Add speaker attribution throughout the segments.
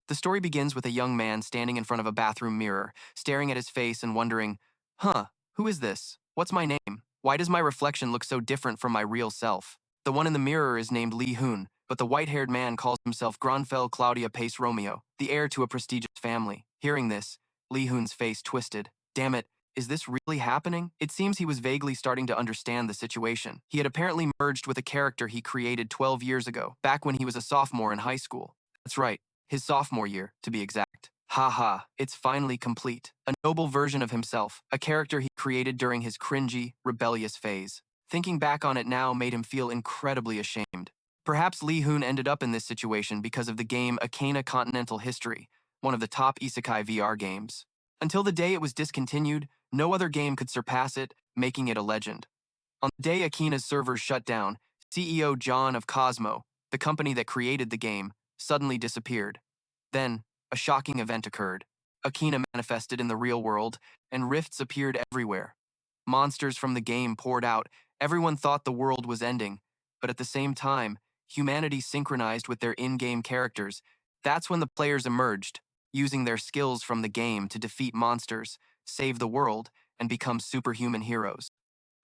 Speaker 1: The story begins with a young man standing in front of a bathroom mirror, staring at his face and wondering, huh, who is this? What's my name? Why does my reflection look so different from my real self? The one in the mirror is named Lee Hoon, but the white-haired man calls himself Grandfel Claudia Peus Romeo, the heir to a prestigious family. Hearing this, Lee Hoon's face twisted. Damn it, is this really happening? It seems he was vaguely starting to understand the situation. He had apparently merged with a character he created 12 years ago, back when he was a sophomore in high school. That's right, his sophomore year, to be exact. Haha, it's finally complete. A noble version of himself, a character he created during his cringy, rebellious phase. Thinking back on it now made him feel incredibly ashamed. Perhaps Lee Hoon ended up in this situation because of the game Akena Continental History, one of the top Isekai VR games. Until the day it was discontinued, no other game could surpass it, making it a legend. On the day Akena's servers shut down, CEO John of Cosmo, the company that created the game, suddenly disappeared. Then, a shocking event occurred. Akena manifested in the real world, and rifts appeared everywhere. Monsters from the game poured out. Everyone thought the world was ending, but at the same time, humanity synchronized with their in-game characters. That's when the players emerged, using their skills from the game to defeat monsters, save the world, and become superhuman heroes.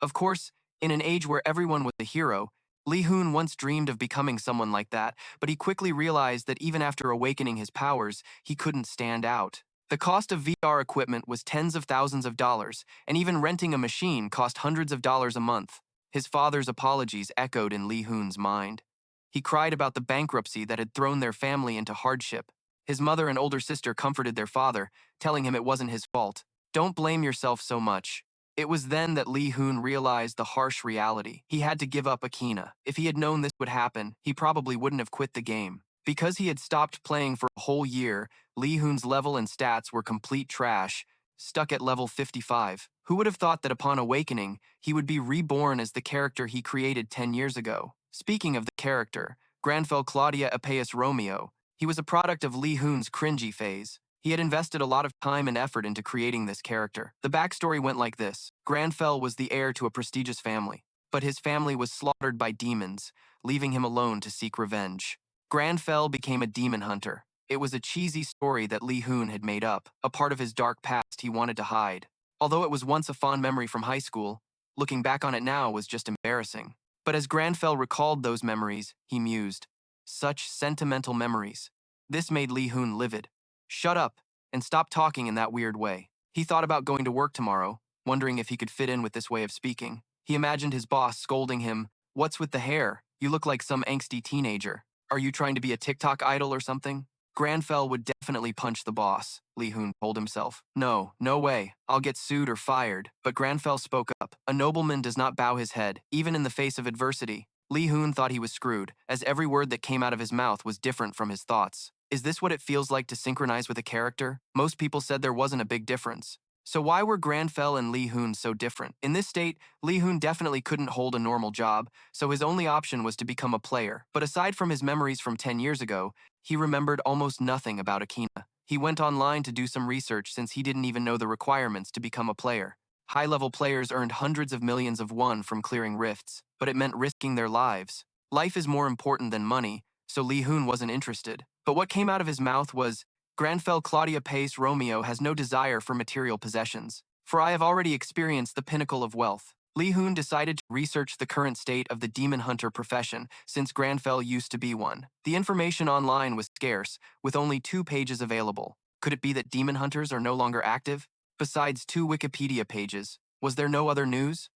Speaker 1: Of course, in an age where everyone was a hero, Lee Hoon once dreamed of becoming someone like that, but he quickly realized that even after awakening his powers, he couldn't stand out. The cost of VR equipment was tens of thousands of dollars, and even renting a machine cost hundreds of dollars a month. His father's apologies echoed in Lee Hoon's mind. He cried about the bankruptcy that had thrown their family into hardship. His mother and older sister comforted their father, telling him it wasn't his fault. Don't blame yourself so much. It was then that Lee Hoon realized the harsh reality. He had to give up Akena. If he had known this would happen, he probably wouldn't have quit the game. Because he had stopped playing for a whole year, Lee Hoon's level and stats were complete trash, stuck at level 55. Who would have thought that upon awakening, he would be reborn as the character he created 10 years ago? Speaking of the character, Grandfel Claudia Peus Romeo, he was a product of Lee Hoon's cringy phase. He had invested a lot of time and effort into creating this character. The backstory went like this. Grandfell was the heir to a prestigious family, but his family was slaughtered by demons, leaving him alone to seek revenge. Grandfell became a demon hunter. It was a cheesy story that Lee Hoon had made up, a part of his dark past he wanted to hide. Although it was once a fond memory from high school, looking back on it now was just embarrassing. But as Grandfell recalled those memories, he mused. Such sentimental memories. This made Lee Hoon livid. Shut up, and stop talking in that weird way. He thought about going to work tomorrow, wondering if he could fit in with this way of speaking. He imagined his boss scolding him, "What's with the hair? You look like some angsty teenager. Are you trying to be a TikTok idol or something?" Grandfell would definitely punch the boss, Lee Hoon told himself. No way, I'll get sued or fired. But Grandfell spoke up. A nobleman does not bow his head, even in the face of adversity. Lee Hoon thought he was screwed, as every word that came out of his mouth was different from his thoughts. Is this what it feels like to synchronize with a character? Most people said there wasn't a big difference. So why were Grandfell and Lee Hoon so different? In this state, Lee Hoon definitely couldn't hold a normal job, so his only option was to become a player. But aside from his memories from 10 years ago, he remembered almost nothing about Akena. He went online to do some research since he didn't even know the requirements to become a player. High-level players earned hundreds of millions of won from clearing rifts, but it meant risking their lives. Life is more important than money, so Lee Hoon wasn't interested. But what came out of his mouth was, Grandfel Claudia Peus Romeo has no desire for material possessions, for I have already experienced the pinnacle of wealth. Lee Hoon decided to research the current state of the demon hunter profession, since Grandfell used to be one. The information online was scarce, with only 2 pages available. Could it be that demon hunters are no longer active? Besides 2 Wikipedia pages, was there no other news?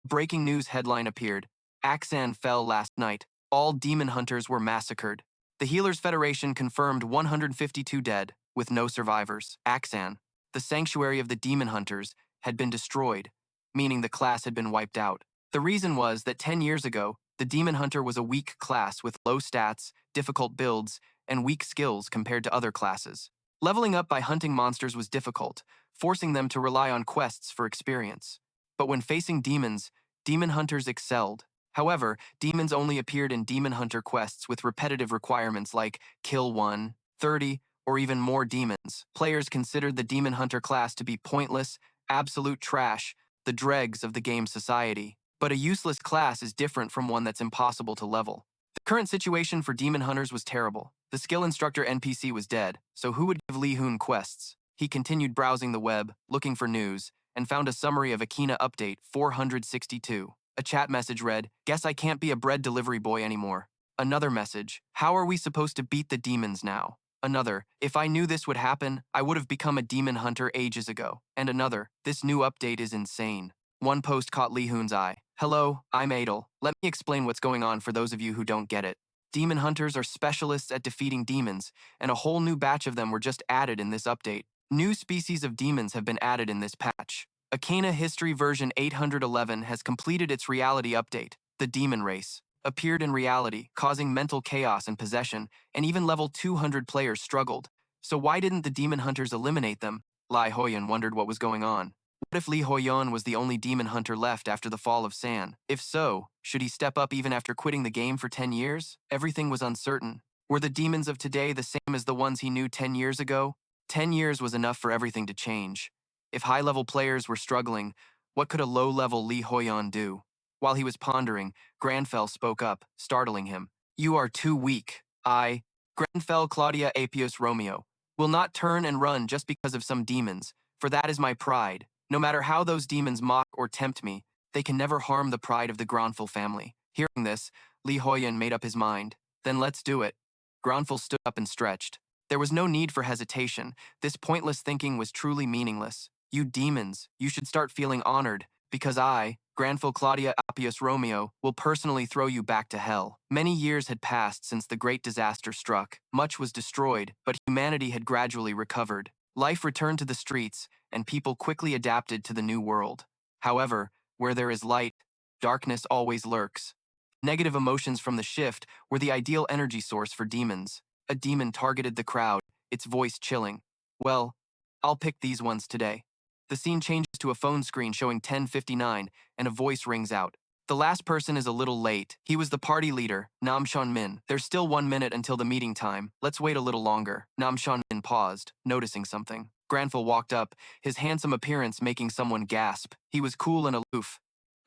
Speaker 1: Breaking news headline appeared. Akena fell last night. All demon hunters were massacred. The Healers Federation confirmed 152 dead, with no survivors. Akena, the sanctuary of the demon hunters, had been destroyed, meaning the class had been wiped out. The reason was that 10 years ago, the demon hunter was a weak class with low stats, difficult builds, and weak skills compared to other classes. Leveling up by hunting monsters was difficult, forcing them to rely on quests for experience. But when facing demons, demon hunters excelled. However, demons only appeared in demon hunter quests with repetitive requirements like kill 1, 30, or even more demons. Players considered the demon hunter class to be pointless, absolute trash, the dregs of the game society. But a useless class is different from one that's impossible to level. The current situation for demon hunters was terrible. The skill instructor NPC was dead, so who would give Lee Hoon quests? He continued browsing the web, looking for news, and found a summary of Akena Update 462. A chat message read, "Guess I can't be a bread delivery boy anymore." Another message, "How are we supposed to beat the demons now?" Another, "If I knew this would happen, I would have become a demon hunter ages ago." And another, "This new update is insane." One post caught Lee Hoon's eye. "Hello, I'm Adel. Let me explain what's going on for those of you who don't get it. Demon hunters are specialists at defeating demons, and a whole new batch of them were just added in this update. New species of demons have been added in this patch. Akena History version 811 has completed its reality update. The demon race appeared in reality, causing mental chaos and possession, and even level 200 players struggled. So why didn't the demon hunters eliminate them? Lee Hoon wondered what was going on. What if Lee Hoon was the only demon hunter left after the fall of San? If so, should he step up even after quitting the game for 10 years? Everything was uncertain. Were the demons of today the same as the ones he knew 10 years ago? 10 years was enough for everything to change. If high-level players were struggling, what could a low-level Lee Hoon do? While he was pondering, Grandfell spoke up, startling him. "You are too weak. I, Grandfel Claudia Peus Romeo, will not turn and run just because of some demons, for that is my pride. No matter how those demons mock or tempt me, they can never harm the pride of the Grandfell family." Hearing this, Lee Hoon made up his mind. "Then let's do it." Grandfell stood up and stretched. There was no need for hesitation. This pointless thinking was truly meaningless. "You demons, you should start feeling honored, because I, Grandfel Claudia Peus Romeo, will personally throw you back to hell." Many years had passed since the great disaster struck. Much was destroyed, but humanity had gradually recovered. Life returned to the streets, and people quickly adapted to the new world. However, where there is light, darkness always lurks. Negative emotions from the shift were the ideal energy source for demons. A demon targeted the crowd, its voice chilling. "Well, I'll pick these ones today." The scene changes to a phone screen showing 10:59, and a voice rings out. "The last person is a little late. He was the party leader, Nam Min. There's still 1 minute until the meeting time. Let's wait a little longer." Nam Min paused, noticing something. Grandfell walked up, his handsome appearance making someone gasp. He was cool and aloof.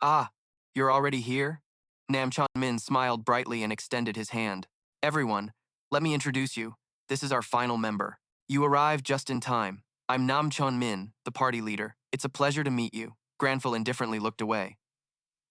Speaker 1: "Ah, you're already here?" Nam Min smiled brightly and extended his hand. "Everyone, let me introduce you. This is our final member. You arrived just in time. I'm Nam Min, the party leader. It's a pleasure to meet you." Grandfell indifferently looked away.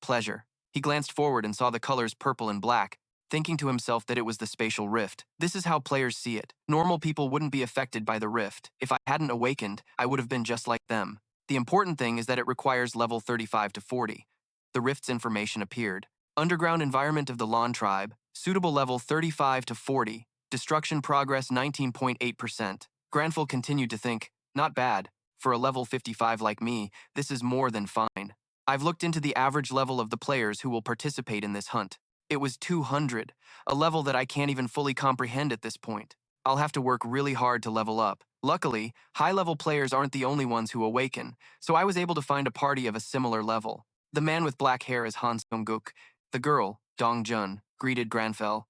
Speaker 1: Pleasure. He glanced forward and saw the colors purple and black, thinking to himself that it was the spatial rift. This is how players see it. Normal people wouldn't be affected by the rift. If I hadn't awakened, I would have been just like them. The important thing is that it requires level 35 to 40. The rift's information appeared. Underground environment of the Lon tribe, suitable level 35 to 40. Destruction progress 19.8%. Grandfell continued to think, not bad. For a level 55 like me, this is more than fine. I've looked into the average level of the players who will participate in this hunt. It was 200, a level that I can't even fully comprehend at this point. I'll have to work really hard to level up. Luckily, high-level players aren't the only ones who awaken, so I was able to find a party of a similar level. The man with black hair is Han Sung-guk. The girl, Dong Jun, greeted Grandfell.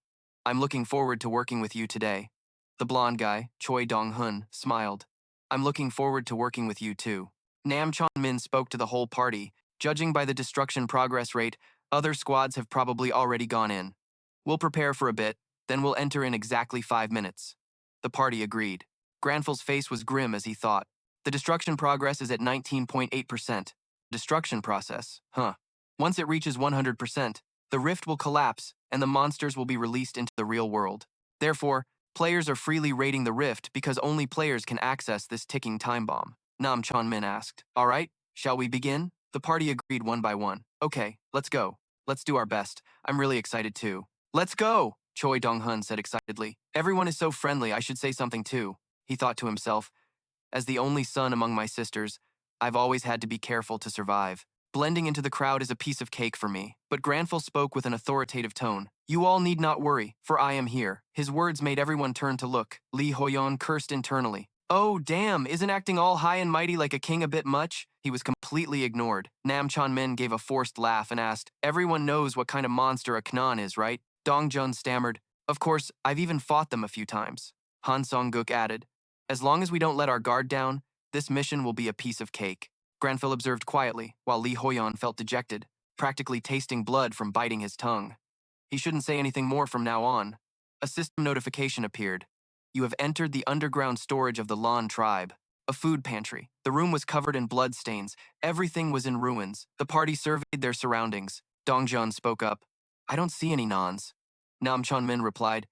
Speaker 1: "I'm looking forward to working with you today." The blonde guy, Choi Dong-hun, smiled. "I'm looking forward to working with you too." Nam Min spoke to the whole party. "Judging by the destruction progress rate, other squads have probably already gone in. We'll prepare for a bit, then we'll enter in exactly 5 minutes." The party agreed. Grandfell's face was grim as he thought. The destruction progress is at 19.8%. Destruction process, huh? Once it reaches 100%, the rift will collapse and the monsters will be released into the real world. Therefore, players are freely raiding the rift because only players can access this ticking time bomb. Nam Min asked, "All right, shall we begin?" The party agreed one by one. "Okay, let's go. Let's do our best. I'm really excited too." "Let's go," Choi Dong-hun said excitedly. "Everyone is so friendly, I should say something too." He thought to himself, "As the only son among my sisters, I've always had to be careful to survive. Blending into the crowd is a piece of cake for me." But Grandfell spoke with an authoritative tone. "You all need not worry, for I am here." His words made everyone turn to look. Lee Hoon cursed internally. "Oh, damn, isn't acting all high and mighty like a king a bit much?" He was completely ignored. Nam Min gave a forced laugh and asked, "Everyone knows what kind of monster a Knon is, right?" Dong Jun stammered, "Of course, I've even fought them a few times." Han Song-guk added, "As long as we don't let our guard down, this mission will be a piece of cake." Grandfell observed quietly, while Lee Hoon felt dejected, practically tasting blood from biting his tongue. He shouldn't say anything more from now on. A system notification appeared. You have entered the underground storage of the Lan tribe. A food pantry. The room was covered in bloodstains. Everything was in ruins. The party surveyed their surroundings. Dongjun spoke up. I don't see any Nans. Nam Chonmin replied,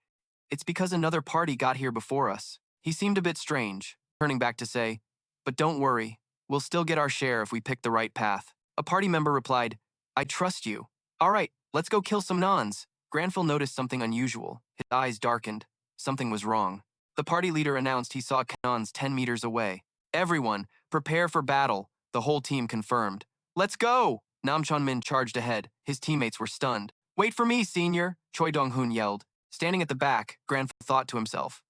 Speaker 1: it's because another party got here before us. He seemed a bit strange, turning back to say, but don't worry, we'll still get our share if we pick the right path. A party member replied, I trust you. All right, let's go kill some Nans. Grandfell noticed something unusual. His eyes darkened. Something was wrong. The party leader announced he saw cannons 10 meters away. Everyone, prepare for battle, the whole team confirmed. Let's go! Nam Chonmin charged ahead. His teammates were stunned. Wait for me, senior, Choi Dong-hoon yelled. Standing at the back, Grandfell thought to himself.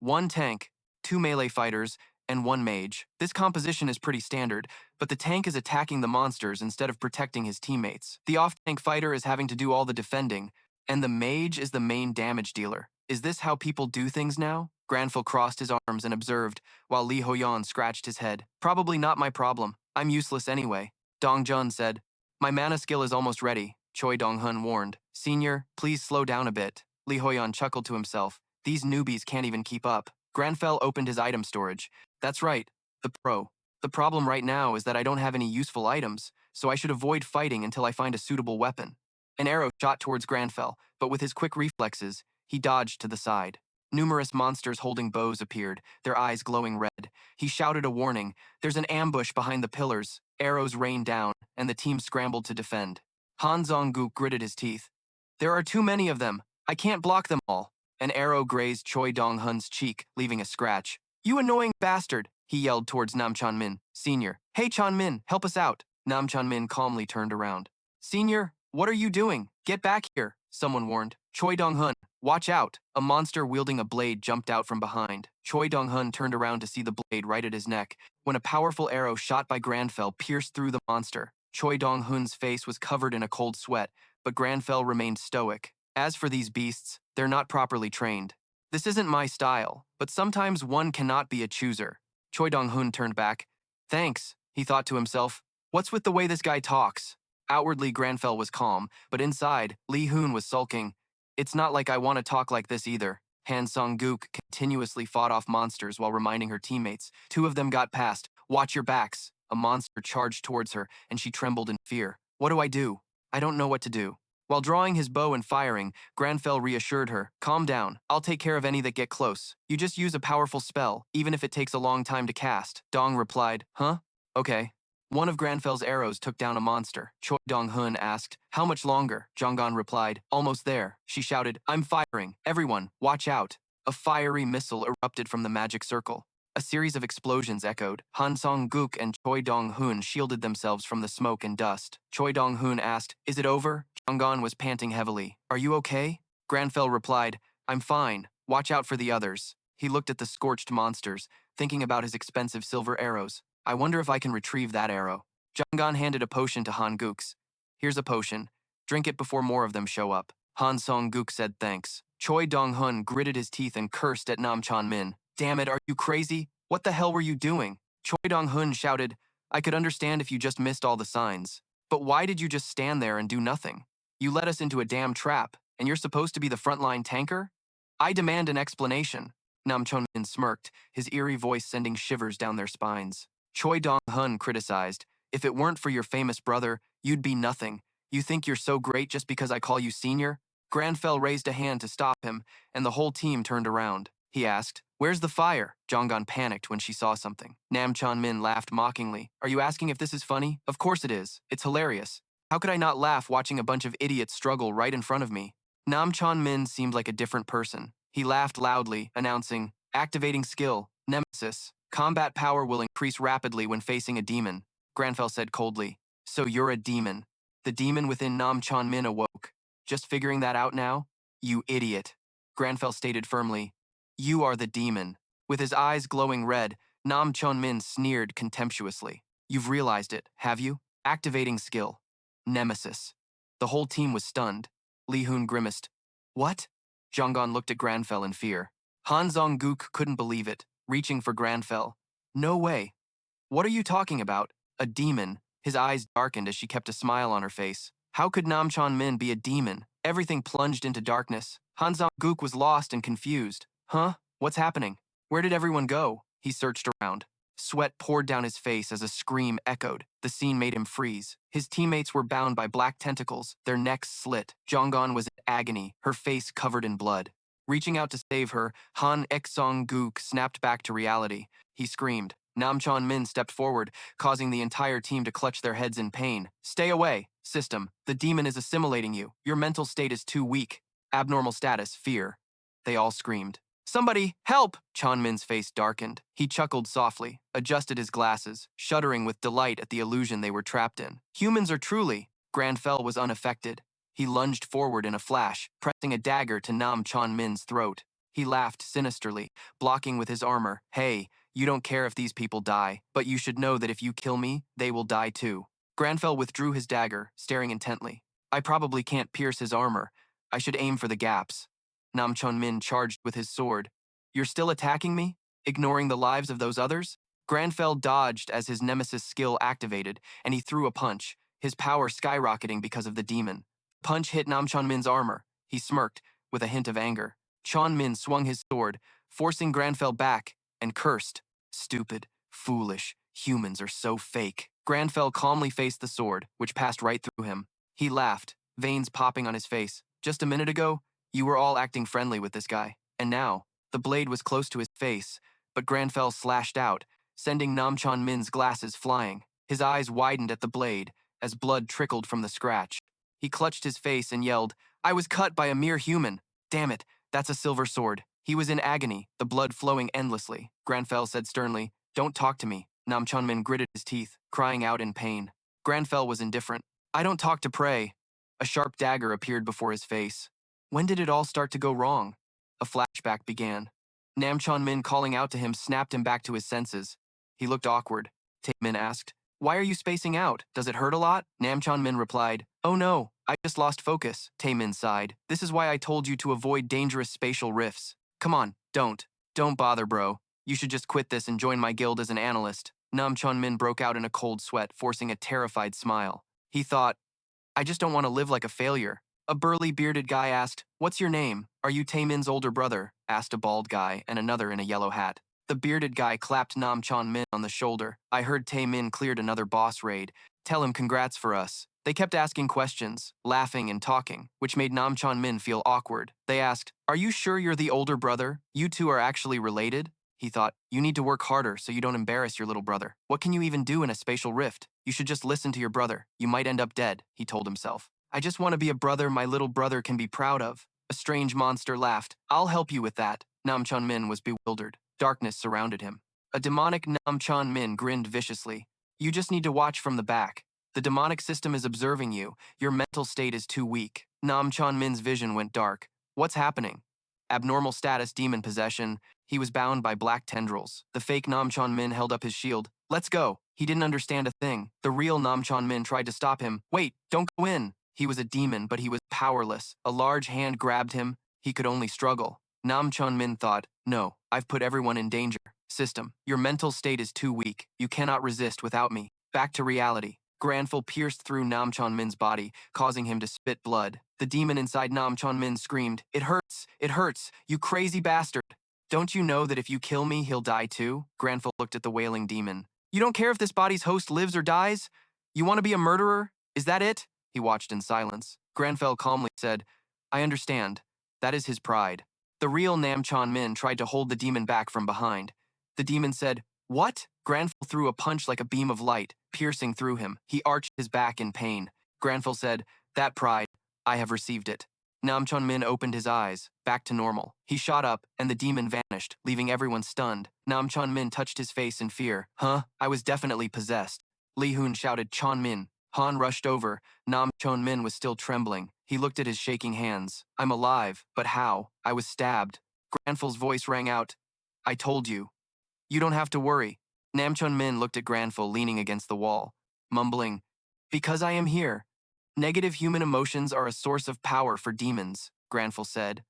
Speaker 1: 1 tank, 2 melee fighters, and 1 mage. This composition is pretty standard, but the tank is attacking the monsters instead of protecting his teammates. The off-tank fighter is having to do all the defending, and the mage is the main damage dealer. Is this how people do things now? Grandfell crossed his arms and observed, while Lee Hoyan scratched his head. Probably not my problem. I'm useless anyway. Dongjun said. My mana skill is almost ready, Choi Dong-hun warned. Senior, please slow down a bit. Lee Hoyan chuckled to himself. These newbies can't even keep up. Grandfell opened his item storage. That's right, the pro. The problem right now is that I don't have any useful items, so I should avoid fighting until I find a suitable weapon. An arrow shot towards Grandfell, but with his quick reflexes, he dodged to the side. Numerous monsters holding bows appeared, their eyes glowing red. He shouted a warning. There's an ambush behind the pillars. Arrows rained down, and the team scrambled to defend. Han Zong-guk gritted his teeth. There are too many of them. I can't block them all. An arrow grazed Choi Dong-hun's cheek, leaving a scratch. You annoying bastard, he yelled towards Nam Chonmin, Senior. Hey Chonmin, help us out. Nam Chonmin calmly turned around. Senior, what are you doing? Get back here, someone warned. Choi Dong-hun, watch out. A monster wielding a blade jumped out from behind. Choi Dong-hun turned around to see the blade right at his neck, when a powerful arrow shot by Grandfell pierced through the monster. Choi Dong-hun's face was covered in a cold sweat, but Grandfell remained stoic. As for these beasts, they're not properly trained. This isn't my style, but sometimes one cannot be a chooser. Choi Dong-hun turned back. Thanks, he thought to himself. What's with the way this guy talks? Outwardly, Grandfell was calm, but inside, Lee Hoon was sulking. It's not like I want to talk like this either. Han Song-guk continuously fought off monsters while reminding her teammates. 2 of them got past. Watch your backs. A monster charged towards her, and she trembled in fear. What do? I don't know what to do. While drawing his bow and firing, Grandfell reassured her, calm down, I'll take care of any that get close. You just use a powerful spell, even if it takes a long time to cast. Dong replied, huh? Okay. One of Grandfell's arrows took down a monster. Choi Dong-hun asked, how much longer? Jonggon replied, almost there. She shouted, I'm firing. Everyone, watch out. A fiery missile erupted from the magic circle. A series of explosions echoed. Han Song-guk and Choi Dong-hun shielded themselves from the smoke and dust. Choi Dong-hun asked, is it over? Jonggon was panting heavily. Are you okay? Grandfell replied, I'm fine. Watch out for the others. He looked at the scorched monsters, thinking about his expensive silver arrows. I wonder if I can retrieve that arrow. Jonggon handed a potion to Han Gooks. Here's a potion. Drink it before more of them show up. Han Song-guk said thanks. Choi Dong-hun gritted his teeth and cursed at Nam Chonmin. Damn it, are you crazy? What the hell were you doing? Choi Dong-hun shouted, I could understand if you just missed all the signs. But why did you just stand there and do nothing? You led us into a damn trap, and you're supposed to be the frontline tanker? I demand an explanation. Nam Chonmin smirked, his eerie voice sending shivers down their spines. Choi Dong-hun criticized, if it weren't for your famous brother, you'd be nothing. You think you're so great just because I call you senior? Grandfell raised a hand to stop him, and the whole team turned around. He asked, where's the fire? Jonggon panicked when she saw something. Nam Chonmin laughed mockingly. Are you asking if this is funny? Of course it is. It's hilarious. How could I not laugh watching a bunch of idiots struggle right in front of me? Nam Chonmin seemed like a different person. He laughed loudly, announcing, activating skill, Nemesis. Combat power will increase rapidly when facing a demon. Grandfell said coldly, so you're a demon. The demon within Nam Chonmin awoke. Just figuring that out now? You idiot. Grandfell stated firmly, you are the demon. With his eyes glowing red, Nam Chonmin sneered contemptuously. You've realized it, have you? Activating skill. Nemesis. The whole team was stunned. Lee Hoon grimaced. What? Jonggon looked at Grandfell in fear. Han Zong-guk couldn't believe it, reaching for Grandfell. No way. What are you talking about? A demon. His eyes darkened as she kept a smile on her face. How could Nam Chonmin be a demon? Everything plunged into darkness. Han Zong-guk was lost and confused. Huh? What's happening? Where did everyone go? He searched around. Sweat poured down his face as a scream echoed. The scene made him freeze. His teammates were bound by black tentacles, their necks slit. Jonggon was in agony, her face covered in blood. Reaching out to save her, Han Ek-song-guk snapped back to reality. He screamed. Nam Chon-min stepped forward, causing the entire team to clutch their heads in pain. Stay away! System, the demon is assimilating you. Your mental state is too weak. Abnormal status, fear. They all screamed. Somebody, help! Chon-min's face darkened. He chuckled softly, adjusted his glasses, shuddering with delight at the illusion they were trapped in. Humans are truly. Grandfell was unaffected. He lunged forward in a flash, pressing a dagger to Nam Chon-min's throat. He laughed sinisterly, blocking with his armor. Hey, you don't care if these people die, but you should know that if you kill me, they will die too. Grandfell withdrew his dagger, staring intently. I probably can't pierce his armor. I should aim for the gaps. Nam Chon-min charged with his sword. You're still attacking me? Ignoring the lives of those others? Grandfell dodged as his nemesis skill activated, and he threw a punch, his power skyrocketing because of the demon. Punch hit Nam Chon-min's armor. He smirked, with a hint of anger. Chon-min swung his sword, forcing Grandfell back, and cursed. Stupid, foolish, humans are so fake. Grandfell calmly faced the sword, which passed right through him. He laughed, veins popping on his face. Just a minute ago, you were all acting friendly with this guy. And now, the blade was close to his face, but Grandfell slashed out, sending Nam Chon-min's glasses flying. His eyes widened at the blade, as blood trickled from the scratch. He clutched his face and yelled, I was cut by a mere human. Damn it, that's a silver sword. He was in agony, the blood flowing endlessly. Grandfell said sternly, Don't talk to me. Nam Chon-min gritted his teeth, crying out in pain. Grandfell was indifferent. I don't talk to prey. A sharp dagger appeared before his face. When did it all start to go wrong? A flashback began. Nam Chon-min calling out to him snapped him back to his senses. He looked awkward. Tae-min asked, Why are you spacing out? Does it hurt a lot? Nam Chon-min replied, Oh no, I just lost focus. Tae-min sighed. This is why I told you to avoid dangerous spatial rifts. Come on, don't. Don't bother, bro. You should just quit this and join my guild as an analyst. Nam Chon-min broke out in a cold sweat, forcing a terrified smile. He thought, I just don't want to live like a failure. A burly bearded guy asked, What's your name? Are you Tae-min's older brother? Asked a bald guy and another in a yellow hat. The bearded guy clapped Nam Chon-min on the shoulder. I heard Tae-min cleared another boss raid. Tell him congrats for us. They kept asking questions, laughing and talking, which made Nam Chon-min feel awkward. They asked, Are you sure you're the older brother? You two are actually related? He thought, you need to work harder so you don't embarrass your little brother. What can you even do in a spatial rift? You should just listen to your brother. You might end up dead, he told himself. I just want to be a brother my little brother can be proud of. A strange monster laughed. I'll help you with that. Nam Chon-min was bewildered. Darkness surrounded him. A demonic Nam Chon-min grinned viciously. You just need to watch from the back. The demonic system is observing you. Your mental state is too weak. Nam Chon-min's vision went dark. What's happening? Abnormal status demon possession. He was bound by black tendrils. The fake Nam Chon-min held up his shield. Let's go. He didn't understand a thing. The real Nam Chon-min tried to stop him. Wait, don't go in. He was a demon, but he was powerless. A large hand grabbed him. He could only struggle. Nam Chon-min thought, no, I've put everyone in danger. System, your mental state is too weak. You cannot resist without me. Back to reality. Grandfel pierced through Nam Chon-min's body, causing him to spit blood. The demon inside Nam Chon-min screamed, It hurts, you crazy bastard. Don't you know that if you kill me, he'll die too? Grandfel looked at the wailing demon. You don't care if this body's host lives or dies? You want to be a murderer? Is that it? He watched in silence. Grandfel calmly said, I understand. That is his pride. The real Nam Chon-min tried to hold the demon back from behind. The demon said, What? Grandfel threw a punch like a beam of light, piercing through him. He arched his back in pain. Grandfel said, That pride, I have received it. Nam Chon-min opened his eyes, back to normal. He shot up, and the demon vanished, leaving everyone stunned. Nam Chon-min touched his face in fear. Huh? I was definitely possessed. Lee Hoon shouted, Chon-min. Han rushed over. Nam Chon-min was still trembling. He looked at his shaking hands. I'm alive, but how? I was stabbed. Grandfel's voice rang out. I told you. You don't have to worry. Nam Chon-min looked at Grandfel leaning against the wall, mumbling, Because I am here. Negative human emotions are a source of power for demons, Grandfel said.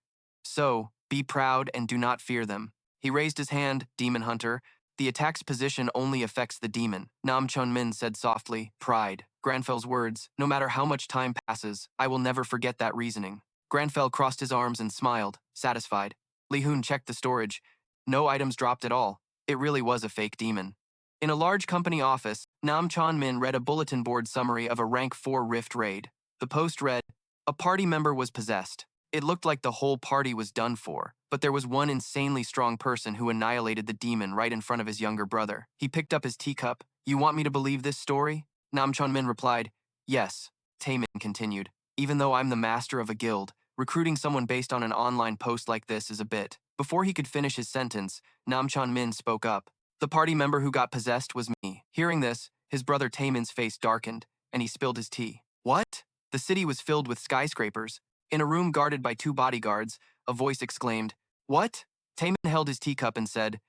Speaker 1: So, be proud and do not fear them. He raised his hand, Demon Hunter. The attack's position only affects the demon. Nam Chon-min said softly, Pride. Grandfel's words, no matter how much time passes, I will never forget that reasoning. Grandfell crossed his arms and smiled, satisfied. Lee Hoon checked the storage. No items dropped at all. It really was a fake demon. In a large company office, Nam Chon-min read a bulletin board summary of a Rank 4 Rift raid. The post read, "A party member was possessed. It looked like the whole party was done for, but there was one insanely strong person who annihilated the demon right in front of his younger brother. He picked up his teacup. You want me to believe this story?" Nam Chon-min replied, "Yes." Taemin continued, "Even though I'm the master of a guild, recruiting someone based on an online post like this is a bit." Before he could finish his sentence, Nam Chon-min spoke up. "The party member who got possessed was me." Hearing this, his brother Taemin's face darkened, and he spilled his tea. "What?" The city was filled with skyscrapers. In a room guarded by 2 bodyguards, a voice exclaimed, "What?" Taemin held his teacup and said,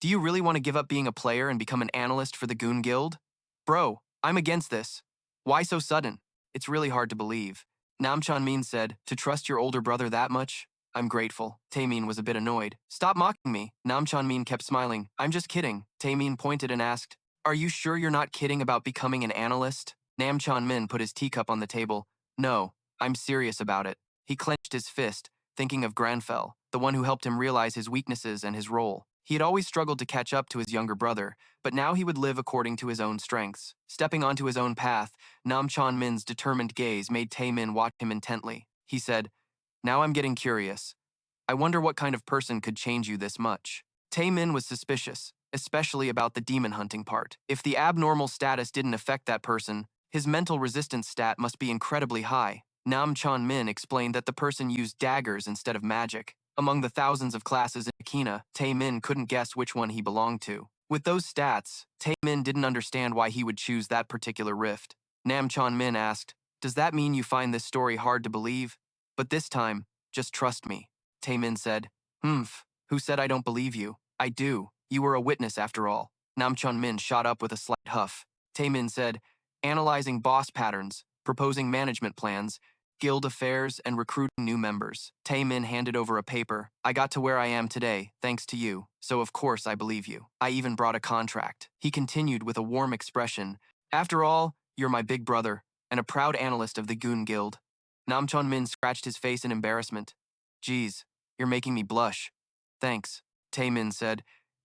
Speaker 1: "Do you really want to give up being a player and become an analyst for the Goon Guild?" "Bro, I'm against this. Why so sudden?" "It's really hard to believe." Nam Chon-min said, "To trust your older brother that much? I'm grateful." Taemin was a bit annoyed. "Stop mocking me." Nam Chon-min kept smiling. "I'm just kidding." Taemin pointed and asked, "Are you sure you're not kidding about becoming an analyst?" Nam Chon-min put his teacup on the table. "No, I'm serious about it." He clenched his fist, thinking of Grandfell, the one who helped him realize his weaknesses and his role. He had always struggled to catch up to his younger brother, but now he would live according to his own strengths. Stepping onto his own path, Nam Chon-min's determined gaze made Taemin watch him intently. He said, "Now I'm getting curious. I wonder what kind of person could change you this much." Taemin was suspicious, especially about the demon hunting part. If the abnormal status didn't affect that person, his mental resistance stat must be incredibly high. Nam Chon-min explained that the person used daggers instead of magic. Among the thousands of classes in Akena, Taemin couldn't guess which one he belonged to. With those stats, Taemin didn't understand why he would choose that particular rift. Nam Chon-min asked, "Does that mean you find this story hard to believe? But this time, just trust me." Taemin said, "Humph, who said I don't believe you? I do. You were a witness after all." Nam Chon-min shot up with a slight huff. Taemin said, "Analyzing boss patterns, proposing management plans, guild affairs, and recruiting new members." Taemin handed over a paper. "I got to where I am today, thanks to you, so of course I believe you. I even brought a contract." He continued with a warm expression, "After all, you're my big brother, and a proud analyst of the Goon Guild." Nam Chon-min scratched his face in embarrassment. "Geez, you're making me blush." "Thanks," Taemin said.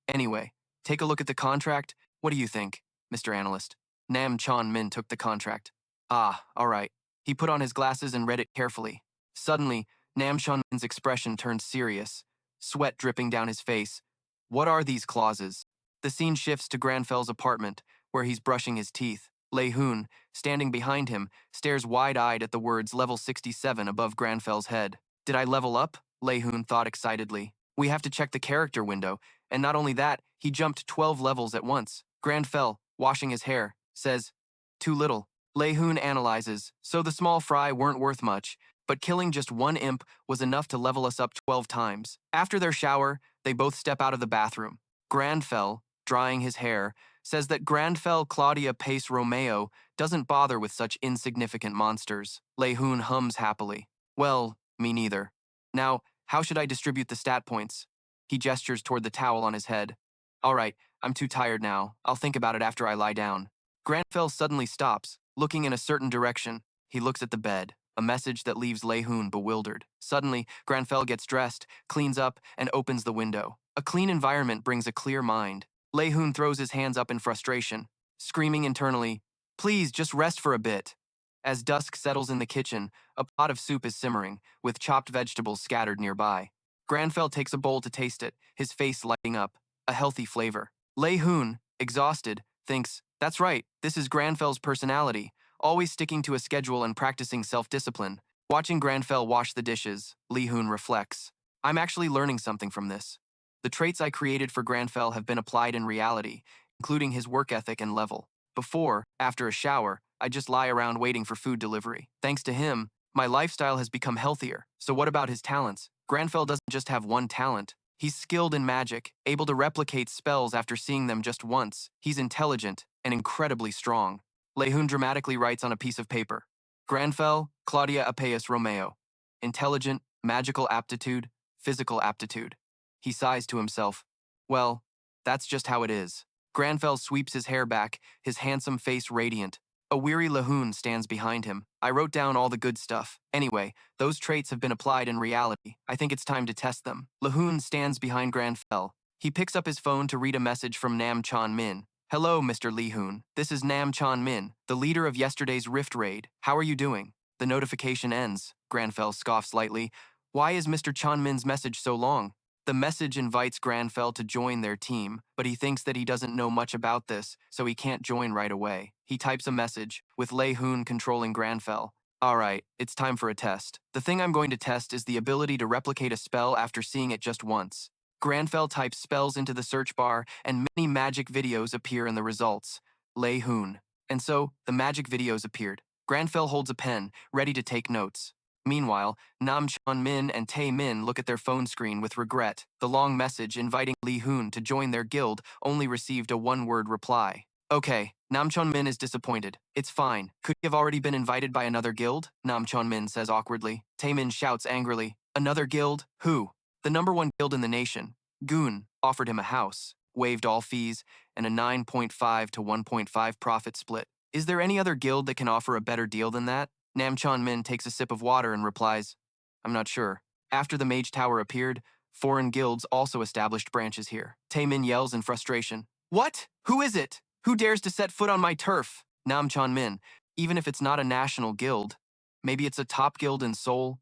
Speaker 1: "Anyway, take a look at the contract. What do you think, Mr. Analyst?" Nam Chon-min took the contract. "Ah, all right." He put on his glasses and read it carefully. Suddenly, Nam Chon-min's expression turned serious, sweat dripping down his face. "What are these clauses?" The scene shifts to Grandfell's apartment, where he's brushing his teeth. Lee Hoon, standing behind him, stares wide-eyed at the words level 67 above Grandfell's head. "Did I level up?" Lee Hoon thought excitedly. "We have to check the character window, and not only that, he jumped 12 levels at once." Grandfell, washing his hair, says, "Too little." Lee Hoon analyzes, "So the small fry weren't worth much, but killing just one imp was enough to level us up 12 times. After their shower, they both step out of the bathroom. Grandfell, drying his hair, says that Grandfel Claudia Peus Romeo doesn't bother with such insignificant monsters. Lee Hoon hums happily. "Well, me neither. Now, how should I distribute the stat points?" He gestures toward the towel on his head. "All right, I'm too tired now. I'll think about it after I lie down." Grandfell suddenly stops, looking in a certain direction. He looks at the bed, a message that leaves Lee Hoon bewildered. Suddenly, Grandfell gets dressed, cleans up, and opens the window. A clean environment brings a clear mind. Lee Hoon throws his hands up in frustration, screaming internally, "Please, just rest for a bit." As dusk settles in the kitchen, a pot of soup is simmering, with chopped vegetables scattered nearby. Grandfell takes a bowl to taste it, his face lighting up. A healthy flavor. Lee Hoon, exhausted, thinks, "That's right, this is Grandfell's personality, always sticking to a schedule and practicing self-discipline." Watching Grandfell wash the dishes, Lee Hoon reflects, "I'm actually learning something from this. The traits I created for Grandfell have been applied in reality, including his work ethic and level. Before, after a shower, I just lie around waiting for food delivery. Thanks to him, my lifestyle has become healthier." So what about his talents? Grandfell doesn't just have one talent. He's skilled in magic, able to replicate spells after seeing them just once. He's intelligent and incredibly strong. Lee Hoon dramatically writes on a piece of paper, "Grandfell Claudia Peus Romeo. Intelligent, magical aptitude, physical aptitude." He sighs to himself. "Well, that's just how it is." Grandfell sweeps his hair back, his handsome face radiant. A weary Lee Hoon stands behind him. I wrote down all the good stuff. Anyway, those traits have been applied in reality. I think it's time to test them. Lee Hoon stands behind Grandfell. He picks up his phone to read a message from Nam Chan Min. Hello, Mr. Lee Hoon. This is Nam Chan Min, the leader of yesterday's Rift Raid. How are you doing? The notification ends. Grandfell scoffs lightly. Why is Mr. Chan Min's message so long? The message invites Grandfell to join their team, but he thinks that he doesn't know much about this, so he can't join right away. He types a message, with Lee Hoon controlling Grandfell. Alright, it's time for a test. The thing I'm going to test is the ability to replicate a spell after seeing it just once. Grandfell types spells into the search bar, and many magic videos appear in the results. Lee Hoon. And so, the magic videos appeared. Grandfell holds a pen, ready to take notes. Meanwhile, Nam Chan Min and Tae Min look at their phone screen with regret. The long message inviting Lee Hoon to join their guild only received a one-word reply. Okay, Nam Chan Min is disappointed. It's fine. Could he have already been invited by another guild? Nam Chan Min says awkwardly. Tae Min shouts angrily. Another guild? Who? The #1 guild in the nation. Goon offered him a house, waived all fees, and a 9.5 to 1.5 profit split. Is there any other guild that can offer a better deal than that? Nam Chan Min takes a sip of water and replies, I'm not sure. After the Mage Tower appeared, foreign guilds also established branches here. Tae Min yells in frustration. What? Who is it? Who dares to set foot on my turf? Nam Chan Min, even if it's not a national guild, maybe it's a top guild in Seoul?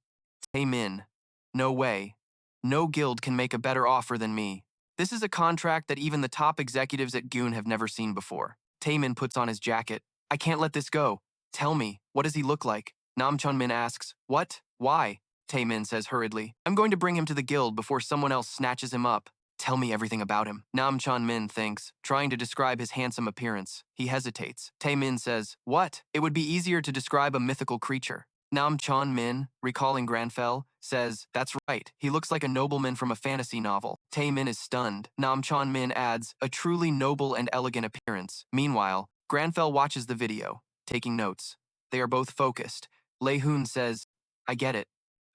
Speaker 1: Tae Min, no way. No guild can make a better offer than me. This is a contract that even the top executives at Goon have never seen before. Tae Min puts on his jacket. I can't let this go. Tell me, what does he look like? Nam Chan Min asks, What? Why? Tae Min says hurriedly, I'm going to bring him to the guild before someone else snatches him up. Tell me everything about him. Nam Chan Min thinks, trying to describe his handsome appearance. He hesitates. Tae Min says, What? It would be easier to describe a mythical creature. Nam Chan Min, recalling Grandfell, says, That's right, he looks like a nobleman from a fantasy novel. Tae Min is stunned. Nam Chan Min adds, A truly noble and elegant appearance. Meanwhile, Grandfell watches the video, taking notes. They are both focused. Lee Hoon says, I get it.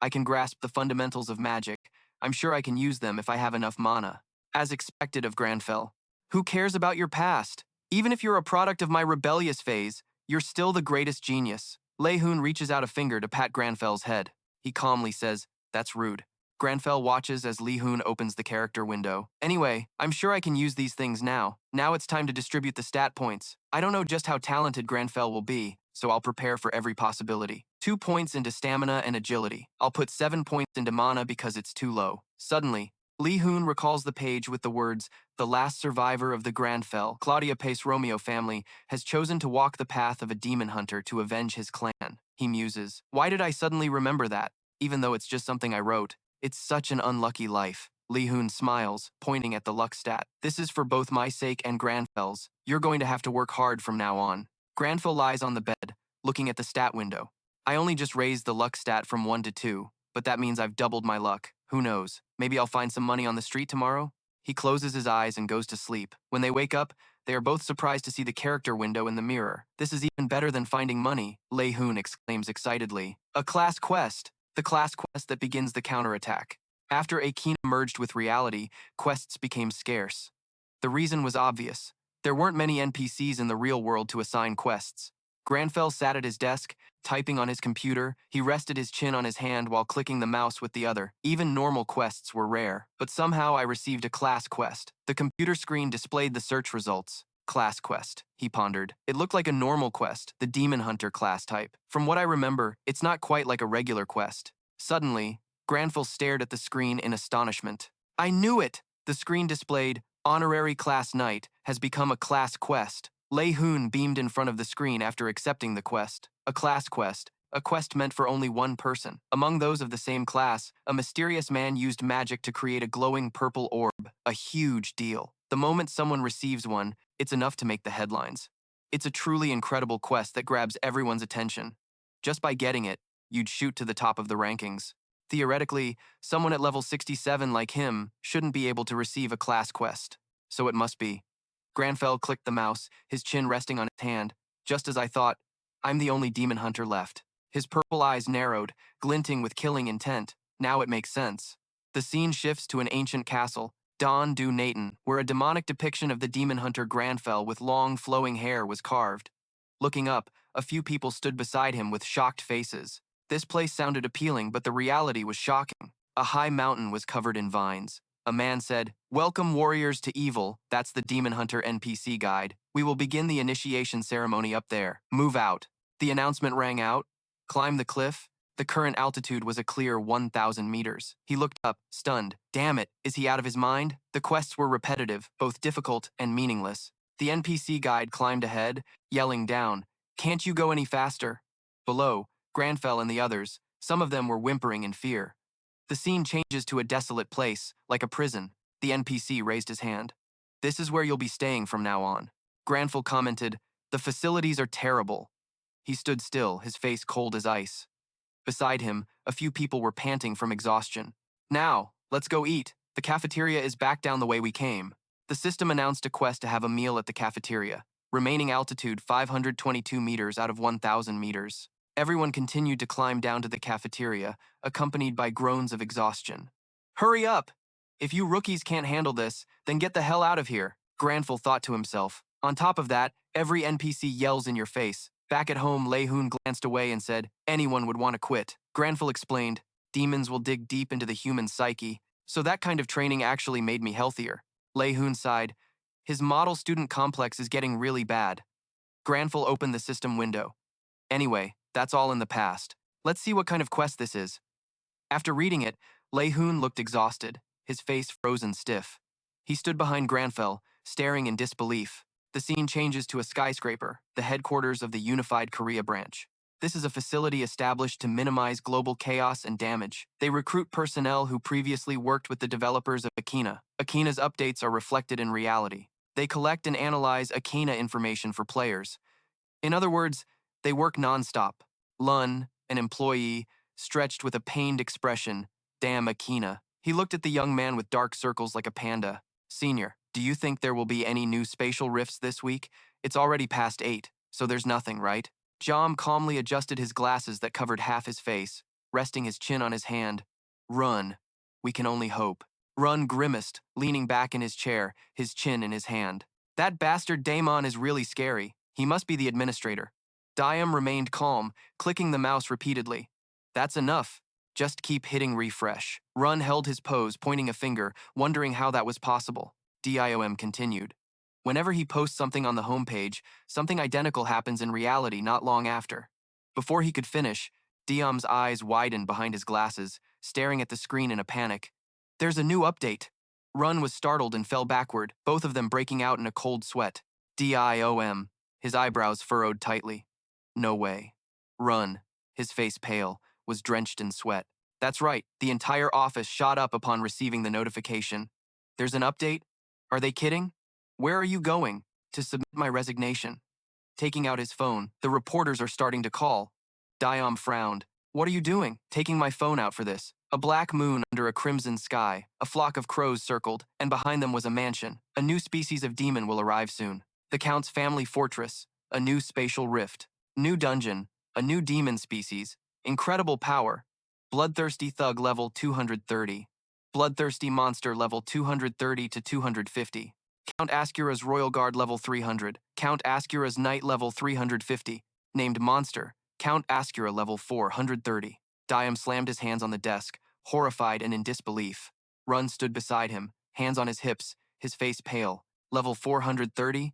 Speaker 1: I can grasp the fundamentals of magic. I'm sure I can use them if I have enough mana. As expected of Grandfell. Who cares about your past? Even if you're a product of my rebellious phase, you're still the greatest genius. Lee Hoon reaches out a finger to pat Grandfell's head. He calmly says, That's rude. Grandfell watches as Lee Hoon opens the character window. Anyway, I'm sure I can use these things now. Now it's time to distribute the stat points. I don't know just how talented Grandfell will be, so I'll prepare for every possibility. 2 points into stamina and agility. I'll put 7 points into mana because it's too low. Suddenly, Lee Hoon recalls the page with the words, The last survivor of the Grandfel Claudia Peus Romeo family has chosen to walk the path of a demon hunter to avenge his clan. He muses, Why did I suddenly remember that? Even though it's just something I wrote. It's such an unlucky life. Lee Hoon smiles, pointing at the luck stat. This is for both my sake and Grandfell's. You're going to have to work hard from now on. Grandfell lies on the bed, looking at the stat window. I only just raised the luck stat from 1 to 2, but that means I've doubled my luck. Who knows? Maybe I'll find some money on the street tomorrow? He closes his eyes and goes to sleep. When they wake up, they are both surprised to see the character window in the mirror. This is even better than finding money, Lee Hoon exclaims excitedly. A class quest. The class quest that begins the counterattack. After Akena merged with reality, quests became scarce. The reason was obvious. There weren't many NPCs in the real world to assign quests. Grandfell sat at his desk, typing on his computer. He rested his chin on his hand while clicking the mouse with the other. Even normal quests were rare, but somehow I received a class quest. The computer screen displayed the search results. Class quest, he pondered. It looked like a normal quest, the Demon Hunter class type. From what I remember, it's not quite like a regular quest. Suddenly, Grandfell stared at the screen in astonishment. I knew it! The screen displayed, Honorary Class Knight has become a class quest. Lee Hoon beamed in front of the screen after accepting the quest. A class quest. A quest meant for only one person. Among those of the same class, a mysterious man used magic to create a glowing purple orb. A huge deal. The moment someone receives one, it's enough to make the headlines. It's a truly incredible quest that grabs everyone's attention. Just by getting it, you'd shoot to the top of the rankings. Theoretically, someone at level 67 like him shouldn't be able to receive a class quest. So it must be. Grandfell clicked the mouse, his chin resting on his hand. Just as I thought, I'm the only demon hunter left. His purple eyes narrowed, glinting with killing intent. Now it makes sense. The scene shifts to an ancient castle, Don Du Naten, where a demonic depiction of the demon hunter Grandfell with long, flowing hair was carved. Looking up, a few people stood beside him with shocked faces. This place sounded appealing, but the reality was shocking. A high mountain was covered in vines. A man said, "Welcome warriors to evil, that's the Demon Hunter NPC guide. We will begin the initiation ceremony up there. Move out." The announcement rang out. Climb the cliff. The current altitude was a clear 1,000 meters. He looked up, stunned. Damn it, is he out of his mind? The quests were repetitive, both difficult and meaningless. The NPC guide climbed ahead, yelling down, "Can't you go any faster?" Below, Grandfell and the others, some of them were whimpering in fear. The scene changes to a desolate place, like a prison. The NPC raised his hand. "This is where you'll be staying from now on." Grandfell commented, "The facilities are terrible." He stood still, his face cold as ice. Beside him, a few people were panting from exhaustion. "Now, let's go eat. The cafeteria is back down the way we came." The system announced a quest to have a meal at the cafeteria. Remaining altitude 522 meters out of 1,000 meters. Everyone continued to climb down to the cafeteria, accompanied by groans of exhaustion. "Hurry up! If you rookies can't handle this, then get the hell out of here," Grandfell thought to himself. On top of that, every NPC yells in your face. Back at home, Lee Hoon glanced away and said, "Anyone would want to quit." Grandfell explained, "Demons will dig deep into the human psyche, so that kind of training actually made me healthier." Lee Hoon sighed, "His model student complex is getting really bad." Grandfell opened the system window. "Anyway, that's all in the past. Let's see what kind of quest this is." After reading it, Lee Hoon looked exhausted, his face frozen stiff. He stood behind Grandfell, staring in disbelief. The scene changes to a skyscraper, the headquarters of the Unified Korea branch. This is a facility established to minimize global chaos and damage. They recruit personnel who previously worked with the developers of Akena. Akena's updates are reflected in reality. They collect and analyze Akena information for players. In other words, they work non-stop. Lun, an employee, stretched with a pained expression. "Damn Akena." He looked at the young man with dark circles like a panda. "Senior, do you think there will be any new spatial rifts this week? It's already past 8, so there's nothing, right?" Jom calmly adjusted his glasses that covered half his face, resting his chin on his hand. "Run. We can only hope." Run grimaced, leaning back in his chair, his chin in his hand. "That bastard Damon is really scary. He must be the administrator." Diam remained calm, clicking the mouse repeatedly. "That's enough. Just keep hitting refresh." Run held his pose, pointing a finger, wondering how that was possible. Diom continued. "Whenever he posts something on the homepage, something identical happens in reality not long after." Before he could finish, Diam's eyes widened behind his glasses, staring at the screen in a panic. "There's a new update." Run was startled and fell backward, both of them breaking out in a cold sweat. Diom. His eyebrows furrowed tightly. "No way." Run, his face pale, was drenched in sweat. That's right, the entire office shot up upon receiving the notification. "There's an update? Are they kidding? Where are you going?" "To submit my resignation." Taking out his phone, "The reporters are starting to call." Diom frowned. "What are you doing?" "Taking my phone out for this." A black moon under a crimson sky, a flock of crows circled, and behind them was a mansion. A new species of demon will arrive soon. The Count's family fortress, a new spatial rift. New dungeon, a new demon species. Incredible power. Bloodthirsty thug level 230. Bloodthirsty monster level 230 to 250. Count Ascura's Royal Guard level 300. Count Ascura's Knight level 350. Named monster, Count Ascura level 430. Diam slammed his hands on the desk, horrified and in disbelief. Run stood beside him, hands on his hips, his face pale. Level 430?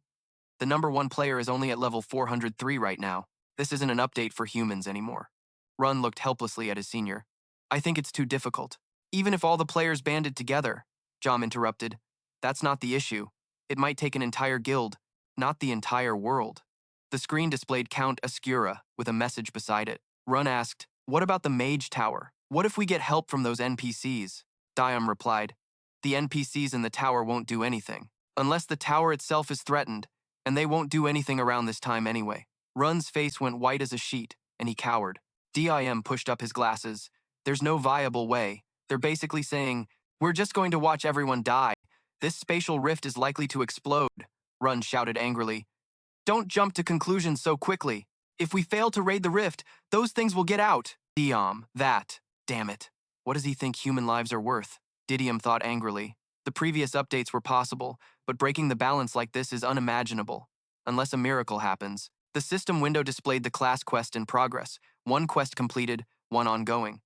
Speaker 1: The number 1 player is only at level 403 right now. This isn't an update for humans anymore. Run looked helplessly at his senior. "I think it's too difficult. Even if all the players banded together," Jom interrupted. "That's not the issue. It might take an entire guild, not the entire world." The screen displayed Count Ascura with a message beside it. Run asked, "What about the Mage Tower? What if we get help from those NPCs?" Diam replied, "The NPCs in the tower won't do anything, unless the tower itself is threatened, and they won't do anything around this time anyway." Run's face went white as a sheet, and he cowered. Dim pushed up his glasses. "There's no viable way. They're basically saying, we're just going to watch everyone die. This spatial rift is likely to explode." Run shouted angrily, "Don't jump to conclusions so quickly. If we fail to raid the rift, those things will get out." Diam, damn it. What does he think human lives are worth? Didium thought angrily. The previous updates were possible, but breaking the balance like this is unimaginable. Unless a miracle happens, The system window displayed the class quest in progress, one quest completed, one ongoing.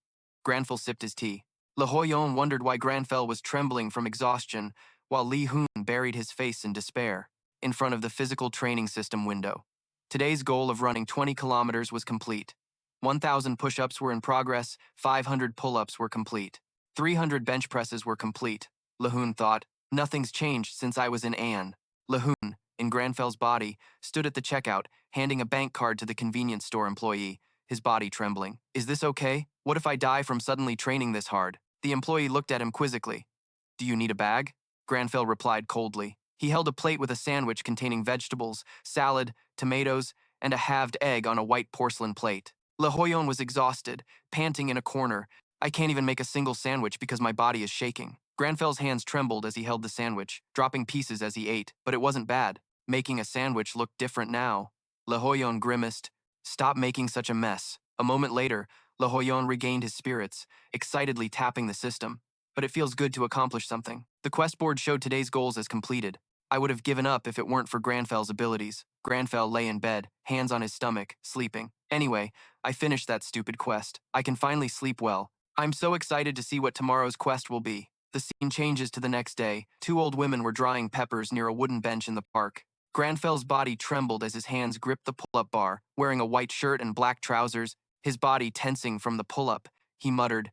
Speaker 1: Grandfell sipped his tea. Le Hoyon wondered why Grandfell was trembling from exhaustion, while Lee Hoon buried his face in despair, in front of the physical training system window. Today's goal of running 20 kilometers was complete. 1,000 push-ups were in progress, 500 pull-ups were complete. 300 bench presses were complete. Le Hoon thought, nothing's changed since I was in Anne. Le Hoon, in Grandfell's body, stood at the checkout, handing a bank card to the convenience store employee, his body trembling. Is this okay? What if I die from suddenly training this hard? The employee looked at him quizzically. Do you need a bag? Grandfell replied coldly. He held a plate with a sandwich containing vegetables, salad, tomatoes, and a halved egg on a white porcelain plate. Le Hoyon was exhausted, panting in a corner. I can't even make a single sandwich because my body is shaking. Grandfell's hands trembled as he held the sandwich, dropping pieces as he ate, but it wasn't bad. Making a sandwich looked different now. Le Hoyon grimaced. Stop making such a mess. A moment later, Le Hoyon regained his spirits, excitedly tapping the system. But it feels good to accomplish something. The quest board showed today's goals as completed. I would have given up if it weren't for Grandfell's abilities. Grandfell lay in bed, hands on his stomach, sleeping. Anyway, I finished that stupid quest. I can finally sleep well. I'm so excited to see what tomorrow's quest will be. The scene changes to the next day. Two old women were drying peppers near a wooden bench in the park. Grandfell's body trembled as his hands gripped the pull-up bar. Wearing a white shirt and black trousers, his body tensing from the pull-up, he muttered,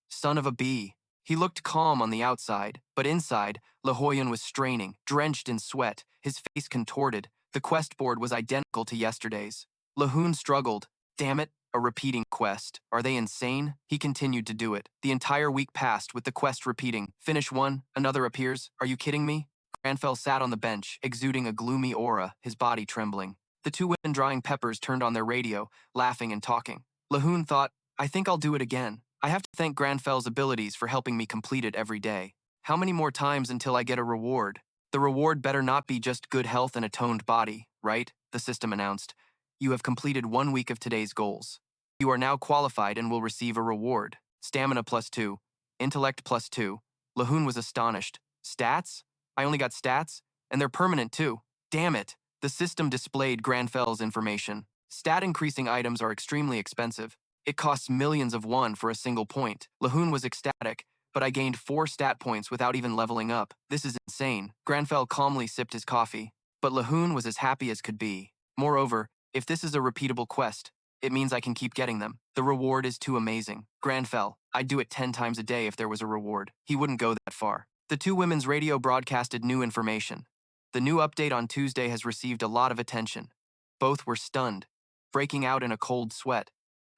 Speaker 1: "Son of a bee." He looked calm on the outside, but inside, Le Hoyon was straining, drenched in sweat, his face contorted. The quest board was identical to yesterday's. Le Hoon struggled. Damn it, a repeating quest. Are they insane? He continued to do it. The entire week passed with the quest repeating. Finish one, another appears. Are you kidding me? Grandfell sat on the bench, exuding a gloomy aura, his body trembling. The two women drying peppers turned on their radio, laughing and talking. Le Hoon thought, I think I'll do it again. I have to thank Grandfell's abilities for helping me complete it every day. How many more times until I get a reward? The reward better not be just good health and a toned body, right? The system announced. You have completed 1 week of today's goals. You are now qualified and will receive a reward. Stamina +2. Intellect +2. Le Hoon was astonished. Stats? I only got stats? And they're permanent too. Damn it. The system displayed Grandfell's information. Stat-increasing items are extremely expensive. It costs millions of won for a single point. Le Hoon was ecstatic, but I gained 4 stat points without even leveling up. This is insane. Grandfell calmly sipped his coffee, but Le Hoon was as happy as could be. Moreover, if this is a repeatable quest, it means I can keep getting them. The reward is too amazing. Grandfell, I'd do it 10 times a day if there was a reward. He wouldn't go that far. The two women's radio broadcasted new information. The new update on Tuesday has received a lot of attention. Both were stunned, breaking out in a cold sweat.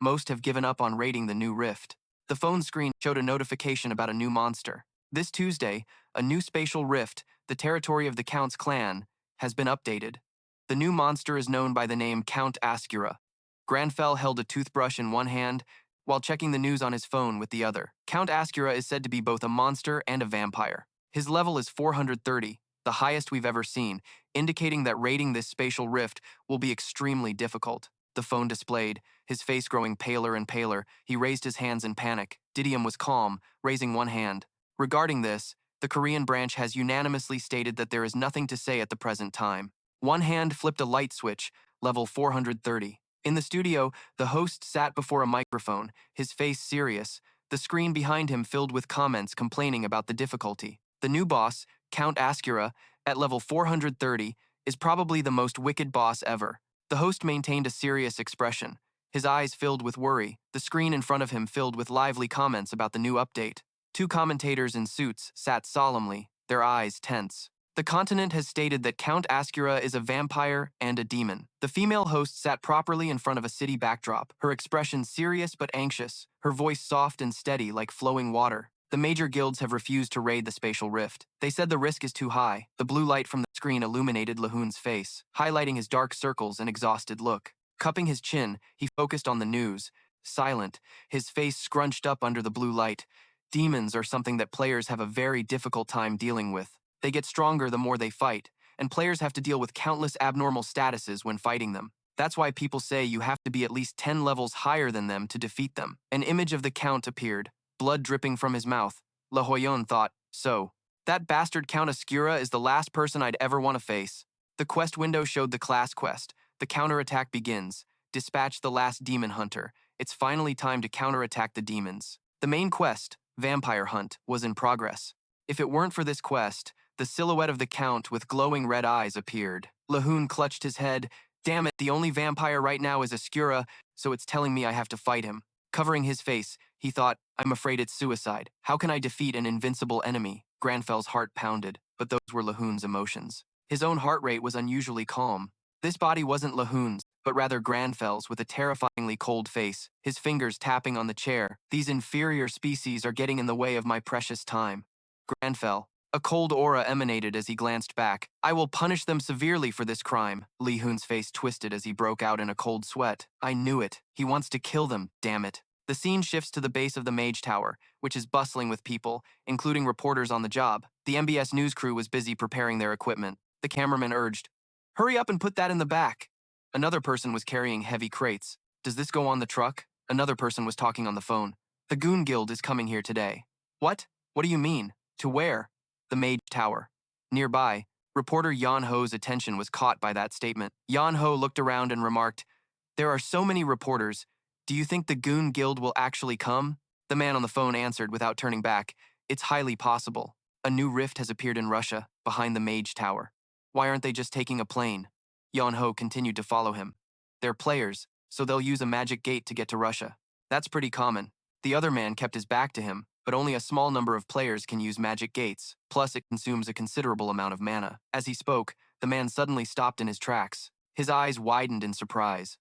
Speaker 1: Most have given up on raiding the new rift. The phone screen showed a notification about a new monster. This Tuesday, a new spatial rift, the territory of the Count's clan, has been updated. The new monster is known by the name Count Ascura. Grandfell held a toothbrush in one hand while checking the news on his phone with the other. Count Ascura is said to be both a monster and a vampire. His level is 430, the highest we've ever seen, indicating that raiding this spatial rift will be extremely difficult. The phone displayed, his face growing paler and paler. He raised his hands in panic. Didium was calm, raising one hand. Regarding this, the Korean branch has unanimously stated that there is nothing to say at the present time. One hand flipped a light switch, level 430. In the studio, the host sat before a microphone, his face serious, the screen behind him filled with comments complaining about the difficulty. The new boss, Count Ascura, at level 430, is probably the most wicked boss ever. The host maintained a serious expression, his eyes filled with worry, the screen in front of him filled with lively comments about the new update. Two commentators in suits sat solemnly, their eyes tense. The continent has stated that Count Ascura is a vampire and a demon. The female host sat properly in front of a city backdrop, her expression serious but anxious, her voice soft and steady like flowing water. The major guilds have refused to raid the spatial rift. They said the risk is too high. The blue light from the screen illuminated Le Hoon's face, highlighting his dark circles and exhausted look. Cupping his chin, he focused on the news. Silent, his face scrunched up under the blue light. Demons are something that players have a very difficult time dealing with. They get stronger the more they fight, and players have to deal with countless abnormal statuses when fighting them. That's why people say you have to be at least 10 levels higher than them to defeat them. An image of the Count appeared, blood dripping from his mouth. Le Hoyon thought, so, that bastard Count Ascura is the last person I'd ever want to face. The quest window showed the class quest, The counterattack begins. Dispatch the last demon hunter. It's finally time to counterattack the demons. The main quest, Vampire Hunt, was in progress. If it weren't for this quest, the silhouette of the Count with glowing red eyes appeared. Lee Hoon clutched his head. Damn it, the only vampire right now is Ascura, so it's telling me I have to fight him. Covering his face, he thought, I'm afraid it's suicide. How can I defeat an invincible enemy? Grandfell's heart pounded, but those were Lee Hoon's emotions. His own heart rate was unusually calm. This body wasn't Lee Hoon's, but rather Grandfell's with a terrifyingly cold face, his fingers tapping on the chair. These inferior species are getting in the way of my precious time. Grandfell. A cold aura emanated as he glanced back. I will punish them severely for this crime. Lee Hoon's face twisted as he broke out in a cold sweat. I knew it. He wants to kill them, damn it. The scene shifts to the base of the Mage Tower, which is bustling with people, including reporters on the job. The MBS news crew was busy preparing their equipment. The cameraman urged, hurry up and put that in the back. Another person was carrying heavy crates. Does this go on the truck? Another person was talking on the phone. The Goon Guild is coming here today. What? What do you mean? To where? The Mage Tower. Nearby, reporter Yan Ho's attention was caught by that statement. Yan Ho looked around and remarked, there are so many reporters. Do you think the Goon Guild will actually come? The man on the phone answered without turning back, it's highly possible. A new rift has appeared in Russia, behind the Mage Tower. Why aren't they just taking a plane? Yan Ho continued to follow him. They're players, so they'll use a magic gate to get to Russia. That's pretty common. The other man kept his back to him, but only a small number of players can use magic gates, plus it consumes a considerable amount of mana. As he spoke, the man suddenly stopped in his tracks. His eyes widened in surprise.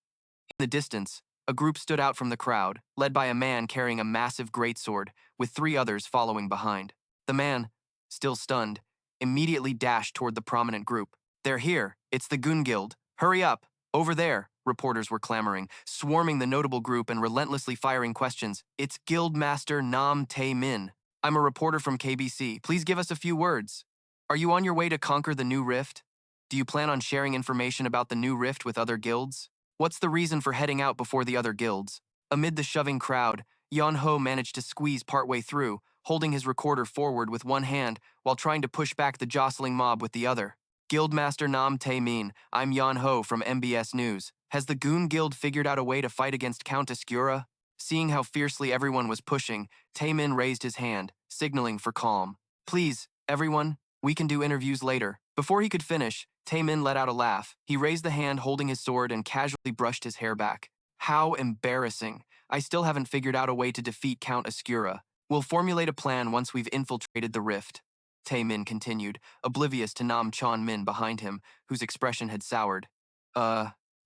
Speaker 1: In the distance, a group stood out from the crowd, led by a man carrying a massive greatsword, with 3 others following behind. The man, still stunned, immediately dashed toward the prominent group. They're here. It's the Goon Guild. Hurry up. Over there. Reporters were clamoring, swarming the notable group and relentlessly firing questions. It's Guildmaster Nam Tae Min. I'm a reporter from KBC. Please give us a few words. Are you on your way to conquer the new rift? Do you plan on sharing information about the new rift with other guilds? What's the reason for heading out before the other guilds? Amid the shoving crowd, Yan Ho managed to squeeze partway through, holding his recorder forward with one hand while trying to push back the jostling mob with the other. Guildmaster Nam Tae Min, I'm Yan Ho from MBS News. Has the Goon Guild figured out a way to fight against Count Ascura? Seeing how fiercely everyone was pushing, Tae Min raised his hand, signaling for calm. Please, everyone, we can do interviews later. Before he could finish, Tae Min let out a laugh. He raised the hand holding his sword and casually brushed his hair back. How embarrassing. I still haven't figured out a way to defeat Count Ascura. We'll formulate a plan once we've infiltrated the rift. Tae Min continued, oblivious to Nam Chon Min behind him, whose expression had soured.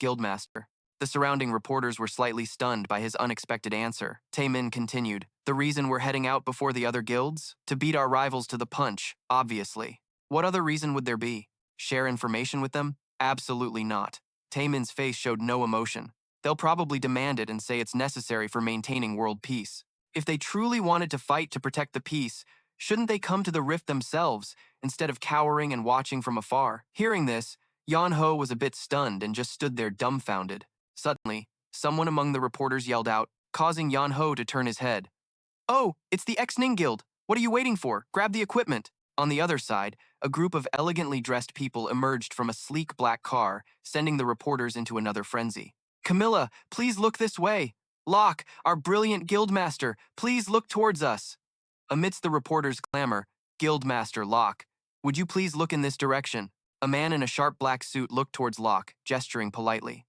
Speaker 1: Guildmaster. The surrounding reporters were slightly stunned by his unexpected answer. Tae Min continued, the reason we're heading out before the other guilds? To beat our rivals to the punch, obviously. What other reason would there be? Share information with them? Absolutely not. Tae Min's face showed no emotion. They'll probably demand it and say it's necessary for maintaining world peace. If they truly wanted to fight to protect the peace, shouldn't they come to the rift themselves, instead of cowering and watching from afar? Hearing this, Yan Ho was a bit stunned and just stood there dumbfounded. Suddenly, someone among the reporters yelled out, causing Yan Ho to turn his head. Oh, it's the X-Ning Guild. What are you waiting for? Grab the equipment. On the other side, a group of elegantly dressed people emerged from a sleek black car, sending the reporters into another frenzy. Camilla, please look this way. Locke, our brilliant guildmaster, please look towards us. Amidst the reporters' clamor, Guildmaster Locke, would you please look in this direction? A man in a sharp black suit looked towards Locke, gesturing politely.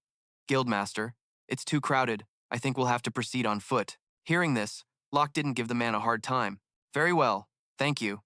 Speaker 1: Guildmaster, it's too crowded. I think we'll have to proceed on foot. Hearing this, Locke didn't give the man a hard time. Very well, thank you.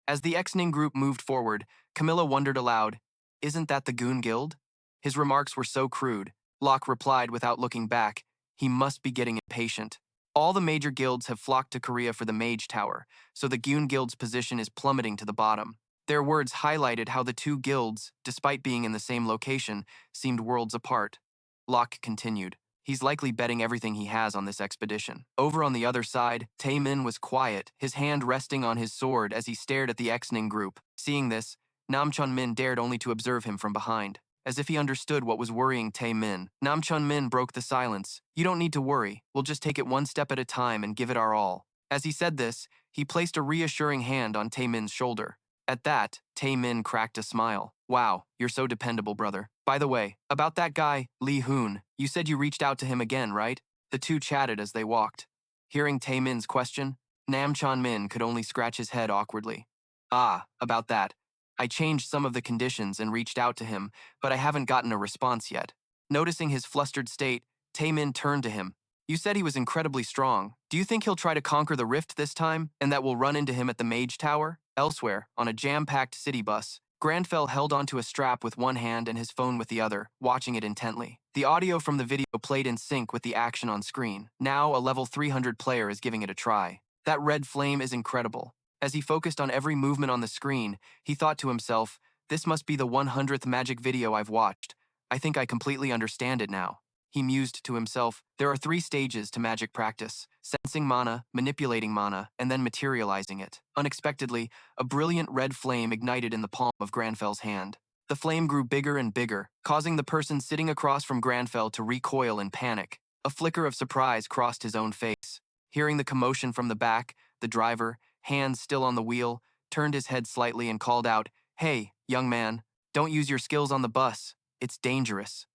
Speaker 1: As the X-Ning group moved forward, Camilla wondered aloud, isn't that the Goon Guild? His remarks were so crude. Locke replied without looking back, he must be getting impatient. All the major guilds have flocked to Korea for the Mage Tower, so the Goon Guild's position is plummeting to the bottom. Their words highlighted how the two guilds, despite being in the same location, seemed worlds apart. Locke continued. He's likely betting everything he has on this expedition. Over on the other side, Tae Min was quiet, his hand resting on his sword as he stared at the X-Ning group. Seeing this, Nam Chon Min dared only to observe him from behind. As if he understood what was worrying Tae Min, Nam Chon Min broke the silence. You don't need to worry. We'll just take it one step at a time and give it our all. As he said this, he placed a reassuring hand on Tae Min's shoulder. At that, Tae Min cracked a smile. Wow, you're so dependable, brother. By the way, about that guy, Lee Hoon, you said you reached out to him again, right? The two chatted as they walked. Hearing Tae-min's question, Nam Chan-min could only scratch his head awkwardly. Ah, about that. I changed some of the conditions and reached out to him, but I haven't gotten a response yet. Noticing his flustered state, Tae-min turned to him. You said he was incredibly strong. Do you think he'll try to conquer the rift this time, and that we'll run into him at the Mage Tower? Elsewhere, on a jam-packed city bus, Grandfell held onto a strap with one hand and his phone with the other, watching it intently. The audio from the video played in sync with the action on screen. Now, a level 300 player is giving it a try. That red flame is incredible. As he focused on every movement on the screen, he thought to himself, this must be the 100th magic video I've watched. I think I completely understand it now. He mused to himself, there are 3 stages to magic practice: sensing mana, manipulating mana, and then materializing it. Unexpectedly, a brilliant red flame ignited in the palm of Grandfell's hand. The flame grew bigger and bigger, causing the person sitting across from Grandfell to recoil in panic. A flicker of surprise crossed his own face. Hearing the commotion from the back, the driver, hands still on the wheel, turned his head slightly and called out, "Hey, young man, don't use your skills on the bus. It's dangerous."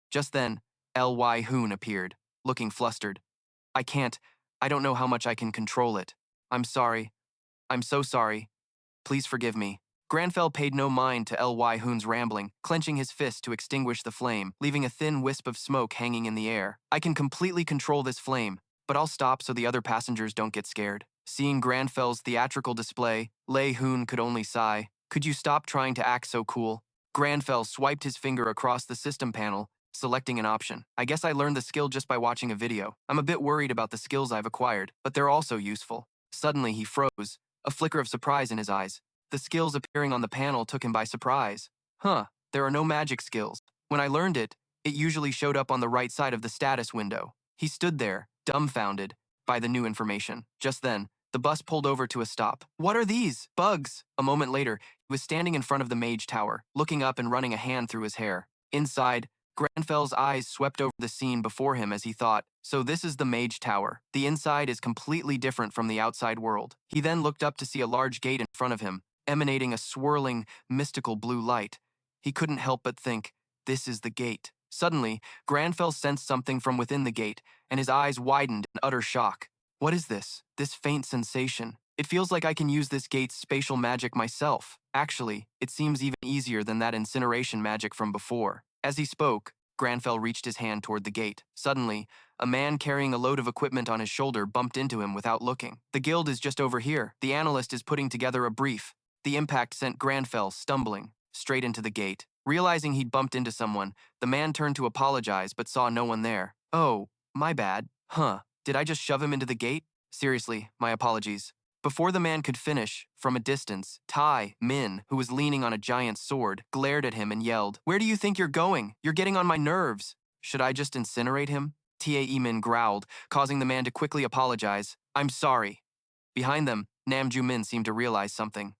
Speaker 1: Just then, Lee Hoon appeared, looking flustered. I don't know how much I can control it. I'm sorry. I'm so sorry. Please forgive me. Grandfell paid no mind to Lee Hoon's rambling, clenching his fist to extinguish the flame, leaving a thin wisp of smoke hanging in the air. I can completely control this flame, but I'll stop so the other passengers don't get scared. Seeing Grandfell's theatrical display, Lee Hoon could only sigh. Could you stop trying to act so cool? Grandfell swiped his finger across the system panel, selecting an option. I guess I learned the skill just by watching a video. I'm a bit worried about the skills I've acquired, but they're also useful. Suddenly, he froze, a flicker of surprise in his eyes. The skills appearing on the panel took him by surprise. There are no magic skills. When I learned it, it usually showed up on the right side of the status window. He stood there, dumbfounded by the new information. Just then, the bus pulled over to a stop. What are these? Bugs! A moment later, he was standing in front of the Mage Tower, looking up and running a hand through his hair. Inside, Grandfell's eyes swept over the scene before him as he thought, so this is the Mage Tower. The inside is completely different from the outside world. He then looked up to see a large gate in front of him, emanating a swirling, mystical blue light. He couldn't help but think, this is the gate. Suddenly, Grandfell sensed something from within the gate, and his eyes widened in utter shock. What is this? This faint sensation. It feels like I can use this gate's spatial magic myself. Actually, it seems even easier than that incineration magic from before. As he spoke, Grandfell reached his hand toward the gate. Suddenly, a man carrying a load of equipment on his shoulder bumped into him without looking. The guild is just over here. The analyst is putting together a brief. The impact sent Grandfell stumbling straight into the gate. Realizing he'd bumped into someone, the man turned to apologize but saw no one there. Oh, my bad. Did I just shove him into the gate? Seriously, my apologies. Before the man could finish, from a distance, Tae-min, who was leaning on a giant sword, glared at him and yelled, "Where do you think you're going? You're getting on my nerves." Should I just incinerate him? Tae-min growled, causing the man to quickly apologize. I'm sorry. Behind them, Namju-min seemed to realize something.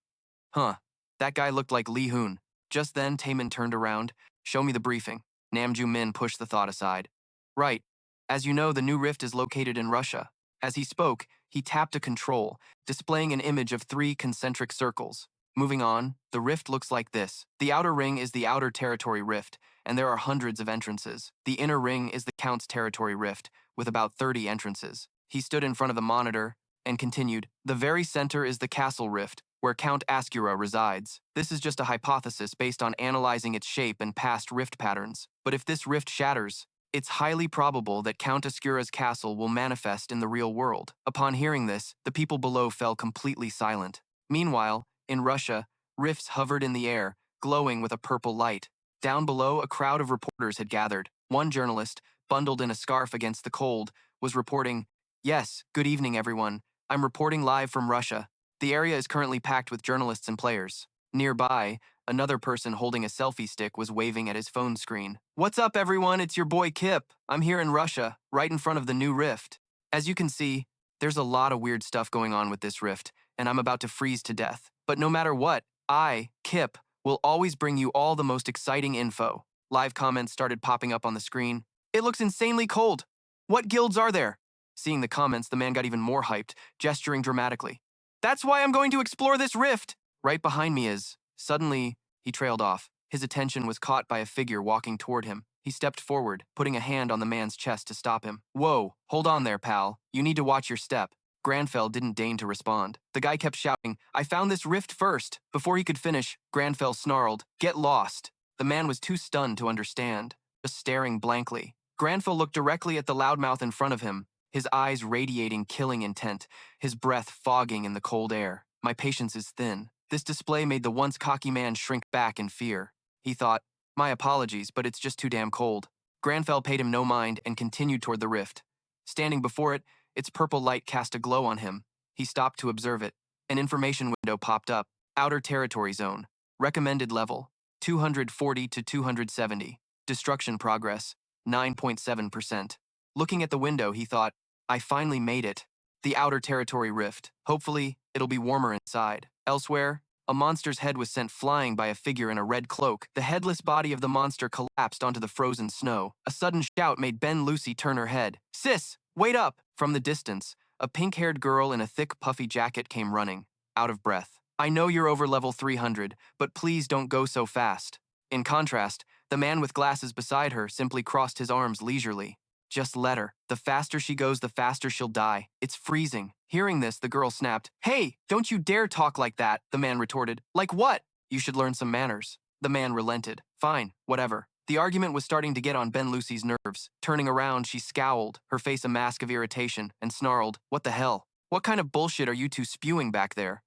Speaker 1: That guy looked like Lee Hoon. Just then, Tae-min turned around. Show me the briefing. Namju-min pushed the thought aside. Right. As you know, the new rift is located in Russia. As he spoke, he tapped a control, displaying an image of 3 concentric circles. Moving on, the rift looks like this. The outer ring is the outer territory rift, and there are hundreds of entrances. The inner ring is the Count's territory rift, with about 30 entrances. He stood in front of the monitor and continued, the very center is the castle rift, where Count Ascura resides. This is just a hypothesis based on analyzing its shape and past rift patterns. But if this rift shatters, it's highly probable that Count Ascura's castle will manifest in the real world. Upon hearing this, the people below fell completely silent. Meanwhile, in Russia, rifts hovered in the air, glowing with a purple light. Down below, a crowd of reporters had gathered. One journalist, bundled in a scarf against the cold, was reporting, "Yes, good evening, everyone. I'm reporting live from Russia. The area is currently packed with journalists and players." Nearby, another person holding a selfie stick was waving at his phone screen. "What's up, everyone? It's your boy Kip. I'm here in Russia, right in front of the new rift. As you can see, there's a lot of weird stuff going on with this rift, and I'm about to freeze to death. But no matter what, I, Kip, will always bring you all the most exciting info." Live comments started popping up on the screen. "It looks insanely cold. What guilds are there?" Seeing the comments, the man got even more hyped, gesturing dramatically. "That's why I'm going to explore this rift. Right behind me is..." Suddenly, he trailed off. His attention was caught by a figure walking toward him. He stepped forward, putting a hand on the man's chest to stop him. Whoa, hold on there, pal. You need to watch your step. Grandfell didn't deign to respond. The guy kept shouting, I found this rift first. Before he could finish, Grandfell snarled, Get lost. The man was too stunned to understand, just staring blankly. Grandfell looked directly at the loudmouth in front of him, his eyes radiating killing intent, his breath fogging in the cold air. My patience is thin. This display made the once cocky man shrink back in fear. He thought, my apologies, but it's just too damn cold. Grandfell paid him no mind and continued toward the rift. Standing before it, its purple light cast a glow on him. He stopped to observe it. An information window popped up. Outer Territory Zone. Recommended level, 240 to 270. Destruction progress, 9.7%. Looking at the window, he thought, I finally made it. The Outer Territory Rift. Hopefully, it'll be warmer inside. Elsewhere, a monster's head was sent flying by a figure in a red cloak. The headless body of the monster collapsed onto the frozen snow. A sudden shout made Ben Lucy turn her head. Sis, wait up! From the distance, a pink-haired girl in a thick, puffy jacket came running, out of breath. I know you're over level 300, but please don't go so fast. In contrast, the man with glasses beside her simply crossed his arms leisurely. Just let her. The faster she goes, the faster she'll die. It's freezing. Hearing this, the girl snapped. Hey, don't you dare talk like that, the man retorted. Like what? You should learn some manners. The man relented. Fine, whatever. The argument was starting to get on Ben Lucy's nerves. Turning around, she scowled, her face a mask of irritation, and snarled, What the hell? What kind of bullshit are you two spewing back there?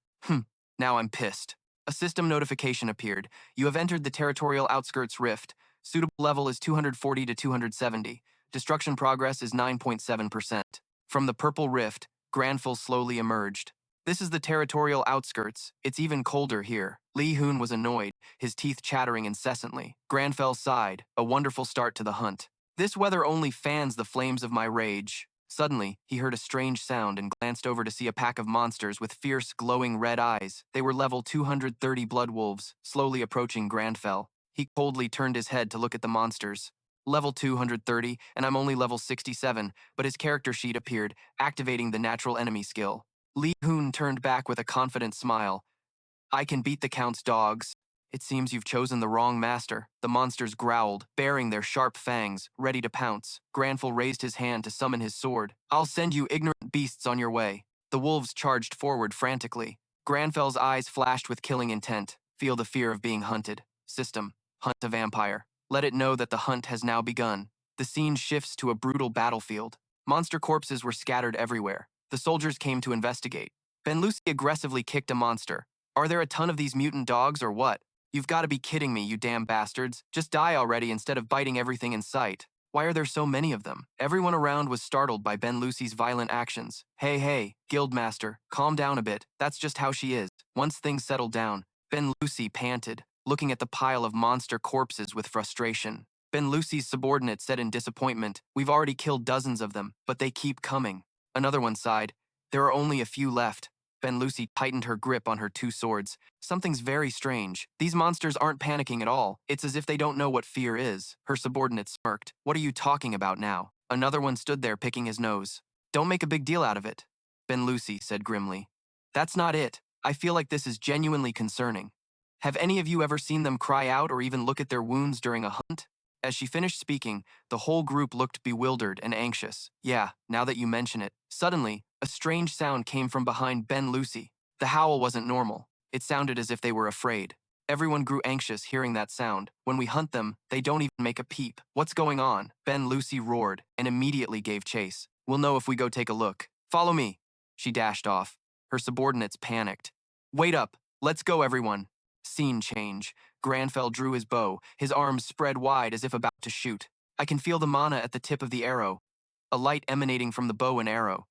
Speaker 1: Now I'm pissed. A system notification appeared. You have entered the Territorial Outskirts Rift. Suitable level is 240 to 270. Destruction progress is 9.7%. From the purple rift, Grandfell slowly emerged. This is the territorial outskirts. It's even colder here. Lee Hoon was annoyed, his teeth chattering incessantly. Grandfell sighed, a wonderful start to the hunt. This weather only fans the flames of my rage. Suddenly, he heard a strange sound and glanced over to see a pack of monsters with fierce, glowing red eyes. They were level 230 blood wolves, slowly approaching Grandfell. He coldly turned his head to look at the monsters. Level 230, and I'm only level 67, but his character sheet appeared, activating the natural enemy skill. Lee Hoon turned back with a confident smile. I can beat the Count's dogs. It seems you've chosen the wrong master. The monsters growled, baring their sharp fangs, ready to pounce. Grandfell raised his hand to summon his sword. I'll send you ignorant beasts on your way. The wolves charged forward frantically. Grandfell's eyes flashed with killing intent. Feel the fear of being hunted. System. Hunt a vampire. Let it know that the hunt has now begun. The scene shifts to a brutal battlefield. Monster corpses were scattered everywhere. The soldiers came to investigate. Ben Lucy aggressively kicked a monster. Are there a ton of these mutant dogs or what? You've got to be kidding me, you damn bastards. Just die already instead of biting everything in sight. Why are there so many of them? Everyone around was startled by Ben Lucy's violent actions. Hey, Guildmaster, calm down a bit. That's just how she is. Once things settled down, Ben Lucy panted, looking at the pile of monster corpses with frustration. Ben Lucy's subordinate said in disappointment, We've already killed dozens of them, but they keep coming. Another one sighed, There are only a few left. Ben Lucy tightened her grip on her two swords. Something's very strange. These monsters aren't panicking at all. It's as if they don't know what fear is. Her subordinate smirked. What are you talking about now? Another one stood there picking his nose. Don't make a big deal out of it, Ben Lucy said grimly. That's not it. I feel like this is genuinely concerning. Have any of you ever seen them cry out or even look at their wounds during a hunt? As she finished speaking, the whole group looked bewildered and anxious. Yeah, now that you mention it. Suddenly, a strange sound came from behind Ben Lucy. The howl wasn't normal. It sounded as if they were afraid. Everyone grew anxious hearing that sound. When we hunt them, they don't even make a peep. What's going on? Ben Lucy roared and immediately gave chase. We'll know if we go take a look. Follow me. She dashed off. Her subordinates panicked. Wait up. Let's go, everyone. Scene change. Grandfell drew his bow, his arms spread wide as if about to shoot. I can feel the mana at the tip of the arrow. A light emanating from the bow and arrow.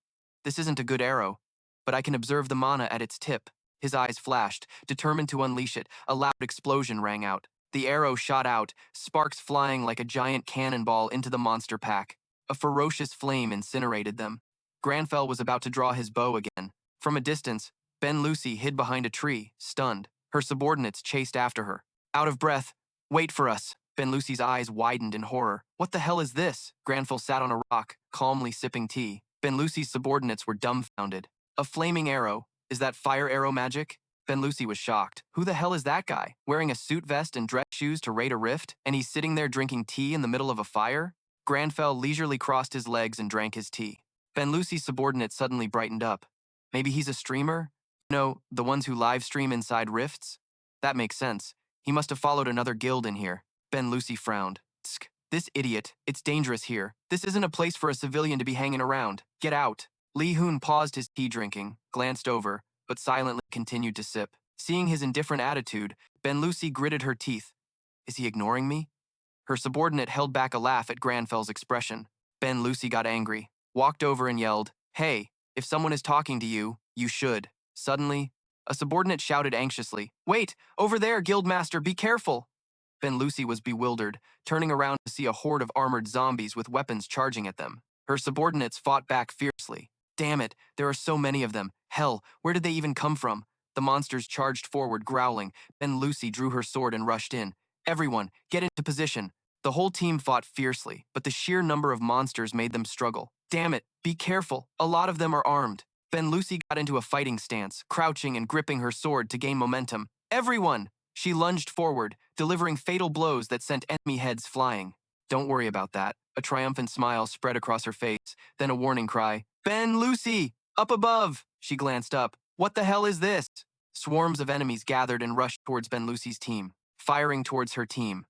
Speaker 1: This isn't a good arrow, but I can observe the mana at its tip. His eyes flashed, determined to unleash it. A loud explosion rang out. The arrow shot out, sparks flying like a giant cannonball into the monster pack. A ferocious flame incinerated them. Grandfell was about to draw his bow again. From a distance, Ben Lucy hid behind a tree, stunned. Her subordinates chased after her. Out of breath. Wait for us. Ben Lucy's eyes widened in horror. What the hell is this? Grandfell sat on a rock, calmly sipping tea. Ben Lucy's subordinates were dumbfounded. A flaming arrow. Is that fire arrow magic? Ben Lucy was shocked. Who the hell is that guy? Wearing a suit vest and dress shoes to raid a rift, and he's sitting there drinking tea in the middle of a fire? Grandfell leisurely crossed his legs and drank his tea. Ben Lucy's subordinate suddenly brightened up. Maybe he's a streamer? No, the ones who live stream inside rifts? That makes sense. He must have followed another guild in here. Ben Lucy frowned. Tsk. This idiot. It's dangerous here. This isn't a place for a civilian to be hanging around. Get out. Lee Hoon paused his tea drinking, glanced over, but silently continued to sip. Seeing his indifferent attitude, Ben Lucy gritted her teeth. Is he ignoring me? Her subordinate held back a laugh at Grandfell's expression. Ben Lucy got angry, walked over and yelled, "Hey, if someone is talking to you, you should." Suddenly, a subordinate shouted anxiously, "Wait, over there, Guildmaster, be careful!" Ben Lucy was bewildered, turning around to see a horde of armored zombies with weapons charging at them. Her subordinates fought back fiercely. Damn it, there are so many of them. Hell, where did they even come from? The monsters charged forward, growling. Ben Lucy drew her sword and rushed in. Everyone, get into position. The whole team fought fiercely, but the sheer number of monsters made them struggle. Damn it, be careful. A lot of them are armed. Ben Lucy got into a fighting stance, crouching and gripping her sword to gain momentum. Everyone! She lunged forward, delivering fatal blows that sent enemy heads flying. Don't worry about that. A triumphant smile spread across her face, then a warning cry. Ben Lucy! Up above! She glanced up. What the hell is this? Swarms of enemies gathered and rushed towards Ben Lucy's team, firing towards her team.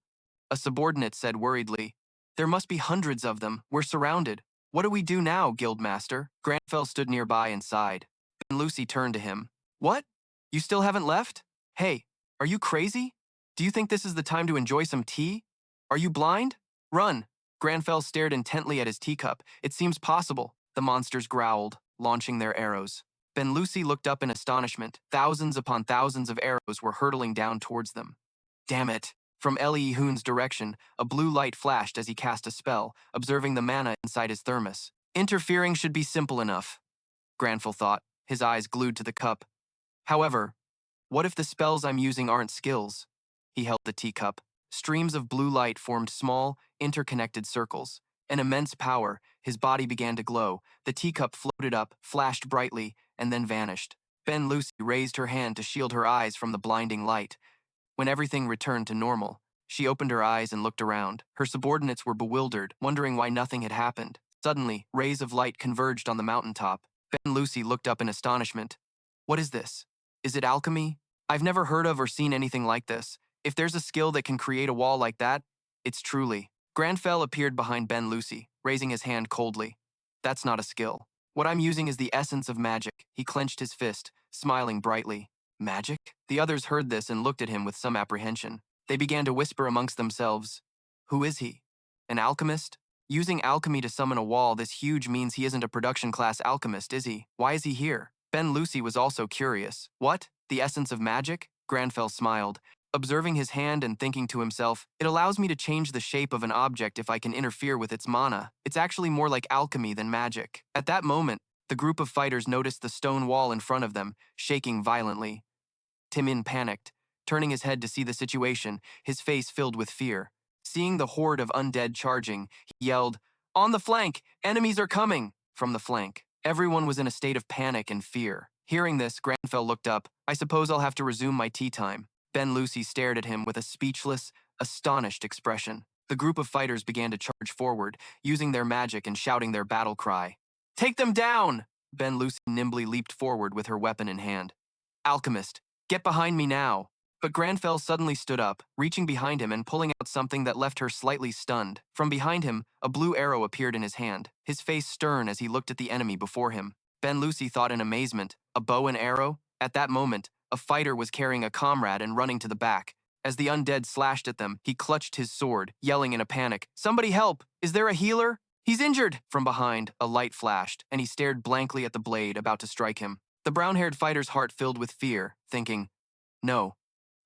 Speaker 1: A subordinate said worriedly, "There must be hundreds of them. We're surrounded. What do we do now, Guildmaster?" Grandfell stood nearby and sighed. Ben Lucy turned to him. "What? You still haven't left? Hey, are you crazy? Do you think this is the time to enjoy some tea? Are you blind? Run!" Grandfell stared intently at his teacup. "It seems possible." The monsters growled, launching their arrows. Ben Lucy looked up in astonishment. Thousands upon thousands of arrows were hurtling down towards them. Damn it! From Lee Hoon's direction, a blue light flashed as he cast a spell, observing the mana inside his thermos. Interfering should be simple enough, Grandfell thought, his eyes glued to the cup. However, what if the spells I'm using aren't skills? He held the teacup. Streams of blue light formed small, interconnected circles. An immense power, his body began to glow. The teacup floated up, flashed brightly, and then vanished. Ben Lucy raised her hand to shield her eyes from the blinding light. When everything returned to normal, she opened her eyes and looked around. Her subordinates were bewildered, wondering why nothing had happened. Suddenly, rays of light converged on the mountaintop. Ben Lucy looked up in astonishment. What is this? Is it alchemy? I've never heard of or seen anything like this. If there's a skill that can create a wall like that, it's truly. Grandfell appeared behind Ben Lucy, raising his hand coldly. That's not a skill. What I'm using is the essence of magic. He clenched his fist, smiling brightly. Magic? The others heard this and looked at him with some apprehension. They began to whisper amongst themselves. Who is he? An alchemist? Using alchemy to summon a wall this huge means he isn't a production class alchemist, is he? Why is he here? Ben Lucy was also curious. What? The essence of magic? Grandfell smiled, observing his hand and thinking to himself, it allows me to change the shape of an object if I can interfere with its mana. It's actually more like alchemy than magic. At that moment, the group of fighters noticed the stone wall in front of them, shaking violently. Timin panicked, turning his head to see the situation, his face filled with fear. Seeing the horde of undead charging, he yelled, "On the flank! Enemies are coming!" From the flank. Everyone was in a state of panic and fear. Hearing this, Grandfell looked up. I suppose I'll have to resume my tea time. Ben Lucy stared at him with a speechless, astonished expression. The group of fighters began to charge forward, using their magic and shouting their battle cry. Take them down! Ben Lucy nimbly leaped forward with her weapon in hand. Alchemist, get behind me now! But Grandfell suddenly stood up, reaching behind him and pulling out something that left her slightly stunned. From behind him, a blue arrow appeared in his hand, his face stern as he looked at the enemy before him. Ben Lucy thought in amazement, a bow and arrow? At that moment, a fighter was carrying a comrade and running to the back. As the undead slashed at them, he clutched his sword, yelling in a panic, "Somebody help! Is there a healer? He's injured!" From behind, a light flashed, and he stared blankly at the blade about to strike him. The brown-haired fighter's heart filled with fear, thinking, no,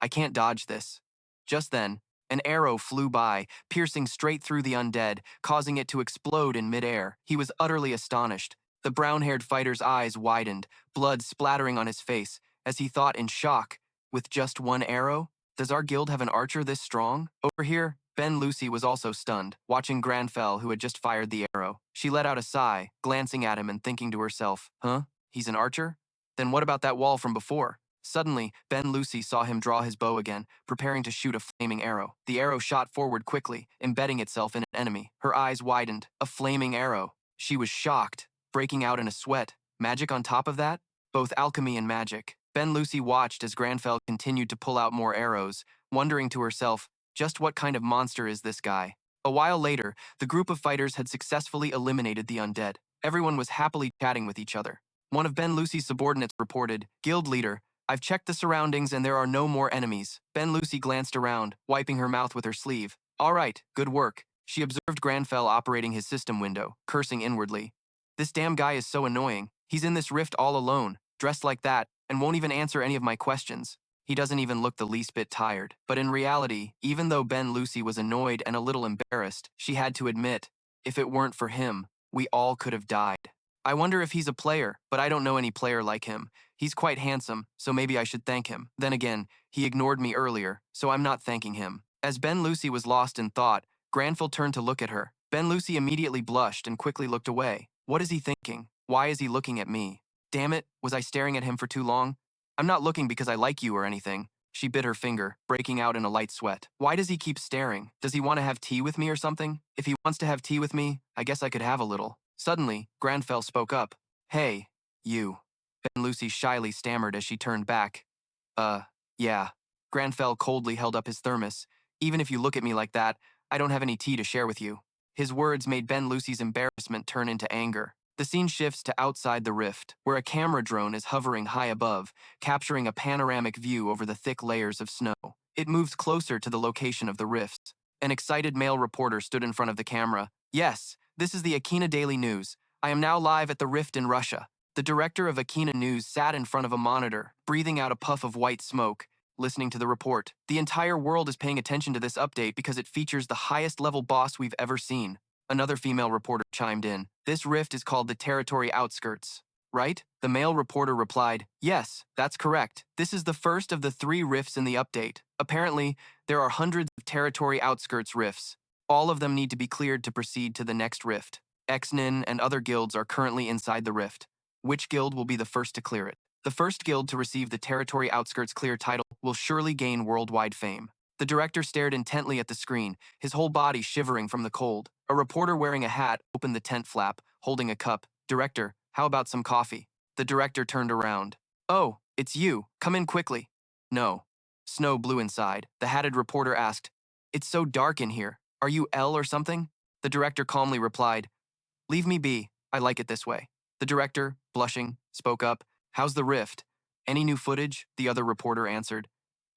Speaker 1: I can't dodge this. Just then, an arrow flew by, piercing straight through the undead, causing it to explode in midair. He was utterly astonished. The brown-haired fighter's eyes widened, blood splattering on his face, as he thought in shock, with just one arrow? Does our guild have an archer this strong? Over here, Ben Lucy was also stunned, watching Grandfell, who had just fired the arrow. She let out a sigh, glancing at him and thinking to herself, huh? He's an archer? Then what about that wall from before? Suddenly, Ben Lucy saw him draw his bow again, preparing to shoot a flaming arrow. The arrow shot forward quickly, embedding itself in an enemy. Her eyes widened. A flaming arrow. She was shocked, breaking out in a sweat. Magic on top of that? Both alchemy and magic. Ben Lucy watched as Grandfell continued to pull out more arrows, wondering to herself, just what kind of monster is this guy? A while later, the group of fighters had successfully eliminated the undead. Everyone was happily chatting with each other. One of Ben Lucy's subordinates reported, "Guild leader, I've checked the surroundings and there are no more enemies." Ben Lucy glanced around, wiping her mouth with her sleeve. "All right, good work." She observed Grandfell operating his system window, cursing inwardly. "This damn guy is so annoying. He's in this rift all alone, dressed like that, and won't even answer any of my questions. He doesn't even look the least bit tired." But in reality, even though Ben Lucy was annoyed and a little embarrassed, she had to admit, if it weren't for him, we all could have died. "I wonder if he's a player, but I don't know any player like him. He's quite handsome, so maybe I should thank him. Then again, he ignored me earlier, so I'm not thanking him." As Ben Lucy was lost in thought, Grandfell turned to look at her. Ben Lucy immediately blushed and quickly looked away. What is he thinking? Why is he looking at me? Damn it, was I staring at him for too long? "I'm not looking because I like you or anything." She bit her finger, breaking out in a light sweat. Why does he keep staring? Does he want to have tea with me or something? If he wants to have tea with me, I guess I could have a little. Suddenly, Grandfell spoke up. "Hey, you." Ben Lucy shyly stammered as she turned back. Yeah." Grandfell coldly held up his thermos. "Even if you look at me like that, I don't have any tea to share with you." His words made Ben Lucy's embarrassment turn into anger. The scene shifts to outside the rift, where a camera drone is hovering high above, capturing a panoramic view over the thick layers of snow. It moves closer to the location of the rifts. An excited male reporter stood in front of the camera. "Yes, this is the Akena Daily News. I am now live at the rift in Russia." The director of Akena News sat in front of a monitor, breathing out a puff of white smoke, listening to the report. "The entire world is paying attention to this update because it features the highest level boss we've ever seen." Another female reporter chimed in. "This rift is called the Territory Outskirts, right?" The male reporter replied, "Yes, that's correct. This is the first of the 3 rifts in the update. Apparently, there are hundreds of Territory Outskirts rifts. All of them need to be cleared to proceed to the next rift. Xnin and other guilds are currently inside the rift. Which guild will be the first to clear it? The first guild to receive the Territory Outskirts clear title will surely gain worldwide fame." The director stared intently at the screen, his whole body shivering from the cold. A reporter wearing a hat opened the tent flap, holding a cup. "Director, how about some coffee?" The director turned around. "Oh, it's you. Come in quickly." "No." Snow blew inside. The hatted reporter asked, "It's so dark in here. Are you L or something?" The director calmly replied, "Leave me be. I like it this way." The director, blushing, spoke up. "How's the rift?" "Any new footage?" the other reporter answered.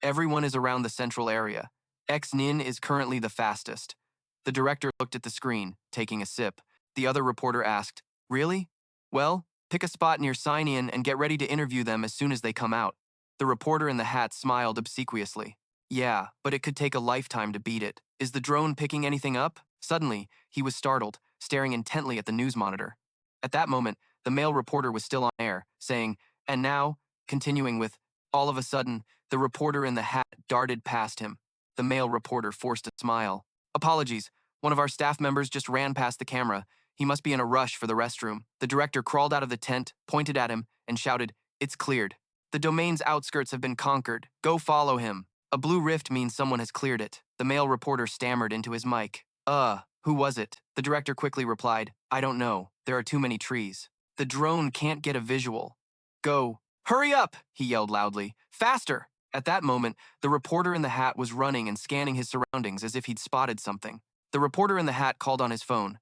Speaker 1: "Everyone is around the central area. Xnin is currently the fastest." The director looked at the screen, taking a sip. The other reporter asked, "Really? Well, pick a spot near sign-in and get ready to interview them as soon as they come out." The reporter in the hat smiled obsequiously. "Yeah, but it could take a lifetime to beat it. Is the drone picking anything up?" Suddenly, he was startled, staring intently at the news monitor. At that moment, the male reporter was still on air, saying, "And now," continuing with, "All of a sudden, the reporter in the hat darted past him." The male reporter forced a smile. "Apologies, one of our staff members just ran past the camera. He must be in a rush for the restroom." The director crawled out of the tent, pointed at him, and shouted, "It's cleared. The domain's outskirts have been conquered. Go follow him." A blue rift means someone has cleared it. The male reporter stammered into his mic. Who was it?" The director quickly replied, "I don't know. There are too many trees. The drone can't get a visual." "Go. Hurry up!" he yelled loudly. "Faster!" At that moment, the reporter in the hat was running and scanning his surroundings as if he'd spotted something. The reporter in the hat called on his phone.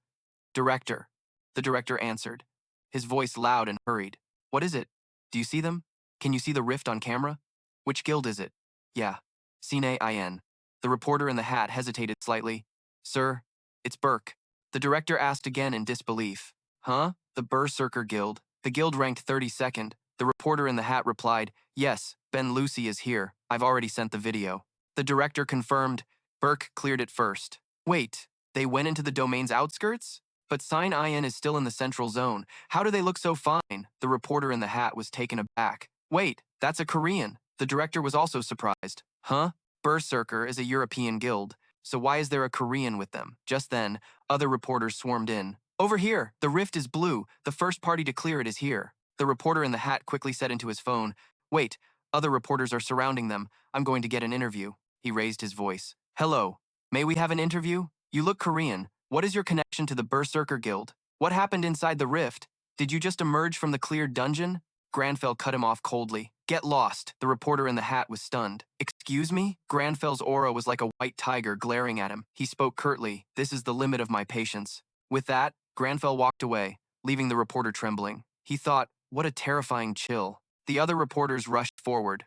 Speaker 1: "Director." The director answered, his voice loud and hurried. "What is it? Do you see them? Can you see the rift on camera? Which guild is it?" "Yeah. Sine In." The reporter in the hat hesitated slightly. "Sir, it's Burke." The director asked again in disbelief. "Huh? The Berserker Guild. The guild ranked 32nd. The reporter in the hat replied, "Yes, Ben Lucy is here. I've already sent the video." The director confirmed, "Burke cleared it first." "Wait, they went into the domain's outskirts? But Sign In is still in the central zone. How do they look so fine?" The reporter in the hat was taken aback. "Wait, that's a Korean." The director was also surprised. "Huh? Berserker is a European guild, so why is there a Korean with them?" Just then, other reporters swarmed in. "Over here, the rift is blue. The first party to clear it is here." The reporter in the hat quickly said into his phone, "Wait, Other reporters are surrounding them. I'm going to get an interview. He raised his voice. Hello. May we have an interview? You look Korean. What is your connection to the Berserker Guild? What happened inside the rift? Did you just emerge from the cleared dungeon? Grandfell cut him off coldly. Get lost. The reporter in the hat was stunned. Excuse me? Grandfell's aura was like a white tiger glaring at him. He spoke curtly. This is the limit of my patience. With that, Grandfell walked away, leaving the reporter trembling. He thought, what a terrifying chill. The other reporters rushed forward.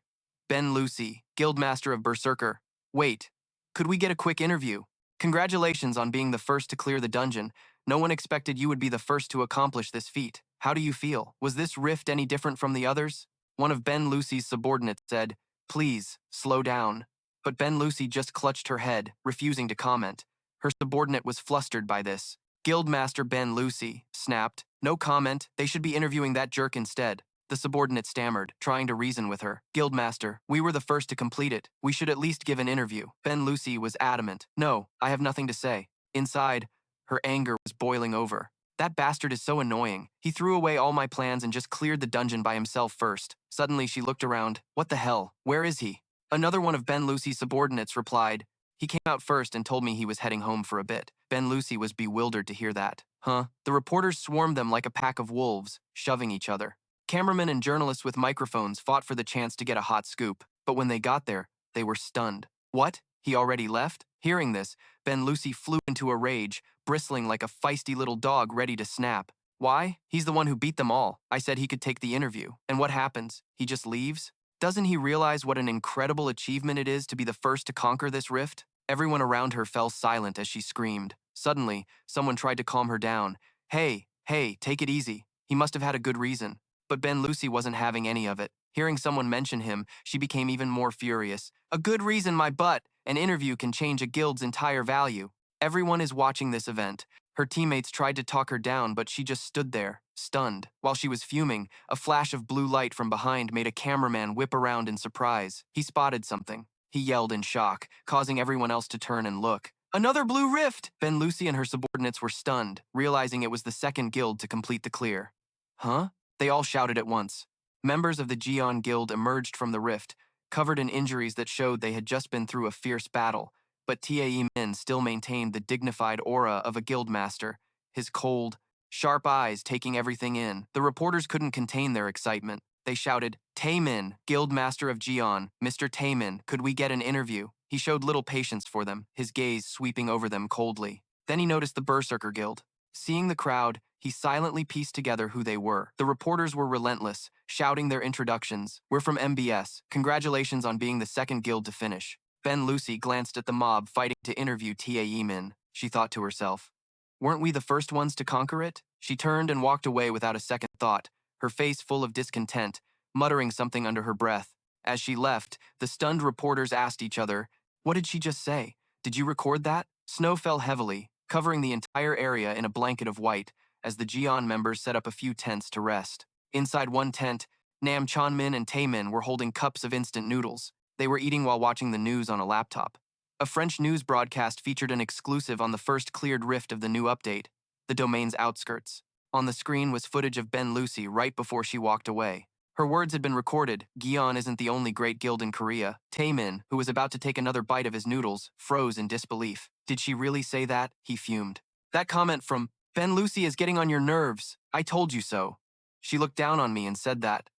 Speaker 1: Ben Lucy, Guildmaster of Berserker. Wait, could we get a quick interview? Congratulations on being the first to clear the dungeon. No one expected you would be the first to accomplish this feat. How do you feel? Was this rift any different from the others? One of Ben Lucy's subordinates said, Please, slow down. But Ben Lucy just clutched her head, refusing to comment. Her subordinate was flustered by this. Guildmaster Ben Lucy snapped, No comment, they should be interviewing that jerk instead. The subordinate stammered, trying to reason with her. Guildmaster, we were the first to complete it. We should at least give an interview. Ben Lucy was adamant. No, I have nothing to say. Inside, her anger was boiling over. That bastard is so annoying. He threw away all my plans and just cleared the dungeon by himself first. Suddenly she looked around. What the hell? Where is he? Another one of Ben Lucy's subordinates replied. He came out first and told me he was heading home for a bit. Ben Lucy was bewildered to hear that. Huh? The reporters swarmed them like a pack of wolves, shoving each other. Cameramen and journalists with microphones fought for the chance to get a hot scoop, but when they got there, they were stunned. What? He already left? Hearing this, Ben Lucy flew into a rage, bristling like a feisty little dog ready to snap. Why? He's the one who beat them all. I said he could take the interview. And what happens? He just leaves? Doesn't he realize what an incredible achievement it is to be the first to conquer this rift? Everyone around her fell silent as she screamed. Suddenly, someone tried to calm her down. Hey, take it easy. He must have had a good reason. But Ben Lucy wasn't having any of it. Hearing someone mention him, she became even more furious. A good reason, my butt! An interview can change a guild's entire value. Everyone is watching this event. Her teammates tried to talk her down, but she just stood there, stunned. While she was fuming, a flash of blue light from behind made a cameraman whip around in surprise. He spotted something. He yelled in shock, causing everyone else to turn and look. Another blue rift! Ben Lucy and her subordinates were stunned, realizing it was the second guild to complete the clear. Huh? They all shouted at once. Members of the Gion Guild emerged from the rift, covered in injuries that showed they had just been through a fierce battle, but Tae Min still maintained the dignified aura of a guildmaster, his cold, sharp eyes taking everything in. The reporters couldn't contain their excitement. They shouted, Taemin, Guildmaster of Gion, Mr. Taemin, could we get an interview? He showed little patience for them, his gaze sweeping over them coldly. Then he noticed the Berserker Guild. Seeing the crowd, he silently pieced together who they were. The reporters were relentless, shouting their introductions. We're from MBS. Congratulations on being the second guild to finish. Ben Lucy glanced at the mob fighting to interview Tae Min. She thought to herself, weren't we the first ones to conquer it? She turned and walked away without a second thought, her face full of discontent, muttering something under her breath. As she left, the stunned reporters asked each other, what did she just say? Did you record that? Snow fell heavily, covering the entire area in a blanket of white, as the Gion members set up a few tents to rest. Inside one tent, Nam Chonmin and Taemin were holding cups of instant noodles. They were eating while watching the news on a laptop. A French news broadcast featured an exclusive on the first cleared rift of the new update, the domain's outskirts. On the screen was footage of Ben Lucy right before she walked away. Her words had been recorded. Gion isn't the only great guild in Korea. Taemin, who was about to take another bite of his noodles, froze in disbelief. Did she really say that? He fumed. That comment from Ben Lucy is getting on your nerves. I told you so. She looked down on me and said that.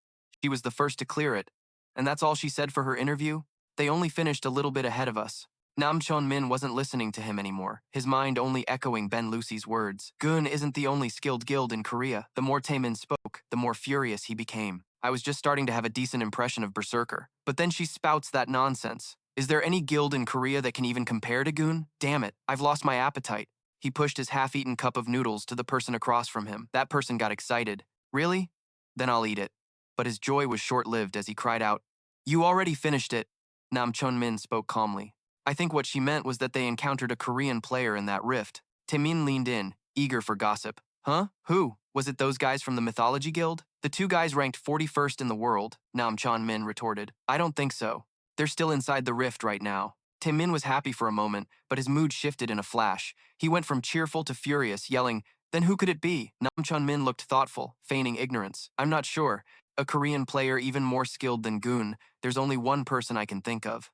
Speaker 1: She was the first to clear it. And that's all she said for her interview? They only finished a little bit ahead of us. Nam Chon-min wasn't listening to him anymore, his mind only echoing Ben Lucy's words. Gun isn't the only skilled guild in Korea. The more Taemin spoke, the more furious he became. I was just starting to have a decent impression of Berserker. But then she spouts that nonsense. Is there any guild in Korea that can even compare to Gun? Damn it, I've lost my appetite. He pushed his half-eaten cup of noodles to the person across from him. That person got excited. Really? Then I'll eat it. But his joy was short-lived as he cried out, You already finished it. Nam Chon-min spoke calmly. I think what she meant was that they encountered a Korean player in that rift. Taemin leaned in, eager for gossip. Huh? Who? Was it those guys from the Mythology Guild? The two guys ranked 41st in the world, Nam Chon-min retorted. I don't think so. They're still inside the rift right now. Taemin was happy for a moment, but his mood shifted in a flash. He went from cheerful to furious, yelling, Then who could it be? Nam Chon-min looked thoughtful, feigning ignorance. I'm not sure. A Korean player even more skilled than Goon, there's only one person I can think of.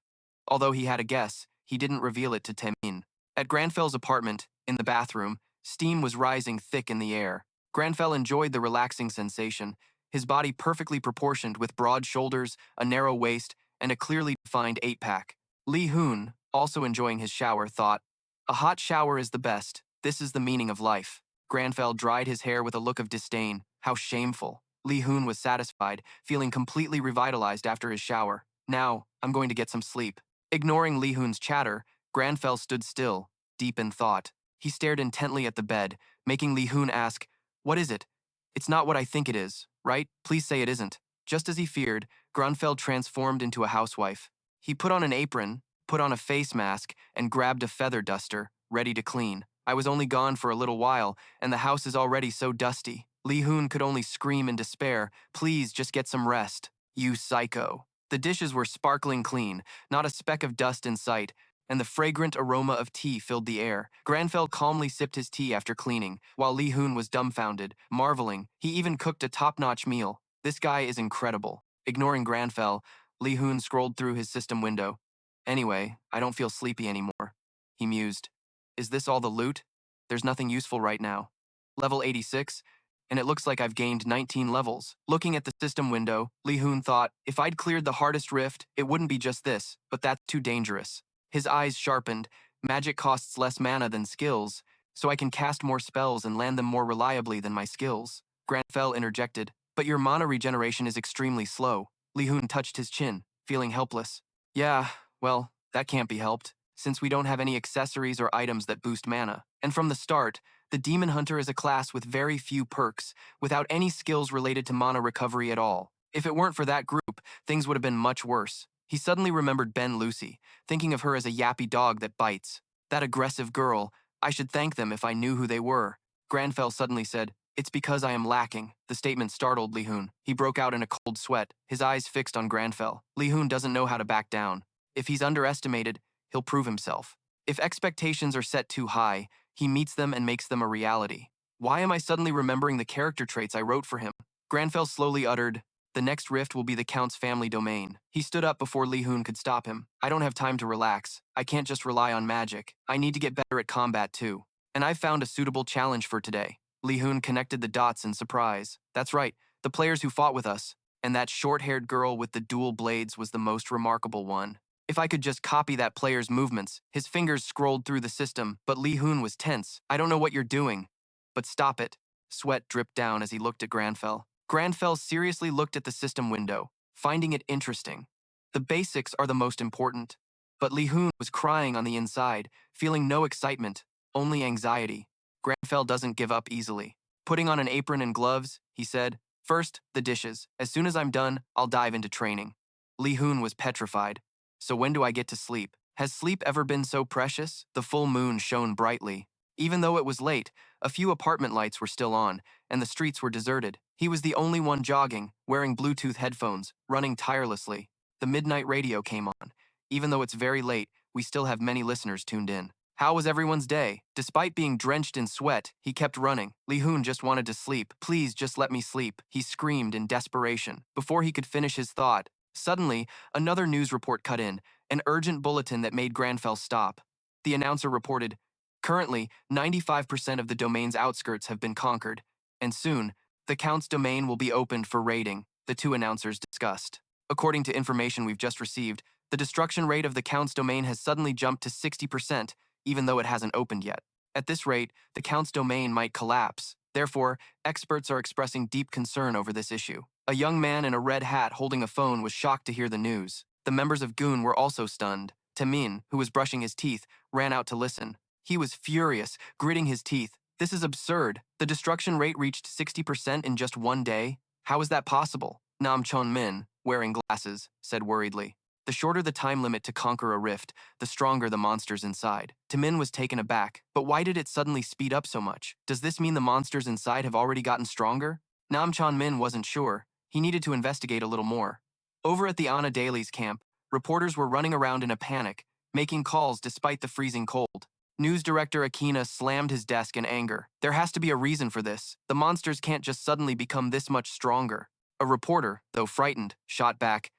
Speaker 1: Although he had a guess, he didn't reveal it to Taemin. At Grandfell's apartment, in the bathroom, steam was rising thick in the air. Grandfell enjoyed the relaxing sensation, his body perfectly proportioned with broad shoulders, a narrow waist, and a clearly defined eight-pack. Lee Hoon, also enjoying his shower, thought, "A hot shower is the best. This is the meaning of life." Grandfell dried his hair with a look of disdain. How shameful. Lee Hoon was satisfied, feeling completely revitalized after his shower. Now, I'm going to get some sleep. Ignoring Lee Hoon's chatter, Grandfell stood still, deep in thought. He stared intently at the bed, making Lee Hoon ask, "What is it?" "It's not what I think it is, right? Please say it isn't." Just as he feared, Grandfell transformed into a housewife. He put on an apron, put on a face mask, and grabbed a feather duster, ready to clean. "I was only gone for a little while, and the house is already so dusty." Lee Hoon could only scream in despair, "Please, just get some rest. You psycho." The dishes were sparkling clean, not a speck of dust in sight, and the fragrant aroma of tea filled the air. Grandfell calmly sipped his tea after cleaning, while Lee Hoon was dumbfounded, marveling. He even cooked a top-notch meal. This guy is incredible. Ignoring Grandfell, Lee Hoon scrolled through his system window. "Anyway, I don't feel sleepy anymore," he mused. "Is this all the loot? There's nothing useful right now. Level 86, and it looks like I've gained 19 levels." Looking at the system window, Lee Hoon thought, "If I'd cleared the hardest rift, it wouldn't be just this, but that's too dangerous." His eyes sharpened. Magic costs less mana than skills, so I can cast more spells and land them more reliably than my skills. Grandfell interjected, "But your mana regeneration is extremely slow." Lee Hoon touched his chin, feeling helpless. "Yeah, well, that can't be helped, since we don't have any accessories or items that boost mana. And from the start, the Demon Hunter is a class with very few perks, without any skills related to mana recovery at all. If it weren't for that group, things would have been much worse." He suddenly remembered Ben Lucy, thinking of her as a yappy dog that bites. That aggressive girl, I should thank them if I knew who they were. Grandfell suddenly said, "It's because I am lacking." The statement startled Lee Hoon. He broke out in a cold sweat, his eyes fixed on Grandfell. Lee Hoon doesn't know how to back down. If he's underestimated, he'll prove himself. If expectations are set too high, he meets them and makes them a reality. Why am I suddenly remembering the character traits I wrote for him? Grandfell slowly uttered, "The next rift will be the Count's family domain." He stood up before Lee Hoon could stop him. "I don't have time to relax. I can't just rely on magic. I need to get better at combat too. And I've found a suitable challenge for today." Lee Hoon connected the dots in surprise. "That's right, the players who fought with us. And that short-haired girl with the dual blades was the most remarkable one. If I could just copy that player's movements." His fingers scrolled through the system, but Lee Hoon was tense. "I don't know what you're doing, but stop it." Sweat dripped down as he looked at Grandfell. Grandfell seriously looked at the system window, finding it interesting. The basics are the most important. But Lee Hoon was crying on the inside, feeling no excitement, only anxiety. Grandfell doesn't give up easily. Putting on an apron and gloves, he said, "First, the dishes. As soon as I'm done, I'll dive into training." Lee Hoon was petrified. "So when do I get to sleep? Has sleep ever been so precious?" The full moon shone brightly. Even though it was late, a few apartment lights were still on, and the streets were deserted. He was the only one jogging, wearing Bluetooth headphones, running tirelessly. The midnight radio came on. Even though it's very late, we still have many listeners tuned in. How was everyone's day? Despite being drenched in sweat, he kept running. Lee Hoon just wanted to sleep. "Please, just let me sleep," he screamed in desperation. Before he could finish his thought, suddenly, another news report cut in, an urgent bulletin that made Grandfell stop. The announcer reported, "Currently, 95% of the domain's outskirts have been conquered, and soon, the Count's domain will be opened for raiding," the two announcers discussed. "According to information we've just received, the destruction rate of the Count's domain has suddenly jumped to 60%, even though it hasn't opened yet. At this rate, the Count's domain might collapse. Therefore, experts are expressing deep concern over this issue." A young man in a red hat holding a phone was shocked to hear the news. The members of Goon were also stunned. Taemin, who was brushing his teeth, ran out to listen. He was furious, gritting his teeth. "This is absurd. The destruction rate reached 60% in just one day? How is that possible?" Nam Chon-min, wearing glasses, said worriedly. "The shorter the time limit to conquer a rift, the stronger the monsters inside." Taemin was taken aback. "But why did it suddenly speed up so much? Does this mean the monsters inside have already gotten stronger?" Nam Chon-min wasn't sure. He needed to investigate a little more. Over at the Ana Daly's camp, reporters were running around in a panic, making calls despite the freezing cold. News director Akena slammed his desk in anger. "There has to be a reason for this. The monsters can't just suddenly become this much stronger." A reporter, though frightened, shot back,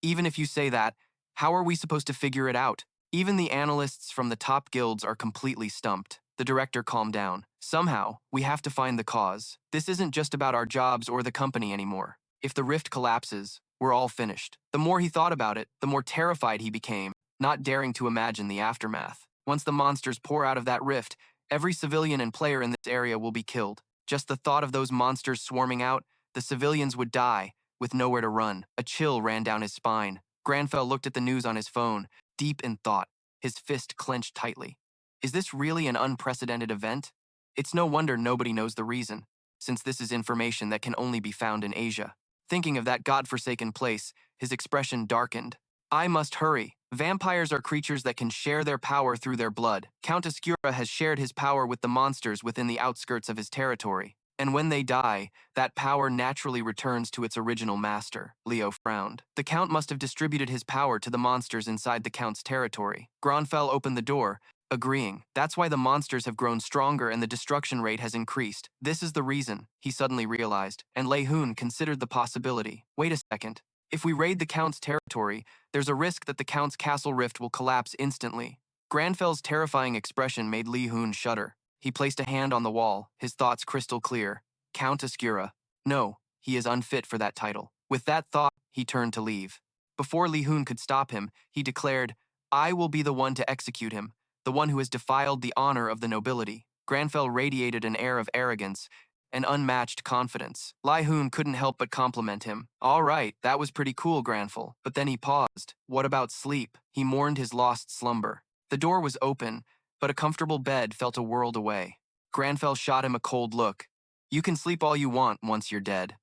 Speaker 1: "Even if you say that, how are we supposed to figure it out? Even the analysts from the top guilds are completely stumped." The director calmed down. "Somehow, we have to find the cause. This isn't just about our jobs or the company anymore. If the rift collapses, we're all finished." The more he thought about it, the more terrified he became, not daring to imagine the aftermath. Once the monsters pour out of that rift, every civilian and player in this area will be killed. Just the thought of those monsters swarming out, the civilians would die, with nowhere to run. A chill ran down his spine. Grandfell looked at the news on his phone, deep in thought, his fist clenched tightly. Is this really an unprecedented event? It's no wonder nobody knows the reason, since this is information that can only be found in Asia. Thinking of that godforsaken place, his expression darkened. I must hurry. Vampires are creatures that can share their power through their blood. Count Oscura has shared his power with the monsters within the outskirts of his territory. And when they die, that power naturally returns to its original master. Leo frowned. The Count must have distributed his power to the monsters inside the Count's territory. Grandfell opened the door, agreeing. That's why the monsters have grown stronger and the destruction rate has increased. This is the reason, he suddenly realized, and Lee Hoon considered the possibility. Wait a second. If we raid the Count's territory, there's a risk that the Count's castle rift will collapse instantly. Grandfell's terrifying expression made Lee Hoon shudder. He placed a hand on the wall, his thoughts crystal clear. Count Oscura. No, he is unfit for that title. With that thought, he turned to leave. Before Lee Hoon could stop him, he declared, I will be the one to execute him, the one who has defiled the honor of the nobility. Grandfell radiated an air of arrogance and unmatched confidence. Lee Hoon couldn't help but compliment him. All right, that was pretty cool, Grandfell. But then he paused. What about sleep? He mourned his lost slumber. The door was open, but a comfortable bed felt a world away. Grandfell shot him a cold look. You can sleep all you want once you're dead.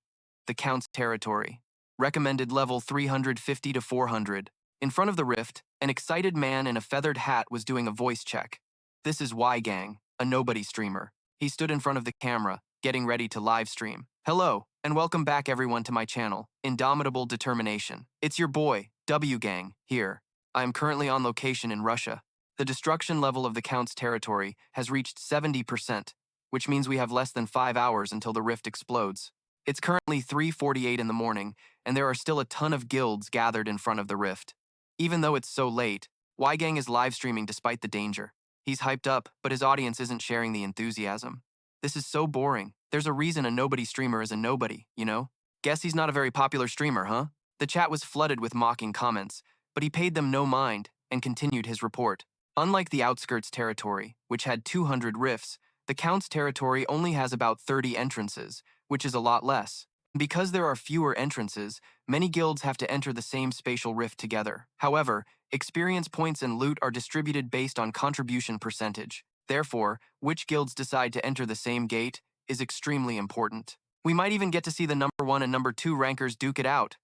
Speaker 1: The Count's territory. Recommended level 350 to 400. In front of the rift, an excited man in a feathered hat was doing a voice check. This is Y-Gang, a nobody streamer. He stood in front of the camera, getting ready to live stream. Hello, and welcome back everyone to my channel, Indomitable Determination. It's your boy, W-Gang, here. I am currently on location in Russia. The destruction level of the Count's territory has reached 70%, which means we have less than 5 hours until the rift explodes. It's currently 3:48 in the morning, and there are still a ton of guilds gathered in front of the rift. Even though it's so late, Y-Gang is live streaming despite the danger. He's hyped up, but his audience isn't sharing the enthusiasm. This is so boring. There's a reason a nobody streamer is a nobody, you know? Guess he's not a very popular streamer, huh? The chat was flooded with mocking comments, but he paid them no mind and continued his report. Unlike the outskirts territory, which had 200 rifts, the Count's territory only has about 30 entrances, which is a lot less. Because there are fewer entrances, many guilds have to enter the same spatial rift together. However, experience points and loot are distributed based on contribution percentage. Therefore, which guilds decide to enter the same gate is extremely important. We might even get to see the number 1 and number 2 rankers duke it out.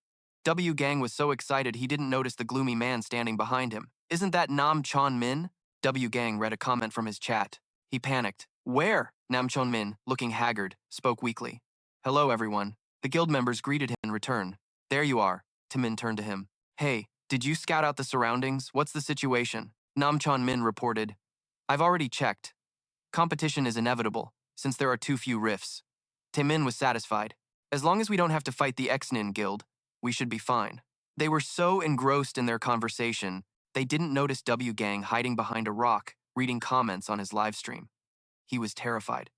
Speaker 1: W-Gang was so excited he didn't notice the gloomy man standing behind him. Isn't that Nam Chon Min? W-Gang read a comment from his chat. He panicked. Where? Nam Chon Min, looking haggard, spoke weakly. Hello, everyone. The guild members greeted him in return. There you are. Tamin turned to him. Hey, did you scout out the surroundings? What's the situation? Nam Chon Min reported. I've already checked. Competition is inevitable, since there are too few rifts. Tamin was satisfied. As long as we don't have to fight the Xnin guild, we should be fine. They were so engrossed in their conversation, they didn't notice W-Gang hiding behind a rock, reading comments on his livestream. He was terrified.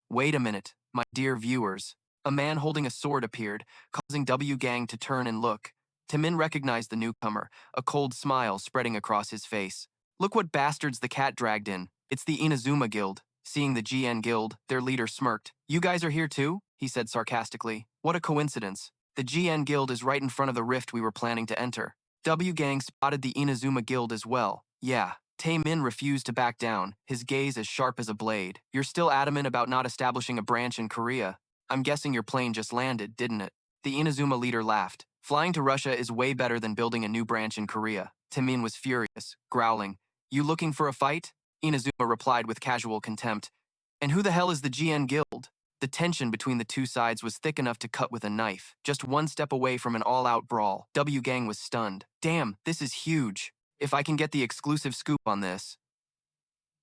Speaker 1: Wait a minute, my dear viewers. A man holding a sword appeared, causing W-Gang to turn and look. Tamin recognized the newcomer, a cold smile spreading across his face. Look what bastards the cat dragged in. It's the Inazuma Guild. Seeing the GN Guild, their leader smirked. You guys are here too? He said sarcastically. What a coincidence. The GN Guild is right in front of the rift we were planning to enter. W-Gang spotted the Inazuma Guild as well. Yeah. Tae-min refused to back down, his gaze as sharp as a blade. You're still adamant about not establishing a branch in Korea. I'm guessing your plane just landed, didn't it? The Inazuma leader laughed. Flying to Russia is way better than building a new branch in Korea. Tae-min was furious, growling. You looking for a fight? Inazuma replied with casual contempt. And who the hell is the GN Guild? The tension between the two sides was thick enough to cut with a knife, just one step away from an all-out brawl. W-Gang was stunned. Damn, this is huge. If I can get the exclusive scoop on this.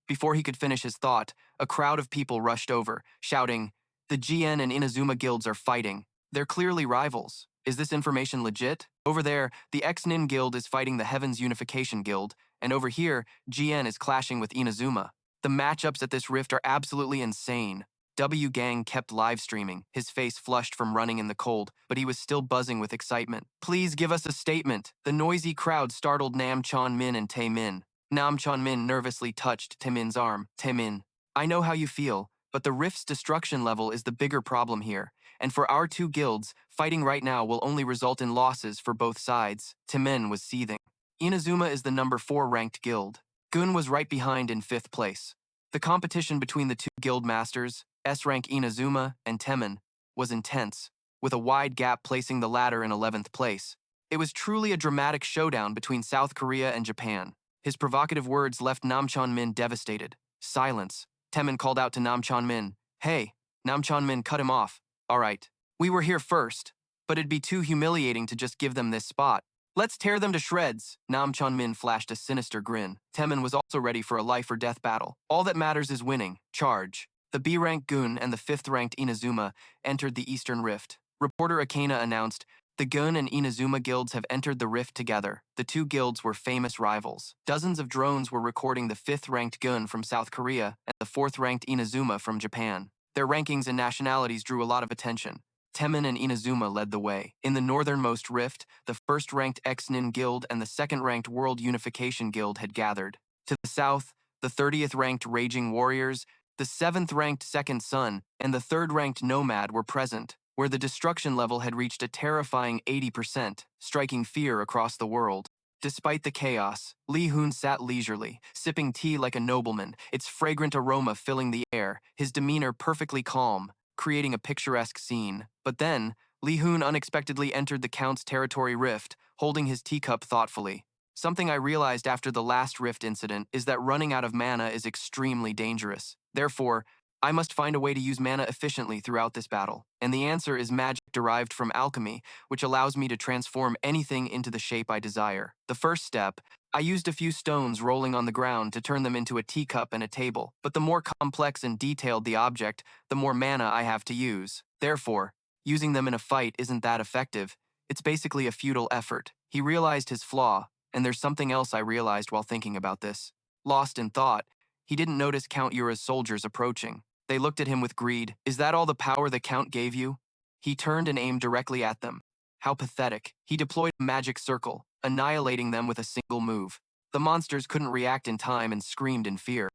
Speaker 1: Before he could finish his thought, a crowd of people rushed over, shouting, the GN and Inazuma guilds are fighting. They're clearly rivals. Is this information legit? Over there, the X-Nin Guild is fighting the Heavens Unification Guild, and over here, GN is clashing with Inazuma. The matchups at this rift are absolutely insane. W Gang kept live streaming, his face flushed from running in the cold, but he was still buzzing with excitement. Please give us a statement. The noisy crowd startled Nam Chon-min and Tae-min. Nam Chon-min nervously touched Tae-min's arm. Tae-min, I know how you feel, but the rift's destruction level is the bigger problem here, and for our two guilds, fighting right now will only result in losses for both sides. Tae-min was seething. Inazuma is the number 4 ranked guild. Gun was right behind in 5th place. The competition between the two guild masters, S-rank Inazuma and Tae-min, was intense, with a wide gap placing the latter in 11th place. It was truly a dramatic showdown between South Korea and Japan. His provocative words left Nam Chon-min devastated. Silence. Tae-min called out to Nam Chon-min. Hey, Nam Chon-min cut him off. All right, we were here first, but it'd be too humiliating to just give them this spot. Let's tear them to shreds. Nam Chon-min flashed a sinister grin. Tae-min was also ready for a life-or-death battle. All that matters is winning. Charge. The B-ranked Gun and the 5th-ranked Inazuma entered the Eastern Rift. Reporter Akena announced, the Gun and Inazuma guilds have entered the rift together. The two guilds were famous rivals. Dozens of drones were recording the 5th-ranked Gun from South Korea and the 4th-ranked Inazuma from Japan. Their rankings and nationalities drew a lot of attention. Tae-min and Inazuma led the way. In the northernmost rift, the 1st-ranked X-Nin Guild and the 2nd-ranked World Unification Guild had gathered. To the south, the 30th-ranked Raging Warriors, the 7th-ranked Second Sun, and the 3rd-ranked Nomad were present, where the destruction level had reached a terrifying 80%, striking fear across the world. Despite the chaos, Lee Hoon sat leisurely, sipping tea like a nobleman, its fragrant aroma filling the air, his demeanor perfectly calm, creating a picturesque scene. But then, Lee Hoon unexpectedly entered the Count's territory rift, holding his teacup thoughtfully. Something I realized after the last rift incident is that running out of mana is extremely dangerous. Therefore, I must find a way to use mana efficiently throughout this battle. And the answer is magic derived from alchemy, which allows me to transform anything into the shape I desire. The first step, I used a few stones rolling on the ground to turn them into a teacup and a table, but the more complex and detailed the object, the more mana I have to use. Therefore, using them in a fight isn't that effective. It's basically a futile effort. He realized his flaw, and there's something else I realized while thinking about this. Lost in thought, he didn't notice Count Yura's soldiers approaching. They looked at him with greed. Is that all the power the Count gave you? He turned and aimed directly at them. How pathetic. He deployed a magic circle, annihilating them with a single move. The monsters couldn't react in time and screamed in fear.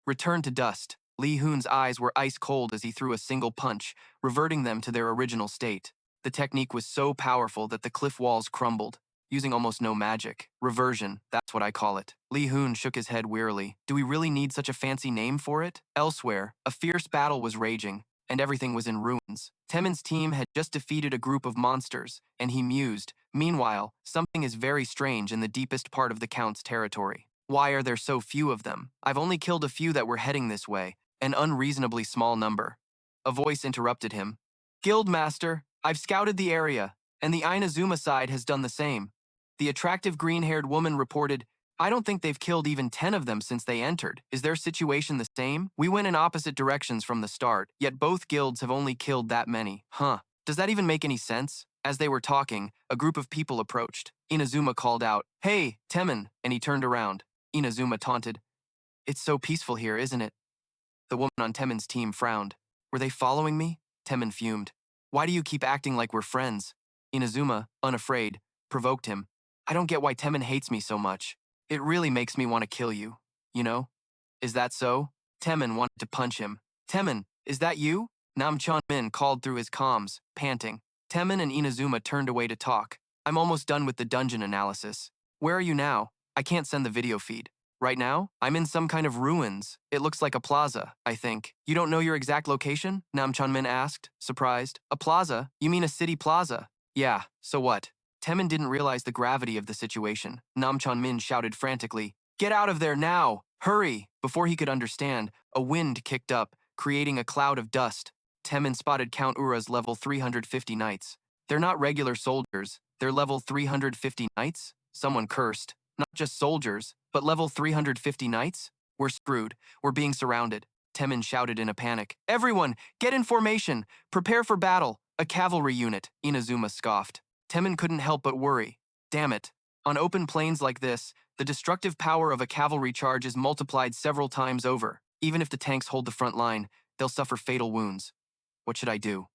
Speaker 1: Returned to dust. Lee Hoon's eyes were ice cold as he threw a single punch, reverting them to their original state. The technique was so powerful that the cliff walls crumbled, using almost no magic. Reversion, that's what I call it. Lee Hoon shook his head wearily. Do we really need such a fancy name for it? Elsewhere, a fierce battle was raging, and everything was in ruins. Tae-min's team had just defeated a group of monsters, and he mused. Meanwhile, something is very strange in the deepest part of the Count's territory. Why are there so few of them? I've only killed a few that were heading this way, an unreasonably small number. A voice interrupted him. Guildmaster, I've scouted the area, and the Inazuma side has done the same. The attractive green-haired woman reported, I don't think they've killed even 10 of them since they entered. Is their situation the same? We went in opposite directions from the start, yet both guilds have only killed that many. Huh. Does that even make any sense? As they were talking, a group of people approached. Inazuma called out, Hey, Tae-min, and he turned around. Inazuma taunted, It's so peaceful here, isn't it? The woman on Tae-min's team frowned. Were they following me? Tae-min fumed. Why do you keep acting like we're friends? Inazuma, unafraid, provoked him. I don't get why Tae-min hates me so much. It really makes me want to kill you, you know? Is that so? Tae-min wanted to punch him. Tae-min, is that you? Nam Chon-min called through his comms, panting. Tae-min and Inazuma turned away to talk. I'm almost done with the dungeon analysis. Where are you now? I can't send the video feed. Right now? I'm in some kind of ruins. It looks like a plaza, I think. You don't know your exact location? Nam Chon-min asked, surprised. A plaza? You mean a city plaza? Yeah, so what? Tae-min didn't realize the gravity of the situation. Nam Chon-min shouted frantically, Get out of there now! Hurry! Before he could understand, a wind kicked up, creating a cloud of dust. Tae-min spotted Count Ura's level 350 knights. They're not regular soldiers. They're level 350 knights? Someone cursed. Not just soldiers, but level 350 knights? We're screwed. We're being surrounded. Tae-min shouted in a panic. Everyone, get in formation! Prepare for battle! A cavalry unit, Inazuma scoffed. Temin couldn't help but worry. Damn it. On open plains like this, the destructive power of a cavalry charge is multiplied several times over. Even if the tanks hold the front line, they'll suffer fatal wounds. What should I do?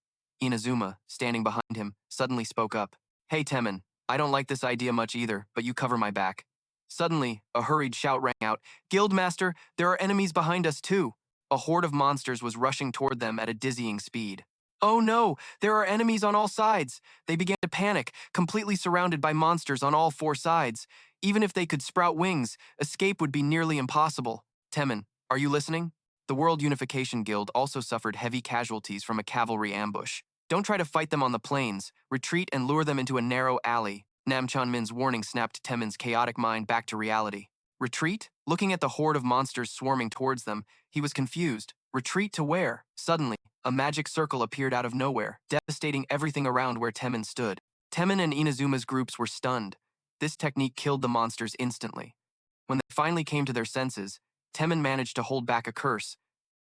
Speaker 1: Inazuma, standing behind him, suddenly spoke up. Hey Temin, I don't like this idea much either, but you cover my back. Suddenly, a hurried shout rang out. Guildmaster, there are enemies behind us too. A horde of monsters was rushing toward them at a dizzying speed. Oh no, there are enemies on all sides. They began to panic, completely surrounded by monsters on all four sides. Even if they could sprout wings, escape would be nearly impossible. Temin, are you listening? The World Unification Guild also suffered heavy casualties from a cavalry ambush. Don't try to fight them on the plains. Retreat and lure them into a narrow alley. Nam Chanmin's warning snapped Temin's chaotic mind back to reality. Retreat? Looking at the horde of monsters swarming towards them, he was confused. Retreat to where? Suddenly, a magic circle appeared out of nowhere, devastating everything around where Temin stood. Temin and Inazuma's groups were stunned. This technique killed the monsters instantly. When they finally came to their senses, Temin managed to hold back a curse.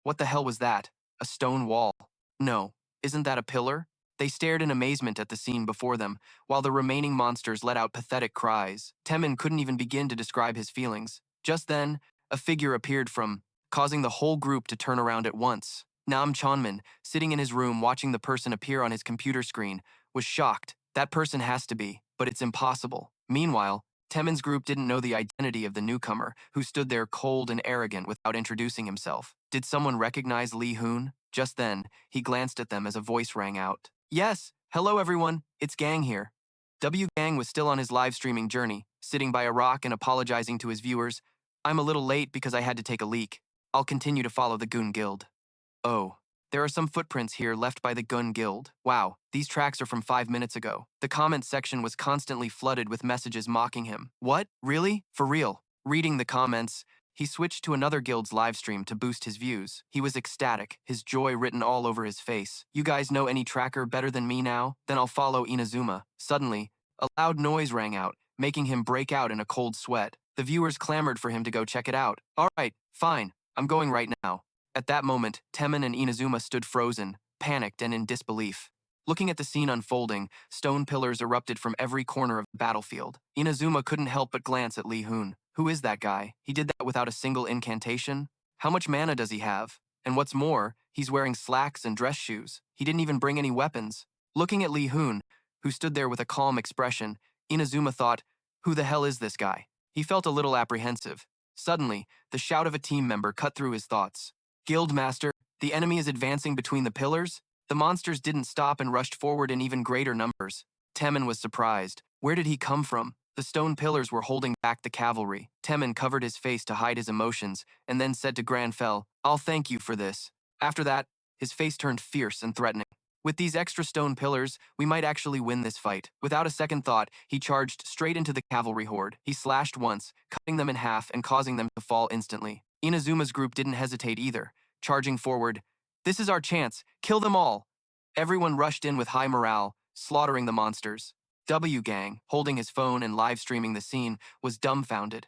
Speaker 1: What the hell was that? A stone wall? No, isn't that a pillar? They stared in amazement at the scene before them, while the remaining monsters let out pathetic cries. Temin couldn't even begin to describe his feelings. Just then, a figure appeared from, causing the whole group to turn around at once. Nam Chanmin, sitting in his room watching the person appear on his computer screen, was shocked. That person has to be, but it's impossible. Meanwhile, Temin's group didn't know the identity of the newcomer, who stood there cold and arrogant without introducing himself. Did someone recognize Lee Hoon? Just then, he glanced at them as a voice rang out. Yes, hello everyone, it's Gang here. Gang was still on his live streaming journey, sitting by a rock and apologizing to his viewers. I'm a little late because I had to take a leak. I'll continue to follow the Goon Guild. Oh, there are some footprints here left by the Gun Guild. Wow, these tracks are from 5 minutes ago. The comment section was constantly flooded with messages mocking him. What? Really? For real? Reading the comments, he switched to another guild's livestream to boost his views. He was ecstatic, his joy written all over his face. You guys know any tracker better than me now? Then I'll follow Inazuma. Suddenly, a loud noise rang out, making him break out in a cold sweat. The viewers clamored for him to go check it out. All right, fine, I'm going right now. At that moment, Temin and Inazuma stood frozen, panicked and in disbelief. Looking at the scene unfolding, stone pillars erupted from every corner of the battlefield. Inazuma couldn't help but glance at Lee Hoon. Who is that guy? He did that without a single incantation? How much mana does he have? And what's more, he's wearing slacks and dress shoes. He didn't even bring any weapons. Looking at Lee Hoon, who stood there with a calm expression, Inazuma thought, who the hell is this guy? He felt a little apprehensive. Suddenly, the shout of a team member cut through his thoughts. Guildmaster, the enemy is advancing between the pillars? The monsters didn't stop and rushed forward in even greater numbers. Temin was surprised. Where did he come from? The stone pillars were holding back the cavalry. Temin covered his face to hide his emotions, and then said to Grandfell, I'll thank you for this. After that, his face turned fierce and threatening. With these extra stone pillars, we might actually win this fight. Without a second thought, he charged straight into the cavalry horde. He slashed once, cutting them in half and causing them to fall instantly. Inazuma's group didn't hesitate either, charging forward. This is our chance. Kill them all. Everyone rushed in with high morale, slaughtering the monsters. Gang, holding his phone and live streaming the scene, was dumbfounded.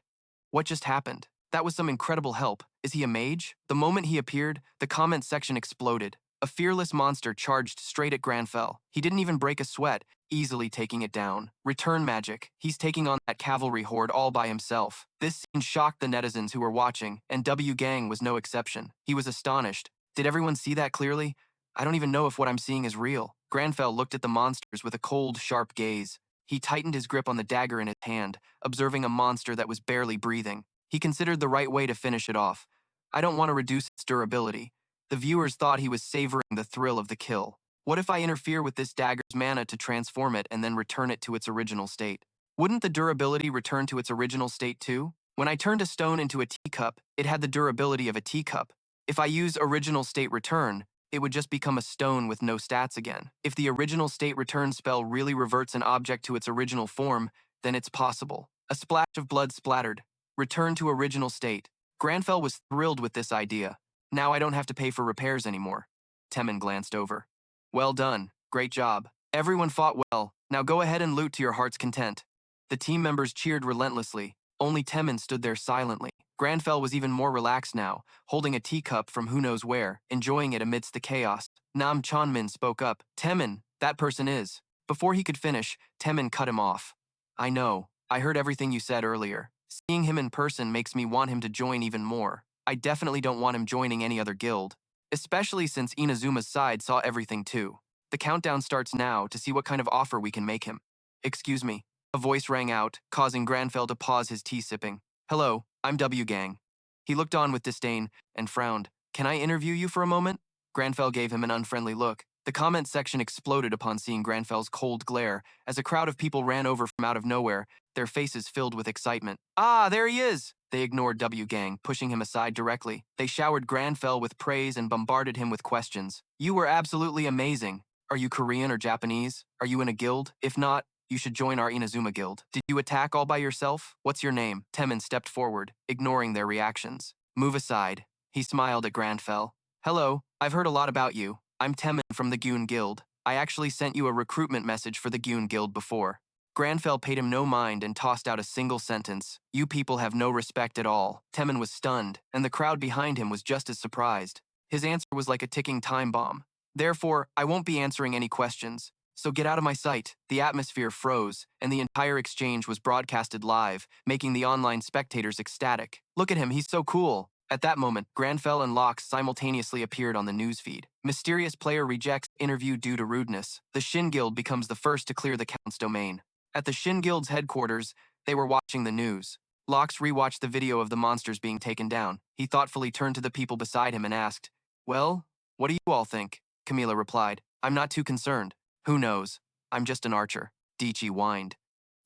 Speaker 1: What just happened? That was some incredible help. Is he a mage? The moment he appeared, the comment section exploded. A fearless monster charged straight at Grandfell. He didn't even break a sweat, easily taking it down. Return magic. He's taking on that cavalry horde all by himself. This scene shocked the netizens who were watching, and Gang was no exception. He was astonished. Did everyone see that clearly? I don't even know if what I'm seeing is real. Grandfell looked at the monsters with a cold, sharp gaze. He tightened his grip on the dagger in his hand, observing a monster that was barely breathing. He considered the right way to finish it off. I don't want to reduce its durability. The viewers thought he was savoring the thrill of the kill. What if I interfere with this dagger's mana to transform it and then return it to its original state? Wouldn't the durability return to its original state too? When I turned a stone into a teacup, it had the durability of a teacup. If I use original state return, it would just become a stone with no stats again. If the original state return spell really reverts an object to its original form, then it's possible. A splash of blood splattered. Return to original state. Grandfell was thrilled with this idea. Now I don't have to pay for repairs anymore. Temin glanced over. Well done. Great job. Everyone fought well. Now go ahead and loot to your heart's content. The team members cheered relentlessly. Only Temin stood there silently. Grandfell was even more relaxed now, holding a teacup from who knows where, enjoying it amidst the chaos. Nam Chanmin spoke up. Temin, That person is. Before he could finish, Temin cut him off. I know. I heard everything you said earlier. Seeing him in person makes me want him to join even more. I definitely don't want him joining any other guild. Especially since Inazuma's side saw everything too. The countdown starts now to see what kind of offer we can make him. Excuse me. A voice rang out, causing Grandfell to pause his tea sipping. Hello, I'm W Gang. He looked on with disdain and frowned. Can I interview you for a moment? Grandfell gave him an unfriendly look. The comment section exploded upon seeing Grandfell's cold glare as a crowd of people ran over from out of nowhere, their faces filled with excitement. Ah, there he is! They ignored W Gang, pushing him aside directly. They showered Grandfell with praise and bombarded him with questions. You were absolutely amazing. Are you Korean or Japanese? Are you in a guild? If not, you should join our Inazuma guild. Did you attack all by yourself? What's your name? Temin stepped forward, ignoring their reactions. Move aside. He smiled at Grandfell. Hello, I've heard a lot about you. I'm Temin from the Gyun Guild. I actually sent you a recruitment message for the Gyun Guild before. Grandfell paid him no mind and tossed out a single sentence. You people have no respect at all. Temin was stunned, and the crowd behind him was just as surprised. His answer was like a ticking time bomb. Therefore, I won't be answering any questions. So get out of my sight. The atmosphere froze, and the entire exchange was broadcasted live, making the online spectators ecstatic. Look at him, he's so cool. At that moment, Grandfell and Locke simultaneously appeared on the newsfeed. Mysterious player rejects interview due to rudeness. The Shin Guild becomes the first to clear the Count's domain. At the Shin Guild's headquarters, they were watching the news. Locke rewatched the video of the monsters being taken down. He thoughtfully turned to the people beside him and asked, Well, what do you all think? Camila replied, I'm not too concerned. Who knows? I'm just an archer. Dichi whined.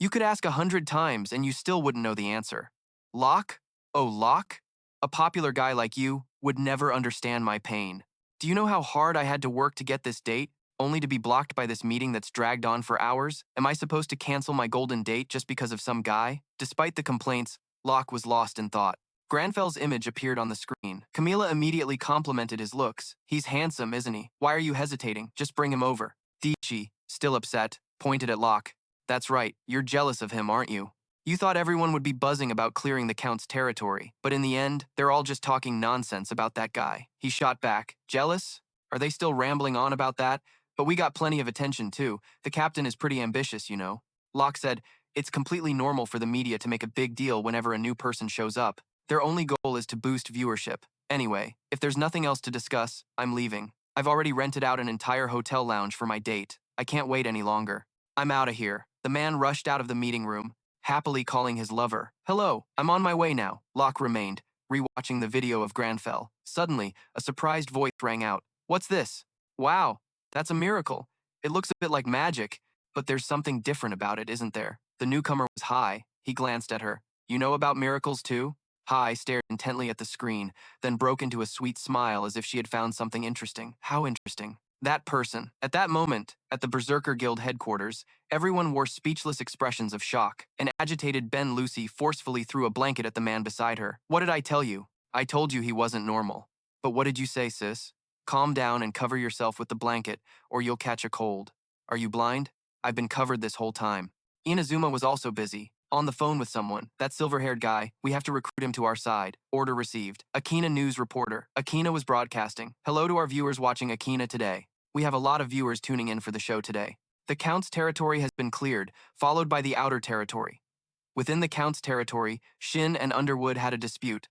Speaker 1: You could ask 100 times and you still wouldn't know the answer. Locke? Oh, Locke? A popular guy like you would never understand my pain. Do you know how hard I had to work to get this date, only to be blocked by this meeting that's dragged on for hours? Am I supposed to cancel my golden date just because of some guy? Despite the complaints, Locke was lost in thought. Grandfell's image appeared on the screen. Camila immediately complimented his looks. He's handsome, isn't he? Why are you hesitating? Just bring him over. Dichi, still upset, pointed at Locke. That's right, you're jealous of him, aren't you? You thought everyone would be buzzing about clearing the Count's territory, but in the end, they're all just talking nonsense about that guy. He shot back. Jealous? Are they still rambling on about that? But we got plenty of attention too. The captain is pretty ambitious, you know. Locke said, it's completely normal for the media to make a big deal whenever a new person shows up. Their only goal is to boost viewership. Anyway, if there's nothing else to discuss, I'm leaving. I've already rented out an entire hotel lounge for my date. I can't wait any longer. I'm out of here. The man rushed out of the meeting room, happily calling his lover. Hello, I'm on my way now. Locke remained, rewatching the video of Grandfell. Suddenly, a surprised voice rang out. What's this? Wow, that's a miracle. It looks a bit like magic, but there's something different about it, isn't there? The newcomer was Hai. He glanced at her. You know about miracles too? Hai stared intently at the screen, then broke into a sweet smile as if she had found something interesting. How interesting. That person. At that moment, at the Berserker Guild headquarters, everyone wore speechless expressions of shock. An agitated Ben Lucy forcefully threw a blanket at the man beside her. What did I tell you? I told you he wasn't normal. But what did you say, sis? Calm down and cover yourself with the blanket, or you'll catch a cold. Are you blind? I've been covered this whole time. Inazuma was also busy. On the phone with someone. That silver-haired guy. We have to recruit him to our side. Order received. Akena news reporter. Akena was broadcasting. Hello to our viewers watching Akena today. We have a lot of viewers tuning in for the show today. The Count's territory has been cleared, followed by the outer territory. Within the Count's territory, Shin and Underwood had a dispute.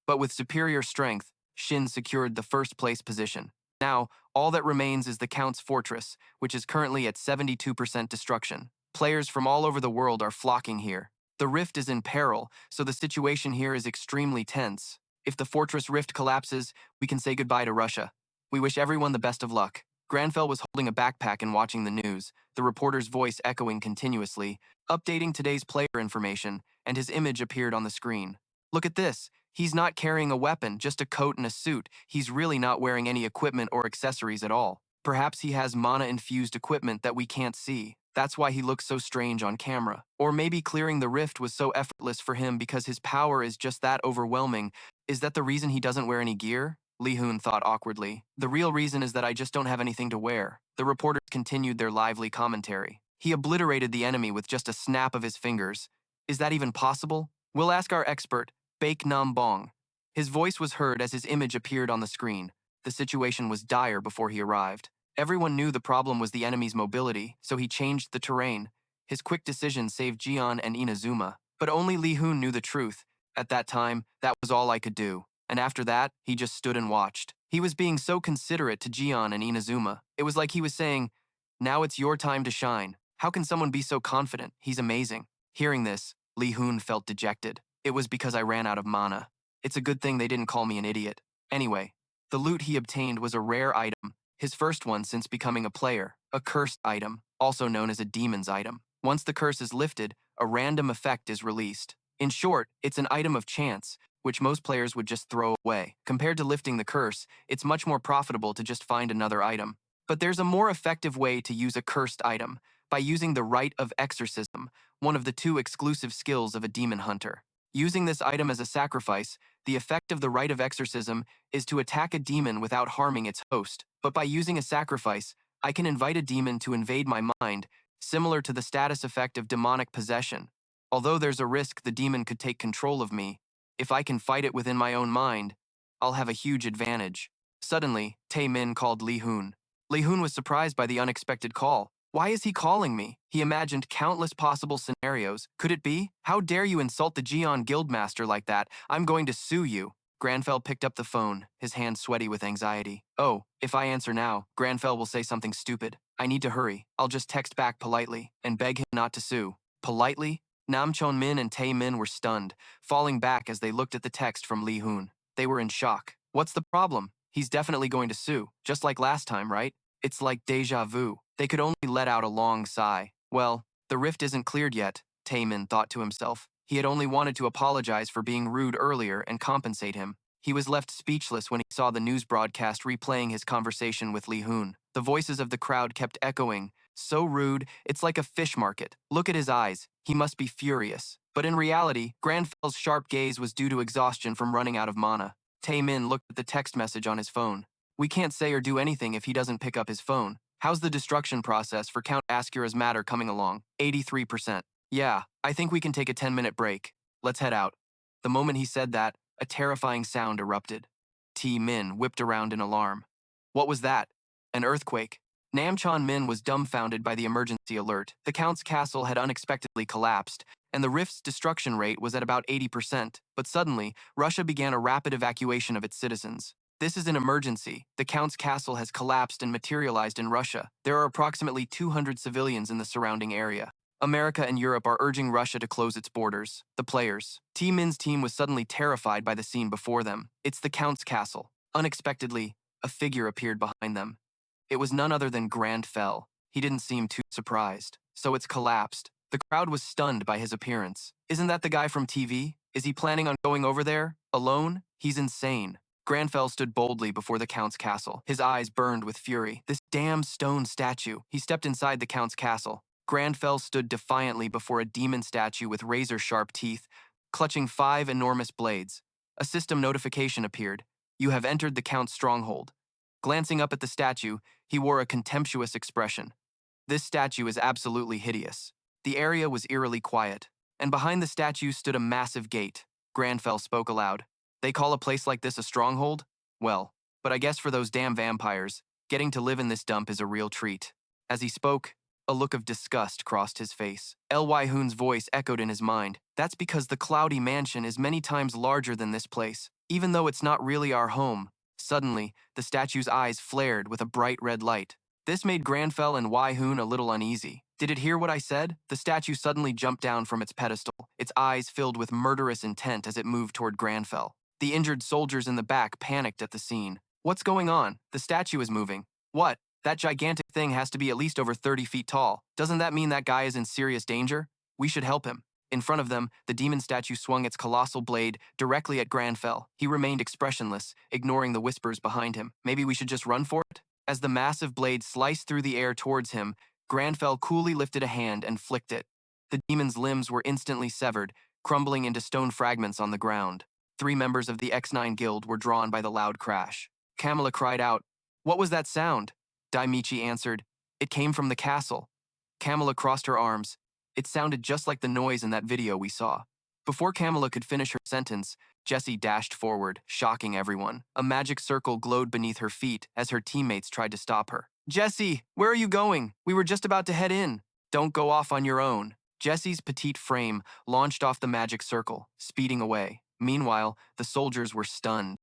Speaker 1: But with superior strength, Shin secured the first place position. Now, all that remains is the Count's fortress, which is currently at 72% destruction. Players from all over the world are flocking here. The rift is in peril, so the situation here is extremely tense. If the fortress rift collapses, we can say goodbye to Russia. We wish everyone the best of luck. Grandfell was holding a backpack and watching the news, the reporter's voice echoing continuously, updating today's player information, and his image appeared on the screen. Look at this. He's not carrying a weapon, just a coat and a suit. He's really not wearing any equipment or accessories at all. Perhaps he has mana-infused equipment that we can't see. That's why he looks so strange on camera. Or maybe clearing the rift was so effortless for him because his power is just that overwhelming. Is that the reason he doesn't wear any gear? Lee Hoon thought awkwardly. The real reason is that I just don't have anything to wear. The reporters continued their lively commentary. He obliterated the enemy with just a snap of his fingers. Is that even possible? We'll ask our expert, Baek Nam Bong. His voice was heard as his image appeared on the screen. The situation was dire before he arrived. Everyone knew the problem was the enemy's mobility, so he changed the terrain. His quick decision saved Jian and Inazuma. But only Lee Hoon knew the truth. At that time, that was all I could do. And after that, he just stood and watched. He was being so considerate to Jian and Inazuma. It was like he was saying, "Now it's your time to shine." How can someone be so confident? He's amazing. Hearing this, Lee Hoon felt dejected. It was because I ran out of mana. It's a good thing they didn't call me an idiot. Anyway, the loot he obtained was a rare item, his first one since becoming a player, a cursed item, also known as a demon's item. Once the curse is lifted, a random effect is released. In short, it's an item of chance, which most players would just throw away. Compared to lifting the curse, it's much more profitable to just find another item. But there's a more effective way to use a cursed item, by using the Rite of Exorcism, one of the two exclusive skills of a demon hunter. Using this item as a sacrifice, the effect of the Rite of Exorcism is to attack a demon without harming its host. But by using a sacrifice, I can invite a demon to invade my mind, similar to the status effect of demonic possession. Although there's a risk the demon could take control of me, if I can fight it within my own mind, I'll have a huge advantage. Suddenly, Tae-min called Lee Hoon. Lee Hoon was surprised by the unexpected call. Why is he calling me? He imagined countless possible scenarios. Could it be? How dare you insult the Gion Guildmaster like that? I'm going to sue you. Grandfell picked up the phone, his hands sweaty with anxiety. Oh, if I answer now, Grandfell will say something stupid. I need to hurry. I'll just text back politely and beg him not to sue. Politely? Nam Chon-min and Tae-min were stunned, falling back as they looked at the text from Lee Hoon. They were in shock. What's the problem? He's definitely going to sue, just like last time, right? It's like deja vu. They could only let out a long sigh. Well, the rift isn't cleared yet, Tae-min thought to himself. He had only wanted to apologize for being rude earlier and compensate him. He was left speechless when he saw the news broadcast replaying his conversation with Lee Hoon. The voices of the crowd kept echoing. So rude, it's like a fish market. Look at his eyes. He must be furious. But in reality, Grandfell's sharp gaze was due to exhaustion from running out of mana. Tae-min looked at the text message on his phone. We can't say or do anything if he doesn't pick up his phone. How's the destruction process for Count Ascura's matter coming along? 83%. Yeah, I think we can take a 10-minute break. Let's head out. The moment he said that, a terrifying sound erupted. Tae-min whipped around in alarm. What was that? An earthquake. Nam Chon-min was dumbfounded by the emergency alert. The Count's castle had unexpectedly collapsed, and the rift's destruction rate was at about 80%. But suddenly, Russia began a rapid evacuation of its citizens. This is an emergency. The Count's castle has collapsed and materialized in Russia. There are approximately 200 civilians in the surrounding area. America and Europe are urging Russia to close its borders. The players. Tae-min's team was suddenly terrified by the scene before them. It's the Count's castle. Unexpectedly, a figure appeared behind them. It was none other than Grandfell. He didn't seem too surprised. So it's collapsed. The crowd was stunned by his appearance. Isn't that the guy from TV? Is he planning on going over there? Alone? He's insane. Grandfell stood boldly before the Count's castle. His eyes burned with fury. This damn stone statue. He stepped inside the Count's castle. Grandfell stood defiantly before a demon statue with razor-sharp teeth, clutching 5 enormous blades. A system notification appeared. You have entered the Count's stronghold. Glancing up at the statue, he wore a contemptuous expression. This statue is absolutely hideous. The area was eerily quiet, and behind the statue stood a massive gate. Grandfell spoke aloud. They call a place like this a stronghold? Well, but I guess for those damn vampires, getting to live in this dump is a real treat. As he spoke, a look of disgust crossed his face. Lee Hoon's voice echoed in his mind. That's because the Cloudy Mansion is many times larger than this place, even though it's not really our home. Suddenly, the statue's eyes flared with a bright red light. This made Grandfell and Lee Hoon a little uneasy. Did it hear what I said? The statue suddenly jumped down from its pedestal, its eyes filled with murderous intent as it moved toward Grandfell. The injured soldiers in the back panicked at the scene. What's going on? The statue is moving. What? That gigantic thing has to be at least over 30 feet tall. Doesn't that mean that guy is in serious danger? We should help him. In front of them, the demon statue swung its colossal blade directly at Grandfell. He remained expressionless, ignoring the whispers behind him. Maybe we should just run for it? As the massive blade sliced through the air towards him, Grandfell coolly lifted a hand and flicked it. The demon's limbs were instantly severed, crumbling into stone fragments on the ground. 3 members of the X9 Guild were drawn by the loud crash. Kamala cried out, "What was that sound?" Daimichi answered, "It came from the castle." Kamala crossed her arms. It sounded just like the noise in that video we saw. Before Kamala could finish her sentence, Jessie dashed forward, shocking everyone. A magic circle glowed beneath her feet as her teammates tried to stop her. Jesse, where are you going? We were just about to head in. Don't go off on your own. Jesse's petite frame launched off the magic circle, speeding away. Meanwhile, the soldiers were stunned.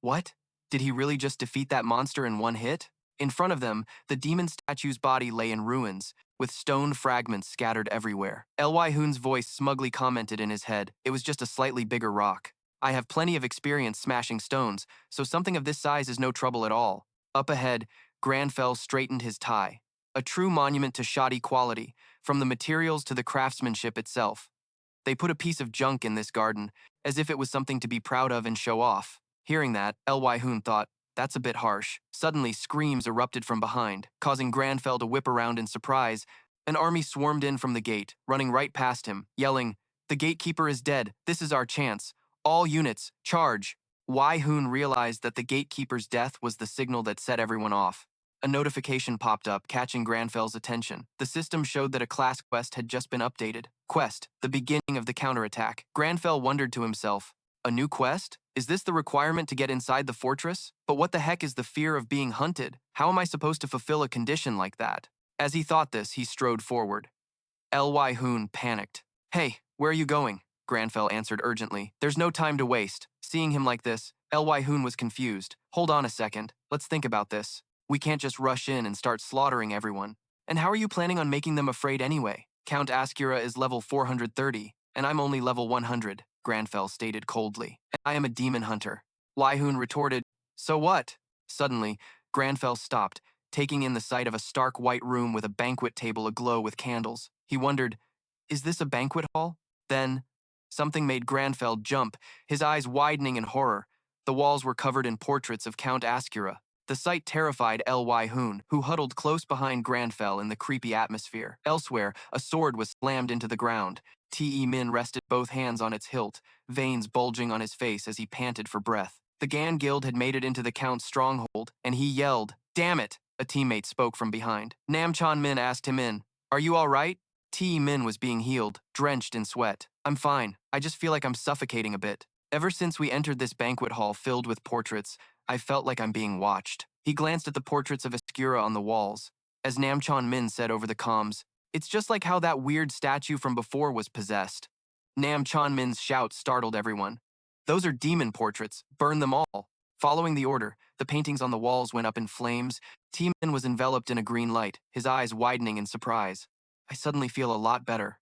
Speaker 1: What? Did he really just defeat that monster in one hit? In front of them, the demon statue's body lay in ruins, with stone fragments scattered everywhere. Lee Hoon's voice smugly commented in his head, "It was just a slightly bigger rock. I have plenty of experience smashing stones, so something of this size is no trouble at all." Up ahead, Grandfell straightened his tie. A true monument to shoddy quality, from the materials to the craftsmanship itself. They put a piece of junk in this garden, as if it was something to be proud of and show off. Hearing that, Lee Hoon thought, that's a bit harsh. Suddenly, screams erupted from behind, causing Grandfell to whip around in surprise. An army swarmed in from the gate, running right past him, yelling, "The gatekeeper is dead. This is our chance. All units, charge." Lee Hoon realized that the gatekeeper's death was the signal that set everyone off. A notification popped up, catching Grandfell's attention. The system showed that a class quest had just been updated. Quest, the beginning of the counterattack. Grandfell wondered to himself, a new quest? Is this the requirement to get inside the fortress? But what the heck is the fear of being hunted? How am I supposed to fulfill a condition like that? As he thought this, he strode forward. Lee Hoon panicked. "Hey, where are you going?" Grandfell answered urgently. "There's no time to waste." Seeing him like this, Lee Hoon was confused. "Hold on a second. Let's think about this. We can't just rush in and start slaughtering everyone. And how are you planning on making them afraid anyway? Count Askira is level 430, and I'm only level 100, Grandfell stated coldly. "And I am a demon hunter." Lee Hoon retorted, "So what?" Suddenly, Grandfell stopped, taking in the sight of a stark white room with a banquet table aglow with candles. He wondered, is this a banquet hall? Then, something made Grandfell jump, his eyes widening in horror. The walls were covered in portraits of Count Askira. The sight terrified Lee Hoon, who huddled close behind Grandfell in the creepy atmosphere. Elsewhere, a sword was slammed into the ground. Min rested both hands on its hilt, veins bulging on his face as he panted for breath. The Gan Guild had made it into the Count's stronghold, and he yelled, "Damn it!" A teammate spoke from behind. Namchan Min asked him in, "Are you all right?" Min was being healed, drenched in sweat. "I'm fine. I just feel like I'm suffocating a bit. Ever since we entered this banquet hall filled with portraits, I felt like I'm being watched." He glanced at the portraits of Askira on the walls. As Namchan Min said over the comms, "It's just like how that weird statue from before was possessed." Namchan Min's shout startled everyone. "Those are demon portraits. Burn them all." Following the order, the paintings on the walls went up in flames. Min was enveloped in a green light, his eyes widening in surprise. "I suddenly feel a lot better."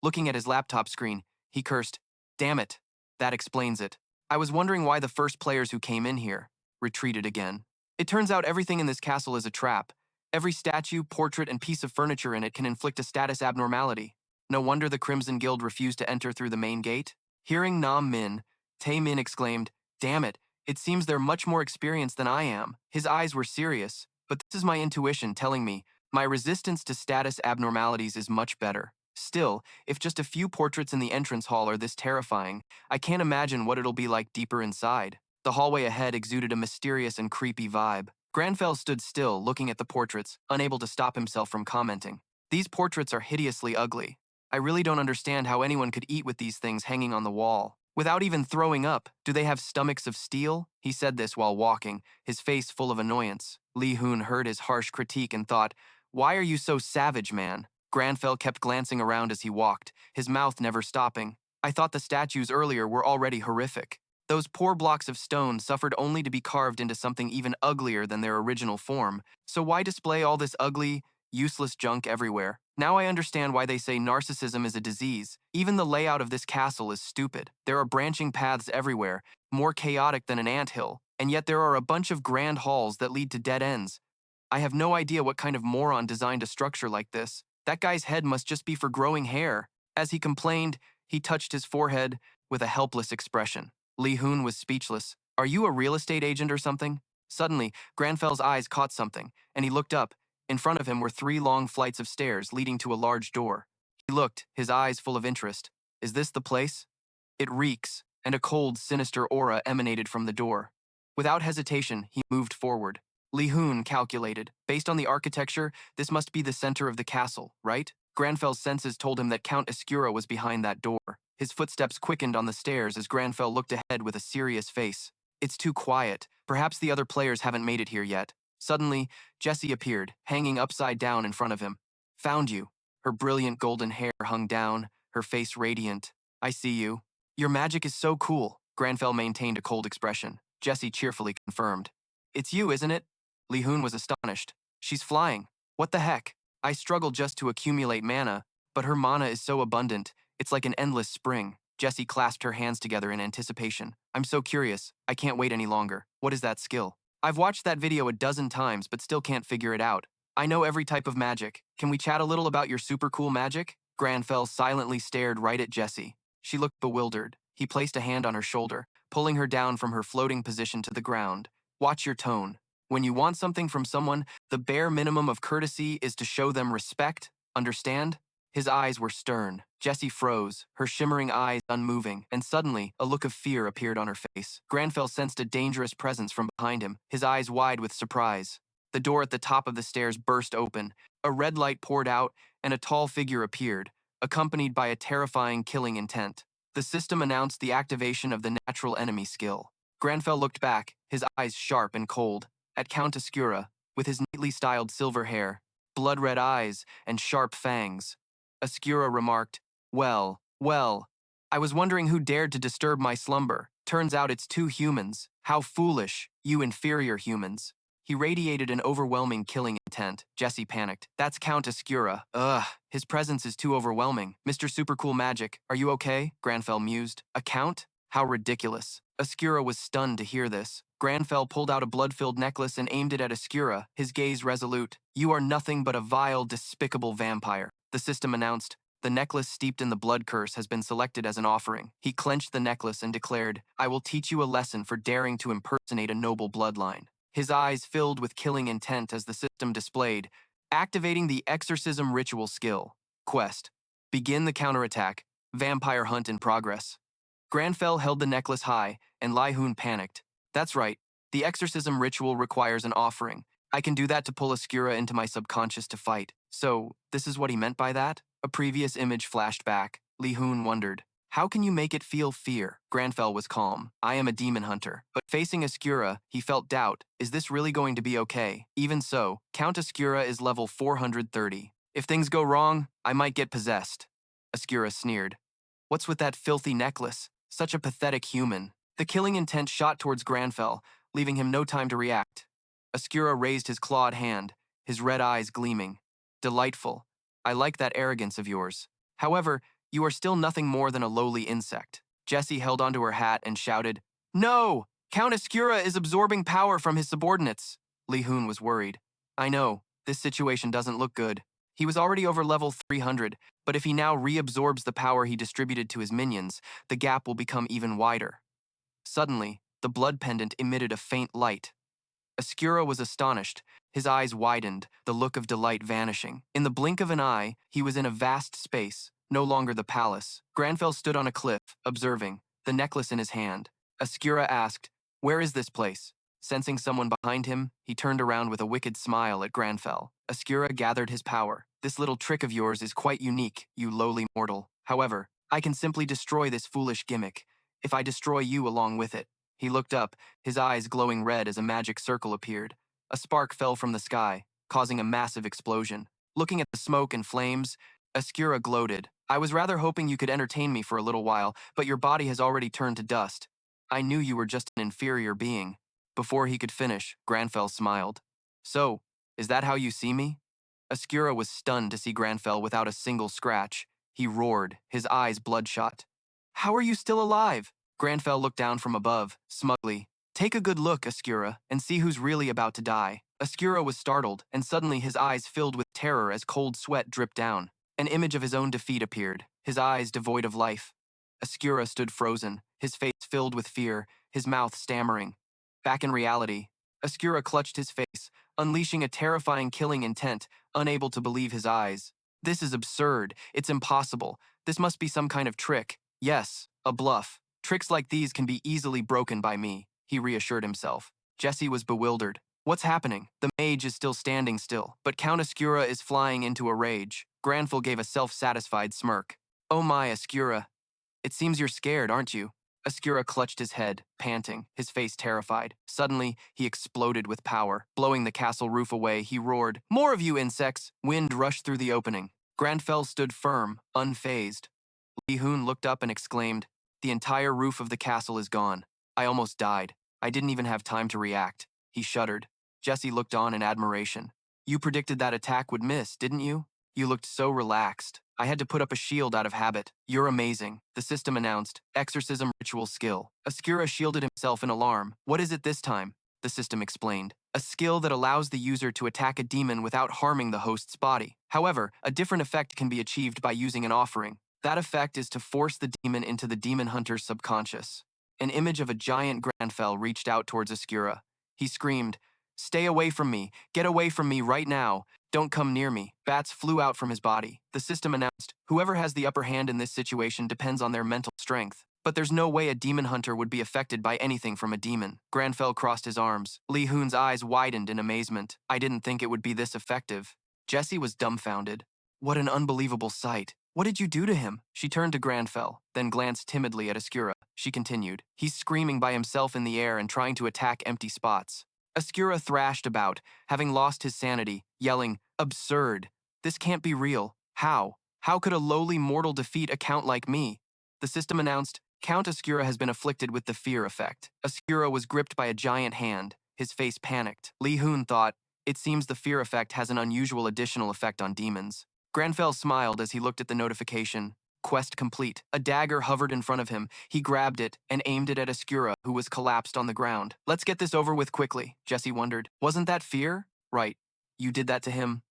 Speaker 1: Looking at his laptop screen, he cursed, "Damn it. That explains it. I was wondering why the first players who came in here retreated again. It turns out everything in this castle is a trap. Every statue, portrait, and piece of furniture in it can inflict a status abnormality. No wonder the Crimson Guild refused to enter through the main gate." Hearing Nam Min, Tae Min exclaimed, "Damn it, it seems they're much more experienced than I am." His eyes were serious, but this is my intuition telling me my resistance to status abnormalities is much better. Still, if just a few portraits in the entrance hall are this terrifying, I can't imagine what it'll be like deeper inside. The hallway ahead exuded a mysterious and creepy vibe. Grandfell stood still, looking at the portraits, unable to stop himself from commenting. "These portraits are hideously ugly. I really don't understand how anyone could eat with these things hanging on the wall. Without even throwing up, do they have stomachs of steel?" He said this while walking, his face full of annoyance. Lee Hoon heard his harsh critique and thought, "Why are you so savage, man?" Grandfell kept glancing around as he walked, his mouth never stopping. "I thought the statues earlier were already horrific. Those poor blocks of stone suffered only to be carved into something even uglier than their original form. So why display all this ugly, useless junk everywhere? Now I understand why they say narcissism is a disease. Even the layout of this castle is stupid. There are branching paths everywhere, more chaotic than an anthill, and yet there are a bunch of grand halls that lead to dead ends. I have no idea what kind of moron designed a structure like this. That guy's head must just be for growing hair." As he complained, he touched his forehead with a helpless expression. Lee Hoon was speechless. "Are you a real estate agent or something?" Suddenly, Grandfell's eyes caught something, and he looked up. In front of him were 3 long flights of stairs leading to a large door. He looked, his eyes full of interest. "Is this the place?" "It reeks," and a cold, sinister aura emanated from the door. Without hesitation, he moved forward. Lee Hoon calculated. Based on the architecture, this must be the center of the castle, right? Grandfell's senses told him that Count Askira was behind that door. His footsteps quickened on the stairs as Grandfell looked ahead with a serious face. "It's too quiet. Perhaps the other players haven't made it here yet." Suddenly, Jessie appeared, hanging upside down in front of him. Found you. Her brilliant golden hair hung down, her face radiant. I see you. Your magic is so cool. Grandfell maintained a cold expression. Jessie cheerfully confirmed. It's you, isn't it? Lee Hoon was astonished. She's flying. What the heck? I struggle just to accumulate mana, but her mana is so abundant, it's like an endless spring. Jessie clasped her hands together in anticipation. I'm so curious. I can't wait any longer. What is that skill? I've watched that video a dozen times, but still can't figure it out. I know every type of magic. Can we chat a little about your super cool magic? Grandfell silently stared right at Jessie. She looked bewildered. He placed a hand on her shoulder, pulling her down from her floating position to the ground. Watch your tone. When you want something from someone, the bare minimum of courtesy is to show them respect. Understand? His eyes were stern. Jessie froze, her shimmering eyes unmoving, and suddenly, a look of fear appeared on her face. Grandfell sensed a dangerous presence from behind him, his eyes wide with surprise. The door at the top of the stairs burst open, a red light poured out, and a tall figure appeared, accompanied by a terrifying killing intent. The system announced the activation of the natural enemy skill. Grandfell looked back, his eyes sharp and cold, at Count Oscura, with his neatly styled silver hair, blood-red eyes, and sharp fangs. Oscura remarked, well, I was wondering who dared to disturb my slumber. Turns out it's two humans. How foolish, you inferior humans. He radiated an overwhelming killing intent. Jessie panicked. That's Count Oscura. Ugh, his presence is too overwhelming. Mr. Supercool Magic, are you okay? Grandfell mused. A count? How ridiculous. Oscura was stunned to hear this. Grandfell pulled out a blood-filled necklace and aimed it at Oscura, his gaze resolute. You are nothing but a vile, despicable vampire. The system announced, the necklace steeped in the blood curse has been selected as an offering. He clenched the necklace and declared, I will teach you a lesson for daring to impersonate a noble bloodline. His eyes filled with killing intent as the system displayed, activating the exorcism ritual skill. Quest. Begin the counterattack. Vampire hunt in progress. Grandfell held the necklace high, and Lee Hoon panicked. That's right. The exorcism ritual requires an offering. I can do that to pull Oscura into my subconscious to fight. So, this is what he meant by that? A previous image flashed back. Lee Hoon wondered. How can you make it feel fear? Grandfell was calm. I am a demon hunter. But facing Oscura, he felt doubt. Is this really going to be okay? Even so, Count Oscura is level 430. If things go wrong, I might get possessed. Oscura sneered. What's with that filthy necklace? Such a pathetic human. The killing intent shot towards Grandfell, leaving him no time to react. Oscura raised his clawed hand, his red eyes gleaming. Delightful. I like that arrogance of yours. However, you are still nothing more than a lowly insect. Jessie held onto her hat and shouted, No! Count Oscura is absorbing power from his subordinates. Lee Hoon was worried. I know, this situation doesn't look good. He was already over level 300, but if he now reabsorbs the power he distributed to his minions, the gap will become even wider. Suddenly, the blood pendant emitted a faint light. Oscura was astonished. His eyes widened, the look of delight vanishing. In the blink of an eye, he was in a vast space, no longer the palace. Grandfell stood on a cliff, observing, the necklace in his hand. Oscura asked, Where is this place? Sensing someone behind him, he turned around with a wicked smile at Grandfell. Oscura gathered his power. This little trick of yours is quite unique, you lowly mortal. However, I can simply destroy this foolish gimmick, if I destroy you along with it. He looked up, his eyes glowing red as a magic circle appeared. A spark fell from the sky, causing a massive explosion. Looking at the smoke and flames, Oscura gloated. I was rather hoping you could entertain me for a little while, but your body has already turned to dust. I knew you were just an inferior being. Before he could finish, Grandfell smiled. So, is that how you see me? Oscura was stunned to see Grandfell without a single scratch. He roared, his eyes bloodshot. How are you still alive? Grandfell looked down from above, smugly. Take a good look, Oscura, and see who's really about to die. Oscura was startled, and suddenly his eyes filled with terror as cold sweat dripped down. An image of his own defeat appeared, his eyes devoid of life. Oscura stood frozen, his face filled with fear, his mouth stammering. Back in reality, Oscura clutched his face, unleashing a terrifying killing intent, unable to believe his eyes. This is absurd. It's impossible. This must be some kind of trick. Yes, a bluff. Tricks like these can be easily broken by me, he reassured himself. Jessie was bewildered. What's happening? The mage is still standing still, but Count Oscura is flying into a rage. Grandfell gave a self-satisfied smirk. Oh my, Oscura. It seems you're scared, aren't you? Ascura clutched his head, panting, his face terrified. Suddenly, he exploded with power. Blowing the castle roof away, he roared, "More of you insects!" Wind rushed through the opening. Grandfell stood firm, unfazed. Lee Hoon looked up and exclaimed, "The entire roof of the castle is gone. I almost died. I didn't even have time to react." He shuddered. Jesse looked on in admiration. "You predicted that attack would miss, didn't you? You looked so relaxed. I had to put up a shield out of habit." "You're amazing," the system announced. "Exorcism ritual skill." Ascura shielded himself in alarm. "What is it this time?" The system explained. "A skill that allows the user to attack a demon without harming the host's body. However, a different effect can be achieved by using an offering. That effect is to force the demon into the demon hunter's subconscious." An image of a giant Grandfell reached out towards Ascura. He screamed, "Stay away from me! Get away from me right now! Don't come near me." Bats flew out from his body. The system announced, "Whoever has the upper hand in this situation depends on their mental strength. But there's no way a demon hunter would be affected by anything from a demon." Grandfell crossed his arms. Lee Hoon's eyes widened in amazement. "I didn't think it would be this effective." Jesse was dumbfounded. "What an unbelievable sight. What did you do to him?" She turned to Grandfell, then glanced timidly at Ascura. She continued, "He's screaming by himself in the air and trying to attack empty spots." Ascura thrashed about, having lost his sanity, yelling, "Absurd! This can't be real. How? How could a lowly mortal defeat a count like me?" The system announced, "Count Ascura has been afflicted with the fear effect." Ascura was gripped by a giant hand. His face panicked. Lee Hoon thought, "It seems the fear effect has an unusual additional effect on demons." Grandfell smiled as he looked at the notification. Quest complete. A dagger hovered in front of him. He grabbed it and aimed it at Ascura, who was collapsed on the ground. "Let's get this over with quickly," Jesse wondered. "Wasn't that fear?" "Right. You did that to him."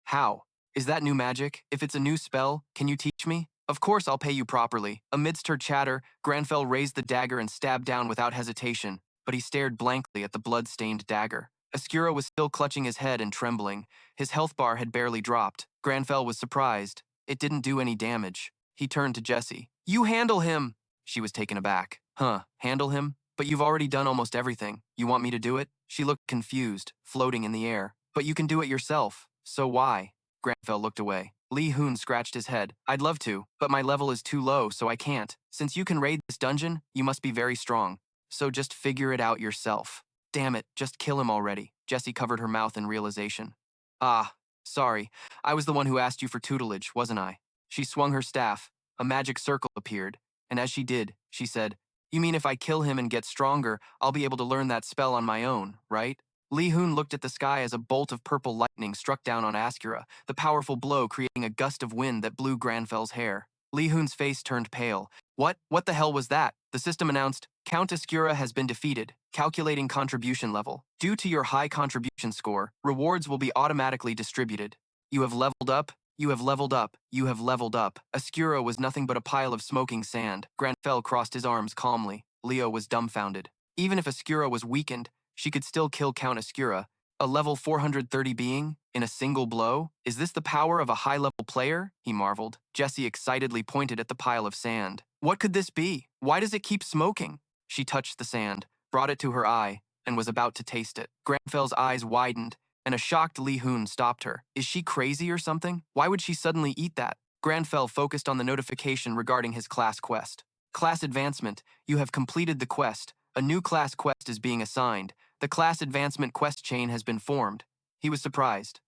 Speaker 1: "How? Is that new magic? If it's a new spell, can you teach me?" "Of course I'll pay you properly." Amidst her chatter, Grandfell raised the dagger and stabbed down without hesitation, but he stared blankly at the blood-stained dagger. Ascura was still clutching his head and trembling. His health bar had barely dropped. Grandfell was surprised. It didn't do any damage. He turned to Jesse. "You handle him!" She was taken aback. "Huh, handle him? But you've already done almost everything. You want me to do it?" She looked confused, floating in the air. "But you can do it yourself. So why?" Grandfell looked away. Lee Hoon scratched his head. "I'd love to, but my level is too low, so I can't. Since you can raid this dungeon, you must be very strong. So just figure it out yourself." "Damn it, just kill him already." Jessie covered her mouth in realization. "Ah, sorry. I was the one who asked you for tutelage, wasn't I?" She swung her staff. A magic circle appeared, and as she did, she said, "You mean if I kill him and get stronger, I'll be able to learn that spell on my own, right?" Lee Hoon looked at the sky as a bolt of purple lightning struck down on Ascura, the powerful blow creating a gust of wind that blew Grandfell's hair. Lee Hoon's face turned pale. What the hell was that?" The system announced, "Count Ascura has been defeated. Calculating contribution level. Due to your high contribution score, rewards will be automatically distributed. You have leveled up. You have leveled up. You have leveled up." Ascura was nothing but a pile of smoking sand. Grandfell crossed his arms calmly. Leo was dumbfounded. Even if Ascura was weakened, she could still kill Count Ascura. A level 430 being? In a single blow? Is this the power of a high-level player? He marveled. Jesse excitedly pointed at the pile of sand. "What could this be? Why does it keep smoking?" She touched the sand, brought it to her eye, and was about to taste it. Grandfell's eyes widened, and a shocked Lee Hoon stopped her. "Is she crazy or something? Why would she suddenly eat that?" Grandfell focused on the notification regarding his class quest. "Class advancement. You have completed the quest. A new class quest is being assigned. The class advancement quest chain has been formed." He was surprised.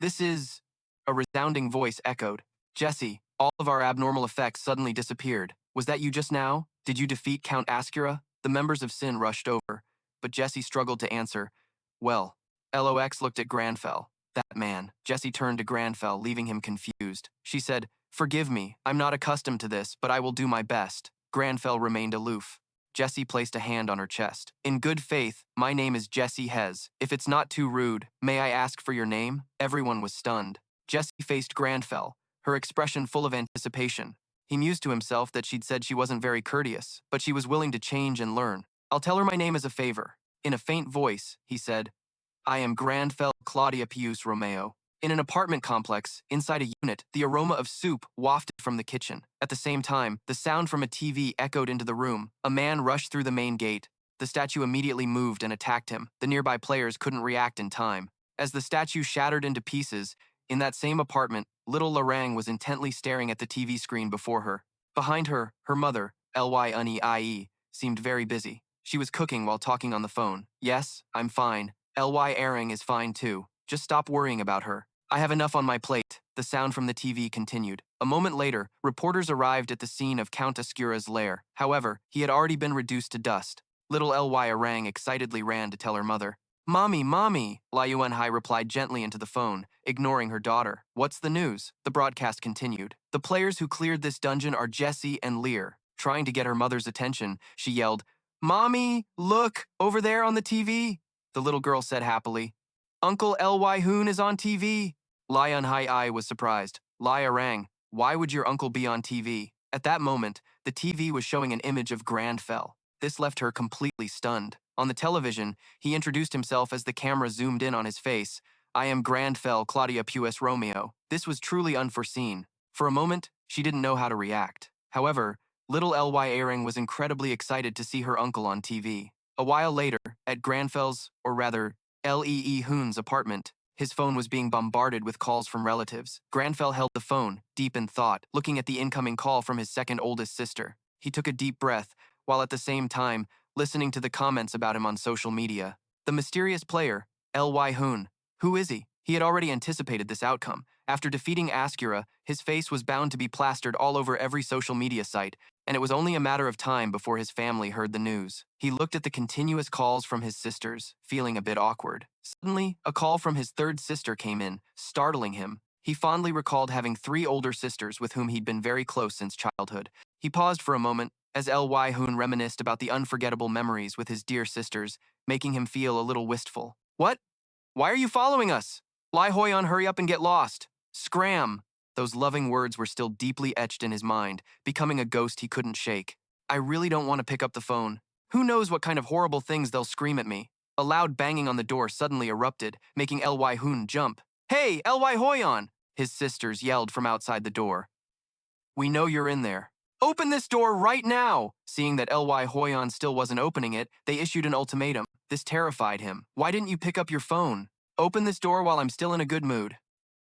Speaker 1: "This is..." A resounding voice echoed. "Jesse, all of our abnormal effects suddenly disappeared. Was that you just now? Did you defeat Count Ascura?" The members of Sin rushed over, but Jesse struggled to answer. "Well..." LOX looked at Grandfell. "That man." Jesse turned to Grandfell, leaving him confused. She said, "Forgive me, I'm not accustomed to this, but I will do my best." Grandfell remained aloof. Jesse placed a hand on her chest. "In good faith, my name is Jesse Hez. If it's not too rude, may I ask for your name?" Everyone was stunned. Jesse faced Grandfell, her expression full of anticipation. He mused to himself that she'd said she wasn't very courteous, but she was willing to change and learn. "I'll tell her my name as a favor." In a faint voice, he said, "I am Grandfel Claudia Peus Romeo." In an apartment complex, inside a unit, the aroma of soup wafted from the kitchen. At the same time, the sound from a TV echoed into the room. A man rushed through the main gate. The statue immediately moved and attacked him. The nearby players couldn't react in time. As the statue shattered into pieces, in that same apartment, little Larang was intently staring at the TV screen before her. Behind her, her mother, Ly Unnie, seemed very busy. She was cooking while talking on the phone. Yes, I'm fine. Ly Aring is fine too. Just stop worrying about her. I have enough on my plate. The sound from the TV continued. A moment later, reporters arrived at the scene of Count Ascura's lair. However, he had already been reduced to dust. Little Ly Aring excitedly ran to tell her mother. Mommy, Mommy, Lai Yuanhai replied gently into the phone, ignoring her daughter. What's the news? The broadcast continued. The players who cleared this dungeon are Jessie and Lear. Trying to get her mother's attention, she yelled, Mommy, look, over there on the TV. The little girl said happily, Uncle Ly Hoon is on TV. Lai Yuanhai was surprised. Lai Arang, why would your uncle be on TV? At that moment, the TV was showing an image of Grandfell. This left her completely stunned. On the television, he introduced himself as the camera zoomed in on his face. I am Grandfel Claudia Peus Romeo. This was truly unforeseen. For a moment, she didn't know how to react. However, little Ly Aring was incredibly excited to see her uncle on TV. A while later, at Grandfell's, or rather, Lee Hoon's apartment, his phone was being bombarded with calls from relatives. Grandfell held the phone, deep in thought, looking at the incoming call from his second oldest sister. He took a deep breath, while at the same time, listening to the comments about him on social media. The mysterious player, Ly Hoon. Who is he? He had already anticipated this outcome. After defeating Ascura, his face was bound to be plastered all over every social media site, and it was only a matter of time before his family heard the news. He looked at the continuous calls from his sisters, feeling a bit awkward. Suddenly, a call from his third sister came in, startling him. He fondly recalled having 3 older sisters with whom he'd been very close since childhood. He paused for a moment, as Ly Hoon reminisced about the unforgettable memories with his dear sisters, making him feel a little wistful. What? Why are you following us? Lai Hoyan, hurry up and get lost. Scram! Those loving words were still deeply etched in his mind, becoming a ghost he couldn't shake. I really don't want to pick up the phone. Who knows what kind of horrible things they'll scream at me? A loud banging on the door suddenly erupted, making Ly Hoon jump. Hey, Ly Hoyan! His sisters yelled from outside the door. We know you're in there. Open this door right now! Seeing that Ly Hoyan still wasn't opening it, they issued an ultimatum. This terrified him. Why didn't you pick up your phone? Open this door while I'm still in a good mood.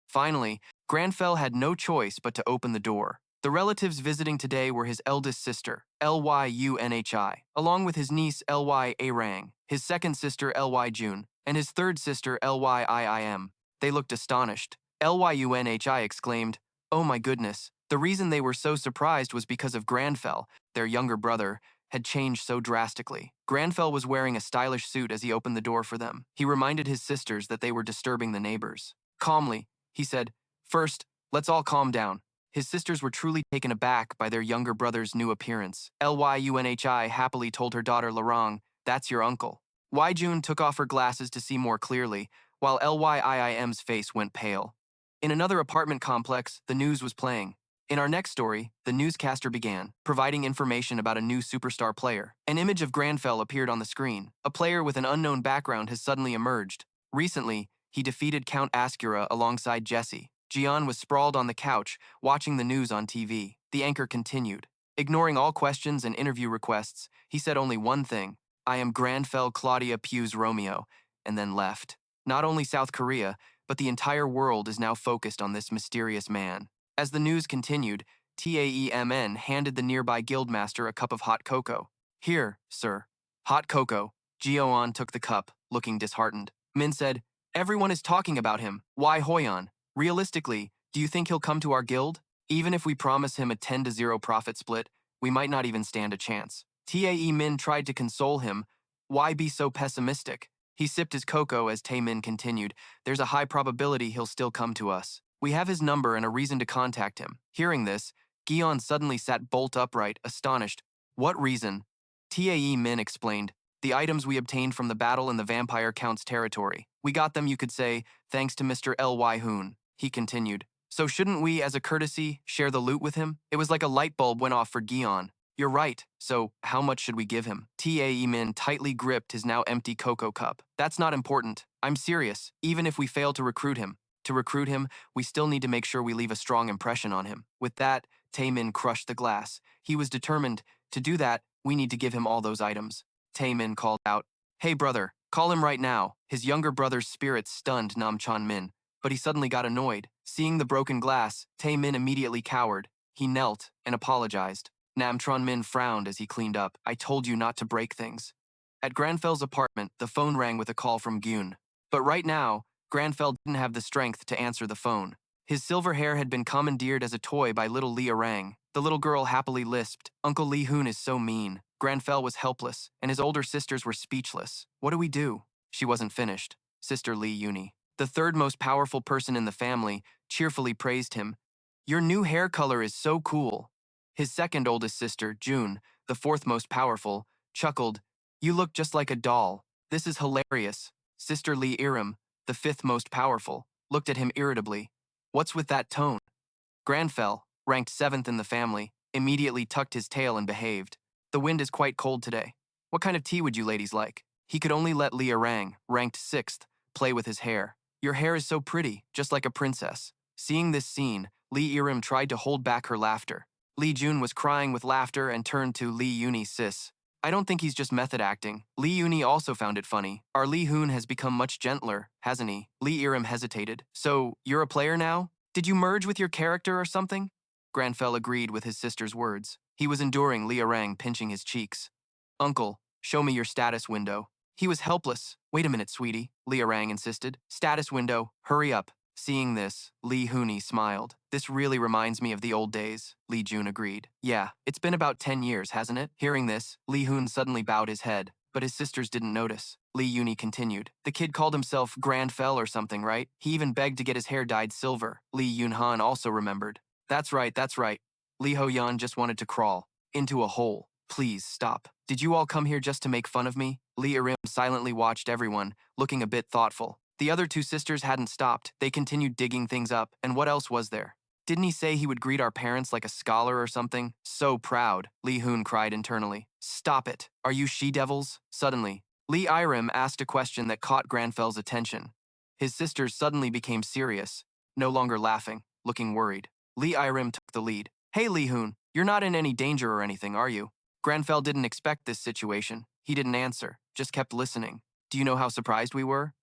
Speaker 1: Finally, Grandfell had no choice but to open the door. The relatives visiting today were his eldest sister, Lyunhi, along with his niece Ly Arang, his second sister Ly June, and his third sister Lyiim. They looked astonished. Lyunhi exclaimed, Oh my goodness. The reason they were so surprised was because of Grandfell, their younger brother, had changed so drastically. Grandfell was wearing a stylish suit as he opened the door for them. He reminded his sisters that they were disturbing the neighbors. Calmly, he said, First, let's all calm down. His sisters were truly taken aback by their younger brother's new appearance. Lyunhi happily told her daughter Larong, That's your uncle. Jun took off her glasses to see more clearly, while Lyiim's face went pale. In another apartment complex, the news was playing. In our next story, the newscaster began, providing information about a new superstar player. An image of Grandfell appeared on the screen. A player with an unknown background has suddenly emerged. Recently, he defeated Count Ascura alongside Jessie. Jian was sprawled on the couch, watching the news on TV. The anchor continued. Ignoring all questions and interview requests, he said only one thing, I am Grandfel Claudia Peus Romeo, and then left. Not only South Korea, but the entire world is now focused on this mysterious man. As the news continued, Taemn handed the nearby guildmaster a cup of hot cocoa. Here, sir. Hot cocoa. Jioan took the cup, looking disheartened. Min said, Everyone is talking about him. Why Hoyan? Realistically, do you think he'll come to our guild? Even if we promise him a 10-0 profit split, we might not even stand a chance. Tae-min tried to console him. Why be so pessimistic? He sipped his cocoa as Tae-min continued. There's a high probability he'll still come to us. We have his number and a reason to contact him. Hearing this, Gion suddenly sat bolt upright, astonished. What reason? Tae-min explained. The items we obtained from the battle in the Vampire Count's territory. We got them, you could say, thanks to Mr. Ly Hoon. He continued. So shouldn't we, as a courtesy, share the loot with him? It was like a light bulb went off for Gion. You're right. So how much should we give him? Tae-min tightly gripped his now empty cocoa cup. That's not important. I'm serious, even if we fail to recruit him. To recruit him, we still need to make sure we leave a strong impression on him. With that, Tae-min crushed the glass. He was determined. To do that, we need to give him all those items. Tae-min called out, Hey brother, call him right now. His younger brother's spirit stunned Nam-chan-min, but he suddenly got annoyed. Seeing the broken glass, Tae-min immediately cowered. He knelt and apologized. Namtron Min frowned as he cleaned up. I told you not to break things. At Grandfell's apartment, the phone rang with a call from Gyun. But right now, Grandfell didn't have the strength to answer the phone. His silver hair had been commandeered as a toy by little Lee Orang. The little girl happily lisped, Uncle Lee Hoon is so mean. Grandfell was helpless, and his older sisters were speechless. What do we do? She wasn't finished. Sister Lee Uni, the third most powerful person in the family, cheerfully praised him. Your new hair color is so cool. His second oldest sister, June, the fourth most powerful, chuckled, You look just like a doll. This is hilarious. Sister Lee Iram, the fifth most powerful, looked at him irritably. What's with that tone? Grandfell, ranked seventh in the family, immediately tucked his tail and behaved. The wind is quite cold today. What kind of tea would you ladies like? He could only let Lee Orang, ranked sixth, play with his hair. Your hair is so pretty, just like a princess. Seeing this scene, Lee Iram tried to hold back her laughter. Lee Jun was crying with laughter and turned to Lee Uni sis. I don't think he's just method acting. Lee Uni also found it funny. Our Lee Hoon has become much gentler, hasn't he? Lee Iram hesitated. So, you're a player now? Did you merge with your character or something? Grandfell agreed with his sister's words. He was enduring Lee Orang pinching his cheeks. Uncle, show me your status window. He was helpless. Wait a minute, sweetie, Lee Orang insisted. Status window, hurry up. Seeing this, Lee Hooney smiled. This really reminds me of the old days, Lee Jun agreed. Yeah, it's been about 10 years, hasn't it? Hearing this, Lee Hoon suddenly bowed his head, but his sisters didn't notice. Lee Uni continued. The kid called himself Grandfell or something, right? He even begged to get his hair dyed silver. Lee Yun Han also remembered. That's right, that's right. Lee Ho Yan just wanted to crawl into a hole. Please, stop. Did you all come here just to make fun of me? Lee Irim silently watched everyone, looking a bit thoughtful. The other two sisters hadn't stopped. They continued digging things up, and what else was there? Didn't he say he would greet our parents like a scholar or something? So proud, Lee Hoon cried internally. Stop it. Are you she-devils? Suddenly, Lee Irim asked a question that caught Grandfell's attention. His sisters suddenly became serious, no longer laughing, looking worried. Lee Irim took the lead. Hey Lee Hoon, you're not in any danger or anything, are you? Grandfell didn't expect this situation. He didn't answer, just kept listening. Do you know how surprised we were?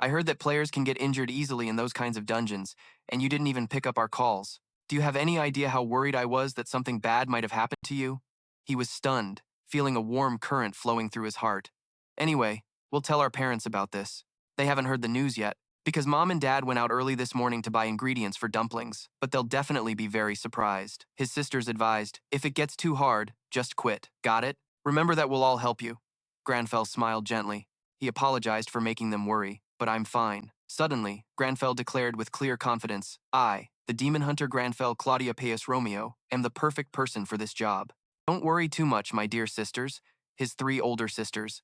Speaker 1: I heard that players can get injured easily in those kinds of dungeons, and you didn't even pick up our calls. Do you have any idea how worried I was that something bad might have happened to you? He was stunned, feeling a warm current flowing through his heart. Anyway, we'll tell our parents about this. They haven't heard the news yet, because Mom and Dad went out early this morning to buy ingredients for dumplings, but they'll definitely be very surprised. His sisters advised, if it gets too hard, just quit. Got it? Remember that we'll all help you. Grandfell smiled gently. He apologized for making them worry. But I'm fine. Suddenly, Grandfell declared with clear confidence, I, the Demon Hunter Grandfel Claudia Peus Romeo, am the perfect person for this job. Don't worry too much, my dear sisters. His three older sisters.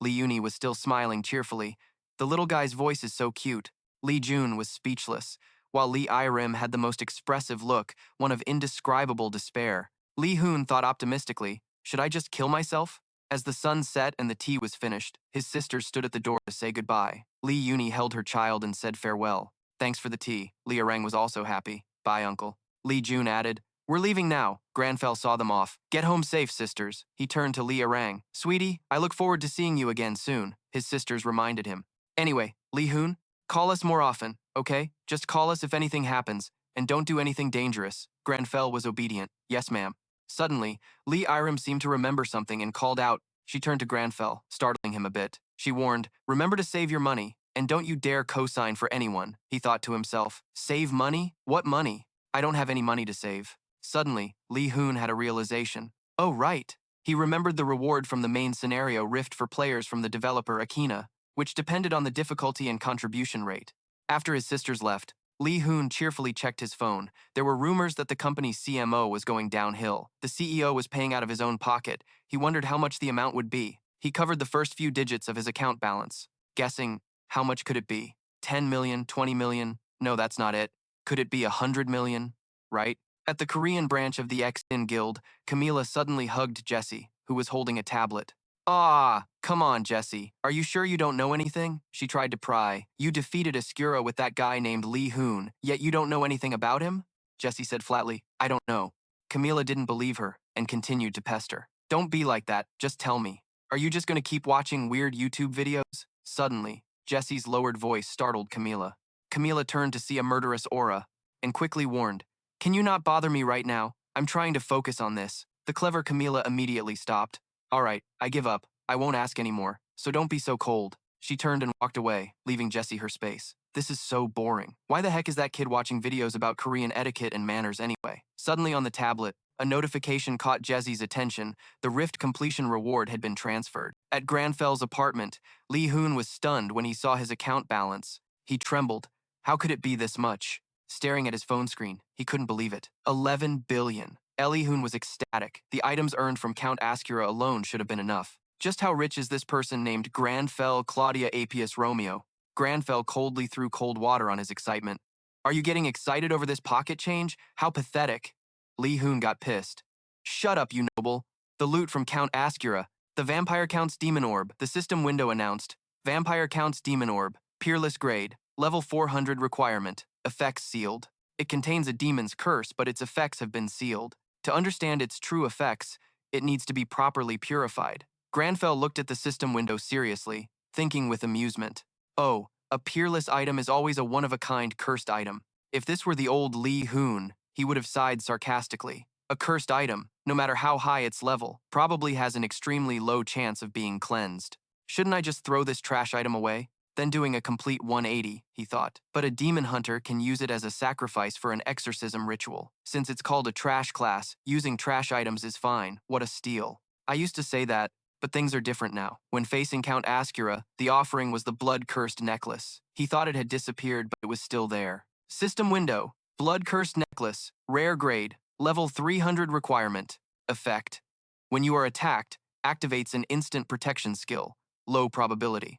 Speaker 1: Lee Uni was still smiling cheerfully. The little guy's voice is so cute. Lee Jun was speechless, while Lee Irim had the most expressive look, one of indescribable despair. Lee Hoon thought optimistically, should I just kill myself? As the sun set and the tea was finished, his sisters stood at the door to say goodbye. Lee Uni held her child and said farewell. Thanks for the tea. Lee Orang was also happy. Bye, uncle. Lee Jun added, we're leaving now. Grandfell saw them off. Get home safe, sisters. He turned to Lee Orang. Sweetie, I look forward to seeing you again soon. His sisters reminded him. Anyway, Lee Hoon, call us more often, okay? Just call us if anything happens, and don't do anything dangerous. Grandfell was obedient. Yes, ma'am. Suddenly, Lee Irim seemed to remember something and called out. She turned to Grandfell, startling him a bit. She warned, remember to save your money, and don't you dare co-sign for anyone. He thought to himself, save money? What money? I don't have any money to save. Suddenly, Lee Hoon had a realization. Oh, right. He remembered the reward from the main scenario rift for players from the developer Akena, which depended on the difficulty and contribution rate. After his sisters left, Lee Hoon cheerfully checked his phone. There were rumors that the company's CMO was going downhill. The CEO was paying out of his own pocket. He wondered how much the amount would be. He covered the first few digits of his account balance, guessing, how much could it be? 10 million, 20 million? No, that's not it. Could it be 100 million? Right? At the Korean branch of the X-In Guild, Camila suddenly hugged Jessie, who was holding a tablet. Ah, come on, Jessie. Are you sure you don't know anything? She tried to pry. You defeated Ascura with that guy named Lee Hoon, yet you don't know anything about him? Jessie said flatly, I don't know. Camila didn't believe her and continued to pester. Don't be like that, just tell me. Are you just going to keep watching weird YouTube videos? Suddenly, Jessie's lowered voice startled Camila. Camila turned to see a murderous aura and quickly warned, can you not bother me right now? I'm trying to focus on this. The clever Camila immediately stopped. All right, I give up. I won't ask anymore, so don't be so cold. She turned and walked away, leaving Jessie her space. This is so boring. Why the heck is that kid watching videos about Korean etiquette and manners anyway? Suddenly on the tablet, a notification caught Jessie's attention. The Rift completion reward had been transferred. At Grandfell's apartment, Lee Hoon was stunned when he saw his account balance. He trembled. How could it be this much? Staring at his phone screen, he couldn't believe it. 11 billion. Lee Hoon was ecstatic. The items earned from Count Ascura alone should have been enough. Just how rich is this person named Grandfel Claudia Peus Romeo? Grandfell coldly threw cold water on his excitement. Are you getting excited over this pocket change? How pathetic. Lee Hoon got pissed. Shut up, you noble. The loot from Count Ascura. The Vampire Count's Demon Orb. The system window announced. Vampire Count's Demon Orb. Peerless grade. Level 400 requirement. Effects sealed. It contains a demon's curse, but its effects have been sealed. To understand its true effects, it needs to be properly purified. Grandfell looked at the system window seriously, thinking with amusement. Oh, a peerless item is always a one-of-a-kind cursed item. If this were the old Lee Hoon, he would have sighed sarcastically. A cursed item, no matter how high its level, probably has an extremely low chance of being cleansed. Shouldn't I just throw this trash item away? Then doing a complete 180, he thought. But a demon hunter can use it as a sacrifice for an exorcism ritual. Since it's called a trash class, using trash items is fine. What a steal. I used to say that, but things are different now. When facing Count Ascura, the offering was the blood-cursed necklace. He thought it had disappeared, but it was still there. System window. Blood-cursed necklace. Rare grade. Level 300 requirement. Effect. When you are attacked, activates an instant protection skill. Low probability.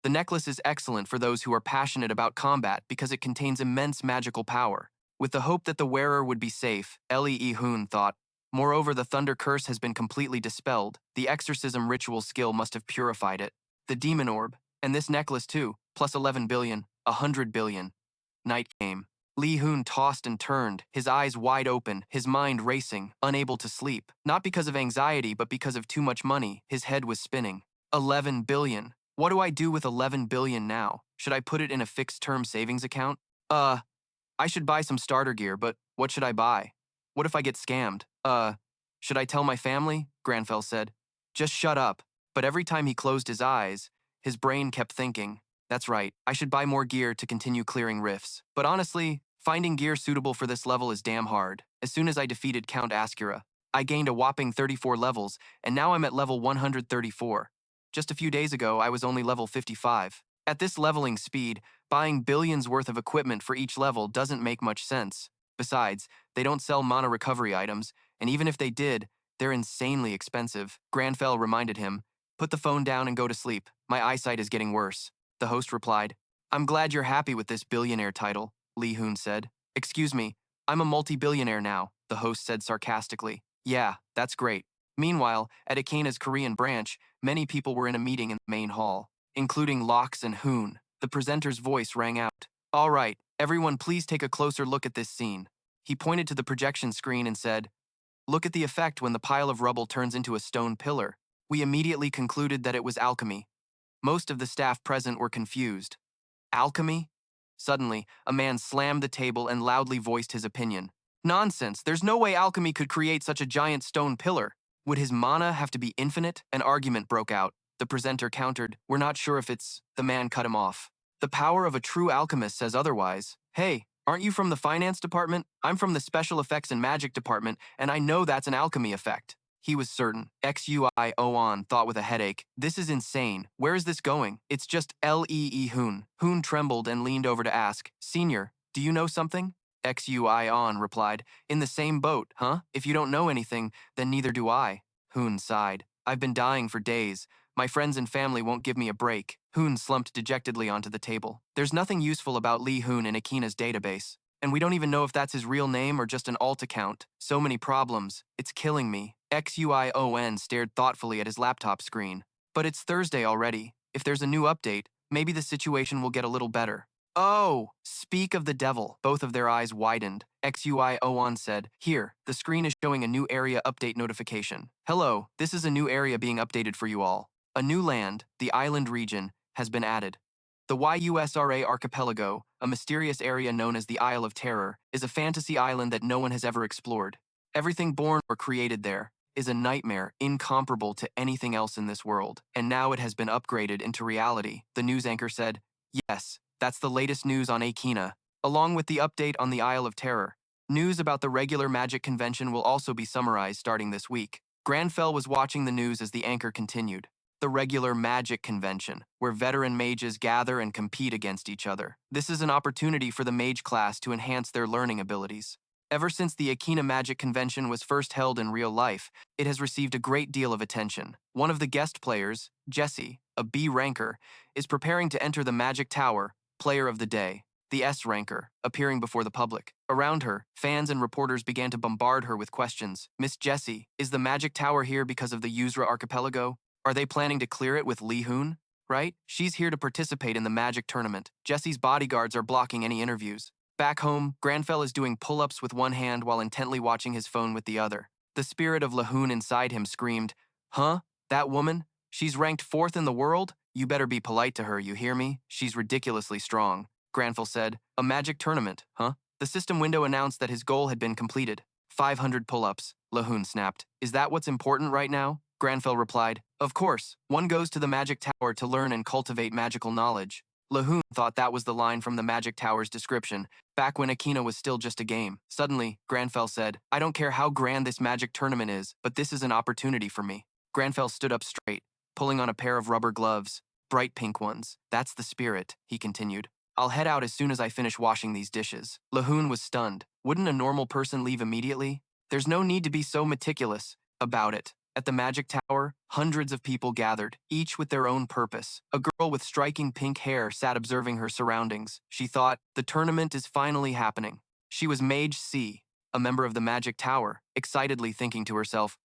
Speaker 1: The necklace is excellent for those who are passionate about combat because it contains immense magical power. With the hope that the wearer would be safe, Lee Hoon thought. Moreover, the thunder curse has been completely dispelled. The exorcism ritual skill must have purified it. The demon orb, and this necklace too, plus 11 billion, 100 billion. Night came. Lee Hoon tossed and turned, his eyes wide open, his mind racing, unable to sleep. Not because of anxiety, but because of too much money, his head was spinning. 11 billion. What do I do with 11 billion now? Should I put it in a fixed-term savings account? I should buy some starter gear, but what should I buy? What if I get scammed? Should I tell my family? Grandfell said. Just shut up. But every time he closed his eyes, his brain kept thinking, that's right, I should buy more gear to continue clearing rifts. But honestly, finding gear suitable for this level is damn hard. As soon as I defeated Count Ascura, I gained a whopping 34 levels, and now I'm at level 134. Just a few days ago, I was only level 55. At this leveling speed, buying billions worth of equipment for each level doesn't make much sense. Besides, they don't sell mana recovery items, and even if they did, they're insanely expensive. Grandfell reminded him, put the phone down and go to sleep. My eyesight is getting worse. The host replied, I'm glad you're happy with this billionaire title, Lee Hoon said. Excuse me, I'm a multi-billionaire now, the host said sarcastically. Yeah, that's great. Meanwhile, at Akena's Korean branch, many people were in a meeting in the main hall, including Lox and Hoon. The presenter's voice rang out. All right, everyone please take a closer look at this scene. He pointed to the projection screen and said, look at the effect when the pile of rubble turns into a stone pillar. We immediately concluded that it was alchemy. Most of the staff present were confused. Alchemy? Suddenly, a man slammed the table and loudly voiced his opinion. Nonsense, there's no way alchemy could create such a giant stone pillar. Would his mana have to be infinite? An argument broke out. The presenter countered, we're not sure if it's... The man cut him off. The power of a true alchemist says otherwise. Hey, aren't you from the finance department? I'm from the special effects and magic department, and I know that's an alchemy effect. He was certain. Xuion thought with a headache. This is insane. Where is this going? It's just Lee Hoon. Hoon trembled and leaned over to ask, Senior, do you know something? Xuion replied, in the same boat, huh? If you don't know anything, then neither do I. Hoon sighed. I've been dying for days. My friends and family won't give me a break. Hoon slumped dejectedly onto the table. There's nothing useful about Lee Hoon in Akena's database. And we don't even know if that's his real name or just an alt account. So many problems. It's killing me. Xuion stared thoughtfully at his laptop screen. But it's Thursday already. If there's a new update, maybe the situation will get a little better. Oh, speak of the devil. Both of their eyes widened. Xuion said, here, the screen is showing a new area update notification. Hello, this is a new area being updated for you all. A new land, the island region, has been added. The Yusra archipelago, a mysterious area known as the Isle of Terror, is a fantasy island that no one has ever explored. Everything born or created there, is a nightmare incomparable to anything else in this world, and now it has been upgraded into reality, the news anchor said. Yes, that's the latest news on Akena, along with the update on the Isle of Terror. News about the regular magic convention will also be summarized starting this week. Grandfell was watching the news as the anchor continued. The regular magic convention, where veteran mages gather and compete against each other. This is an opportunity for the mage class to enhance their learning abilities. Ever since the Akena Magic Convention was first held in real life, it has received a great deal of attention. One of the guest players, Jessie, a B ranker, is preparing to enter the Magic Tower, Player of the Day, the S ranker, appearing before the public. Around her, fans and reporters began to bombard her with questions. Miss Jessie, is the Magic Tower here because of the Yusra archipelago? Are they planning to clear it with Lee Hoon? Right? She's here to participate in the Magic tournament. Jessie's bodyguards are blocking any interviews. Back home, Grandfell is doing pull-ups with one hand while intently watching his phone with the other. The spirit of Lee Hoon inside him screamed, "Huh? That woman? She's ranked 4th in the world? You better be polite to her, you hear me? She's ridiculously strong." Grandfell said, "A magic tournament, huh?" The system window announced that his goal had been completed. 500 pull-ups, Lee Hoon snapped. "Is that what's important right now?" Grandfell replied, "Of course. One goes to the Magic Tower to learn and cultivate magical knowledge." Lee Hoon thought that was the line from the Magic Tower's description, back when Akena was still just a game. Suddenly, Grandfell said, "I don't care how grand this magic tournament is, but this is an opportunity for me." Grandfell stood up straight, pulling on a pair of rubber gloves, bright pink ones. "That's the spirit," he continued. "I'll head out as soon as I finish washing these dishes." Lee Hoon was stunned. Wouldn't a normal person leave immediately? There's no need to be so meticulous about it. At the Magic Tower, hundreds of people gathered, each with their own purpose. A girl with striking pink hair sat observing her surroundings. She thought, the tournament is finally happening. She was Mage C, a member of the Magic Tower, excitedly thinking to herself,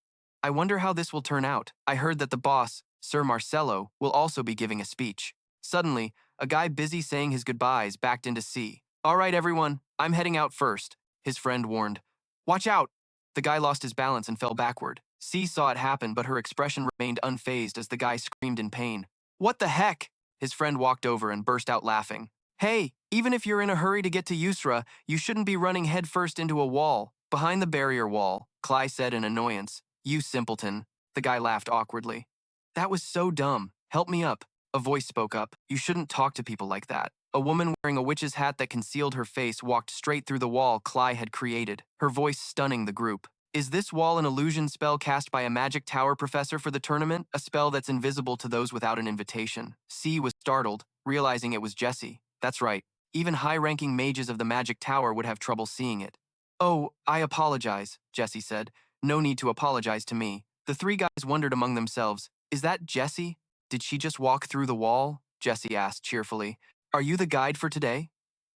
Speaker 1: "I wonder how this will turn out. I heard that the boss, Sir Marcello, will also be giving a speech." Suddenly, a guy busy saying his goodbyes backed into C. "All right, everyone, I'm heading out first," his friend warned. "Watch out!" The guy lost his balance and fell backward. C saw it happen, but her expression remained unfazed as the guy screamed in pain. "What the heck?" His friend walked over and burst out laughing. "Hey, even if you're in a hurry to get to Yusra, you shouldn't be running headfirst into a wall." "Behind the barrier wall," Cly said in annoyance. "You simpleton." The guy laughed awkwardly. "That was so dumb. Help me up." A voice spoke up. "You shouldn't talk to people like that." A woman wearing a witch's hat that concealed her face walked straight through the wall Cly had created, her voice stunning the group. "Is this wall an illusion spell cast by a Magic Tower professor for the tournament? A spell that's invisible to those without an invitation?" C was startled, realizing it was Jessie. That's right. Even high-ranking mages of the Magic Tower would have trouble seeing it. "Oh, I apologize," Jessie said. "No need to apologize to me." The three guys wondered among themselves, "Is that Jessie? Did she just walk through the wall?" Jessie asked cheerfully. "Are you the guide for today?"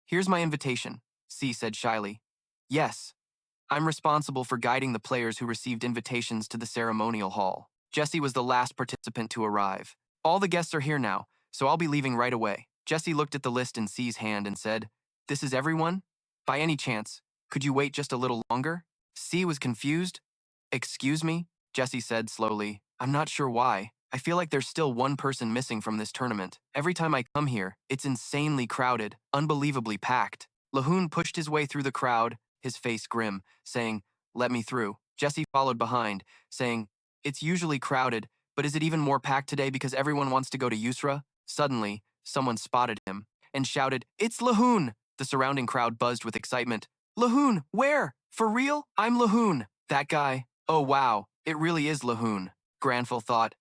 Speaker 1: "Here's my invitation," C said shyly. "Yes. I'm responsible for guiding the players who received invitations to the ceremonial hall." Jessie was the last participant to arrive. "All the guests are here now, so I'll be leaving right away." Jessie looked at the list in C's hand and said, "This is everyone? By any chance, could you wait just a little longer?" C was confused. "Excuse me?" Jessie said slowly. "I'm not sure why. I feel like there's still one person missing from this tournament. Every time I come here, it's insanely crowded, unbelievably packed." Lee Hoon pushed his way through the crowd, his face grim, saying, "Let me through." Jessie followed behind, saying, "It's usually crowded, but is it even more packed today because everyone wants to go to Yusra?" Suddenly, someone spotted him and shouted, "It's Lee Hoon!" The surrounding crowd buzzed with excitement. "Lee Hoon, where? For real? I'm Lee Hoon." "That guy? Oh wow, it really is Lee Hoon." Grandfell thought,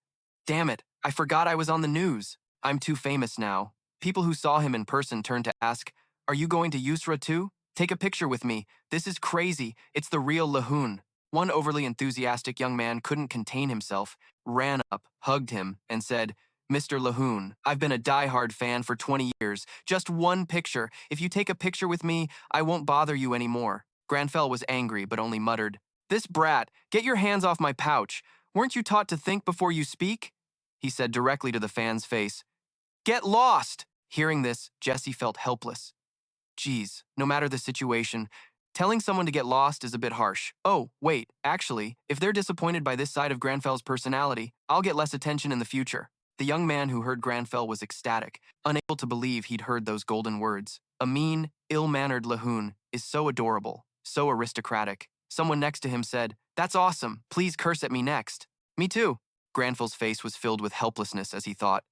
Speaker 1: "Damn it, I forgot I was on the news. I'm too famous now." People who saw him in person turned to ask, "Are you going to Yusra too? Take a picture with me. This is crazy. It's the real Lee Hoon." One overly enthusiastic young man couldn't contain himself, ran up, hugged him, and said, "Mr. Lee Hoon, I've been a die-hard fan for 20 years. Just one picture. If you take a picture with me, I won't bother you anymore." Grandfell was angry but only muttered, "This brat, get your hands off my pouch. Weren't you taught to think before you speak?" He said directly to the fan's face, "Get lost!" Hearing this, Jessie felt helpless. Geez, no matter the situation, telling someone to get lost is a bit harsh. Oh, wait, actually, if they're disappointed by this side of Grandfell's personality, I'll get less attention in the future. The young man who heard Grandfell was ecstatic, unable to believe he'd heard those golden words. A mean, ill-mannered Lee Hoon is so adorable, so aristocratic. Someone next to him said, That's awesome. Please curse at me next. Me too. Grandfel's face was filled with helplessness as he thought.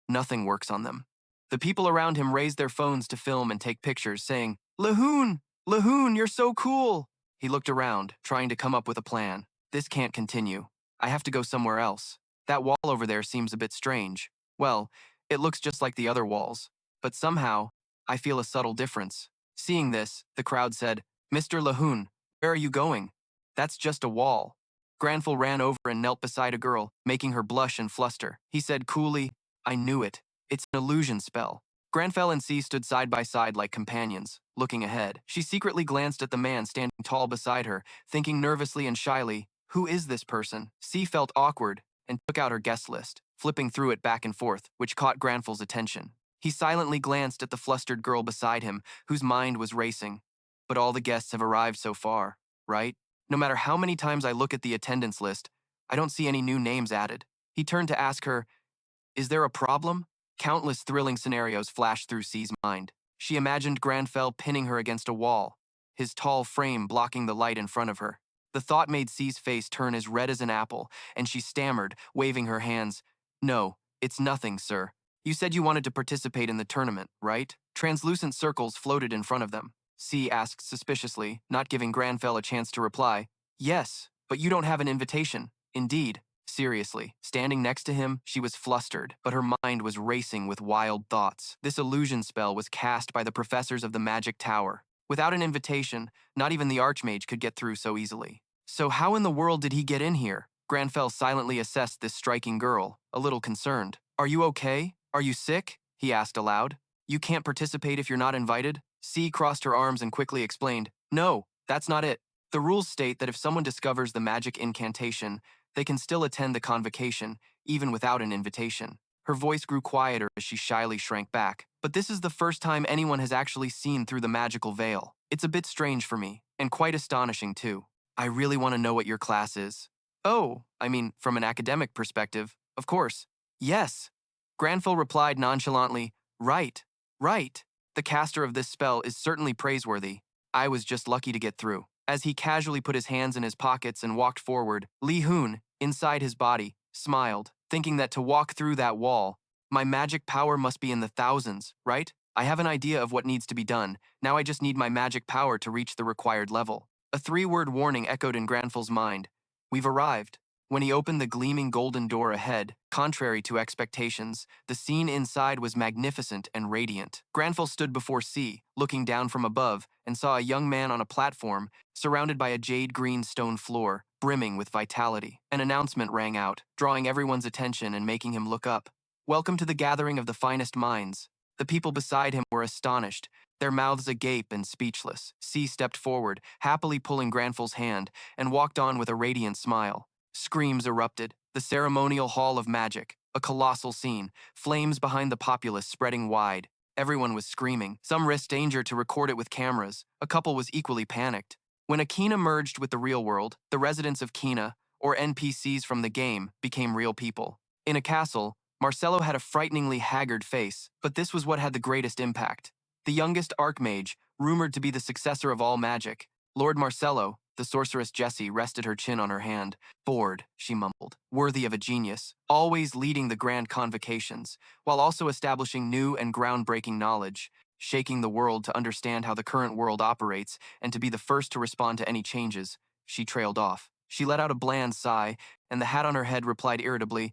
Speaker 1: Nothing works on them. The people around him raised their phones to film and take pictures, saying, Lee Hoon! Lee Hoon, you're so cool! He looked around, trying to come up with a plan. This can't continue. I have to go somewhere else. That wall over there seems a bit strange. Well, it looks just like the other walls. But somehow, I feel a subtle difference. Seeing this, the crowd said, Mr. Lee Hoon, where are you going? That's just a wall. Grandfel ran over and knelt beside a girl, making her blush and fluster. He said coolly, I knew it. It's an illusion spell. Grandfell and C stood side by side like companions, looking ahead. She secretly glanced at the man standing tall beside her, thinking nervously and shyly, who is this person? C felt awkward and took out her guest list, flipping through it back and forth, which caught Grandfell's attention. He silently glanced at the flustered girl beside him, whose mind was racing. But all the guests have arrived so far, right? No matter how many times I look at the attendance list, I don't see any new names added. He turned to ask her, is there a problem? Countless thrilling scenarios flashed through C's mind. She imagined Grandfell pinning her against a wall, his tall frame blocking the light in front of her. The thought made C's face turn as red as an apple, and she stammered, waving her hands. No, it's nothing, sir. You said you wanted to participate in the tournament, right? Translucent circles floated in front of them. C asked suspiciously, not giving Grandfell a chance to reply. Yes, but you don't have an invitation. Indeed. Seriously, standing next to him, she was flustered, but her mind was racing with wild thoughts. This illusion spell was cast by the professors of the Magic Tower. Without an invitation, not even the Archmage could get through so easily. So how in the world did he get in here? Grandfell silently assessed this striking girl, a little concerned. Are you okay? Are you sick? He asked aloud. You can't participate if you're not invited? C crossed her arms and quickly explained, no, that's not it. The rules state that if someone discovers the magic incantation, they can still attend the convocation, even without an invitation. Her voice grew quieter as she shyly shrank back. But this is the first time anyone has actually seen through the magical veil. It's a bit strange for me, and quite astonishing too. I really want to know what your class is. Oh, I mean, from an academic perspective, of course. Yes. Grandfell replied nonchalantly, right. The caster of this spell is certainly praiseworthy. I was just lucky to get through. As he casually put his hands in his pockets and walked forward, Lee Hoon, inside his body, smiled, thinking that to walk through that wall, my magic power must be in the thousands, right? I have an idea of what needs to be done. Now I just need my magic power to reach the required level. A three-word warning echoed in Grandfell's mind. We've arrived. When he opened the gleaming golden door ahead, contrary to expectations, the scene inside was magnificent and radiant. Grandfell stood before C, looking down from above, and saw a young man on a platform, surrounded by a jade-green stone floor, brimming with vitality. An announcement rang out, drawing everyone's attention and making him look up. Welcome to the gathering of the finest minds. The people beside him were astonished, their mouths agape and speechless. C stepped forward, happily pulling Grandfell's hand, and walked on with a radiant smile. Screams erupted. The ceremonial hall of magic, a colossal scene, flames behind the populace spreading wide. Everyone was screaming. Some risked danger to record it with cameras. A couple was equally panicked. When Akena merged with the real world, the residents of Kena, or NPCs from the game, became real people. In a castle, Marcello had a frighteningly haggard face, but this was what had the greatest impact. The youngest Archmage, rumored to be the successor of all magic, Lord Marcello, the sorceress Jessie rested her chin on her hand. Bored, she mumbled, worthy of a genius, always leading the grand convocations, while also establishing new and groundbreaking knowledge, shaking the world to understand how the current world operates and to be the first to respond to any changes. She trailed off. She let out a bland sigh, and the hat on her head replied irritably,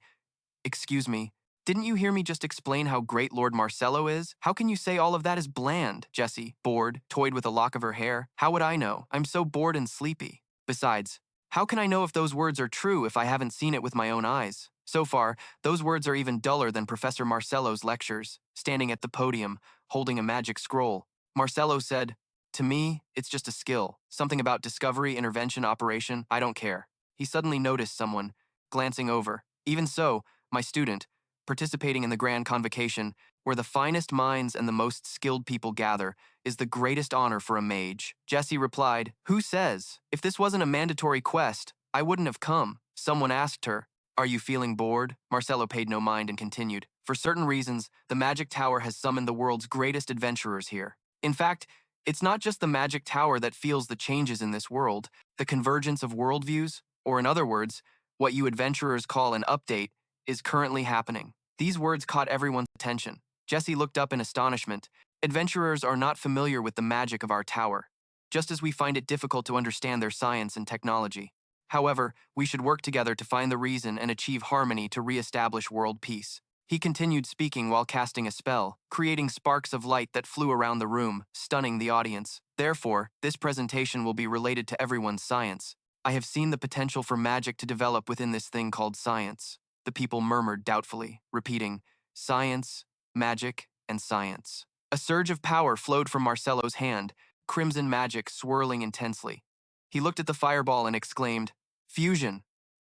Speaker 1: Excuse me, didn't you hear me just explain how great Lord Marcello is? How can you say all of that is bland? Jessie, bored, toyed with a lock of her hair. How would I know? I'm so bored and sleepy. Besides, how can I know if those words are true if I haven't seen it with my own eyes? So far, those words are even duller than Professor Marcello's lectures. Standing at the podium, holding a magic scroll, Marcello said, To me, it's just a skill. Something about discovery, intervention, operation, I don't care. He suddenly noticed someone, glancing over. Even so, my student, participating in the grand convocation, where the finest minds and the most skilled people gather, is the greatest honor for a mage. Jessie replied, Who says? If this wasn't a mandatory quest, I wouldn't have come. Someone asked her, Are you feeling bored? Marcello paid no mind and continued, For certain reasons, the Magic Tower has summoned the world's greatest adventurers here. In fact, It's not just the magic tower that feels the changes in this world, the convergence of worldviews, or in other words, what you adventurers call an update, is currently happening. These words caught everyone's attention. Jesse looked up in astonishment. Adventurers are not familiar with the magic of our tower, just as we find it difficult to understand their science and technology. However, we should work together to find the reason and achieve harmony to re-establish world peace. He continued speaking while casting a spell, creating sparks of light that flew around the room, stunning the audience. Therefore, this presentation will be related to everyone's science. I have seen the potential for magic to develop within this thing called science. The people murmured doubtfully, repeating, science, magic, and science. A surge of power flowed from Marcelo's hand, crimson magic swirling intensely. He looked at the fireball and exclaimed, fusion.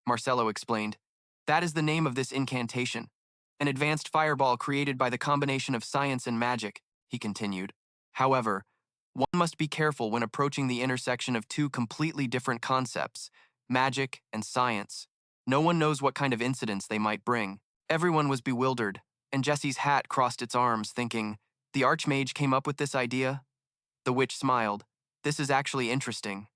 Speaker 1: Marcelo explained, that is the name of this incantation. An advanced fireball created by the combination of science and magic, he continued. However, one must be careful when approaching the intersection of two completely different concepts, magic and science. No one knows what kind of incidents they might bring. Everyone was bewildered, and Jesse's hat crossed its arms, thinking, the Archmage came up with this idea? The witch smiled. This is actually interesting.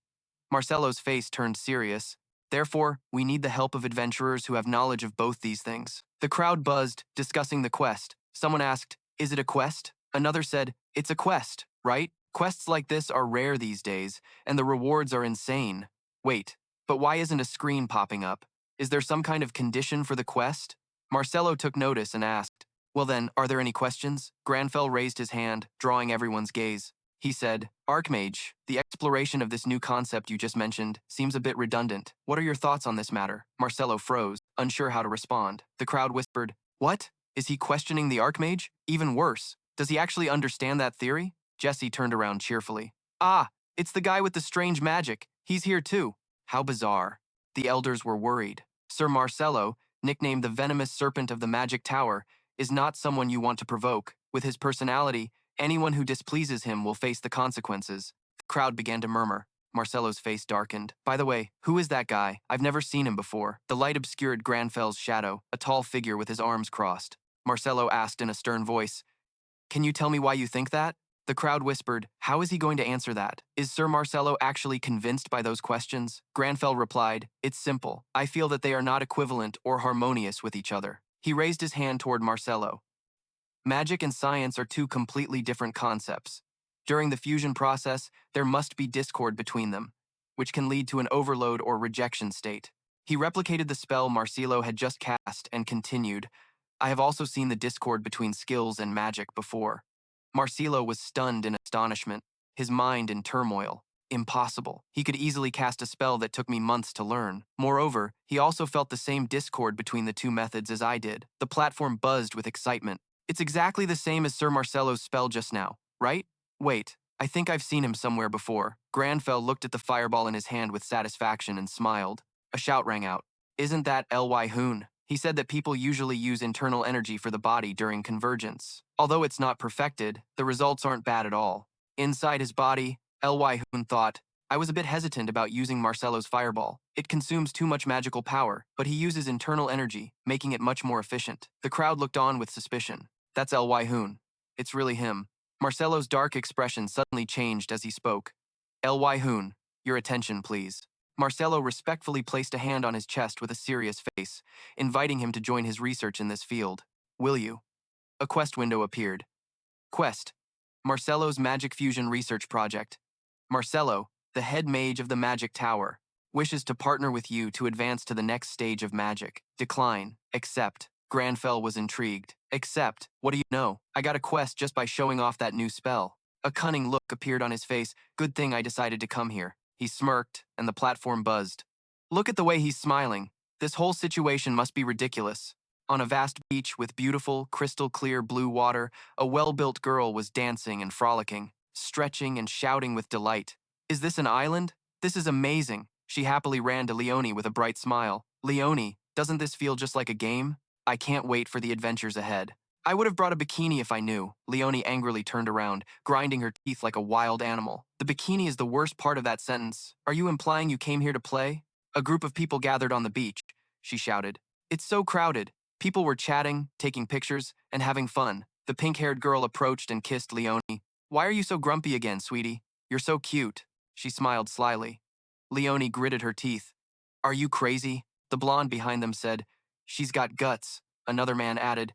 Speaker 1: Marcelo's face turned serious. Therefore, we need the help of adventurers who have knowledge of both these things. The crowd buzzed, discussing the quest. Someone asked, is it a quest? Another said, it's a quest, right? Quests like this are rare these days, and the rewards are insane. Wait, but why isn't a screen popping up? Is there some kind of condition for the quest? Marcelo took notice and asked, well then, are there any questions? Grandfell raised his hand, drawing everyone's gaze. He said, Archmage, the exploration of this new concept you just mentioned seems a bit redundant. What are your thoughts on this matter? Marcelo froze, unsure how to respond. The crowd whispered, what? Is he questioning the Archmage? Even worse, does he actually understand that theory? Jesse turned around cheerfully. Ah, it's the guy with the strange magic. He's here too. How bizarre. The elders were worried. Sir Marcelo, nicknamed the venomous serpent of the magic tower, is not someone you want to provoke. With his personality, anyone who displeases him will face the consequences. The crowd began to murmur. Marcelo's face darkened. By the way, who is that guy? I've never seen him before. The light obscured Grandfell's shadow, a tall figure with his arms crossed. Marcelo asked in a stern voice, can you tell me why you think that? The crowd whispered, how is he going to answer that? Is Sir Marcelo actually convinced by those questions? Grandfell replied, it's simple. I feel that they are not equivalent or harmonious with each other. He raised his hand toward Marcelo. Magic and science are two completely different concepts. During the fusion process, there must be discord between them, which can lead to an overload or rejection state. He replicated the spell Marcelo had just cast and continued, I have also seen the discord between skills and magic before. Marcelo was stunned in astonishment, his mind in turmoil. Impossible. He could easily cast a spell that took me months to learn. Moreover, he also felt the same discord between the two methods as I did. The platform buzzed with excitement. It's exactly the same as Sir Marcelo's spell just now, right? Wait, I think I've seen him somewhere before. Grandfell looked at the fireball in his hand with satisfaction and smiled. A shout rang out. Isn't that Lee Hoon? He said that people usually use internal energy for the body during convergence. Although it's not perfected, the results aren't bad at all. Inside his body, Lee Hoon thought, I was a bit hesitant about using Marcelo's fireball. It consumes too much magical power, but he uses internal energy, making it much more efficient. The crowd looked on with suspicion. That's Lee Hoon. It's really him. Marcelo's dark expression suddenly changed as he spoke. Lee Hoon, your attention, please. Marcelo respectfully placed a hand on his chest with a serious face, inviting him to join his research in this field. Will you? A quest window appeared. Quest. Marcelo's Magic Fusion Research Project. Marcelo, the head mage of the Magic Tower, wishes to partner with you to advance to the next stage of magic. Decline. Accept. Grandfell was intrigued. Accept. What do you know? I got a quest just by showing off that new spell. A cunning look appeared on his face. Good thing I decided to come here. He smirked, and the platform buzzed. Look at the way he's smiling. This whole situation must be ridiculous. On a vast beach with beautiful, crystal-clear blue water, a well-built girl was dancing and frolicking, stretching and shouting with delight. Is this an island? This is amazing. She happily ran to Leonie with a bright smile. Leonie, doesn't this feel just like a game? I can't wait for the adventures ahead. I would have brought a bikini if I knew. Leonie angrily turned around, grinding her teeth like a wild animal. The bikini is the worst part of that sentence. Are you implying you came here to play? A group of people gathered on the beach, she shouted. It's so crowded. People were chatting, taking pictures, and having fun. The pink-haired girl approached and kissed Leonie. Why are you so grumpy again, sweetie? You're so cute. She smiled slyly. Leonie gritted her teeth. Are you crazy? The blonde behind them said. She's got guts. Another man added,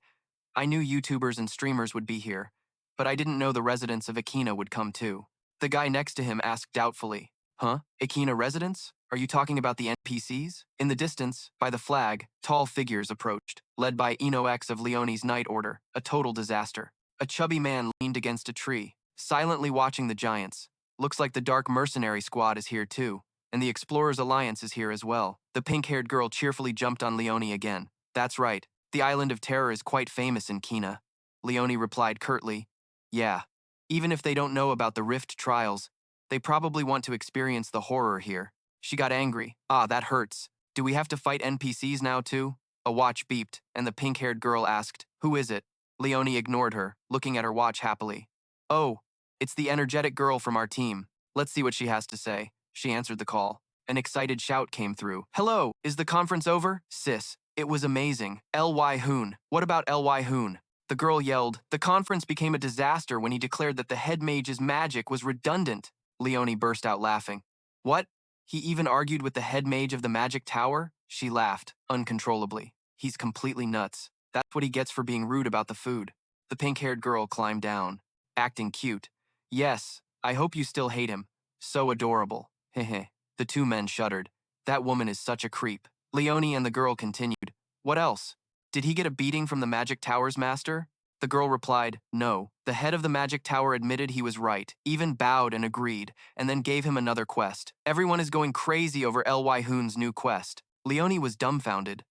Speaker 1: I knew YouTubers and streamers would be here, but I didn't know the residents of Akena would come too. The guy next to him asked doubtfully, Huh? Akena residents? Are you talking about the NPCs? In the distance, by the flag, tall figures approached, led by Eno X of Leonie's Night Order, a total disaster. A chubby man leaned against a tree, silently watching the giants. Looks like the Dark Mercenary Squad is here too, and the Explorers Alliance is here as well. The pink-haired girl cheerfully jumped on Leonie again. That's right. The Island of Terror is quite famous in Kena. Leonie replied curtly, Yeah. Even if they don't know about the Rift trials, they probably want to experience the horror here. She got angry. Ah, that hurts. Do we have to fight NPCs now too? A watch beeped, and the pink-haired girl asked, Who is it? Leonie ignored her, looking at her watch happily. Oh, it's the energetic girl from our team. Let's see what she has to say. She answered the call. An excited shout came through. Hello, is the conference over? Sis, it was amazing. Lee Hoon. What about Lee Hoon? The girl yelled. The conference became a disaster when he declared that the head mage's magic was redundant. Leonie burst out laughing. What? He even argued with the head mage of the magic tower? She laughed, uncontrollably. He's completely nuts. That's what he gets for being rude about the food. The pink-haired girl climbed down, acting cute. Yes, I hope you still hate him. So adorable. Hehe. The two men shuddered. That woman is such a creep. Leonie and the girl continued. What else? Did he get a beating from the Magic Tower's master? The girl replied, No. The head of the Magic Tower admitted he was right, even bowed and agreed, and then gave him another quest. Everyone is going crazy over Lee Hoon's new quest. Leonie was dumbfounded.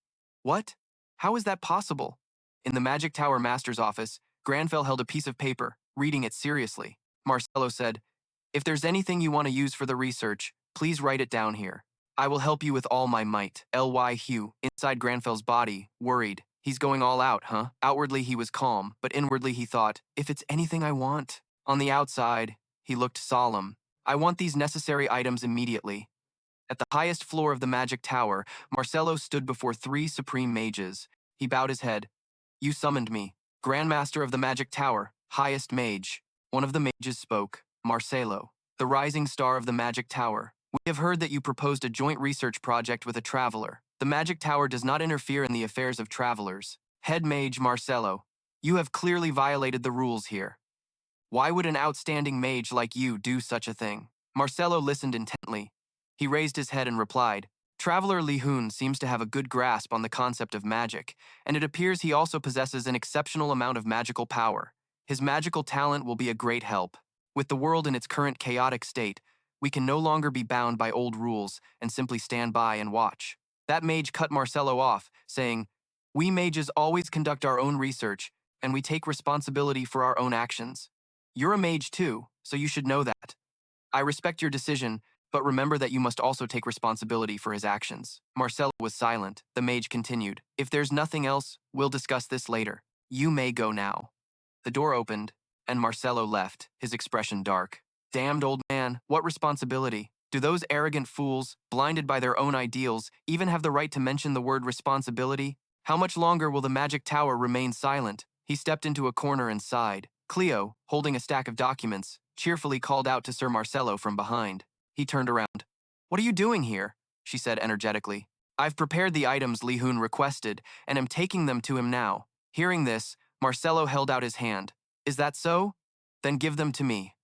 Speaker 1: What? How is that possible? In the Magic Tower master's office, Grandfell held a piece of paper, reading it seriously. Marcelo said, If there's anything you want to use for the research, please write it down here. I will help you with all my might. Lee Hoon, inside Grandfell's body, worried. He's going all out, huh? Outwardly he was calm, but inwardly he thought, if it's anything I want. On the outside, he looked solemn. I want these necessary items immediately. At the highest floor of the Magic Tower, Marcelo stood before 3 supreme mages. He bowed his head. You summoned me. Grandmaster of the Magic Tower, highest mage. One of the mages spoke. Marcelo, the rising star of the Magic Tower. We have heard that you proposed a joint research project with a traveler. The Magic Tower does not interfere in the affairs of travelers. Head mage Marcelo, you have clearly violated the rules here. Why would an outstanding mage like you do such a thing? Marcelo listened intently. He raised his head and replied, Traveler Lee Hoon seems to have a good grasp on the concept of magic, and it appears he also possesses an exceptional amount of magical power. His magical talent will be a great help. With the world in its current chaotic state, we can no longer be bound by old rules and simply stand by and watch. That mage cut Marcelo off, saying, We mages always conduct our own research, and we take responsibility for our own actions. You're a mage too, so you should know that. I respect your decision, but remember that you must also take responsibility for his actions. Marcelo was silent. The mage continued, If there's nothing else, we'll discuss this later. You may go now. The door opened, and Marcelo left, his expression dark. Damned old man, what responsibility? Do those arrogant fools, blinded by their own ideals, even have the right to mention the word responsibility? How much longer will the Magic Tower remain silent? He stepped into a corner and sighed. Cleo, holding a stack of documents, cheerfully called out to Sir Marcelo from behind. He turned around. What are you doing here? She said energetically. I've prepared the items Lee Hoon requested, and am taking them to him now. Hearing this, Marcelo held out his hand. Is that so? Then give them to me.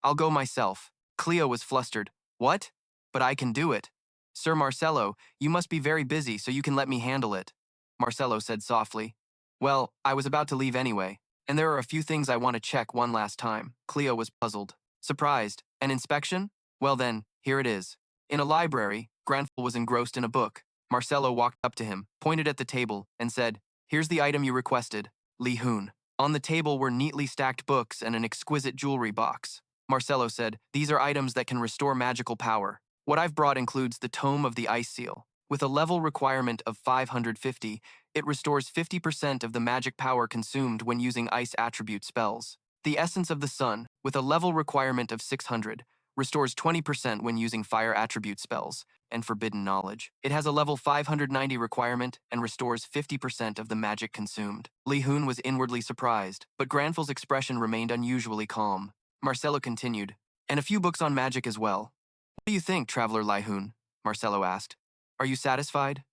Speaker 1: I'll go myself. Cleo was flustered. What? But I can do it. Sir Marcelo, you must be very busy, so you can let me handle it. Marcelo said softly. Well, I was about to leave anyway, and there are a few things I want to check one last time. Cleo was puzzled. Surprised. An inspection? Well then, here it is. In a library, Grandfell was engrossed in a book. Marcelo walked up to him, pointed at the table, and said, Here's the item you requested, Lee Hoon. On the table were neatly stacked books and an exquisite jewelry box. Marcelo said, These are items that can restore magical power. What I've brought includes the Tome of the Ice Seal. With a level requirement of 550, it restores 50% of the magic power consumed when using ice attribute spells. The Essence of the Sun, with a level requirement of 600, restores 20% when using fire attribute spells and forbidden knowledge. It has a level 590 requirement and restores 50% of the magic consumed. Lee Hoon was inwardly surprised, but Grandfell's expression remained unusually calm. Marcelo continued. And a few books on magic as well. What do you think, Traveler Lee Hoon? Marcelo asked. Are you satisfied?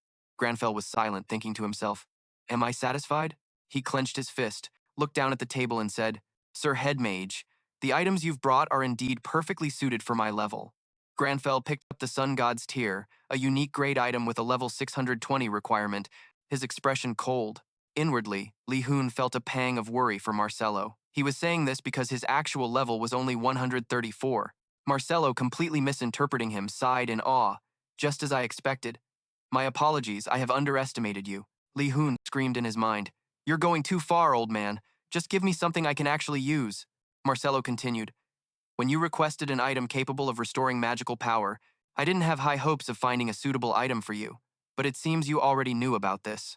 Speaker 1: Grandfell was silent, thinking to himself. Am I satisfied? He clenched his fist, looked down at the table and said, Sir Head Mage, the items you've brought are indeed perfectly suited for my level. Grandfell picked up the Sun God's Tear, a unique grade item with a level 620 requirement, his expression cold. Inwardly, Lee Hoon felt a pang of worry for Marcelo. He was saying this because his actual level was only 134. Marcelo, completely misinterpreting him, sighed in awe. Just as I expected. My apologies, I have underestimated you. Lee Hoon screamed in his mind. You're going too far, old man. Just give me something I can actually use. Marcelo continued. When you requested an item capable of restoring magical power, I didn't have high hopes of finding a suitable item for you, but it seems you already knew about this.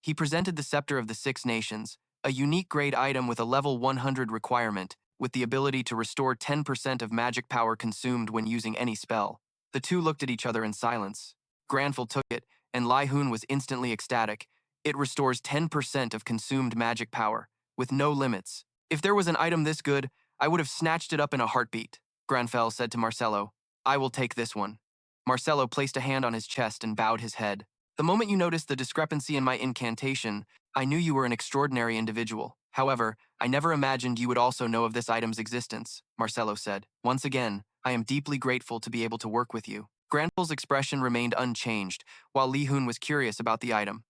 Speaker 1: He presented the Scepter of the Six Nations, a unique grade item with a level 100 requirement, with the ability to restore 10% of magic power consumed when using any spell. The two looked at each other in silence. Grandfel took it, and Lee Hoon was instantly ecstatic. It restores 10% of consumed magic power, with no limits. If there was an item this good, I would have snatched it up in a heartbeat. Grandfell said to Marcelo. I will take this one. Marcelo placed a hand on his chest and bowed his head. The moment you noticed the discrepancy in my incantation, I knew you were an extraordinary individual. However, I never imagined you would also know of this item's existence, Marcelo said. Once again, I am deeply grateful to be able to work with you. Grandfel's expression remained unchanged, while Lee Hoon was curious about the item.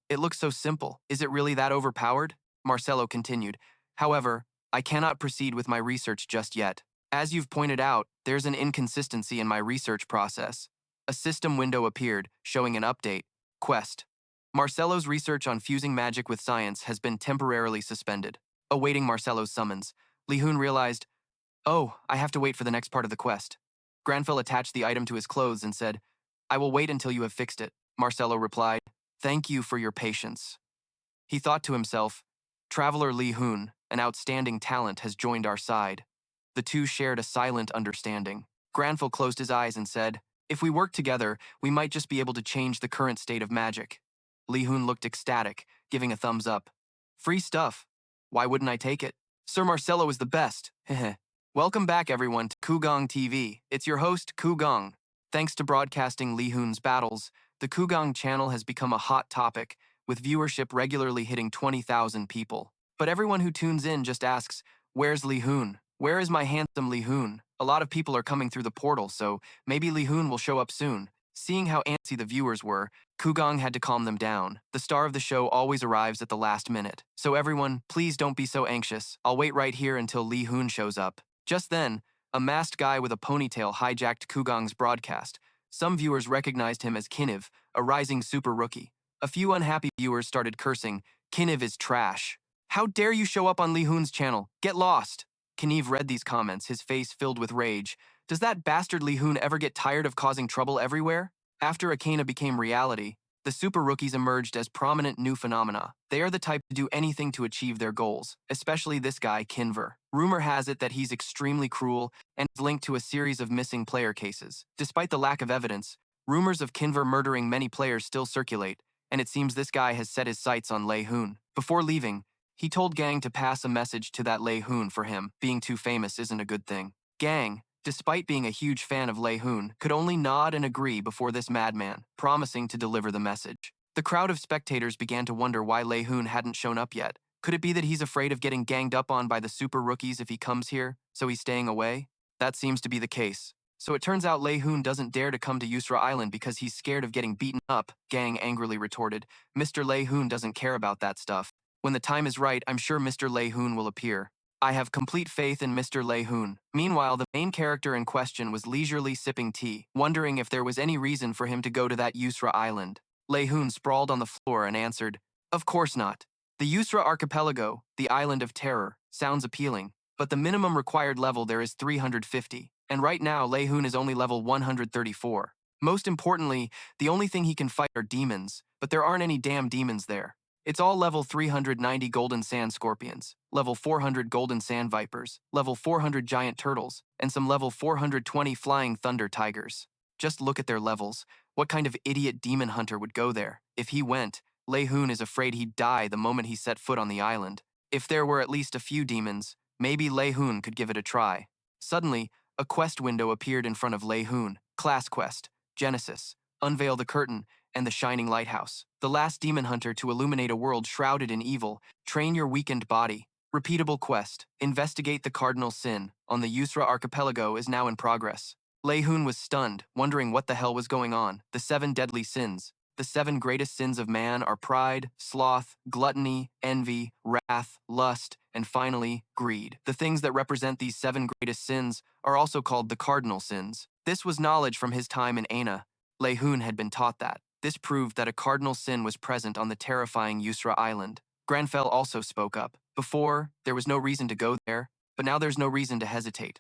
Speaker 1: It looks so simple. Is it really that overpowered? Marcelo continued. However, I cannot proceed with my research just yet. As you've pointed out, there's an inconsistency in my research process. A system window appeared, showing an update. Quest. Marcelo's research on fusing magic with science has been temporarily suspended. Awaiting Marcelo's summons, Lee Hoon realized, oh, I have to wait for the next part of the quest. Grandfell attached the item to his clothes and said, I will wait until you have fixed it. Marcelo replied, thank you for your patience. He thought to himself, Traveler Lee Hoon, an outstanding talent, has joined our side. The two shared a silent understanding. Grandfell closed his eyes and said, if we work together, we might just be able to change the current state of magic. Lee Hoon looked ecstatic, giving a thumbs up. Free stuff. Why wouldn't I take it? Sir Marcelo is the best. Heh. Welcome back, everyone, to Kugong TV. It's your host, Kugong. Thanks to broadcasting Lee Hoon's battles, the Kugong channel has become a hot topic, with viewership regularly hitting 20,000 people. But everyone who tunes in just asks, where's Lee Hoon? Where is my handsome Lee Hoon? A lot of people are coming through the portal, so maybe Lee Hoon will show up soon. Seeing how antsy the viewers were, Kugong had to calm them down. The star of the show always arrives at the last minute. So everyone, please don't be so anxious. I'll wait right here until Lee Hoon shows up. Just then, a masked guy with a ponytail hijacked Kugong's broadcast. Some viewers recognized him as Kiniv, a rising super rookie. A few unhappy viewers started cursing, Kiniv is trash. How dare you show up on Lee Hoon's channel? Get lost! Kiniv read these comments, his face filled with rage. Does that bastard Lee Hoon ever get tired of causing trouble everywhere? After Akena became reality, the super rookies emerged as prominent new phenomena. They are the type to do anything to achieve their goals, especially this guy, Kinver. Rumor has it that he's extremely cruel and is linked to a series of missing player cases. Despite the lack of evidence, rumors of Kinver murdering many players still circulate, and it seems this guy has set his sights on Lee Hoon. Before leaving, he told Gang to pass a message to that Lee Hoon for him. Being too famous isn't a good thing. Gang, despite being a huge fan of Lee Hoon, could only nod and agree before this madman, promising to deliver the message. The crowd of spectators began to wonder why Lee Hoon hadn't shown up yet. Could it be that he's afraid of getting ganged up on by the super rookies if he comes here, so he's staying away? That seems to be the case. So it turns out Lee Hoon doesn't dare to come to Yusra Island because he's scared of getting beaten up, Gang angrily retorted. Mr. Lee Hoon doesn't care about that stuff. When the time is right, I'm sure Mr. Lee Hoon will appear. I have complete faith in Mr. Lee Hoon. Meanwhile, the main character in question was leisurely sipping tea, wondering if there was any reason for him to go to that Yusra Island. Lee Hoon sprawled on the floor and answered, of course not. The Yusra Archipelago, the Island of Terror, sounds appealing, but the minimum required level there is 350, and right now Lee Hoon is only level 134. Most importantly, the only thing he can fight are demons, but there aren't any damn demons there. It's all level 390 golden sand scorpions, level 400 golden sand vipers, level 400 giant turtles, and some level 420 flying thunder tigers. Just look at their levels. What kind of idiot demon hunter would go there? If he went, Lee Hoon is afraid he'd die the moment he set foot on the island. If there were at least a few demons, Maybe Lee Hoon could give it a try. Suddenly, a quest window appeared in front of Lee Hoon. Class quest, Genesis, unveil the curtain, and the shining lighthouse. The last demon hunter to illuminate a world shrouded in evil. Train your weakened body. Repeatable quest, investigate the cardinal sin on the Yusra archipelago is now in progress. Lee Hoon was stunned, wondering what the hell was going on. The 7 deadly sins. The 7 greatest sins of man are pride, sloth, gluttony, envy, wrath, lust, and finally, greed. The things that represent these 7 greatest sins are also called the cardinal sins. This was knowledge from his time in Akena. Lee Hoon had been taught that. This proved that a cardinal sin was present on the terrifying Yusra Island. Grandfell also spoke up. Before, there was no reason to go there, but now there's no reason to hesitate.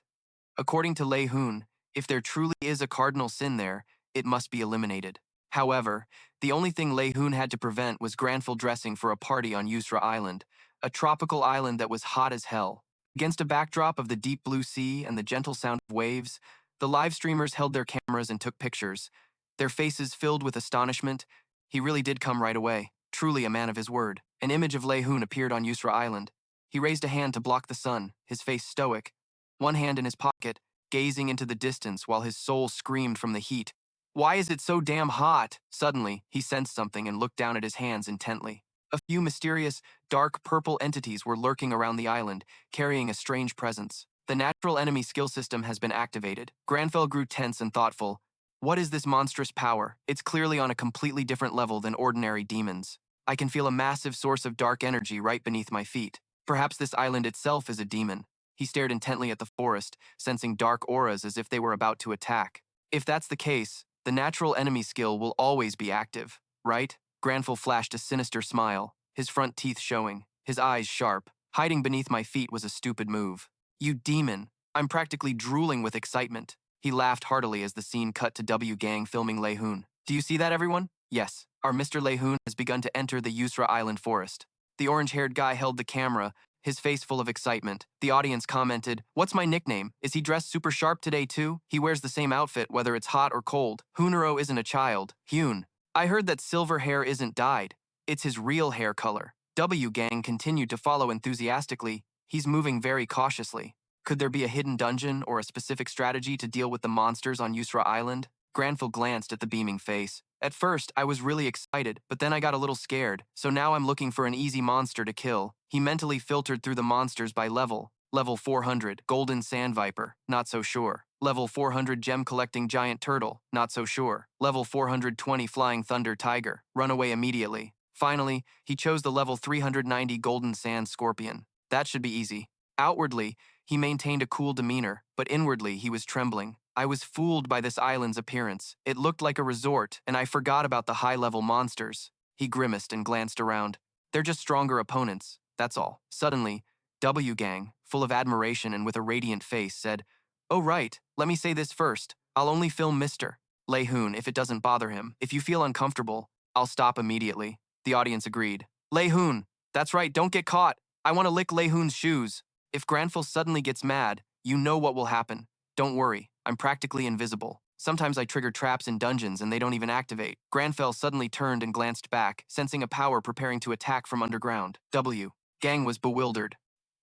Speaker 1: According to Lee Hoon, if there truly is a cardinal sin there, it must be eliminated. However, the only thing Lee Hoon had to prevent was Grandfell dressing for a party on Yusra Island, a tropical island that was hot as hell. Against a backdrop of the deep blue sea and the gentle sound of waves, the live streamers held their cameras and took pictures, their faces filled with astonishment. He really did come right away, truly a man of his word. An image of Lee Hoon appeared on Yusra Island. He raised a hand to block the sun, his face stoic, one hand in his pocket, gazing into the distance while his soul screamed from the heat. Why is it so damn hot? Suddenly, he sensed something and looked down at his hands intently. A few mysterious, dark purple entities were lurking around the island, carrying a strange presence. The natural enemy skill system has been activated. Grandfell grew tense and thoughtful. What is this monstrous power? It's clearly on a completely different level than ordinary demons. I can feel a massive source of dark energy right beneath my feet. Perhaps this island itself is a demon. He stared intently at the forest, sensing dark auras as if they were about to attack. If that's the case, the natural enemy skill will always be active, right? Grandfell flashed a sinister smile, his front teeth showing, his eyes sharp. Hiding beneath my feet was a stupid move. You demon! I'm practically drooling with excitement. He laughed heartily as the scene cut to W Gang filming Lee Hoon. Do you see that, everyone? Yes, our Mr. Lee Hoon has begun to enter the Yusra Island forest. The orange-haired guy held the camera, his face full of excitement. The audience commented, "What's my nickname? Is he dressed super sharp today too? He wears the same outfit whether it's hot or cold. Hoonero isn't a child. Hoon. I heard that silver hair isn't dyed. It's his real hair color." W Gang continued to follow enthusiastically. He's moving very cautiously. Could there be a hidden dungeon or a specific strategy to deal with the monsters on Yusra Island? Grandfell glanced at the beaming face. At first, I was really excited, but then I got a little scared, so now I'm looking for an easy monster to kill. He mentally filtered through the monsters by level. Level 400, Golden Sand Viper, not so sure. Level 400, Gem-collecting Giant Turtle, not so sure. Level 420, Flying Thunder Tiger, run away immediately. Finally, he chose the level 390 Golden Sand Scorpion. That should be easy. Outwardly, he maintained a cool demeanor, but inwardly he was trembling. I was fooled by this island's appearance. It looked like a resort, and I forgot about the high-level monsters. He grimaced and glanced around. They're just stronger opponents, that's all. Suddenly, W Gang, full of admiration and with a radiant face, said, "Oh right, let me say this first. I'll only film Mr. Lee Hoon if it doesn't bother him. If you feel uncomfortable, I'll stop immediately." The audience agreed. "Lee Hoon, that's right, don't get caught. I want to lick Lee Hoon's shoes. If Grandfell suddenly gets mad, you know what will happen. Don't worry, I'm practically invisible. Sometimes I trigger traps in dungeons and they don't even activate." Grandfell suddenly turned and glanced back, sensing a power preparing to attack from underground. W Gang was bewildered.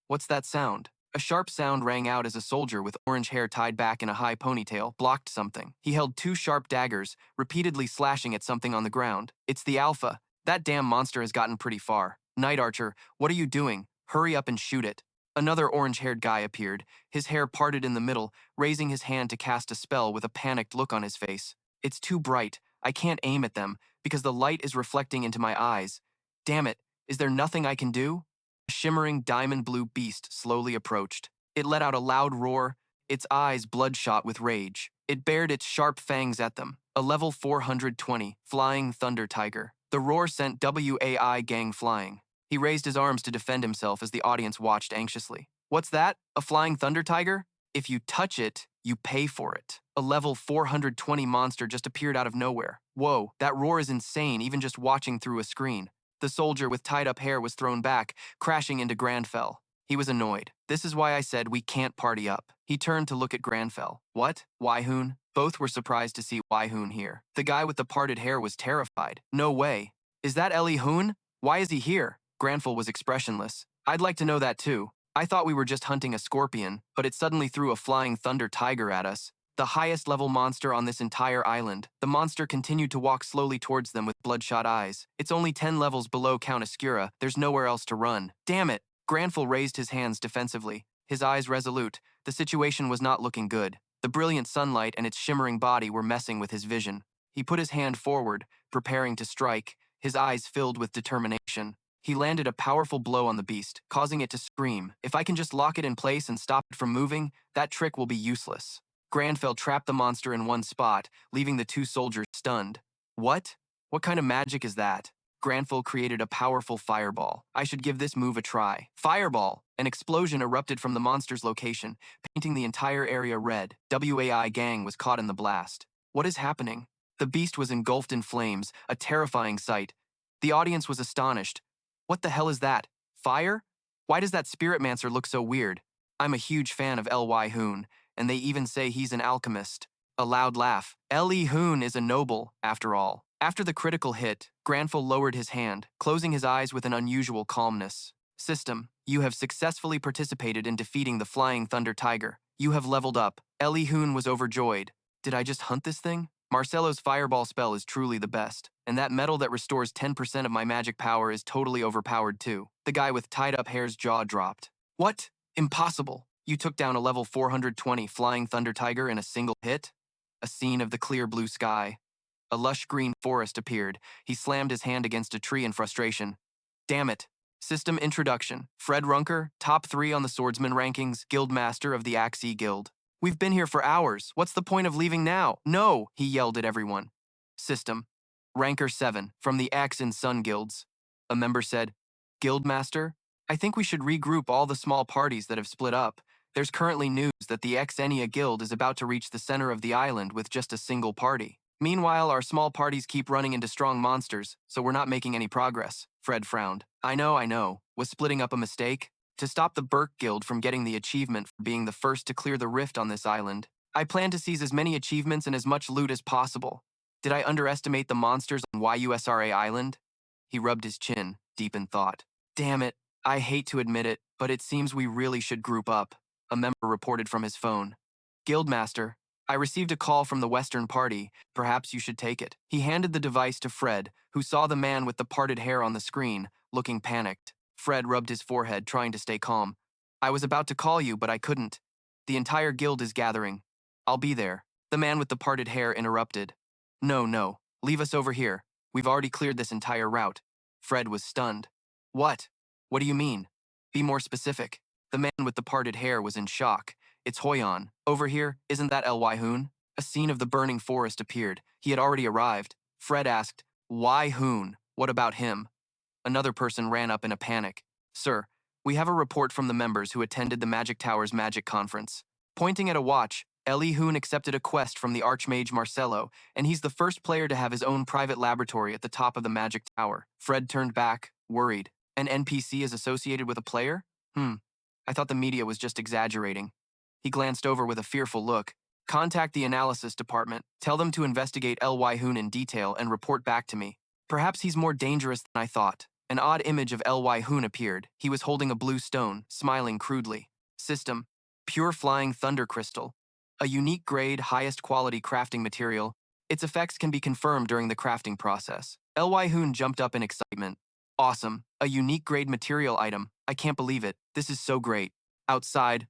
Speaker 1: What's that sound? A sharp sound rang out as a soldier with orange hair tied back in a high ponytail blocked something. He held 2 sharp daggers, repeatedly slashing at something on the ground. "It's the Alpha. That damn monster has gotten pretty far. Night Archer, what are you doing? Hurry up and shoot it." Another orange-haired guy appeared, his hair parted in the middle, raising his hand to cast a spell with a panicked look on his face. "It's too bright. I can't aim at them, because the light is reflecting into my eyes. Damn it, is there nothing I can do?" A shimmering diamond-blue beast slowly approached. It let out a loud roar, its eyes bloodshot with rage. It bared its sharp fangs at them. A level 420, Flying Thunder Tiger. The roar sent WAI Gang flying. He raised his arms to defend himself as the audience watched anxiously. "What's that? A Flying Thunder Tiger? If you touch it, you pay for it." A level 420 monster just appeared out of nowhere. Whoa, that roar is insane even just watching through a screen. The soldier with tied-up hair was thrown back, crashing into Grandfell. He was annoyed. "This is why I said we can't party up." He turned to look at Grandfell. "What? Lee Hoon?" Both were surprised to see Lee Hoon here. The guy with the parted hair was terrified. "No way. Is that Lee Hoon? Why is he here?" Grandfell was expressionless. "I'd like to know that too. I thought we were just hunting a scorpion, but it suddenly threw a flying thunder tiger at us. The highest level monster on this entire island. The monster continued to walk slowly towards them with bloodshot eyes. It's only 10 levels below Count Oscura. There's nowhere else to run. Damn it! Grandfell raised his hands defensively, his eyes resolute. The situation was not looking good. The brilliant sunlight and its shimmering body were messing with his vision. He put his hand forward, preparing to strike, his eyes filled with determination. He landed a powerful blow on the beast, causing it to scream. If I can just lock it in place and stop it from moving, that trick will be useless. Grandfell trapped the monster in one spot, leaving the two soldiers stunned. What? What kind of magic is that? Grandfell created a powerful fireball. I should give this move a try. Fireball! An explosion erupted from the monster's location, painting the entire area red. WAI gang was caught in the blast. What is happening? The beast was engulfed in flames, a terrifying sight. The audience was astonished. What the hell is that? Fire? Why does that spiritmancer look so weird? I'm a huge fan of Lee Hoon, and they even say he's an alchemist. A loud laugh. Lee Hoon is a noble, after all. After the critical hit, Grandfell lowered his hand, closing his eyes with an unusual calmness. System, you have successfully participated in defeating the Flying Thunder Tiger. You have leveled up. Lee Hoon was overjoyed. Did I just hunt this thing? Marcelo's fireball spell is truly the best, and that metal that restores 10% of my magic power is totally overpowered too. The guy with tied-up hair's jaw dropped. What? Impossible. You took down a level 420 Flying Thunder Tiger in a single hit? A scene of the clear blue sky. A lush green forest appeared. He slammed his hand against a tree in frustration. Damn it. System introduction. Fred Runker, top 3 on the swordsman rankings, guildmaster of the Axii Guild. We've been here for hours. What's the point of leaving now? No, he yelled at everyone. System. Ranker 7, from the Axe and Sun guilds. A member said, Guildmaster, I think we should regroup all the small parties that have split up. There's currently news that the Xenia Guild is about to reach the center of the island with just a single party. Meanwhile, our small parties keep running into strong monsters, so we're not making any progress. Fred frowned. I know. Was splitting up a mistake? To stop the Burke Guild from getting the achievement for being the first to clear the rift on this island, I plan to seize as many achievements and as much loot as possible. Did I underestimate the monsters on YUSRA Island? He rubbed his chin, deep in thought. Damn it, I hate to admit it, but it seems we really should group up. A member reported from his phone. Guildmaster, I received a call from the Western Party. Perhaps you should take it. He handed the device to Fred, who saw the man with the parted hair on the screen, looking panicked. Fred rubbed his forehead, trying to stay calm. I was about to call you, but I couldn't. The entire guild is gathering. I'll be there. The man with the parted hair interrupted. No. Leave us over here. We've already cleared this entire route. Fred was stunned. What? What do you mean? Be more specific. The man with the parted hair was in shock. It's Hoyon. Over here, isn't that Lee Hoon? A scene of the burning forest appeared. He had already arrived. Fred asked, Why Hoon? What about him? Another person ran up in a panic. Sir, we have a report from the members who attended the Magic Tower's magic conference. Pointing at a watch, Lee Hoon accepted a quest from the Archmage Marcelo, and he's the first player to have his own private laboratory at the top of the Magic Tower. Fred turned back, worried. An NPC is associated with a player? I thought the media was just exaggerating. He glanced over with a fearful look. Contact the analysis department. Tell them to investigate Lee Hoon in detail and report back to me. Perhaps he's more dangerous than I thought. An odd image of Lee Hoon appeared. He was holding a blue stone, smiling crudely. System. Pure Flying Thunder Crystal. A unique grade, highest quality crafting material. Its effects can be confirmed during the crafting process. Lee Hoon jumped up in excitement. Awesome. A unique grade material item. I can't believe it. This is so great. Outside,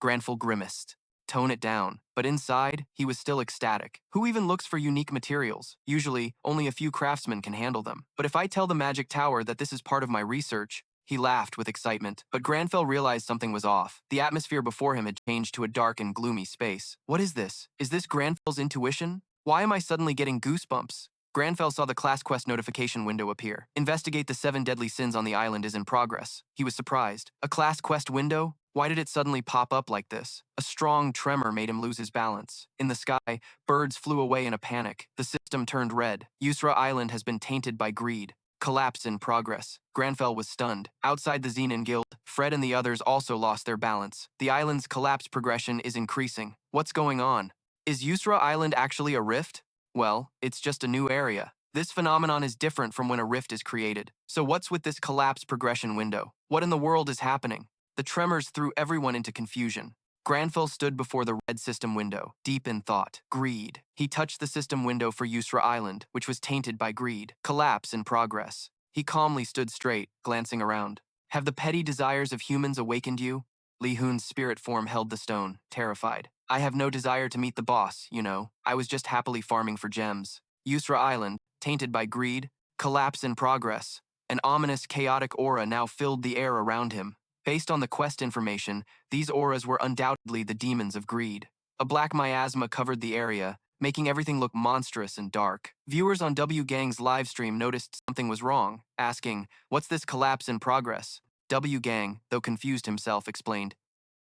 Speaker 1: Grandfell grimaced. Tone it down. But inside, he was still ecstatic. Who even looks for unique materials? Usually, only a few craftsmen can handle them. But if I tell the Magic Tower that this is part of my research, he laughed with excitement. But Grandfell realized something was off. The atmosphere before him had changed to a dark and gloomy space. What is this? Is this Grandfell's intuition? Why am I suddenly getting goosebumps? Grandfell saw the class quest notification window appear. Investigate the 7 deadly sins on the island is in progress. He was surprised. A class quest window? Why did it suddenly pop up like this? A strong tremor made him lose his balance. In the sky, birds flew away in a panic. The system turned red. Yusra Island has been tainted by greed. Collapse in progress. Grandfell was stunned. Outside the Xenon Guild, Fred and the others also lost their balance. The island's collapse progression is increasing. What's going on? Is Yusra Island actually a rift? Well, it's just a new area. This phenomenon is different from when a rift is created. So what's with this collapse progression window? What in the world is happening? The tremors threw everyone into confusion. Grandfell stood before the red system window, deep in thought. Greed. He touched the system window for Yusra Island, which was tainted by greed. Collapse in progress. He calmly stood straight, glancing around. Have the petty desires of humans awakened you? Lee Hoon's spirit form held the stone, terrified. I have no desire to meet the boss, you know. I was just happily farming for gems. Yusra Island, tainted by greed. Collapse in progress. An ominous, chaotic aura now filled the air around him. Based on the quest information, these auras were undoubtedly the demons of greed. A black miasma covered the area, making everything look monstrous and dark. Viewers on W Gang's livestream noticed something was wrong, asking, "What's this collapse in progress?" W Gang, though confused himself, explained,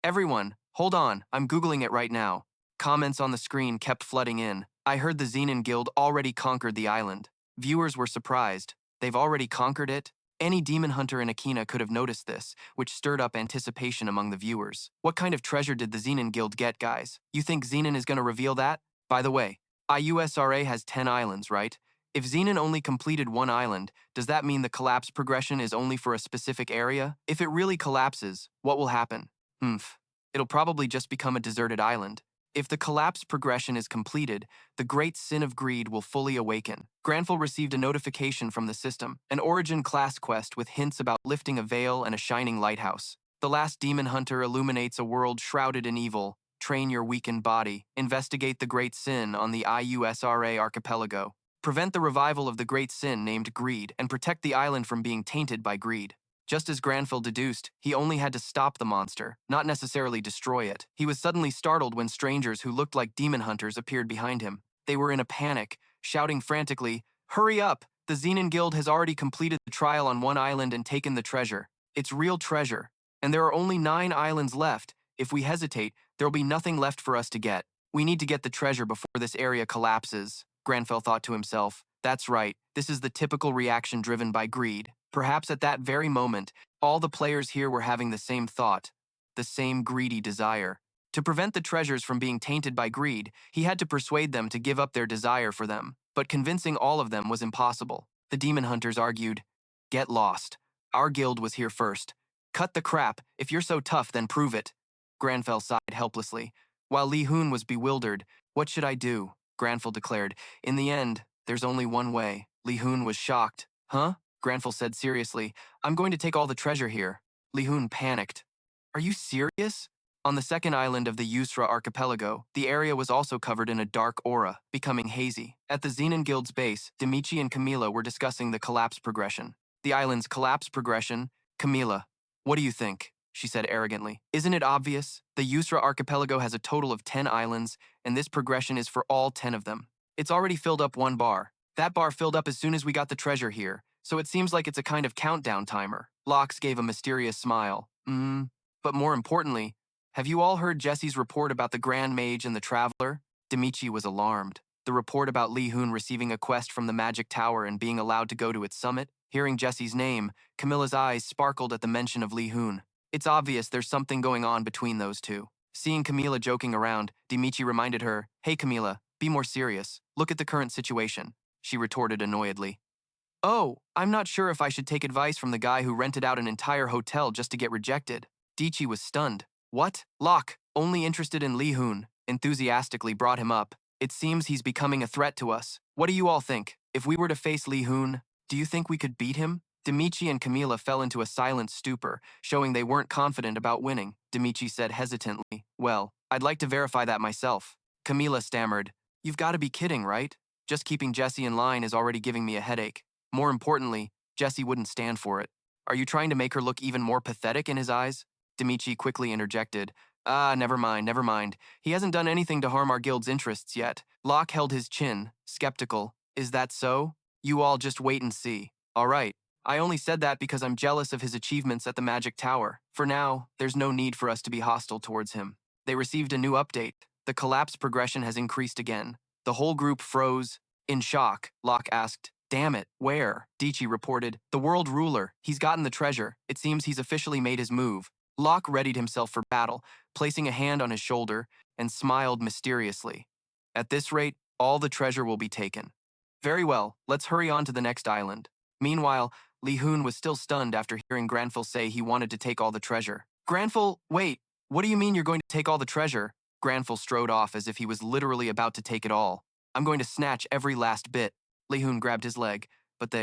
Speaker 1: "Everyone, hold on, I'm Googling it right now." Comments on the screen kept flooding in. I heard the Xenon Guild already conquered the island. Viewers were surprised. They've already conquered it? Any Demon Hunter in Akena could have noticed this, which stirred up anticipation among the viewers. What kind of treasure did the Xenon Guild get, guys? You think Xenon is going to reveal that? By the way, IUSRA has 10 islands, right? If Xenon only completed one island, does that mean the collapse progression is only for a specific area? If it really collapses, what will happen? It'll probably just become a deserted island. If the collapse progression is completed, the great sin of greed will fully awaken. Grandfell received a notification from the system, an origin class quest with hints about lifting a veil and a shining lighthouse. The last demon hunter illuminates a world shrouded in evil. Train your weakened body. Investigate the great sin on the IUSRA archipelago. Prevent the revival of the great sin named greed, and protect the island from being tainted by greed. Just as Grandfell deduced, he only had to stop the monster, not necessarily destroy it. He was suddenly startled when strangers who looked like demon hunters appeared behind him. They were in a panic, shouting frantically, "Hurry up! The Xenon Guild has already completed the trial on one island and taken the treasure. It's real treasure. And there are only 9 islands left. If we hesitate, there'll be nothing left for us to get. We need to get the treasure before this area collapses." Grandfell thought to himself. That's right, this is the typical reaction driven by greed. Perhaps at that very moment, all the players here were having the same thought, the same greedy desire. To prevent the treasures from being tainted by greed, he had to persuade them to give up their desire for them. But convincing all of them was impossible. The demon hunters argued, "Get lost. Our guild was here first. Cut the crap. If you're so tough, then prove it." Grandfell sighed helplessly. While Lee Hoon was bewildered, "What should I do?" Grandfell declared. "In the end, there's only one way." Lee Hoon was shocked. "Huh?" Grandfell said seriously, "I'm going to take all the treasure here." Lee Hoon panicked. "Are you serious?" On the second island of the Yusra archipelago, the area was also covered in a dark aura, becoming hazy. At the Xenon Guild's base, Demichi and Camila were discussing the collapse progression. The island's collapse progression? Camila, what do you think? She said arrogantly. "Isn't it obvious? The Yusra archipelago has a total of 10 islands, and this progression is for all 10 of them. It's already filled up one bar. That bar filled up as soon as we got the treasure here, so it seems like it's a kind of countdown timer." Lox gave a mysterious smile. But more importantly, have you all heard Jesse's report about the Grand Mage and the Traveler?" Demichi was alarmed. The report about Lee Hoon receiving a quest from the Magic Tower and being allowed to go to its summit? Hearing Jesse's name, Camilla's eyes sparkled at the mention of Lee Hoon. It's obvious there's something going on between those two. Seeing Camila joking around, Demichi reminded her, "Hey Camila, be more serious. Look at the current situation." She retorted annoyedly. "Oh, I'm not sure if I should take advice from the guy who rented out an entire hotel just to get rejected." Dichi was stunned. "What? Locke, only interested in Lee Hoon," enthusiastically brought him up. "It seems he's becoming a threat to us. What do you all think? If we were to face Lee Hoon, do you think we could beat him?" Demichi and Camila fell into a silent stupor, showing they weren't confident about winning. Demichi said hesitantly, "Well, I'd like to verify that myself." Camila stammered, "You've got to be kidding, right? Just keeping Jesse in line is already giving me a headache. More importantly, Jesse wouldn't stand for it. Are you trying to make her look even more pathetic in his eyes?" Demichi quickly interjected, Never mind. He hasn't done anything to harm our guild's interests yet." Locke held his chin, skeptical. "Is that so? You all just wait and see." "All right. I only said that because I'm jealous of his achievements at the Magic Tower. For now, there's no need for us to be hostile towards him." They received a new update. The collapse progression has increased again. The whole group froze. In shock, Locke asked, "Damn it, where?" Dichi reported, "The world ruler. He's gotten the treasure. It seems he's officially made his move." Locke readied himself for battle, placing a hand on his shoulder, and smiled mysteriously. "At this rate, all the treasure will be taken." "Very well, let's hurry on to the next island." Meanwhile, Lee Hoon was still stunned after hearing Grandfell say he wanted to take all the treasure. Grandfel, wait, what do you mean you're going to take all the treasure? Grandfel strode off as if he was literally about to take it all. I'm going to snatch every last bit. Lee Hoon grabbed his leg, but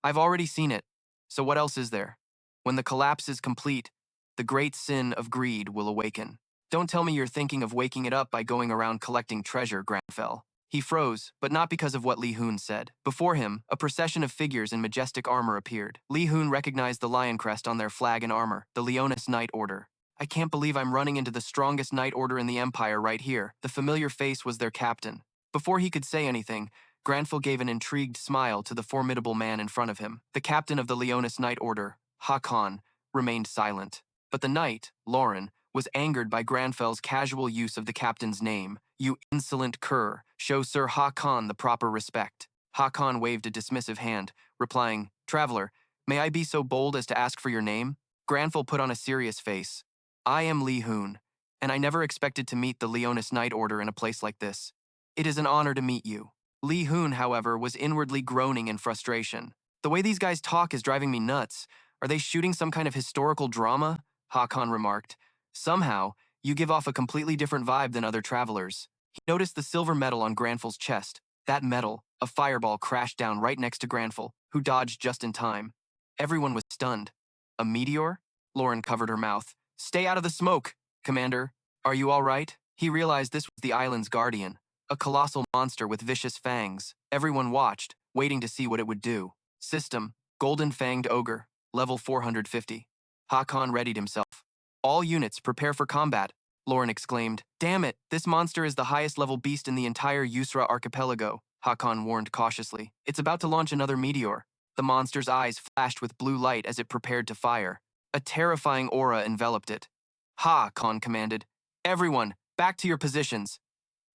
Speaker 1: I've already seen it. So what else is there? When the collapse is complete, the great sin of greed will awaken. Don't tell me you're thinking of waking it up by going around collecting treasure, Grandfell. He froze, but not because of what Lee Hoon said. Before him, a procession of figures in majestic armor appeared. Lee Hoon recognized the lion crest on their flag and armor, the Leonis Knight Order. I can't believe I'm running into the strongest Knight Order in the Empire right here. The familiar face was their captain. Before he could say anything, Grandfell gave an intrigued smile to the formidable man in front of him. The captain of the Leonis Knight Order, Hakan, remained silent. But the knight, Lauren, was angered by Grandfell's casual use of the captain's name. You insolent cur, show Sir Hakan the proper respect. Hakan waved a dismissive hand, replying, Traveler, may I be so bold as to ask for your name? Grandfell put on a serious face. I am Lee Hoon, and I never expected to meet the Leonis Knight Order in a place like this. It is an honor to meet you. Lee Hoon, however, was inwardly groaning in frustration. The way these guys talk is driving me nuts. Are they shooting some kind of historical drama? Hakan remarked. Somehow, you give off a completely different vibe than other travelers. He noticed the silver medal on Grandfell's chest. That medal, a fireball crashed down right next to Grandfell, who dodged just in time. Everyone was stunned. A meteor? Lauren covered her mouth. Stay out of the smoke, Commander. Are you all right? He realized this was the island's guardian, a colossal monster with vicious fangs. Everyone watched, waiting to see what it would do. System, Golden Fanged Ogre, level 450. Hakan readied himself. All units prepare for combat, Lauren exclaimed. Damn it, this monster is the highest level beast in the entire Yusra archipelago, Hakan warned cautiously. It's about to launch another meteor. The monster's eyes flashed with blue light as it prepared to fire. A terrifying aura enveloped it. Hakan commanded. Everyone, back to your positions.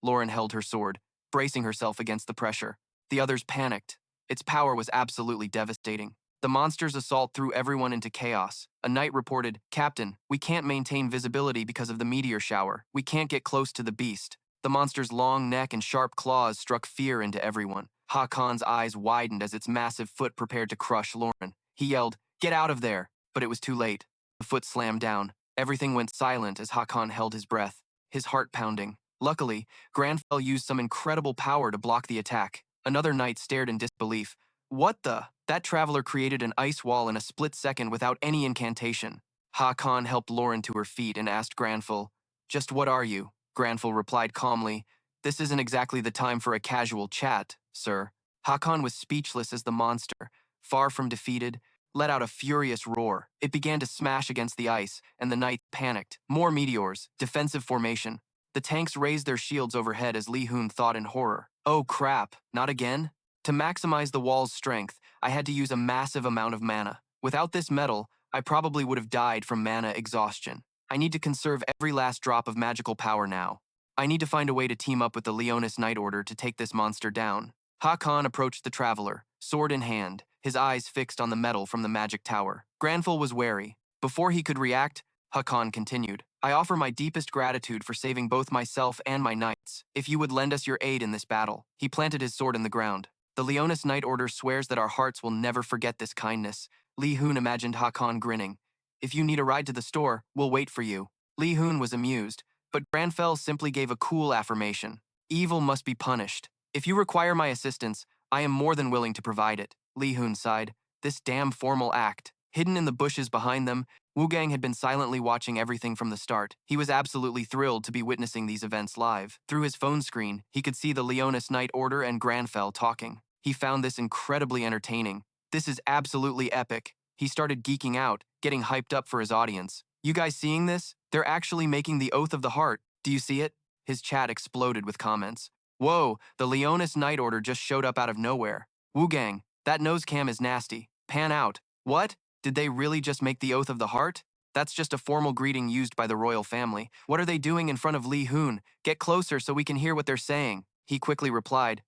Speaker 1: Lauren held her sword, bracing herself against the pressure. The others panicked. Its power was absolutely devastating. The monster's assault threw everyone into chaos. A knight reported, Captain, we can't maintain visibility because of the meteor shower. We can't get close to the beast. The monster's long neck and sharp claws struck fear into everyone. Hakan's eyes widened as its massive foot prepared to crush Lauren. He yelled, Get out of there! But it was too late. The foot slammed down. Everything went silent as Hakan held his breath, his heart pounding. Luckily, Grandfell used some incredible power to block the attack. Another knight stared in disbelief. What the? That traveler created an ice wall in a split second without any incantation. Hakan helped Lauren to her feet and asked Grandfell, Just what are you? Grandfell replied calmly, This isn't exactly the time for a casual chat, sir. Hakan was speechless as the monster, far from defeated, let out a furious roar. It began to smash against the ice, and the knights panicked. More meteors, defensive formation. The tanks raised their shields overhead as Lee Hoon thought in horror. Oh crap, not again? To maximize the wall's strength, I had to use a massive amount of mana. Without this metal, I probably would have died from mana exhaustion. I need to conserve every last drop of magical power now. I need to find a way to team up with the Leonis Knight Order to take this monster down. Hakan approached the traveler, sword in hand, his eyes fixed on the metal from the magic tower. Grandfell was wary. Before he could react, Hakan continued. I offer my deepest gratitude for saving both myself and my knights. If you would lend us your aid in this battle. He planted his sword in the ground. The Leonis Knight Order swears that our hearts will never forget this kindness. Lee Hoon imagined Hakan grinning. If you need a ride to the store, we'll wait for you. Lee Hoon was amused, but Grandfell simply gave a cool affirmation. Evil must be punished. If you require my assistance, I am more than willing to provide it. Lee Hoon sighed. This damn formal act. Hidden in the bushes behind them, Wugang had been silently watching everything from the start. He was absolutely thrilled to be witnessing these events live. Through his phone screen, he could see the Leonis Knight Order and Grandfell talking. He found this incredibly entertaining. This is absolutely epic. He started geeking out, getting hyped up for his audience. You guys seeing this? They're actually making the Oath of the Heart. Do you see it? His chat exploded with comments. Whoa, the Leonis Knight Order just showed up out of nowhere. Wugang, that nose cam is nasty. Pan out. What? Did they really just make the Oath of the Heart? That's just a formal greeting used by the royal family. What are they doing in front of Lee Hoon? Get closer so we can hear what they're saying. He quickly replied,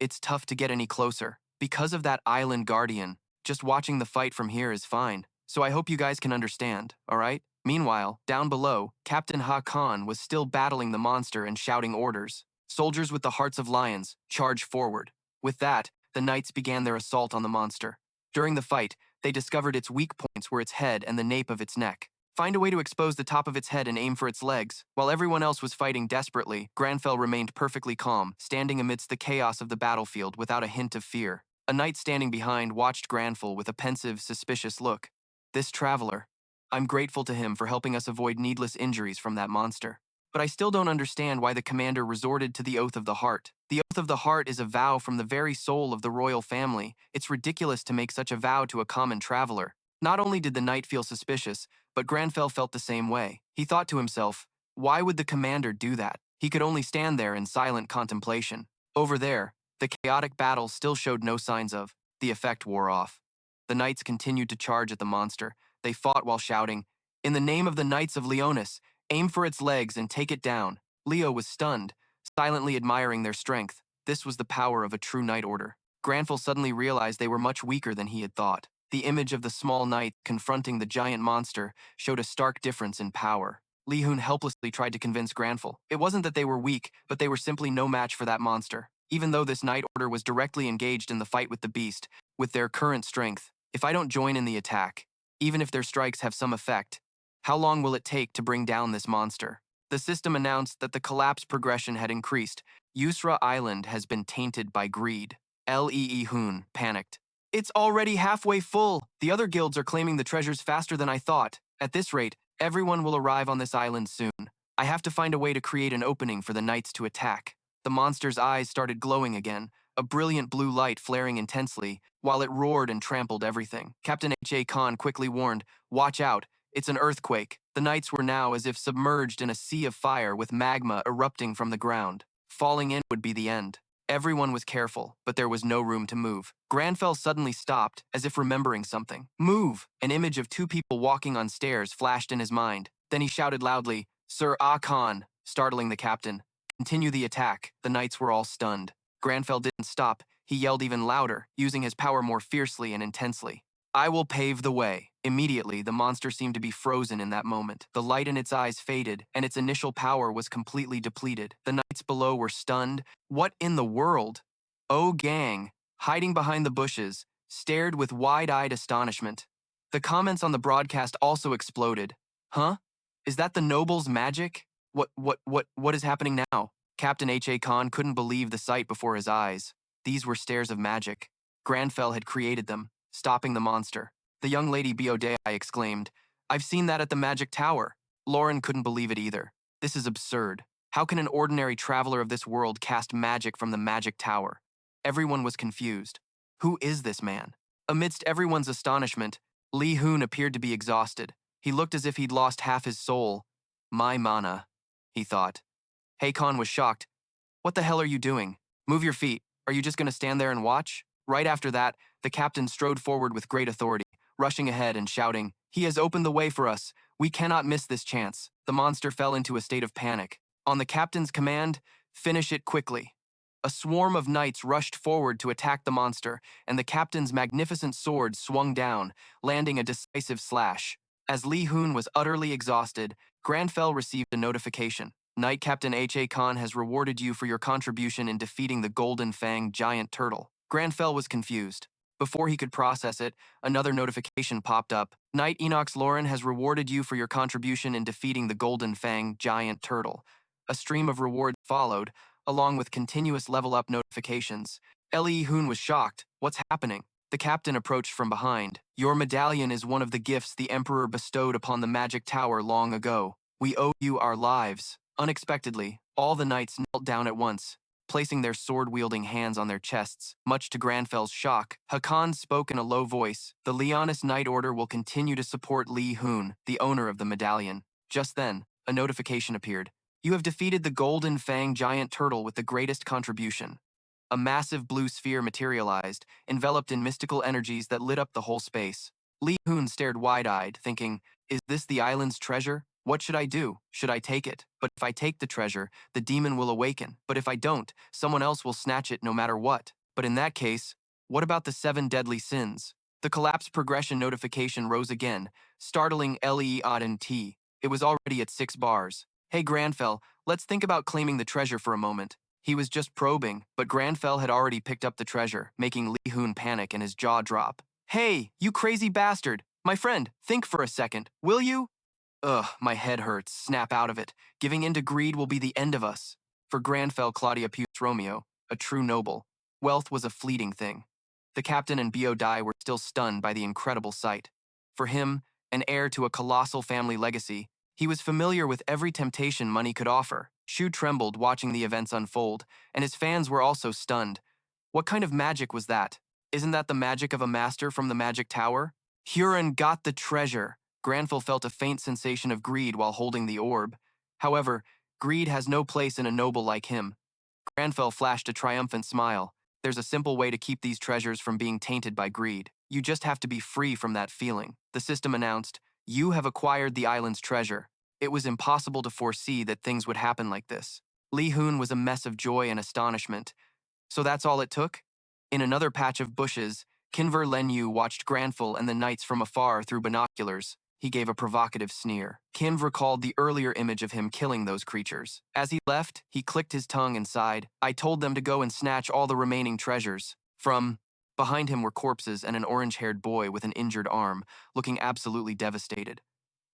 Speaker 1: it's tough to get any closer. Because of that island guardian, just watching the fight from here is fine. So I hope you guys can understand, alright? Meanwhile, down below, Captain Hakan was still battling the monster and shouting orders. Soldiers with the hearts of lions, charge forward. With that, the knights began their assault on the monster. During the fight, they discovered its weak points were its head and the nape of its neck. Find a way to expose the top of its head and aim for its legs. While everyone else was fighting desperately, Grandfell remained perfectly calm, standing amidst the chaos of the battlefield without a hint of fear. A knight standing behind watched Grandfell with a pensive, suspicious look. This traveler. I'm grateful to him for helping us avoid needless injuries from that monster. But I still don't understand why the commander resorted to the Oath of the Heart. The Oath of the Heart is a vow from the very soul of the royal family. It's ridiculous to make such a vow to a common traveler. Not only did the knight feel suspicious, but Grandfell felt the same way. He thought to himself, why would the commander do that? He could only stand there in silent contemplation. Over there, the chaotic battle still showed no signs of. The effect wore off. The knights continued to charge at the monster. They fought while shouting, "In the name of the Knights of Leonis, aim for its legs and take it down." Leo was stunned, silently admiring their strength. This was the power of a true knight order. Grandfell suddenly realized they were much weaker than he had thought. The image of the small knight confronting the giant monster showed a stark difference in power. Lee Hoon helplessly tried to convince Grandfell. It wasn't that they were weak, but they were simply no match for that monster. Even though this knight order was directly engaged in the fight with the beast, with their current strength, if I don't join in the attack, even if their strikes have some effect, how long will it take to bring down this monster? The system announced that the collapse progression had increased. Yusra Island has been tainted by greed. Lee Hoon panicked. It's already halfway full. The other guilds are claiming the treasures faster than I thought. At this rate, everyone will arrive on this island soon. I have to find a way to create an opening for the knights to attack. The monster's eyes started glowing again, a brilliant blue light flaring intensely, while it roared and trampled everything. Captain H.A. Khan quickly warned, "Watch out, it's an earthquake." The knights were now as if submerged in a sea of fire with magma erupting from the ground. Falling in would be the end. Everyone was careful, but there was no room to move. Grandfell suddenly stopped, as if remembering something. "Move!" An image of two people walking on stairs flashed in his mind. Then he shouted loudly, "Sir Khan," startling the captain. "Continue the attack." The knights were all stunned. Grandfell didn't stop. He yelled even louder, using his power more fiercely and intensely. "I will pave the way." Immediately, the monster seemed to be frozen in that moment. The light in its eyes faded, and its initial power was completely depleted. The knights below were stunned. What in the world? Oh, gang, hiding behind the bushes, stared with wide-eyed astonishment. The comments on the broadcast also exploded. Huh? Is that the noble's magic? What is happening now? Captain H.A. Khan couldn't believe the sight before his eyes. These were stairs of magic. Grandfell had created them, stopping the monster. The young lady Bodai exclaimed, "I've seen that at the Magic Tower." Lauren couldn't believe it either. This is absurd. How can an ordinary traveler of this world cast magic from the Magic Tower? Everyone was confused. Who is this man? Amidst everyone's astonishment, Lee Hoon appeared to be exhausted. He looked as if he'd lost half his soul. "My mana," he thought. Hakon was shocked. "What the hell are you doing? Move your feet. Are you just going to stand there and watch?" Right after that, the captain strode forward with great authority, rushing ahead and shouting, "He has opened the way for us. We cannot miss this chance." The monster fell into a state of panic. On the captain's command, "Finish it quickly." A swarm of knights rushed forward to attack the monster, and the captain's magnificent sword swung down, landing a decisive slash. As Lee Hoon was utterly exhausted, Grandfell received a notification. "Knight Captain H.A. Khan has rewarded you for your contribution in defeating the Golden Fang giant turtle." Grandfell was confused. Before he could process it, another notification popped up. "Knight Enox Lauren has rewarded you for your contribution in defeating the Golden Fang giant turtle." A stream of rewards followed, along with continuous level-up notifications. Lee Hoon was shocked. What's happening? The captain approached from behind. "Your medallion is one of the gifts the Emperor bestowed upon the Magic Tower long ago. We owe you our lives." Unexpectedly, all the knights knelt down at once, placing their sword-wielding hands on their chests. Much to Grandfell's shock, Hakan spoke in a low voice. "The Leonis Knight Order will continue to support Lee Hoon, the owner of the medallion." Just then, a notification appeared. "You have defeated the Golden Fang giant turtle with the greatest contribution." A massive blue sphere materialized, enveloped in mystical energies that lit up the whole space. Lee Hoon stared wide-eyed, thinking, "Is this the island's treasure? What should I do? Should I take it? But if I take the treasure, the demon will awaken. But if I don't, someone else will snatch it no matter what. But in that case, what about the 7 deadly sins?" The collapse progression notification rose again, startling Leot. It was already at 6 bars. "Hey Grandfell, let's think about claiming the treasure for a moment." He was just probing, but Grandfell had already picked up the treasure, making Lee Hoon panic and his jaw drop. "Hey, you crazy bastard! My friend, think for a second, will you?" Ugh, my head hurts. Snap out of it. Giving in to greed will be the end of us. For Grandfel Claudia Peus Romeo, a true noble, wealth was a fleeting thing. The captain and Dai were still stunned by the incredible sight. For him, an heir to a colossal family legacy, he was familiar with every temptation money could offer. Shu trembled watching the events unfold, and his fans were also stunned. What kind of magic was that? Isn't that the magic of a master from the magic tower? Huron got the treasure. Grandfell felt a faint sensation of greed while holding the orb. However, greed has no place in a noble like him. Grandfell flashed a triumphant smile. There's a simple way to keep these treasures from being tainted by greed. You just have to be free from that feeling. The system announced, "You have acquired the island's treasure." It was impossible to foresee that things would happen like this. Lee Hoon was a mess of joy and astonishment. So that's all it took? In another patch of bushes, Kinver Lenyu watched Grandfell and the knights from afar through binoculars. He gave a provocative sneer. Kinv recalled the earlier image of him killing those creatures. As he left, he clicked his tongue and sighed. I told them to go and snatch all the remaining treasures. Behind him were corpses and an orange-haired boy with an injured arm, looking absolutely devastated.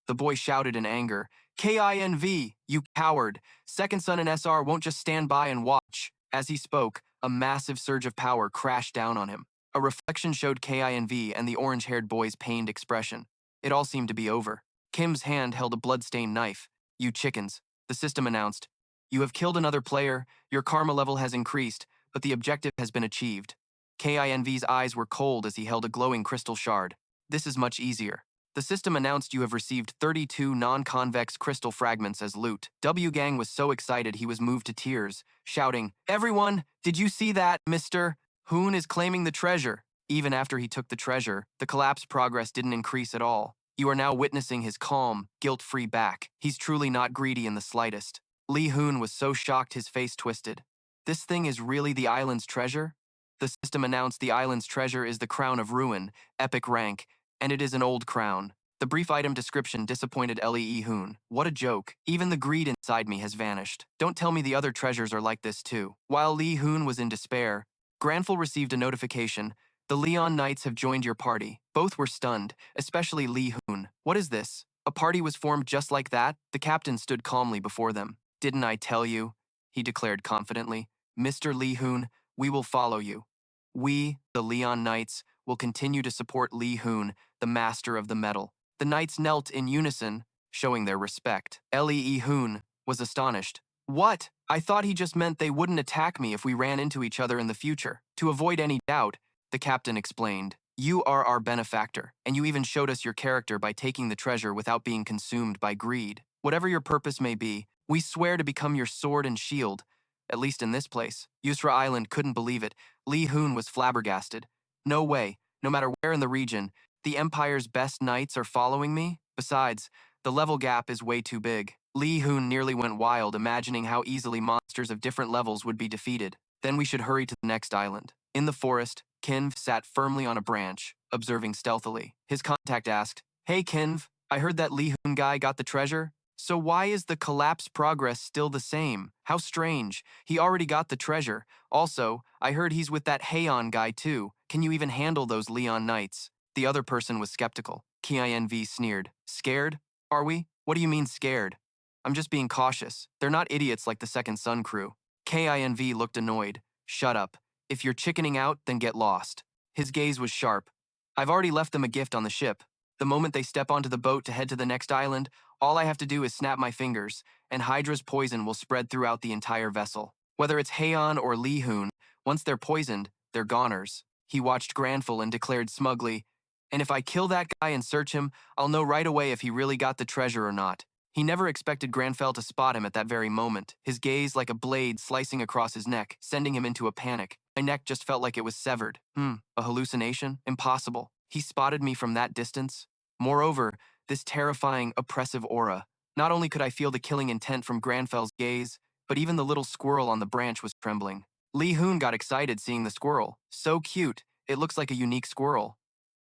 Speaker 1: The boy shouted in anger, "KINV, you coward! Second Son and SR won't just stand by and watch." As he spoke, a massive surge of power crashed down on him. A reflection showed KINV and the orange-haired boy's pained expression. It all seemed to be over. Kim's hand held a blood-stained knife. "You chickens," the system announced. "You have killed another player, your karma level has increased, but the objective has been achieved." KINV's eyes were cold as he held a glowing crystal shard. "This is much easier." The system announced you have received 32 non-convex crystal fragments as loot. W-Gang was so excited he was moved to tears, shouting, "Everyone, did you see that, Mr. Hoon is claiming the treasure." Even after he took the treasure, the collapse progress didn't increase at all. You are now witnessing his calm, guilt-free back. He's truly not greedy in the slightest. Lee Hoon was so shocked his face twisted. This thing is really the island's treasure? The system announced the island's treasure is the Crown of Ruin, epic rank, and it is an old crown. The brief item description disappointed Lee Hoon. What a joke. Even the greed inside me has vanished. Don't tell me the other treasures are like this too. While Lee Hoon was in despair, Grandfell received a notification. The Leon Knights have joined your party. Both were stunned, especially Lee Hoon. What is this? A party was formed just like that? The captain stood calmly before them. "Didn't I tell you?" he declared confidently. "Mr. Lee Hoon, we will follow you. We, the Leon Knights, will continue to support Lee Hoon, the master of the metal." The knights knelt in unison, showing their respect. Lee Hoon was astonished. "What? I thought he just meant they wouldn't attack me if we ran into each other in the future." To avoid any doubt, the captain explained, "You are our benefactor, and you even showed us your character by taking the treasure without being consumed by greed. Whatever your purpose may be, we swear to become your sword and shield, at least in this place." Yusra Island couldn't believe it. Lee Hoon was flabbergasted. "No way, no matter where in the region, the Empire's best knights are following me? Besides, the level gap is way too big." Lee Hoon nearly went wild, imagining how easily monsters of different levels would be defeated. Then we should hurry to the next island. In the forest, Kinv sat firmly on a branch, observing stealthily. His contact asked, "Hey Kinv, I heard that Lee Hoon guy got the treasure? So why is the collapse progress still the same? How strange. He already got the treasure. Also, I heard he's with that Heian guy too. Can you even handle those Leon Knights?" The other person was skeptical. KINV sneered. "Scared? Are we? What do you mean scared? I'm just being cautious. They're not idiots like the Second Sun crew." KINV looked annoyed. "Shut up. If you're chickening out, then get lost." His gaze was sharp. "I've already left them a gift on the ship. The moment they step onto the boat to head to the next island, all I have to do is snap my fingers, and Hydra's poison will spread throughout the entire vessel. Whether it's Heian or Lee Hoon, once they're poisoned, they're goners." He watched Grandfell and declared smugly, "And if I kill that guy and search him, I'll know right away if he really got the treasure or not." He never expected Grandfell to spot him at that very moment, his gaze like a blade slicing across his neck, sending him into a panic. My neck just felt like it was severed. A hallucination? Impossible. He spotted me from that distance? Moreover, this terrifying, oppressive aura. Not only could I feel the killing intent from Grandfell's gaze, but even the little squirrel on the branch was trembling. Lee Hoon got excited seeing the squirrel. "So cute. It looks like a unique squirrel."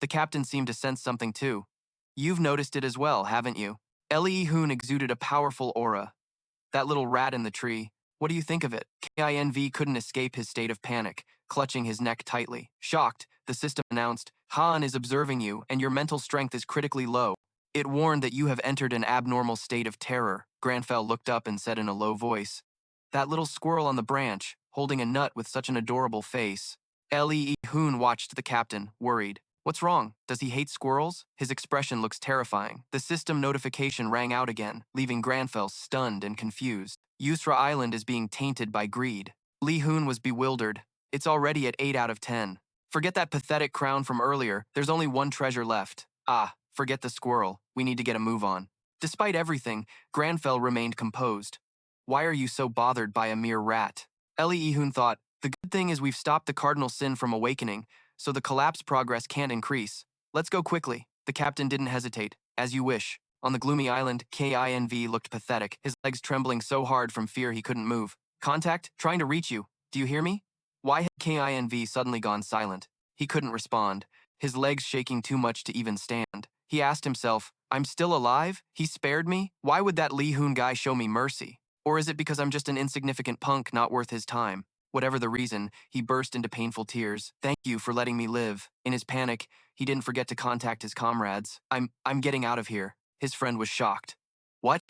Speaker 1: The captain seemed to sense something too. "You've noticed it as well, haven't you?" Lee Hoon exuded a powerful aura. "That little rat in the tree. What do you think of it?" KINV couldn't escape his state of panic, clutching his neck tightly. Shocked, the system announced, "Han is observing you, and your mental strength is critically low. It warned that you have entered an abnormal state of terror. Grandfell looked up and said in a low voice, "That little squirrel on the branch, holding a nut with such an adorable face." Lee Hoon watched the captain, worried. "What's wrong? Does he hate squirrels?" His expression looks terrifying. The system notification rang out again, leaving Grandfell stunned and confused. Yusra Island is being tainted by greed. Lee Hoon was bewildered. It's already at 8 out of 10. Forget that pathetic crown from earlier. There's only one treasure left. Ah, forget the squirrel. We need to get a move on. Despite everything, Grandfell remained composed. Why are you so bothered by a mere rat? Lee Hoon thought, the good thing is we've stopped the cardinal sin from awakening, so the collapse progress can't increase. Let's go quickly. The captain didn't hesitate. As you wish. On the gloomy island, KINV looked pathetic, his legs trembling so hard from fear he couldn't move. Contact, trying to reach you. Do you hear me? Why had KINV suddenly gone silent? He couldn't respond, his legs shaking too much to even stand. He asked himself, I'm still alive? He spared me? Why would that Lee Hoon guy show me mercy? Or is it because I'm just an insignificant punk not worth his time? Whatever the reason, he burst into painful tears. Thank you for letting me live. In his panic, he didn't forget to contact his comrades. I'm getting out of here. His friend was shocked. What?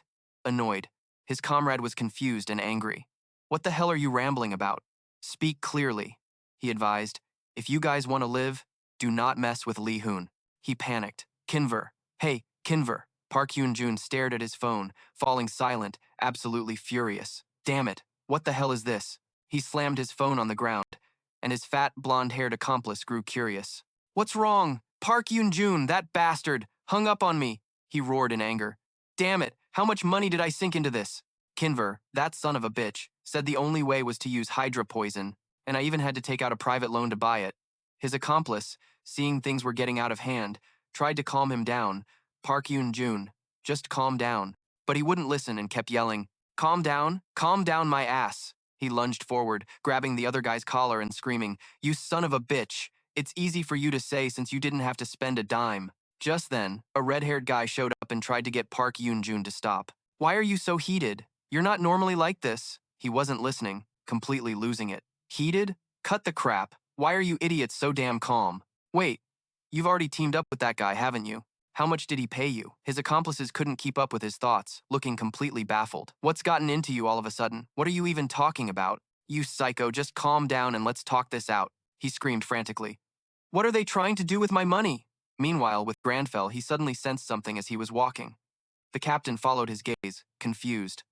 Speaker 1: Annoyed. His comrade was confused and angry. What the hell are you rambling about? Speak clearly, he advised. If you guys want to live, do not mess with Lee Hoon. He panicked. Kinver. Hey, Kinver. Park Hyun-jun stared at his phone, falling silent, absolutely furious. Damn it, what the hell is this? He slammed his phone on the ground, and his fat, blonde-haired accomplice grew curious. What's wrong? Park Hyun-jun, that bastard, hung up on me, he roared in anger. Damn it, how much money did I sink into this? Kinver, that son of a bitch, said the only way was to use Hydra poison, and I even had to take out a private loan to buy it. His accomplice, seeing things were getting out of hand, tried to calm him down. Park Hyun-jun, just calm down. But he wouldn't listen and kept yelling, calm down my ass. He lunged forward, grabbing the other guy's collar and screaming, you son of a bitch. It's easy for you to say since you didn't have to spend a dime. Just then, a red-haired guy showed up and tried to get Park Hyun-jun to stop. Why are you so heated? You're not normally like this. He wasn't listening, completely losing it. Heated? Cut the crap. Why are you idiots so damn calm? Wait, you've already teamed up with that guy, haven't you? How much did he pay you? His accomplices couldn't keep up with his thoughts, looking completely baffled. What's gotten into you all of a sudden? What are you even talking about? You psycho, just calm down and let's talk this out, he screamed frantically. What are they trying to do with my money? Meanwhile, with Grandfell, he suddenly sensed something as he was walking. The captain followed his gaze, confused.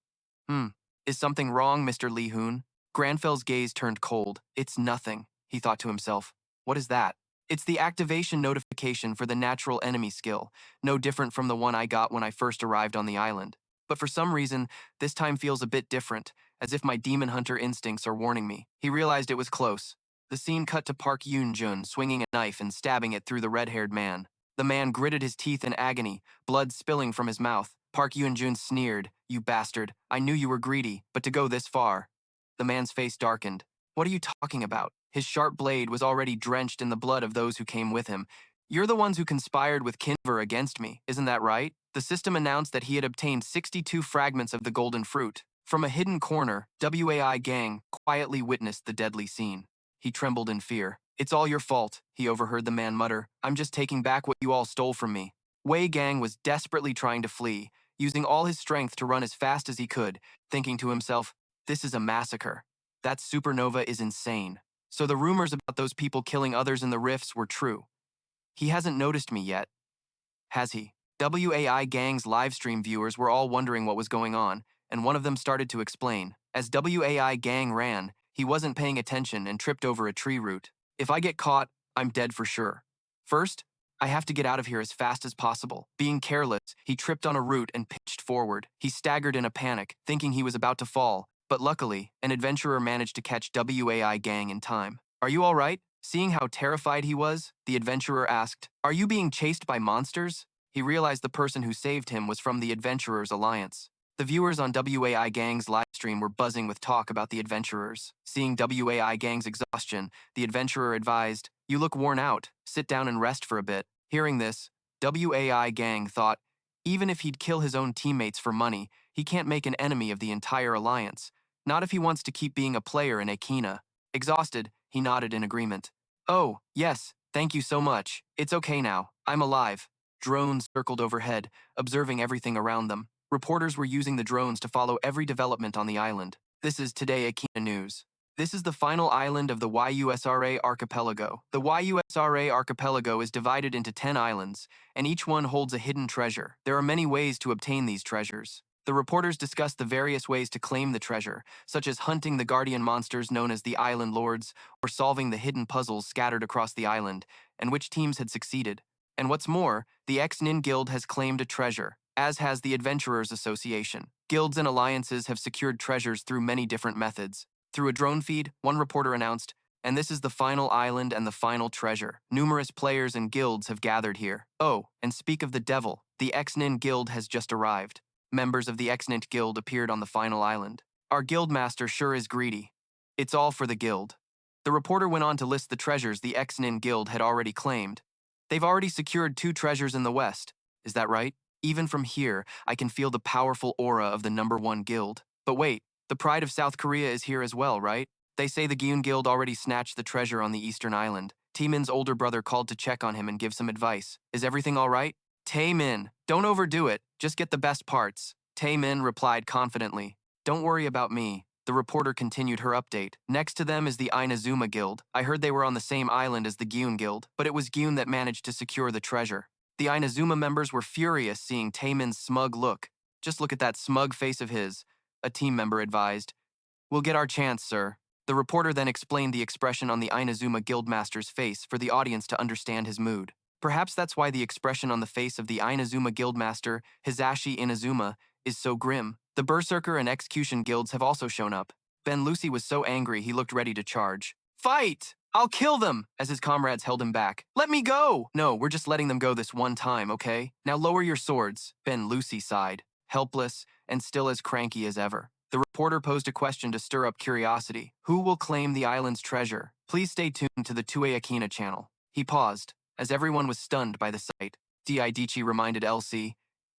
Speaker 1: Is something wrong, Mr. Lee Hoon? Grandfell's gaze turned cold. It's nothing, he thought to himself. What is that? It's the activation notification for the natural enemy skill, no different from the one I got when I first arrived on the island. But for some reason, this time feels a bit different, as if my Demon Hunter instincts are warning me. He realized it was close. The scene cut to Park Hyun-jun swinging a knife and stabbing it through the red-haired man. The man gritted his teeth in agony, blood spilling from his mouth. Park Hyun-jun sneered, you bastard. I knew you were greedy, but to go this far. The man's face darkened. What are you talking about? His sharp blade was already drenched in the blood of those who came with him. You're the ones who conspired with Kinver against me, isn't that right? The system announced that he had obtained 62 fragments of the golden fruit. From a hidden corner, WAI Gang quietly witnessed the deadly scene. He trembled in fear. It's all your fault, he overheard the man mutter. I'm just taking back what you all stole from me. Wei Gang was desperately trying to flee, using all his strength to run as fast as he could, thinking to himself, this is a massacre. That supernova is insane. So the rumors about those people killing others in the rifts were true. He hasn't noticed me yet, has he? WAI Gang's livestream viewers were all wondering what was going on, and one of them started to explain. As WAI Gang ran, he wasn't paying attention and tripped over a tree root. If I get caught, I'm dead for sure. First, I have to get out of here as fast as possible. Being careless, he tripped on a root and pitched forward. He staggered in a panic, thinking he was about to fall, but luckily, an adventurer managed to catch WAI Gang in time. Are you all right? Seeing how terrified he was, the adventurer asked, are you being chased by monsters? He realized the person who saved him was from the Adventurers Alliance. The viewers on WAI Gang's livestream were buzzing with talk about the adventurers. Seeing WAI Gang's exhaustion, the adventurer advised, you look worn out, sit down and rest for a bit. Hearing this, WAI Gang thought, even if he'd kill his own teammates for money, he can't make an enemy of the entire alliance. Not if he wants to keep being a player in Akena. Exhausted, he nodded in agreement. Oh, yes, thank you so much. It's okay now. I'm alive. Drones circled overhead, observing everything around them. Reporters were using the drones to follow every development on the island. This is Today Akena News. This is the final island of the YUSRA archipelago. The YUSRA archipelago is divided into 10 islands, and each one holds a hidden treasure. There are many ways to obtain these treasures. The reporters discussed the various ways to claim the treasure, such as hunting the guardian monsters known as the Island Lords, or solving the hidden puzzles scattered across the island, and which teams had succeeded. And what's more, the X-Nin Guild has claimed a treasure, as has the Adventurers Association. Guilds and alliances have secured treasures through many different methods. Through a drone feed, one reporter announced, "And this is the final island and the final treasure. Numerous players and guilds have gathered here. Oh, and speak of the devil, the X-Nin Guild has just arrived." Members of the X-Nin Guild appeared on the final island. "Our guildmaster sure is greedy. It's all for the guild." The reporter went on to list the treasures the X-Nin Guild had already claimed. "They've already secured 2 treasures in the west. Is that right? Even from here, I can feel the powerful aura of the #1 guild. But wait, the pride of South Korea is here as well, right? They say the Gyun Guild already snatched the treasure on the eastern island." Taemin's older brother called to check on him and give some advice. "Is everything all right?" "Taemin, don't overdo it. Just get the best parts." Taemin replied confidently. "Don't worry about me." The reporter continued her update. "Next to them is the Inazuma Guild. I heard they were on the same island as the Gyun Guild, but it was Gyun that managed to secure the treasure." The Inazuma members were furious seeing Taemin's smug look. "Just look at that smug face of his," a team member advised. "We'll get our chance, sir." The reporter then explained the expression on the Inazuma Guildmaster's face for the audience to understand his mood. Perhaps that's why the expression on the face of the Inazuma Guildmaster, Hisashi Inazuma, is so grim. The Berserker and Execution Guilds have also shown up. Ben Lucy was so angry he looked ready to charge. "Fight! I'll kill them!" as his comrades held him back. "Let me go!" "No, we're just letting them go this one time, okay? Now lower your swords," Ben Lucy sighed, helpless and still as cranky as ever. The reporter posed a question to stir up curiosity. "Who will claim the island's treasure? Please stay tuned to the 2A Akena channel." He paused, as everyone was stunned by the sight. Diichi reminded Elsie.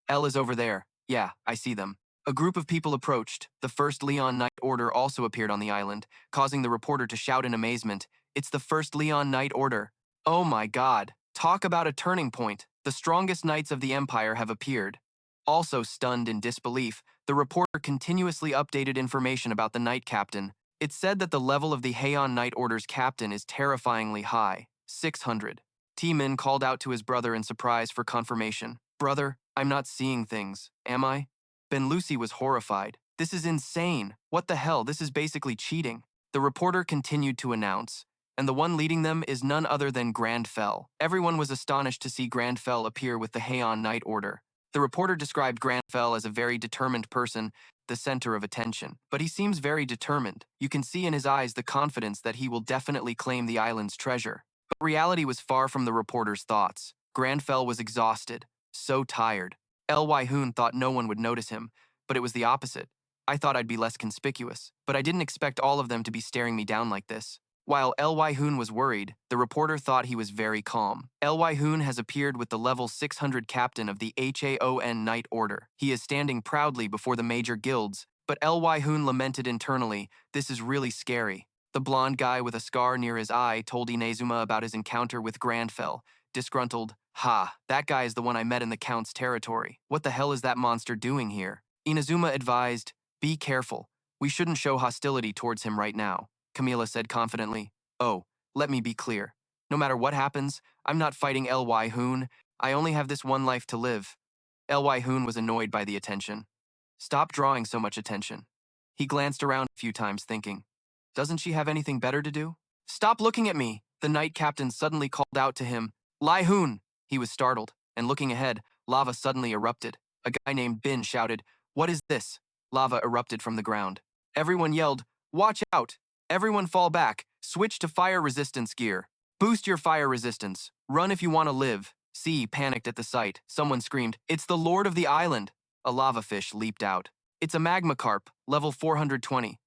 Speaker 1: "L is over there. Yeah, I see them." A group of people approached. The First Leon Knight Order also appeared on the island, causing the reporter to shout in amazement, "It's the First Leon Knight Order. Oh my god. Talk about a turning point. The strongest knights of the Empire have appeared." Also stunned in disbelief, the reporter continuously updated information about the Knight Captain. It said that the level of the Heian Knight Order's captain is terrifyingly high, 600. Taemin called out to his brother in surprise for confirmation. "Brother, I'm not seeing things, am I?" Ben Lucy was horrified. "This is insane. What the hell, this is basically cheating." The reporter continued to announce, and the one leading them is none other than Grandfell. Everyone was astonished to see Grandfell appear with the Heian Knight Order. The reporter described Grandfell as a very determined person, the center of attention. But he seems very determined. You can see in his eyes the confidence that he will definitely claim the island's treasure. But reality was far from the reporter's thoughts. Grandfell was exhausted, so tired. Lee Hoon thought no one would notice him, but it was the opposite. "I thought I'd be less conspicuous, but I didn't expect all of them to be staring me down like this." While Lee Hoon was worried, the reporter thought he was very calm. Lee Hoon has appeared with the level 600 captain of the Haon Knight Order. He is standing proudly before the major guilds, but Lee Hoon lamented internally, "This is really scary." The blonde guy with a scar near his eye told Inazuma about his encounter with Grandfell. Disgruntled, "Ha, that guy is the one I met in the Count's territory. What the hell is that monster doing here?" Inazuma advised, "Be careful. We shouldn't show hostility towards him right now." Camila said confidently, "Oh, let me be clear. No matter what happens, I'm not fighting Lee Hoon. I only have this one life to live." Lee Hoon was annoyed by the attention. "Stop drawing so much attention." He glanced around a few times thinking, "Doesn't she have anything better to do?" "Stop looking at me!" The Knight Captain suddenly called out to him. "Lee Hoon!" He was startled, and looking ahead, lava suddenly erupted. A guy named Bin shouted, "What is this?" Lava erupted from the ground. Everyone yelled, "Watch out! Everyone fall back. Switch to fire resistance gear. Boost your fire resistance. Run if you want to live." C panicked at the sight. Someone screamed, "It's the Lord of the Island!" A lava fish leaped out. "It's a magma carp, level 420.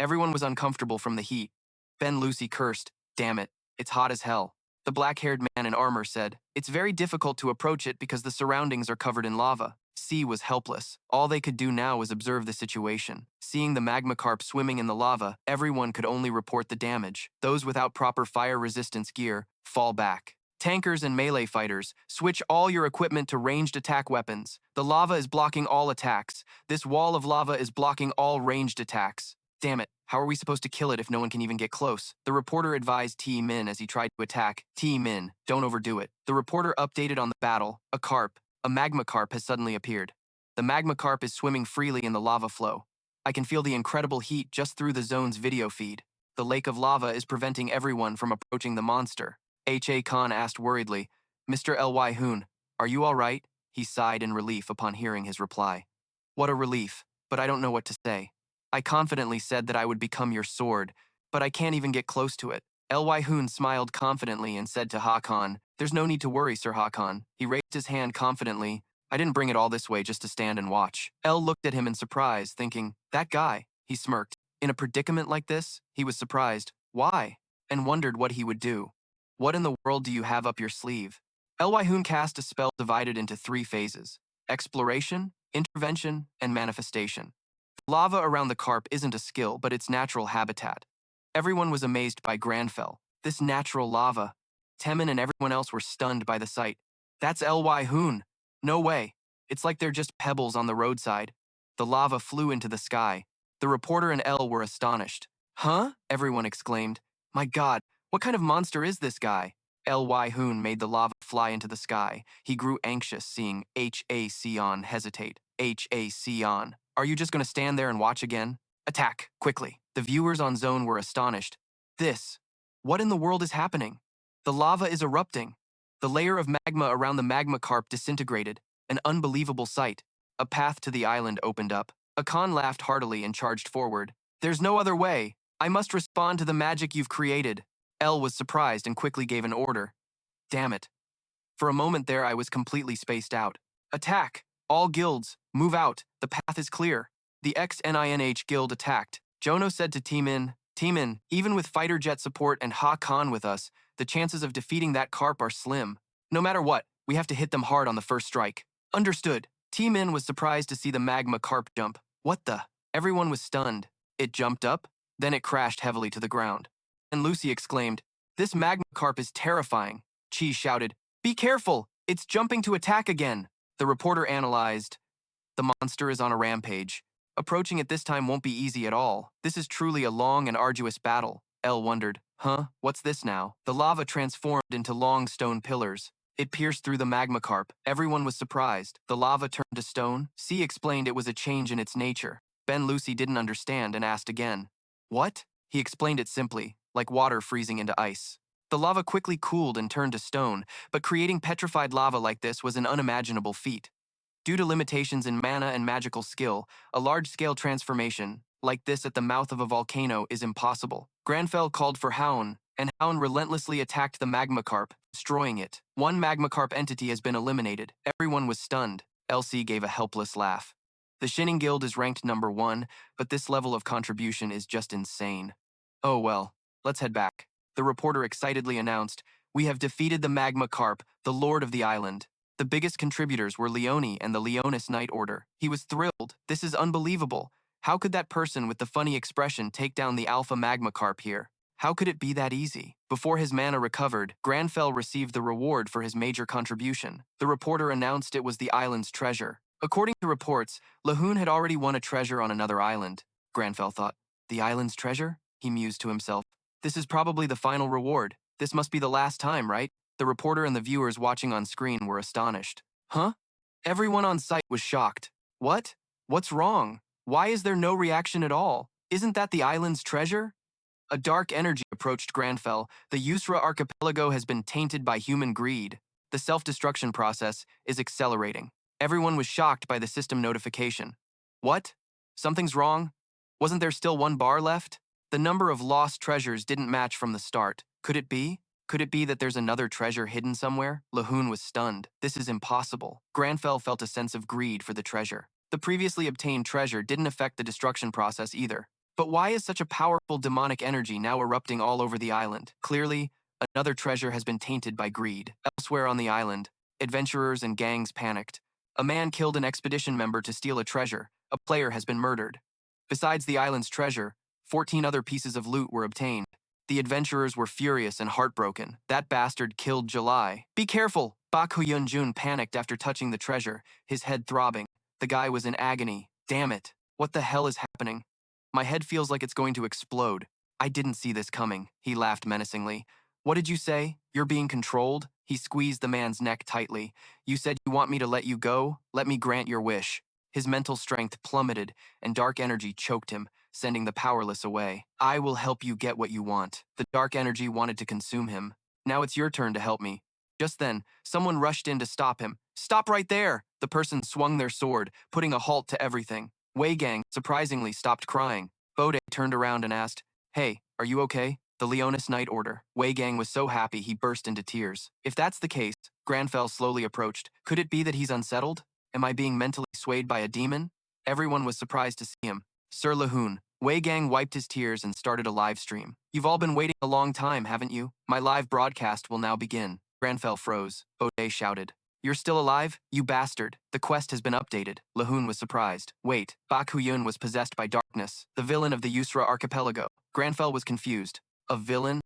Speaker 1: Everyone was uncomfortable from the heat. Ben Lucy cursed, "Damn it, it's hot as hell." The black-haired man in armor said, "It's very difficult to approach it because the surroundings are covered in lava." C was helpless. All they could do now was observe the situation. Seeing the magma carp swimming in the lava, everyone could only report the damage. Those without proper fire resistance gear, fall back. Tankers and melee fighters, switch all your equipment to ranged attack weapons. The lava is blocking all attacks. This wall of lava is blocking all ranged attacks. Damn it, how are we supposed to kill it if no one can even get close? The reporter advised T-Min as he tried to attack. T-Min, don't overdo it. The reporter updated on the battle. A magma carp has suddenly appeared. The magma carp is swimming freely in the lava flow. I can feel the incredible heat just through the zone's video feed. The lake of lava is preventing everyone from approaching the monster. H.A. Khan asked worriedly, Mr. Lee Hoon, are you all right? He sighed in relief upon hearing his reply. What a relief, but I don't know what to say. I confidently said that I would become your sword, but I can't even get close to it. Lee Hoon smiled confidently and said to Hakan, there's no need to worry, Sir Hakan. He raised his hand confidently. I didn't bring it all this way just to stand and watch. El looked at him in surprise, thinking, that guy. He smirked. In a predicament like this, he was surprised. Why? And wondered what he would do. What in the world do you have up your sleeve? Lee Hoon cast a spell divided into 3 phases: exploration, intervention, and manifestation. The lava around the carp isn't a skill, but its natural habitat. Everyone was amazed by Grandfell. This natural lava. Temin and everyone else were stunned by the sight. That's Lee Hoon. No way. It's like they're just pebbles on the roadside. The lava flew into the sky. The reporter and Elle were astonished. Huh? Everyone exclaimed. My God, what kind of monster is this guy? Lee Hoon made the lava fly into the sky. He grew anxious seeing H.A. Sion hesitate. H.A. Sion. Are you just going to stand there and watch again? Attack, quickly. The viewers on Zone were astonished. What in the world is happening? The lava is erupting. The layer of magma around the magma carp disintegrated. An unbelievable sight. A path to the island opened up. Akan laughed heartily and charged forward. There's no other way. I must respond to the magic you've created. Elle was surprised and quickly gave an order. Damn it. For a moment there I was completely spaced out. Attack! All guilds, move out. The path is clear. The XNINH guild attacked. Jono said to T-Min, even with fighter jet support and Ha-Kan with us, the chances of defeating that carp are slim. No matter what, we have to hit them hard on the first strike. Understood. T-Min was surprised to see the magma carp jump. What the? Everyone was stunned. It jumped up, then it crashed heavily to the ground. And Lucy exclaimed, this magma carp is terrifying. Chi shouted, be careful, it's jumping to attack again. The reporter analyzed, the monster is on a rampage. Approaching it this time won't be easy at all. This is truly a long and arduous battle. Elle wondered, what's this now? The lava transformed into long stone pillars. It pierced through the magma carp. Everyone was surprised. The lava turned to stone. C explained it was a change in its nature. Ben Lucy didn't understand and asked again. What? He explained it simply, like water freezing into ice. The lava quickly cooled and turned to stone, but creating petrified lava like this was an unimaginable feat. Due to limitations in mana and magical skill, a large-scale transformation, like this at the mouth of a volcano, is impossible. Grandfell called for Houn, and Houn relentlessly attacked the magma carp, destroying it. One magma carp entity has been eliminated. Everyone was stunned. Elsie gave a helpless laugh. The Shinning Guild is ranked number 1, but this level of contribution is just insane. Oh well, let's head back. The reporter excitedly announced, we have defeated the magma carp, the lord of the island. The biggest contributors were Leone and the Leonis Knight Order. He was thrilled. This is unbelievable. How could that person with the funny expression take down the alpha magma carp here? How could it be that easy? Before his mana recovered, Grandfell received the reward for his major contribution. The reporter announced it was the island's treasure. According to reports, Lee Hoon had already won a treasure on another island. Grandfell thought, the island's treasure? He mused to himself. This is probably the final reward. This must be the last time, right? The reporter and the viewers watching on screen were astonished. Huh? Everyone on site was shocked. What? What's wrong? Why is there no reaction at all? Isn't that the island's treasure? A dark energy approached Grandfell. The Yusra archipelago has been tainted by human greed. The self-destruction process is accelerating. Everyone was shocked by the system notification. What? Something's wrong? Wasn't there still 1 bar left? The number of lost treasures didn't match from the start. Could it be? Could it be that there's another treasure hidden somewhere? Lee Hoon was stunned. This is impossible. Grandfell felt a sense of greed for the treasure. The previously obtained treasure didn't affect the destruction process either. But why is such a powerful demonic energy now erupting all over the island? Clearly, another treasure has been tainted by greed. Elsewhere on the island, adventurers and gangs panicked. A man killed an expedition member to steal a treasure. A player has been murdered. Besides the island's treasure, 14 other pieces of loot were obtained. The adventurers were furious and heartbroken. That bastard killed July. Be careful! Bak Hyun-jun panicked after touching the treasure, his head throbbing. The guy was in agony. Damn it. What the hell is happening? My head feels like it's going to explode. I didn't see this coming, he laughed menacingly. What did you say? You're being controlled? He squeezed the man's neck tightly. You said you want me to let you go? Let me grant your wish. His mental strength plummeted, and dark energy choked him, sending the powerless away. I will help you get what you want. The dark energy wanted to consume him. Now it's your turn to help me. Just then, someone rushed in to stop him. Stop right there! The person swung their sword, putting a halt to everything. Wei Gang, surprisingly, stopped crying. Bode turned around and asked, Hey, are you okay? The Leonis Night Order. Wei Gang was so happy he burst into tears. If that's the case, Grandfell slowly approached. Could it be that he's unsettled? Am I being mentally swayed by a demon? Everyone was surprised to see him. Sir Lee Hoon. Wei Gang wiped his tears and started a live stream. You've all been waiting a long time, haven't you? My live broadcast will now begin. Grandfell froze. Bode shouted. You're still alive? You bastard. The quest has been updated. Lee Hoon was surprised. Wait, Bak Hyun was possessed by darkness, the villain of the Yusra archipelago. Grandfell was confused. A villain?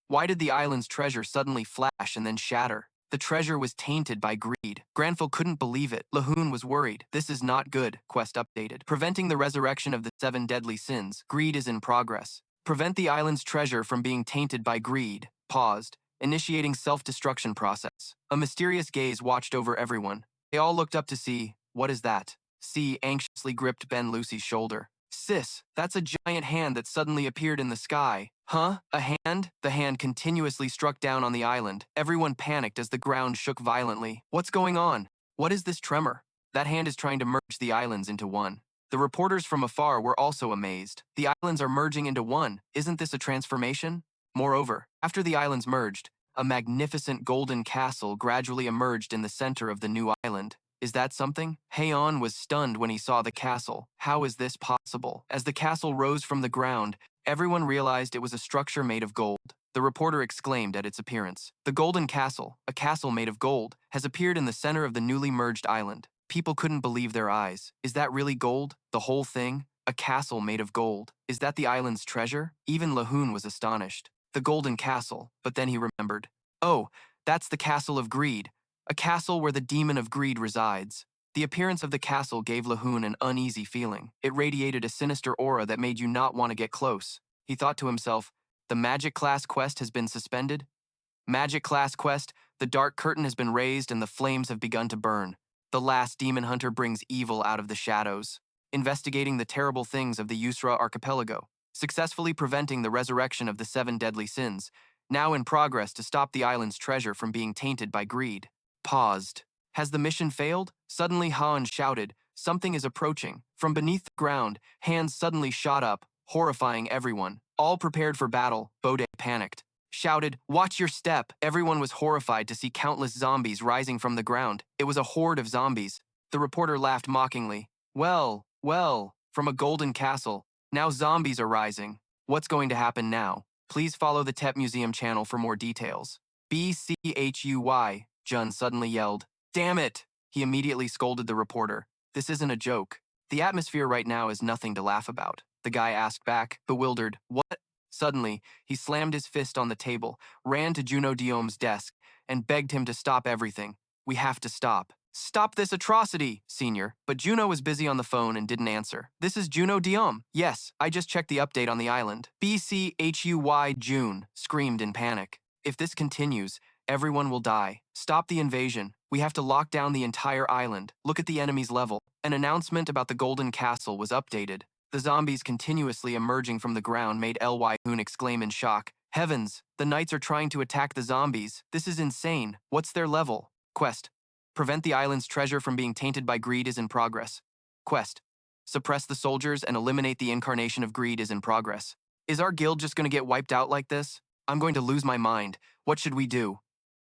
Speaker 1: Why did the island's treasure suddenly flash and then shatter? The treasure was tainted by greed. Grandfell couldn't believe it. Lee Hoon was worried. This is not good, quest updated. Preventing the resurrection of the 7 deadly sins. Greed is in progress. Prevent the island's treasure from being tainted by greed. Paused. Initiating self-destruction process. A mysterious gaze watched over everyone. They all looked up to see, what is that? C anxiously gripped Ben Lucy's shoulder. Sis, that's a giant hand that suddenly appeared in the sky. Huh? A hand? The hand continuously struck down on the island. Everyone panicked as the ground shook violently. What's going on? What is this tremor? That hand is trying to merge the islands into one. The reporters from afar were also amazed. The islands are merging into one. Isn't this a transformation? Moreover, after the islands merged, a magnificent golden castle gradually emerged in the center of the new island. Is that something? Haeon was stunned when he saw the castle. How is this possible? As the castle rose from the ground, everyone realized it was a structure made of gold. The reporter exclaimed at its appearance. The Golden Castle, a castle made of gold, has appeared in the center of the newly merged island. People couldn't believe their eyes. Is that really gold? The whole thing? A castle made of gold. Is that the island's treasure? Even Lee Hoon was astonished. The Golden Castle, but then he remembered. Oh, that's the Castle of Greed, a castle where the demon of greed resides. The appearance of the castle gave Lee Hoon an uneasy feeling. It radiated a sinister aura that made you not want to get close. He thought to himself, the Magic Class quest has been suspended? Magic Class quest, the dark curtain has been raised and the flames have begun to burn. The last demon hunter brings evil out of the shadows, investigating the terrible things of the Yusra archipelago, successfully preventing the resurrection of the 7 deadly sins, now in progress to stop the island's treasure from being tainted by greed. Paused. Has the mission failed? Suddenly Han shouted, something is approaching. From beneath the ground, hands suddenly shot up, horrifying everyone. All prepared for battle, Bode panicked. Shouted, watch your step. Everyone was horrified to see countless zombies rising from the ground. It was a horde of zombies. The reporter laughed mockingly. Well, from a golden castle, now zombies are rising. What's going to happen now? Please follow the TEP Museum channel for more details. BCHUY, Jun suddenly yelled. Damn it! He immediately scolded the reporter. This isn't a joke. The atmosphere right now is nothing to laugh about. The guy asked back, bewildered, what? Suddenly, he slammed his fist on the table, ran to Juno Diom's desk, and begged him to stop everything. We have to stop. Stop this atrocity, Senior. But Juno was busy on the phone and didn't answer. This is Juno Diom. Yes, I just checked the update on the island. BCHUY June screamed in panic. If this continues, everyone will die. Stop the invasion. We have to lock down the entire island. Look at the enemy's level. An announcement about the Golden Castle was updated. The zombies continuously emerging from the ground made Ly Hoon exclaim in shock. Heavens, the knights are trying to attack the zombies. This is insane. What's their level? Quest. Prevent the island's treasure from being tainted by greed is in progress. Quest. Suppress the soldiers and eliminate the incarnation of greed is in progress. Is our guild just going to get wiped out like this? I'm going to lose my mind. What should we do?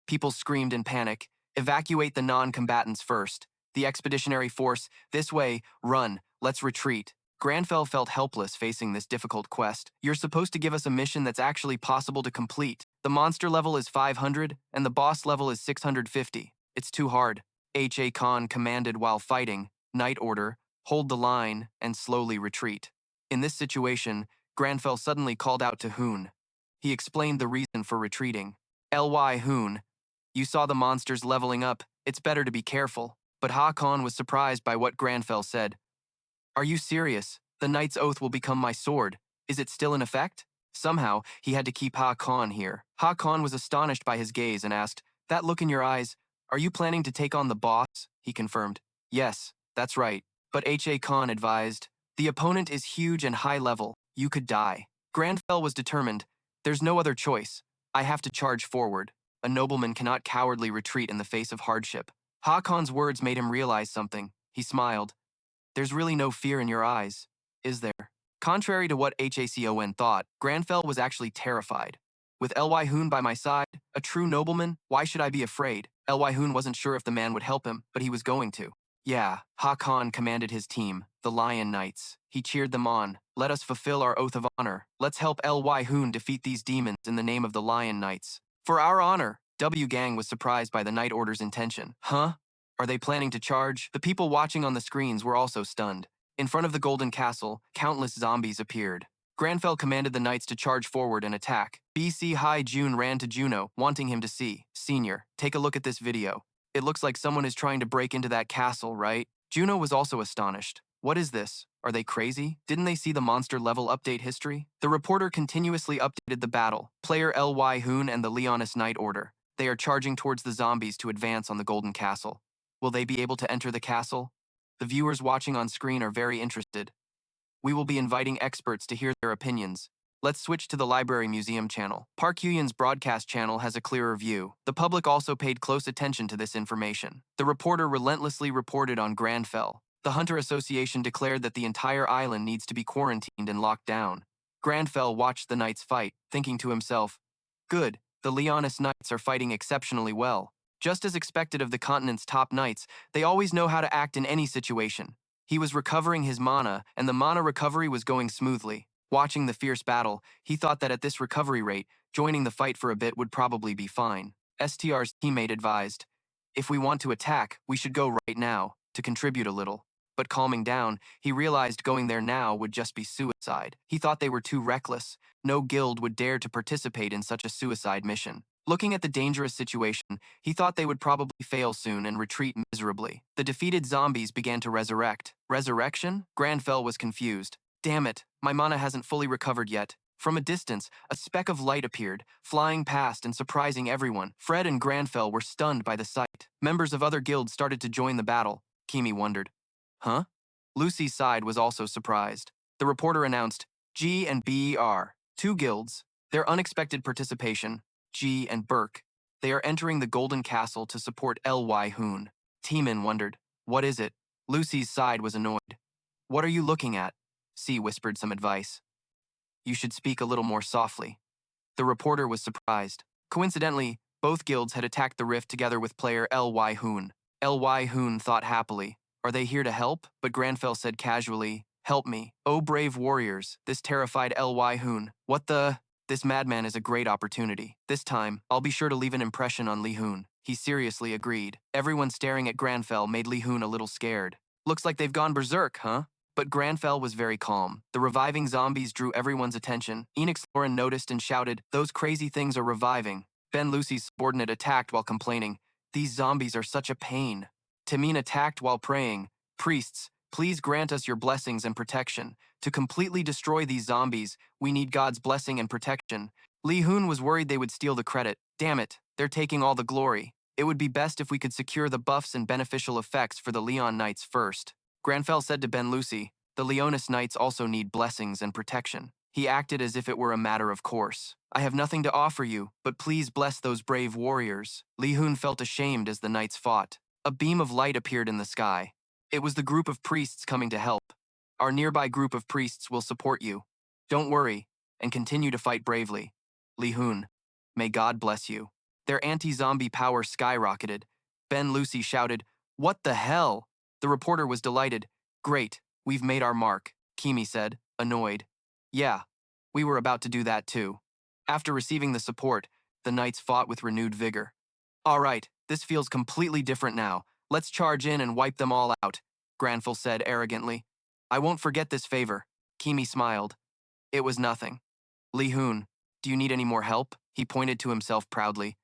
Speaker 1: People screamed in panic. Evacuate the non-combatants first. The expeditionary force, this way, run, let's retreat. Grandfell felt helpless facing this difficult quest. You're supposed to give us a mission that's actually possible to complete. The monster level is 500, and the boss level is 650. It's too hard. H.A. Khan commanded while fighting, Night Order, hold the line, and slowly retreat. In this situation, Grandfell suddenly called out to Hoon. He explained the reason for retreating. Lee Hoon, you saw the monsters leveling up. It's better to be careful. But Ha-Kon was surprised by what Grandfell said. Are you serious? The Knight's Oath will become my sword. Is it still in effect? Somehow, he had to keep Ha-Kon here. Ha-Kon was astonished by his gaze and asked, that look in your eyes, are you planning to take on the boss? He confirmed. Yes, that's right. But Ha-Kon advised, the opponent is huge and high level. You could die. Grandfell was determined. There's no other choice. I have to charge forward. A nobleman cannot cowardly retreat in the face of hardship. Ha-Kon's words made him realize something. He smiled. There's really no fear in your eyes, is there? Contrary to what Ha-Kon thought, Grandfell was actually terrified. With Lee Hoon by my side, a true nobleman, why should I be afraid? Lee Hoon wasn't sure if the man would help him, but he was going to. Yeah, Ha-Kon commanded his team, the Lion Knights. He cheered them on. Let us fulfill our oath of honor. Let's help Lee Hoon defeat these demons in the name of the Lion Knights. For our honor. W Gang was surprised by the Night Order's intention. Huh? Are they planning to charge? The people watching on the screens were also stunned. In front of the Golden Castle, countless zombies appeared. Grandfell commanded the knights to charge forward and attack. BC High June ran to Juno, wanting him to see. Senior, take a look at this video. It looks like someone is trying to break into that castle, right? Juno was also astonished. What is this? Are they crazy? Didn't they see the monster level update history? The reporter continuously updated the battle. Player Lee Hoon and the Leonis Night Order. They are charging towards the zombies to advance on the Golden Castle. Will they be able to enter the castle? The viewers watching on screen are very interested. We will be inviting experts to hear their opinions. Let's switch to the Library Museum channel. Park Hyun's broadcast channel has a clearer view. The public also paid close attention to this information. The reporter relentlessly reported on Grandfell. The Hunter Association declared that the entire island needs to be quarantined and locked down. Grandfell watched the knights fight, thinking to himself, good, the Leonis Knights are fighting exceptionally well. Just as expected of the continent's top knights, they always know how to act in any situation. He was recovering his mana, and the mana recovery was going smoothly. Watching the fierce battle, he thought that at this recovery rate, joining the fight for a bit would probably be fine. STR's teammate advised, if we want to attack, we should go right now, to contribute a little. But calming down, he realized going there now would just be suicide. He thought they were too reckless. No guild would dare to participate in such a suicide mission. Looking at the dangerous situation, he thought they would probably fail soon and retreat miserably. The defeated zombies began to resurrect. Resurrection? Grandfell was confused. Damn it, my mana hasn't fully recovered yet. From a distance, a speck of light appeared, flying past and surprising everyone. Fred and Grandfell were stunned by the sight. Members of other guilds started to join the battle. Kimi wondered. Huh? Lucy's side was also surprised. The reporter announced, G and BER, two guilds. Their unexpected participation, G and Burke. They are entering the Golden Castle to support Lee Hoon. Teeman wondered, what is it? Lucy's side was annoyed. What are you looking at? C whispered some advice. You should speak a little more softly. The reporter was surprised. Coincidentally, both guilds had attacked the rift together with player Lee Hoon. Lee Hoon thought happily, are they here to help? But Grandfell said casually, help me. Oh brave warriors, this terrified Lee Hoon. What the? This madman is a great opportunity. This time, I'll be sure to leave an impression on Lee Hoon. He seriously agreed. Everyone staring at Grandfell made Lee Hoon a little scared. Looks like they've gone berserk, huh? But Grandfell was very calm. The reviving zombies drew everyone's attention. Enix Lauren noticed and shouted, those crazy things are reviving. Ben Lucy's subordinate attacked while complaining, these zombies are such a pain. Tamine attacked while praying, priests, please grant us your blessings and protection. To completely destroy these zombies, we need God's blessing and protection. Lee Hoon was worried they would steal the credit. Damn it, they're taking all the glory. It would be best if we could secure the buffs and beneficial effects for the Leon Knights first. Grandfell said to Ben Lucy, the Leonis Knights also need blessings and protection. He acted as if it were a matter of course. I have nothing to offer you, but please bless those brave warriors. Lee Hoon felt ashamed as the knights fought. A beam of light appeared in the sky. It was the group of priests coming to help. Our nearby group of priests will support you. Don't worry, and continue to fight bravely. Lee Hoon, may God bless you. Their anti-zombie power skyrocketed. Ben Lucy shouted, what the hell? The reporter was delighted. Great, we've made our mark, Kimi said, annoyed. Yeah, we were about to do that too. After receiving the support, the knights fought with renewed vigor. All right, this feels completely different now. Let's charge in and wipe them all out, Grandfell said arrogantly. I won't forget this favor. Kimi smiled. It was nothing. Lee Hoon, Do you need any more help? He pointed to himself proudly.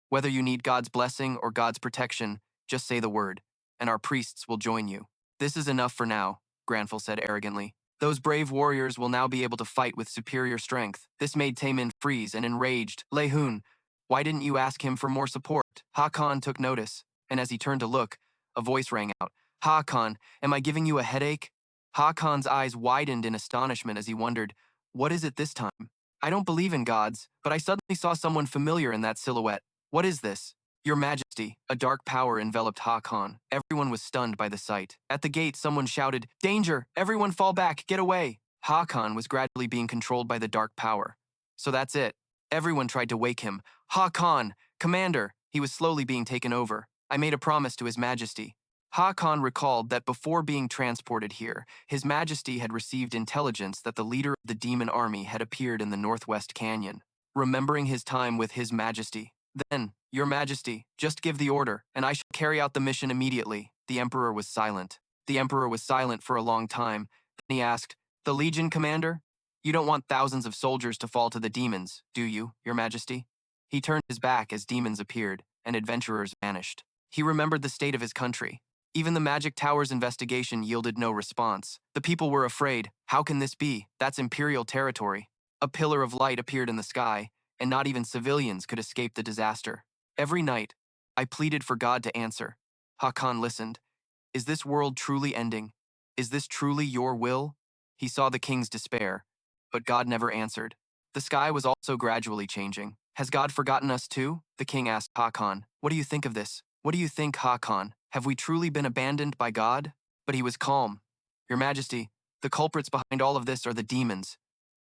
Speaker 1: Whether you need God's blessing or God's protection, just say the word, and our priests will join you. This is enough for now, Grandfell said arrogantly. Those brave warriors will now be able to fight with superior strength. This made Taemin freeze and enraged. Lee Hoon, why didn't you ask him for more support? Hakan took notice, and as he turned to look, a voice rang out. Hakan, am I giving you a headache? Hakan's eyes widened in astonishment as he wondered, what is it this time? I don't believe in gods, but I suddenly saw someone familiar in that silhouette. What is this? Your Majesty, a dark power enveloped Hakan. Everyone was stunned by the sight. At the gate, someone shouted, Danger! Everyone fall back! Get away! Hakan was gradually being controlled by the dark power. So that's it. Everyone tried to wake him. Hakan! Commander! He was slowly being taken over. I made a promise to His Majesty. Hakan recalled that before being transported here, His Majesty had received intelligence that the leader of the demon army had appeared in the Northwest Canyon. Remembering his time with His Majesty, then, Your Majesty, just give the order, and I shall carry out the mission immediately. The Emperor was silent. The Emperor was silent for a long time. Then he asked, The Legion, Commander? You don't want thousands of soldiers to fall to the demons, do you, Your Majesty? He turned his back as demons appeared, and adventurers vanished. He remembered the state of his country. Even the Magic Tower's investigation yielded no response. The people were afraid. How can this be? That's Imperial territory. A pillar of light appeared in the sky, and not even civilians could escape the disaster. Every night, I pleaded for God to answer. Hakan listened. Is this world truly ending? Is this truly your will? He saw the king's despair, but God never answered. The sky was also gradually changing. Has God forgotten us too? The king asked Hakan. What do you think of this? What do you think, Hakan? Have we truly been abandoned by God? But he was calm. Your Majesty, the culprits behind all of this are the demons.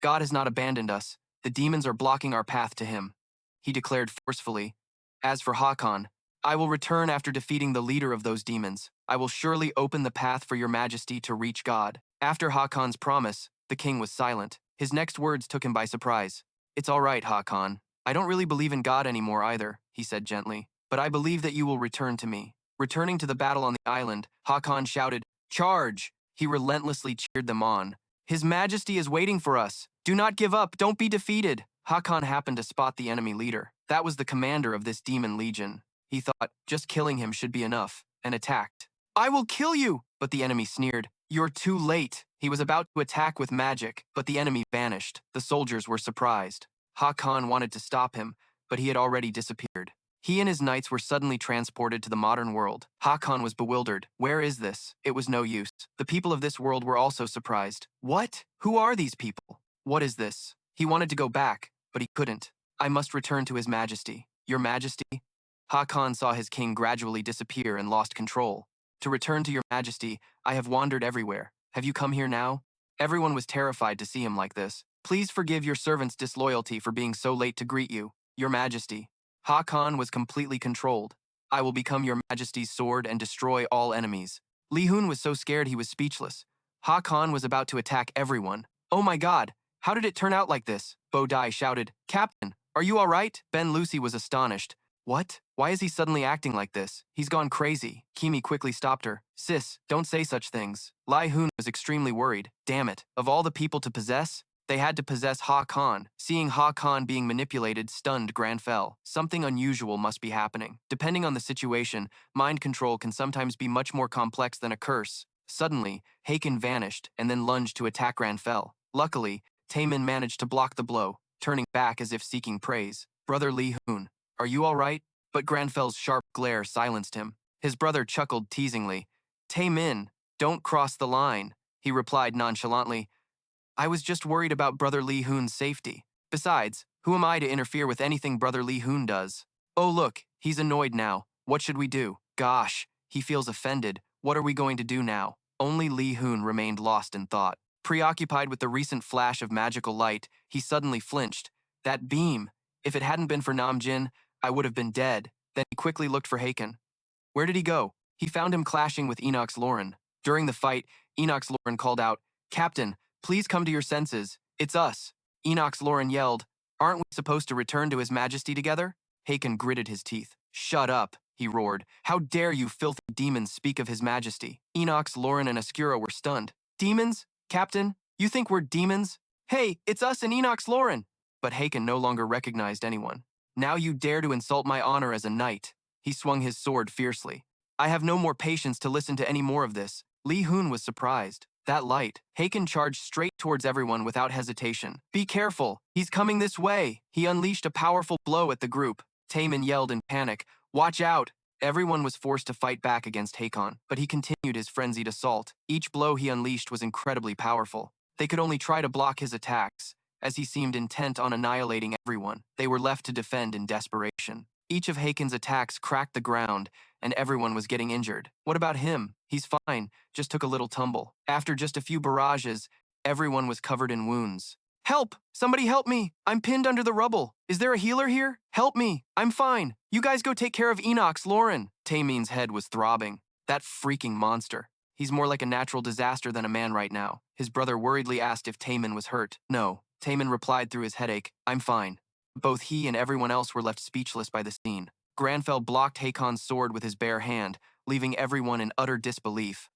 Speaker 1: God has not abandoned us. The demons are blocking our path to him. He declared forcefully. As for Hakan, I will return after defeating the leader of those demons. I will surely open the path for your Majesty to reach God. After Hakan's promise, the king was silent. His next words took him by surprise. It's all right, Hakan. I don't really believe in God anymore either, he said gently. But I believe that you will return to me. Returning to the battle on the island, Hakan shouted, Charge! He relentlessly cheered them on. His Majesty is waiting for us. Do not give up. Don't be defeated. Hakan happened to spot the enemy leader. That was the commander of this demon legion. He thought just killing him should be enough, and attacked. I will kill you! But the enemy sneered. You're too late. He was about to attack with magic, but the enemy vanished. The soldiers were surprised. Hakan wanted to stop him, but he had already disappeared. He and his knights were suddenly transported to the modern world. Hakan was bewildered. Where is this? It was no use. The people of this world were also surprised. What? Who are these people? What is this? He wanted to go back, but he couldn't. I must return to His Majesty. Your Majesty? Hakan saw his king gradually disappear and lost control. To return to your Majesty, I have wandered everywhere. Have you come here now? Everyone was terrified to see him like this. Please forgive your servant's disloyalty for being so late to greet you, Your Majesty. Hakan was completely controlled. I will become your Majesty's sword and destroy all enemies. Lee Hoon was so scared he was speechless. Hakan was about to attack everyone. Oh my god, how did it turn out like this? Bo Dai shouted, Captain, are you all right? Ben Lucy was astonished. What? Why is he suddenly acting like this? He's gone crazy. Kimi quickly stopped her. Sis, don't say such things. Lee Hoon was extremely worried. Damn it, of all the people to possess, they had to possess Hakan. Seeing Hakan being manipulated stunned Grandfell. Something unusual must be happening. Depending on the situation, mind control can sometimes be much more complex than a curse. Suddenly, Haken vanished and then lunged to attack Grandfell. Luckily, Taemin managed to block the blow, turning back as if seeking praise. Brother Lee Hoon, are you all right? But Grandfell's sharp glare silenced him. His brother chuckled teasingly. Taemin, don't cross the line, he replied nonchalantly. I was just worried about Brother Lee Hoon's safety. Besides, who am I to interfere with anything Brother Lee Hoon does? Oh look, he's annoyed now. What should we do? Gosh, he feels offended. What are we going to do now? Only Lee Hoon remained lost in thought. Preoccupied with the recent flash of magical light, he suddenly flinched. That beam! If it hadn't been for Namjin, I would have been dead. Then he quickly looked for Haken. Where did he go? He found him clashing with Enox Lauren. During the fight, Enox Lauren called out, Captain, please come to your senses. It's us. Enox Lauren yelled, Aren't we supposed to return to His Majesty together? Haken gritted his teeth. Shut up, he roared. How dare you filthy demons speak of His Majesty? Enox Lauren and Ascura were stunned. Demons? Captain? You think we're demons? Hey, it's us and Enox Lauren. but Haken no longer recognized anyone. Now you dare to insult my honor as a knight. He swung his sword fiercely. I have no more patience to listen to any more of this. Lee Hoon was surprised. That light. Haken charged straight towards everyone without hesitation. Be careful, he's coming this way. He unleashed a powerful blow at the group. Taemin yelled in panic, watch out! Everyone was forced to fight back against Haken, but he continued his frenzied assault. Each blow he unleashed was incredibly powerful. They could only try to block his attacks. As he seemed intent on annihilating everyone, they were left to defend in desperation. Each of Haken's attacks cracked the ground, and everyone was getting injured. What about him? He's fine, just took a little tumble. After just a few barrages, everyone was covered in wounds. Help! Somebody help me! I'm pinned under the rubble. Is there a healer here? Help me! I'm fine. You guys go take care of Enoch's Lauren. Taemin's head was throbbing. That freaking monster. He's more like a natural disaster than a man right now. His brother worriedly asked if Taemin was hurt. No. Taemin replied through his headache, I'm fine. Both he and everyone else were left speechless by the scene. Grandfell blocked Hakon's sword with his bare hand, leaving everyone in utter disbelief.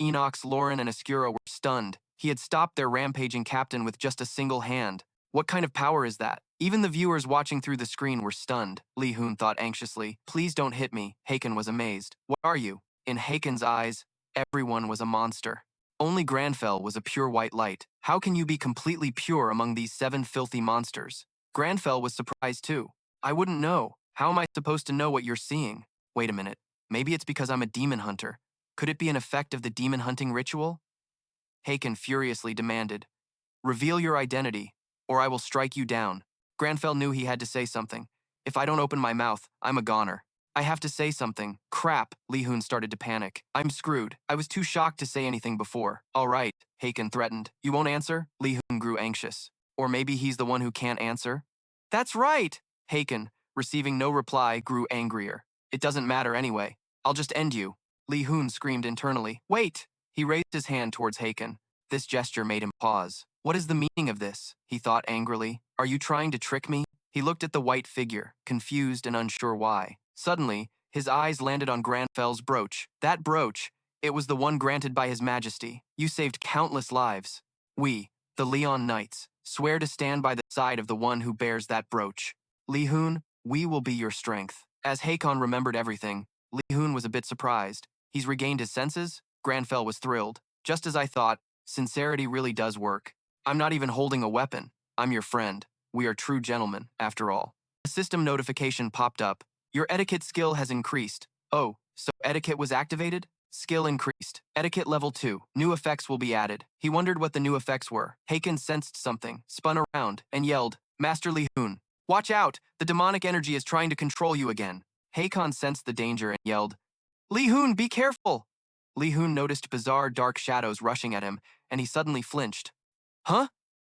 Speaker 1: Enoch's Lauren and Ascura were stunned. He had stopped their rampaging captain with just a single hand. What kind of power is that? Even the viewers watching through the screen were stunned. Lee Hoon thought anxiously, please don't hit me. Haken was amazed. What are you? In Haken's eyes, everyone was a monster. Only Grandfell was a pure white light. How can you be completely pure among these 7 filthy monsters? Grandfell was surprised too. I wouldn't know. How am I supposed to know what you're seeing? Wait a minute. Maybe it's because I'm a demon hunter. Could it be an effect of the demon hunting ritual? Haken furiously demanded, reveal your identity, or I will strike you down. Grandfell knew he had to say something. If I don't open my mouth, I'm a goner. I have to say something. Crap, Lee Hoon started to panic. I'm screwed. I was too shocked to say anything before. All right, Haken threatened. You won't answer? Lee Hoon grew anxious. Or maybe he's the one who can't answer? That's right! Haken, receiving no reply, grew angrier. It doesn't matter anyway. I'll just end you. Lee Hoon screamed internally. Wait! He raised his hand towards Haken. This gesture made him pause. What is the meaning of this? He thought angrily. Are you trying to trick me? He looked at the white figure, confused and unsure why. Suddenly, his eyes landed on Grandfell's brooch. That brooch, it was the one granted by His Majesty. You saved countless lives. We, the Leon Knights, swear to stand by the side of the one who bears that brooch. Lee Hoon, we will be your strength. As Haken remembered everything, Lee Hoon was a bit surprised. He's regained his senses? Grandfell was thrilled. Just as I thought, sincerity really does work. I'm not even holding a weapon. I'm your friend. We are true gentlemen, after all. A system notification popped up. Your etiquette skill has increased. Oh, so etiquette was activated? Skill increased. Etiquette level 2. New effects will be added. He wondered what the new effects were. Haken sensed something, spun around, and yelled, Master Lee Hoon, watch out! The demonic energy is trying to control you again. Haken sensed the danger and yelled, Lee Hoon, be careful! Lee Hoon noticed bizarre dark shadows rushing at him, and he suddenly flinched. Huh?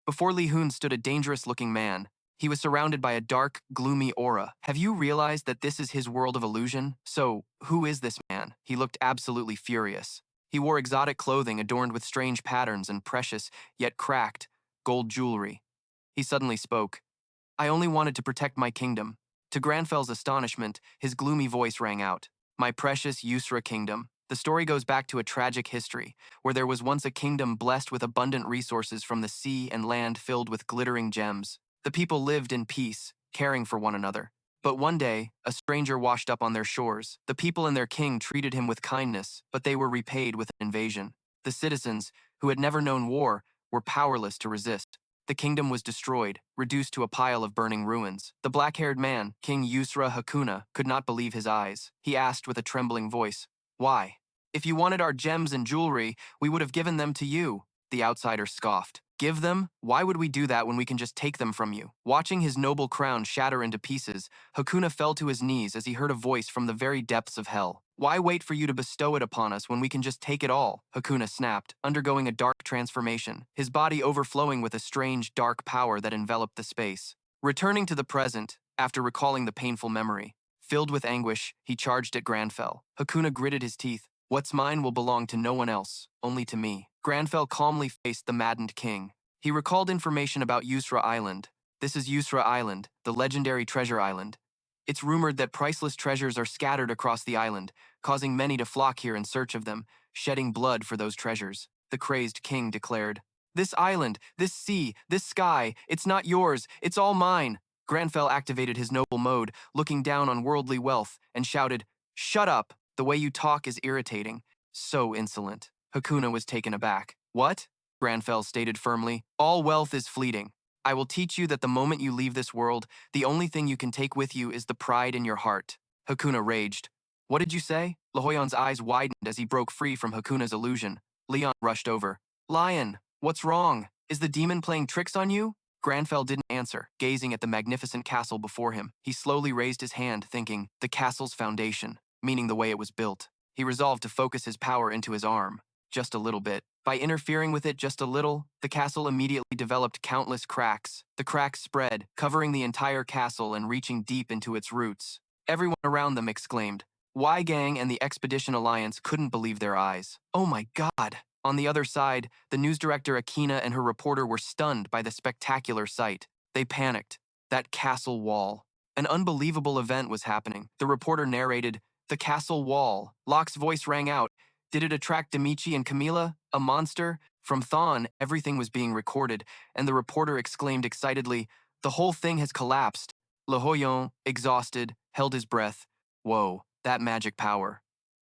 Speaker 1: Before Lee Hoon stood a dangerous-looking man. He was surrounded by a dark, gloomy aura. Have you realized that this is his world of illusion? So, who is this man? He looked absolutely furious. He wore exotic clothing adorned with strange patterns and precious, yet cracked, gold jewelry. He suddenly spoke. I only wanted to protect my kingdom. To Grandfell's astonishment, his gloomy voice rang out. My precious Yusra kingdom. The story goes back to a tragic history, where there was once a kingdom blessed with abundant resources from the sea and land filled with glittering gems. The people lived in peace, caring for one another. But one day, a stranger washed up on their shores. The people and their king treated him with kindness, but they were repaid with an invasion. The citizens, who had never known war, were powerless to resist. The kingdom was destroyed, reduced to a pile of burning ruins. The black-haired man, King Yusra Hakuna, could not believe his eyes. He asked with a trembling voice, Why? If you wanted our gems and jewelry, we would have given them to you. The outsider scoffed. Give them? Why would we do that when we can just take them from you? Watching his noble crown shatter into pieces, Hakuna fell to his knees as he heard a voice from the very depths of hell. Why wait for you to bestow it upon us when we can just take it all? Hakuna snapped, undergoing a dark transformation, his body overflowing with a strange, dark power that enveloped the space. Returning to the present, after recalling the painful memory, filled with anguish, he charged at Grandfell. Hakuna gritted his teeth. What's mine will belong to no one else, only to me. Grandfell calmly faced the maddened king. He recalled information about Yusra Island. This is Yusra Island, the legendary treasure island. It's rumored that priceless treasures are scattered across the island, causing many to flock here in search of them, shedding blood for those treasures. The crazed king declared, This island, this sea, this sky, it's not yours, it's all mine. Grandfell activated his noble mode, looking down on worldly wealth, and shouted, "Shut up! The way you talk is irritating. So insolent." Hakuna was taken aback. "What?" Grandfell stated firmly. "All wealth is fleeting. I will teach you that the moment you leave this world, the only thing you can take with you is the pride in your heart." Hakuna raged. "What did you say?" Lahoyon's eyes widened as he broke free from Hakuna's illusion. Leon rushed over. "Lion, what's wrong? Is the demon playing tricks on you?" Grandfell didn't answer, gazing at the magnificent castle before him. He slowly raised his hand, thinking, the castle's foundation, meaning the way it was built. He resolved to focus his power into his arm, just a little bit. By interfering with it just a little, the castle immediately developed countless cracks. The cracks spread, covering the entire castle and reaching deep into its roots. Everyone around them exclaimed. Y Gang and the Expedition Alliance couldn't believe their eyes. "Oh my God!" On the other side, the news director Akena and her reporter were stunned by the spectacular sight. They panicked. That castle wall. An unbelievable event was happening. The reporter narrated, "The castle wall." Locke's voice rang out. Did it attract Demichi and Camila? A monster? From Thawne, everything was being recorded, and the reporter exclaimed excitedly, "The whole thing has collapsed." Lahoyon, exhausted, held his breath. Whoa, that magic power.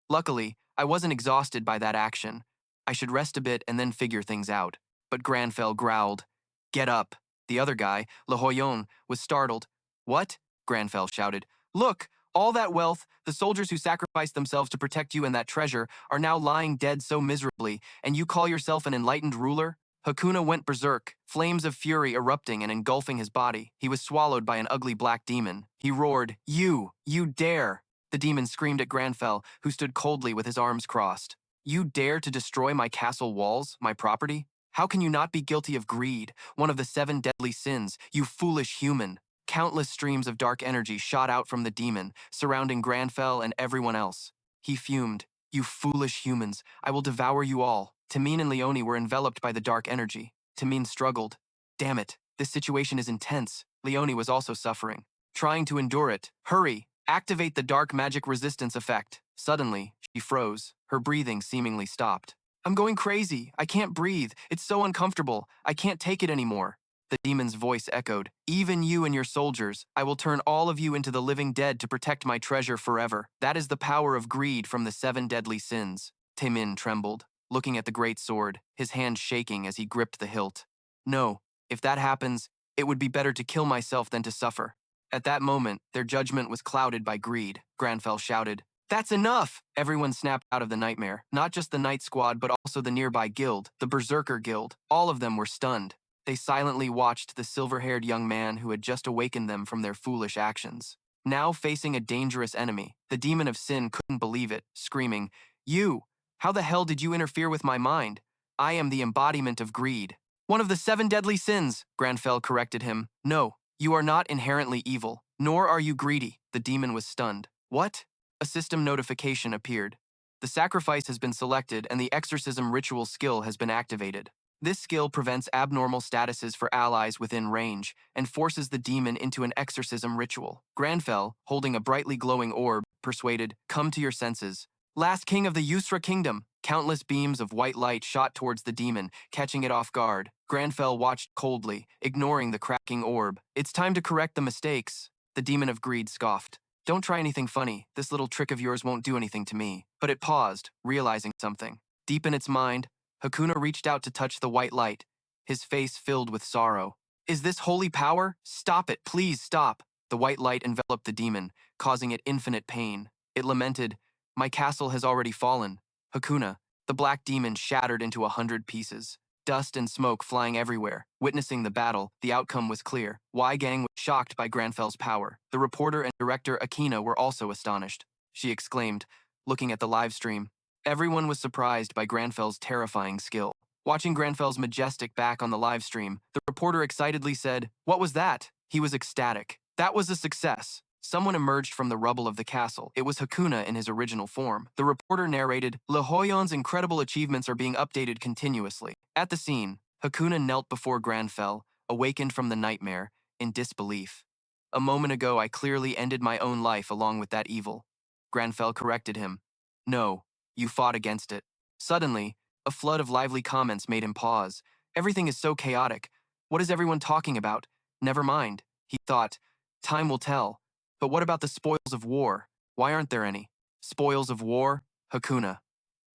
Speaker 1: Luckily, I wasn't exhausted by that action. I should rest a bit and then figure things out. But Grandfell growled, "Get up." The other guy, Lahoyon, was startled. "What?" Grandfell shouted. "Look, all that wealth, the soldiers who sacrificed themselves to protect you and that treasure, are now lying dead so miserably, and you call yourself an enlightened ruler?" Hakuna went berserk, flames of fury erupting and engulfing his body. He was swallowed by an ugly black demon. He roared, You dare!" The demon screamed at Grandfell, who stood coldly with his arms crossed. "You dare to destroy my castle walls, my property? How can you not be guilty of greed, one of the 7 deadly sins, you foolish human?" Countless streams of dark energy shot out from the demon, surrounding Grandfell and everyone else. He fumed. "You foolish humans, I will devour you all." Tamine and Leone were enveloped by the dark energy. Tamine struggled. "Damn it, this situation is intense." Leone was also suffering. Trying to endure it. "Hurry! Activate the dark magic resistance effect." Suddenly, she froze. Her breathing seemingly stopped. "I'm going crazy. I can't breathe. It's so uncomfortable. I can't take it anymore." The demon's voice echoed. "Even you and your soldiers, I will turn all of you into the living dead to protect my treasure forever. That is the power of greed from the 7 deadly sins." Taemin trembled, looking at the great sword, his hand shaking as he gripped the hilt. "No, if that happens, it would be better to kill myself than to suffer." At that moment, their judgment was clouded by greed. Grandfell shouted, "That's enough!" Everyone snapped out of the nightmare, not just the Night Squad but also the nearby guild, the Berserker Guild. All of them were stunned. They silently watched the silver-haired young man who had just awakened them from their foolish actions. Now facing a dangerous enemy, the demon of sin couldn't believe it, screaming, "You! How the hell did you interfere with my mind? I am the embodiment of greed." "One of the 7 deadly sins," Grandfell corrected him. "No, you are not inherently evil, nor are you greedy." The demon was stunned. "What?" A system notification appeared. The sacrifice has been selected and the exorcism ritual skill has been activated. This skill prevents abnormal statuses for allies within range and forces the demon into an exorcism ritual. Grandfell, holding a brightly glowing orb, persuaded, "Come to your senses." "Last king of the Yusra kingdom." Countless beams of white light shot towards the demon, catching it off guard. Grandfell watched coldly, ignoring the cracking orb. "It's time to correct the mistakes." The demon of greed scoffed. "Don't try anything funny. This little trick of yours won't do anything to me." But it paused, realizing something. Deep in its mind, Hakuna reached out to touch the white light, his face filled with sorrow. "Is this holy power? Stop it, please stop." The white light enveloped the demon, causing it infinite pain. It lamented, "My castle has already fallen." Hakuna, the black demon, shattered into 100 pieces. Dust and smoke flying everywhere. Witnessing the battle, the outcome was clear. Y Gang was shocked by Grandfell's power. The reporter and director Akena were also astonished. She exclaimed, looking at the live stream. Everyone was surprised by Grandfell's terrifying skill. Watching Grandfell's majestic back on the live stream, the reporter excitedly said, "What was that?" He was ecstatic. "That was a success." Someone emerged from the rubble of the castle. It was Hakuna in his original form. The reporter narrated, "Lahoyon's incredible achievements are being updated continuously." At the scene, Hakuna knelt before Grandfell, awakened from the nightmare, in disbelief. "A moment ago I clearly ended my own life along with that evil." Grandfell corrected him. "No, you fought against it." Suddenly, a flood of lively comments made him pause. Everything is so chaotic. What is everyone talking about? Never mind, he thought. Time will tell. But what about the spoils of war? Why aren't there any? Spoils of war? Hakuna.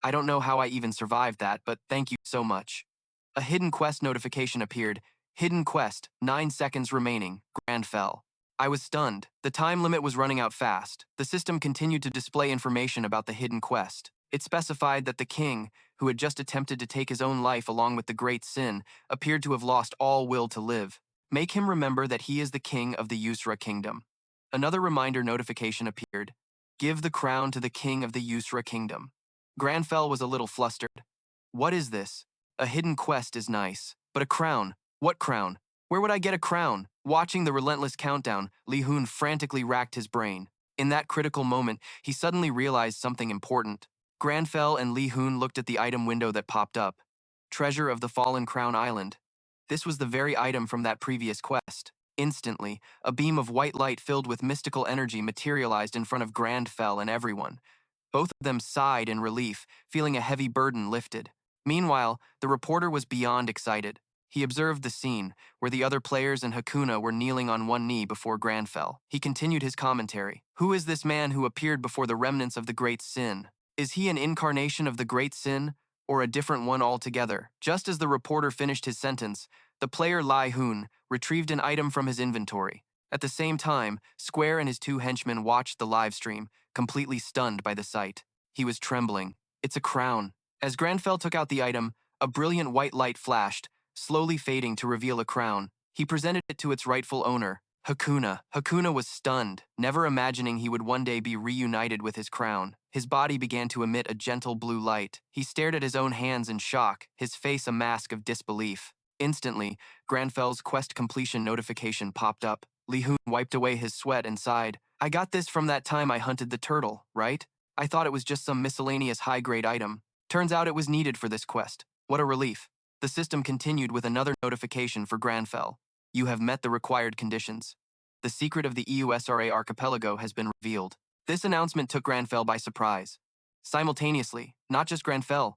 Speaker 1: I don't know how I even survived that, but thank you so much. A hidden quest notification appeared. Hidden quest, 9 seconds remaining, Grandfell. I was stunned. The time limit was running out fast. The system continued to display information about the hidden quest. It specified that the king, who had just attempted to take his own life along with the great sin, appeared to have lost all will to live. Make him remember that he is the king of the Yusra kingdom. Another reminder notification appeared. Give the crown to the king of the Yusra kingdom. Grandfell was a little flustered. What is this? A hidden quest is nice, but a crown? What crown? Where would I get a crown? Watching the relentless countdown, Lee Hoon frantically racked his brain. In that critical moment, he suddenly realized something important. Grandfell and Lee Hoon looked at the item window that popped up. Treasure of the Fallen Crown Island. This was the very item from that previous quest. Instantly, a beam of white light filled with mystical energy materialized in front of Grandfell and everyone. Both of them sighed in relief, feeling a heavy burden lifted. Meanwhile, the reporter was beyond excited. He observed the scene, where the other players and Hakuna were kneeling on one knee before Grandfell. He continued his commentary. Who is this man who appeared before the remnants of the Great Sin? Is he an incarnation of the Great Sin, or a different one altogether? Just as the reporter finished his sentence, the player Lee Hoon retrieved an item from his inventory. At the same time, Square and his 2 henchmen watched the live stream, completely stunned by the sight. He was trembling. It's a crown. As Grandfell took out the item, a brilliant white light flashed, slowly fading to reveal a crown. He presented it to its rightful owner, Hakuna. Hakuna was stunned, never imagining he would one day be reunited with his crown. His body began to emit a gentle blue light. He stared at his own hands in shock, his face a mask of disbelief. Instantly, Grandfell's quest completion notification popped up. Lee Hoon wiped away his sweat and sighed. I got this from that time I hunted the turtle, right? I thought it was just some miscellaneous high-grade item. Turns out it was needed for this quest. What a relief. The system continued with another notification for Grandfell. You have met the required conditions. The secret of the EUSRA archipelago has been revealed. This announcement took Grandfell by surprise. Simultaneously, not just Grandfell,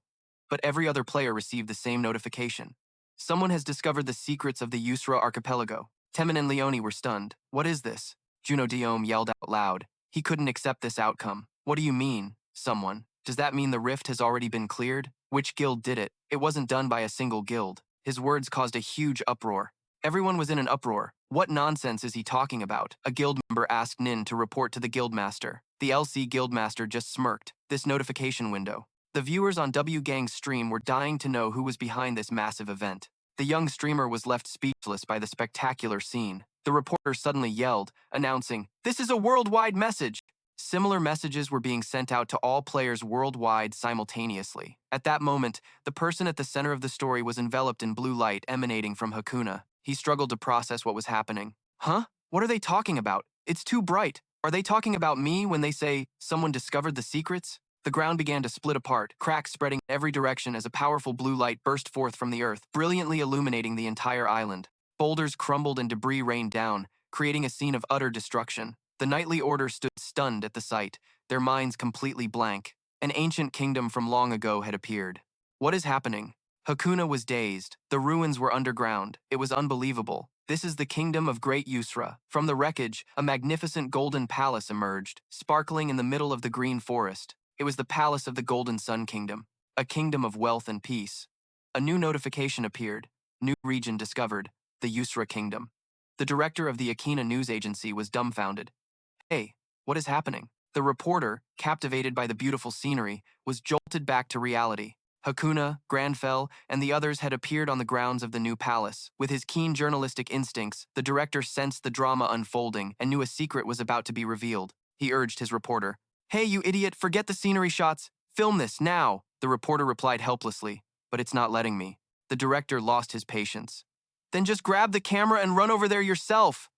Speaker 1: but every other player received the same notification. Someone has discovered the secrets of the Yusra archipelago. Temin and Leone were stunned. What is this? Juno Diome yelled out loud. He couldn't accept this outcome. What do you mean, someone? Does that mean the rift has already been cleared? Which guild did it? It wasn't done by a single guild. His words caused a huge uproar. Everyone was in an uproar. What nonsense is he talking about? A guild member asked Nin to report to the guildmaster. The LC guildmaster just smirked. This notification window. The viewers on W Gang's stream were dying to know who was behind this massive event. The young streamer was left speechless by the spectacular scene. The reporter suddenly yelled, announcing, "This is a worldwide message!" Similar messages were being sent out to all players worldwide simultaneously. At that moment, the person at the center of the story was enveloped in blue light emanating from Hakuna. He struggled to process what was happening. Huh? What are they talking about? It's too bright. Are they talking about me when they say, someone discovered the secrets? The ground began to split apart, cracks spreading in every direction as a powerful blue light burst forth from the earth, brilliantly illuminating the entire island. Boulders crumbled and debris rained down, creating a scene of utter destruction. The Knightly Order stood stunned at the sight, their minds completely blank. An ancient kingdom from long ago had appeared. What is happening? Hakuna was dazed. The ruins were underground. It was unbelievable. This is the kingdom of Great Yusra. From the wreckage, a magnificent golden palace emerged, sparkling in the middle of the green forest. It was the palace of the Golden Sun Kingdom, a kingdom of wealth and peace. A new notification appeared. New region discovered, the Yusra Kingdom. The director of the Akena news agency was dumbfounded. Hey, what is happening? The reporter, captivated by the beautiful scenery, was jolted back to reality. Hakuna, Grandfell, and the others had appeared on the grounds of the new palace. With his keen journalistic instincts, the director sensed the drama unfolding and knew a secret was about to be revealed. He urged his reporter, "Hey, you idiot, forget the scenery shots. Film this, now." The reporter replied helplessly, "But it's not letting me." The director lost his patience. "Then just grab the camera and run over there yourself."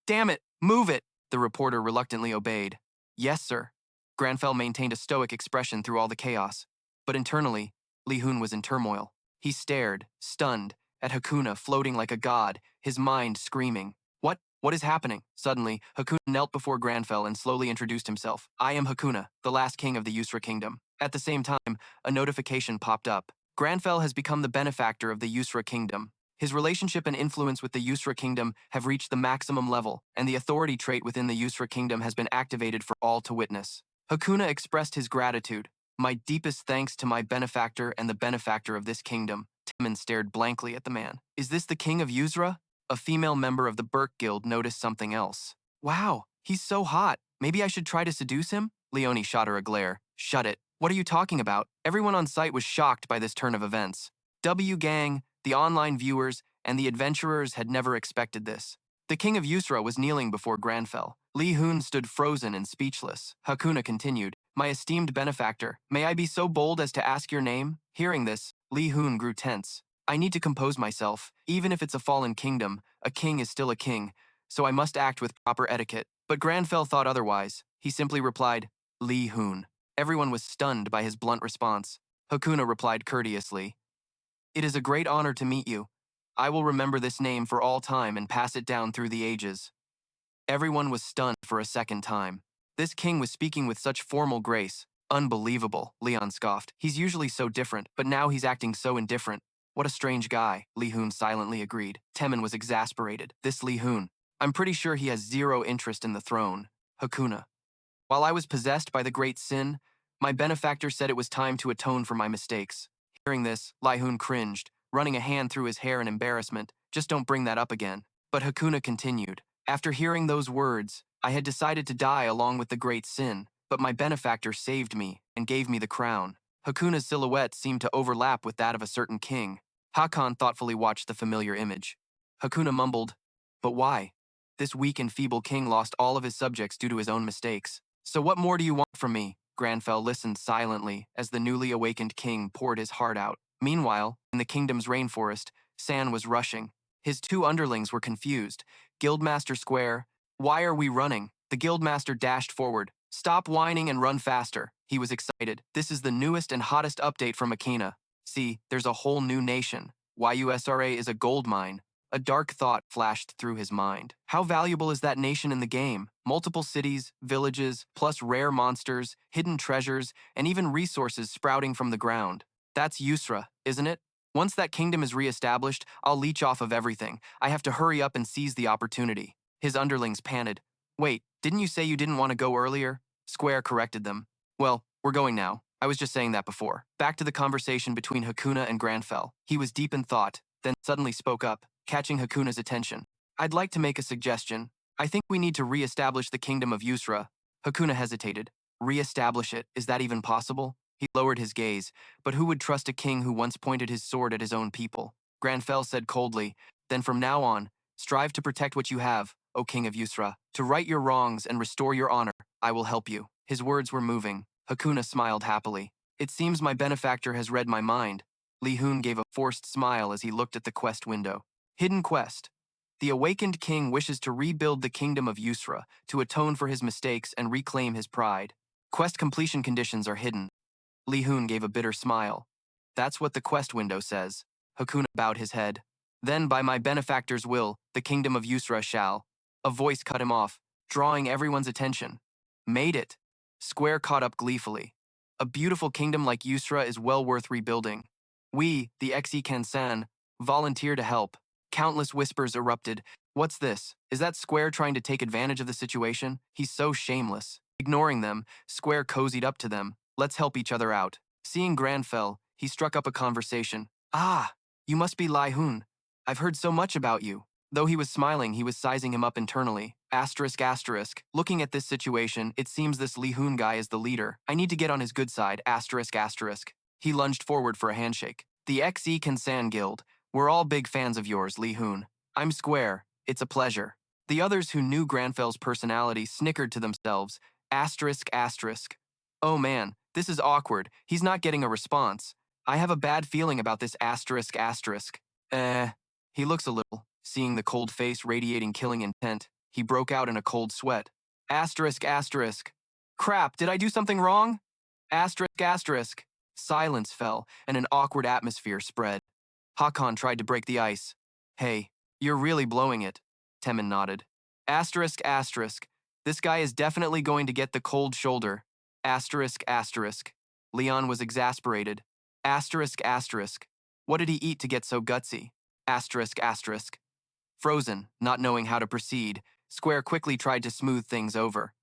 Speaker 1: "Damn it, move it." The reporter reluctantly obeyed. "Yes, sir." Grandfell maintained a stoic expression through all the chaos. But internally, Lee Hoon was in turmoil. He stared, stunned, at Hakuna floating like a god, his mind screaming. What is happening? Suddenly, Hakuna knelt before Grandfell and slowly introduced himself. "I am Hakuna, the last king of the Yusra Kingdom." At the same time, a notification popped up. Grandfell has become the benefactor of the Yusra kingdom. His relationship and influence with the Yusra kingdom have reached the maximum level, and the authority trait within the Yusra kingdom has been activated for all to witness. Hakuna expressed his gratitude. My deepest thanks to my benefactor and the benefactor of this kingdom. Timon stared blankly at the man. Is this the King of Yusra? A female member of the Burke Guild noticed something else. Wow, he's so hot. Maybe I should try to seduce him? Leonie shot her a glare. Shut it. What are you talking about? Everyone on site was shocked by this turn of events. W-Gang, the online viewers, and the adventurers had never expected this. The King of Yusra was kneeling before Grandfell. Lee Hoon stood frozen and speechless. Hakuna continued, My esteemed benefactor, may I be so bold as to ask your name? Hearing this, Lee Hoon grew tense. I need to compose myself. Even if it's a fallen kingdom, a king is still a king, so I must act with proper etiquette. But Grandfell thought otherwise. He simply replied, Lee Hoon. Everyone was stunned by his blunt response. Hakuna replied courteously, It is a great honor to meet you. I will remember this name for all time and pass it down through the ages. Everyone was stunned for a second time. This king was speaking with such formal grace. Unbelievable, Leon scoffed. He's usually so different, but now he's acting so indifferent. What a strange guy, Lee Hoon silently agreed. Temmin was exasperated. This Lee Hoon. I'm pretty sure he has zero interest in the throne. Hakuna. While I was possessed by the great sin, my benefactor said it was time to atone for my mistakes. Hearing this, Lee Hoon cringed, running a hand through his hair in embarrassment. Just don't bring that up again. But Hakuna continued. After hearing those words, I had decided to die along with the great sin, but my benefactor saved me and gave me the crown. Hakuna's silhouette seemed to overlap with that of a certain king. Hakan thoughtfully watched the familiar image. Hakuna mumbled, But why? This weak and feeble king lost all of his subjects due to his own mistakes. So what more do you want from me? Grandfell listened silently as the newly awakened king poured his heart out. Meanwhile, in the kingdom's rainforest, San was rushing. His two underlings were confused. Guildmaster Square, why are we running? The guildmaster dashed forward. Stop whining and run faster. He was excited. This is the newest and hottest update from Akena. See, there's a whole new nation. YUSRA is a gold mine. A dark thought flashed through his mind. How valuable is that nation in the game? Multiple cities, villages, plus rare monsters, hidden treasures, and even resources sprouting from the ground. That's Yusra, isn't it? Once that kingdom is re-established, I'll leech off of everything. I have to hurry up and seize the opportunity. His underlings panted. Wait, didn't you say you didn't want to go earlier? Square corrected them. Well, we're going now. I was just saying that before. Back to the conversation between Hakuna and Grandfell. He was deep in thought, then suddenly spoke up, catching Hakuna's attention. I'd like to make a suggestion. I think we need to re-establish the kingdom of Yusra. Hakuna hesitated. Re-establish it? Is that even possible? He lowered his gaze, but who would trust a king who once pointed his sword at his own people? Grandfell said coldly, Then from now on, strive to protect what you have, O King of Yusra. To right your wrongs and restore your honor, I will help you. His words were moving. Hakuna smiled happily. It seems my benefactor has read my mind. Lee Hoon gave a forced smile as he looked at the quest window. Hidden quest. The awakened king wishes to rebuild the kingdom of Yusra, to atone for his mistakes and reclaim his pride. Quest completion conditions are hidden. Lee Hoon gave a bitter smile. That's what the quest window says. Hakuna bowed his head. Then by my benefactor's will, the kingdom of Yusra shall. A voice cut him off, drawing everyone's attention. Made it. Square caught up gleefully. A beautiful kingdom like Yusra is well worth rebuilding. We, the Kansan, volunteer to help. Countless whispers erupted. What's this? Is that Square trying to take advantage of the situation? He's so shameless. Ignoring them, Square cozied up to them. Let's help each other out. Seeing Grandfell, he struck up a conversation. Ah, you must be Lee Hoon. I've heard so much about you. Though he was smiling, he was sizing him up internally. Asterisk, asterisk. Looking at this situation, it seems this Lee Hoon guy is the leader. I need to get on his good side. Asterisk, asterisk. He lunged forward for a handshake. The Kansan Guild. We're all big fans of yours, Lee Hoon. I'm Square. It's a pleasure. The others who knew Grandfell's personality snickered to themselves. Asterisk, asterisk. Oh man, this is awkward. He's not getting a response. I have a bad feeling about this asterisk, asterisk. He looks a little. Seeing the cold face radiating killing intent, he broke out in a cold sweat. Asterisk, asterisk. Crap, did I do something wrong? Asterisk, asterisk. Silence fell, and an awkward atmosphere spread. Hakan tried to break the ice. Hey, you're really blowing it. Temmin nodded. Asterisk, asterisk. This guy is definitely going to get the cold shoulder. Asterisk, asterisk. Leon was exasperated. Asterisk asterisk. What did he eat to get so gutsy? Asterisk asterisk. Frozen, not knowing how to proceed, Square quickly tried to smooth things over.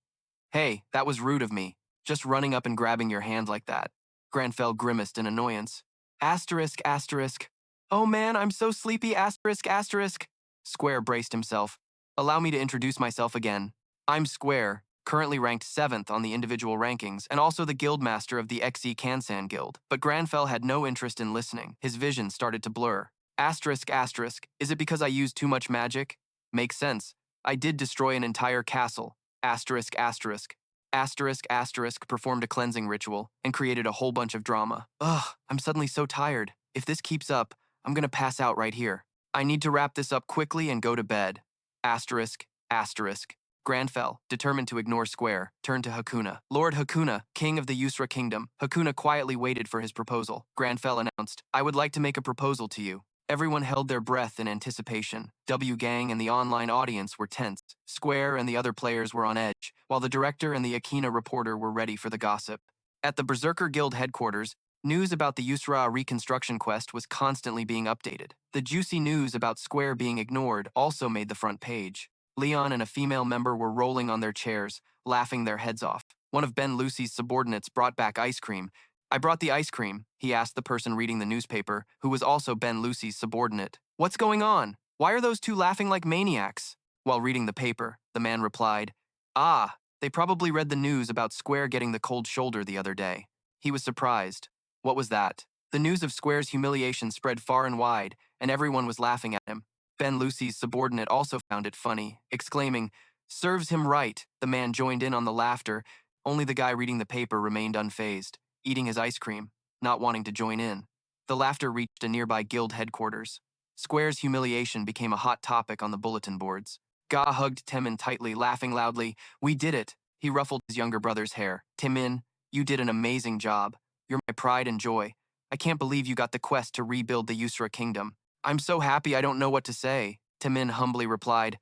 Speaker 1: Hey, that was rude of me. Just running up and grabbing your hand like that. Grandfell grimaced in annoyance. Asterisk asterisk. Oh man, I'm so sleepy, asterisk asterisk. Square braced himself. Allow me to introduce myself again. I'm Square, currently ranked 7th on the individual rankings, and also the guildmaster of the XE Kansan Guild. But Grandfell had no interest in listening. His vision started to blur. Asterisk asterisk. Is it because I used too much magic? Makes sense. I did destroy an entire castle. Asterisk asterisk. Asterisk asterisk performed a cleansing ritual and created a whole bunch of drama. Ugh, I'm suddenly so tired. If this keeps up, I'm gonna pass out right here. I need to wrap this up quickly and go to bed. Asterisk asterisk. Grandfell, determined to ignore Square, turned to Hakuna. Lord Hakuna, king of the Yusra kingdom. Hakuna quietly waited for his proposal. Grandfell announced, I would like to make a proposal to you. Everyone held their breath in anticipation. W Gang and the online audience were tense. Square and the other players were on edge, while the director and the Akena reporter were ready for the gossip. At the Berserker Guild headquarters, news about the Yusra reconstruction quest was constantly being updated. The juicy news about Square being ignored also made the front page. Leon and a female member were rolling on their chairs, laughing their heads off. One of Ben Lucy's subordinates brought back ice cream. I brought the ice cream, he asked the person reading the newspaper, who was also Ben Lucy's subordinate. What's going on? Why are those two laughing like maniacs? While reading the paper, the man replied, Ah, they probably read the news about Square getting the cold shoulder the other day. He was surprised. What was that? The news of Square's humiliation spread far and wide, and everyone was laughing at him. Ben Lucy's subordinate also found it funny, exclaiming, Serves him right. The man joined in on the laughter. Only the guy reading the paper remained unfazed, eating his ice cream, not wanting to join in. The laughter reached a nearby guild headquarters. Square's humiliation became a hot topic on the bulletin boards. Ga hugged Timin tightly, laughing loudly. We did it. He ruffled his younger brother's hair. Timin, you did an amazing job. You're my pride and joy. I can't believe you got the quest to rebuild the Yusra kingdom. I'm so happy I don't know what to say. Timin humbly replied.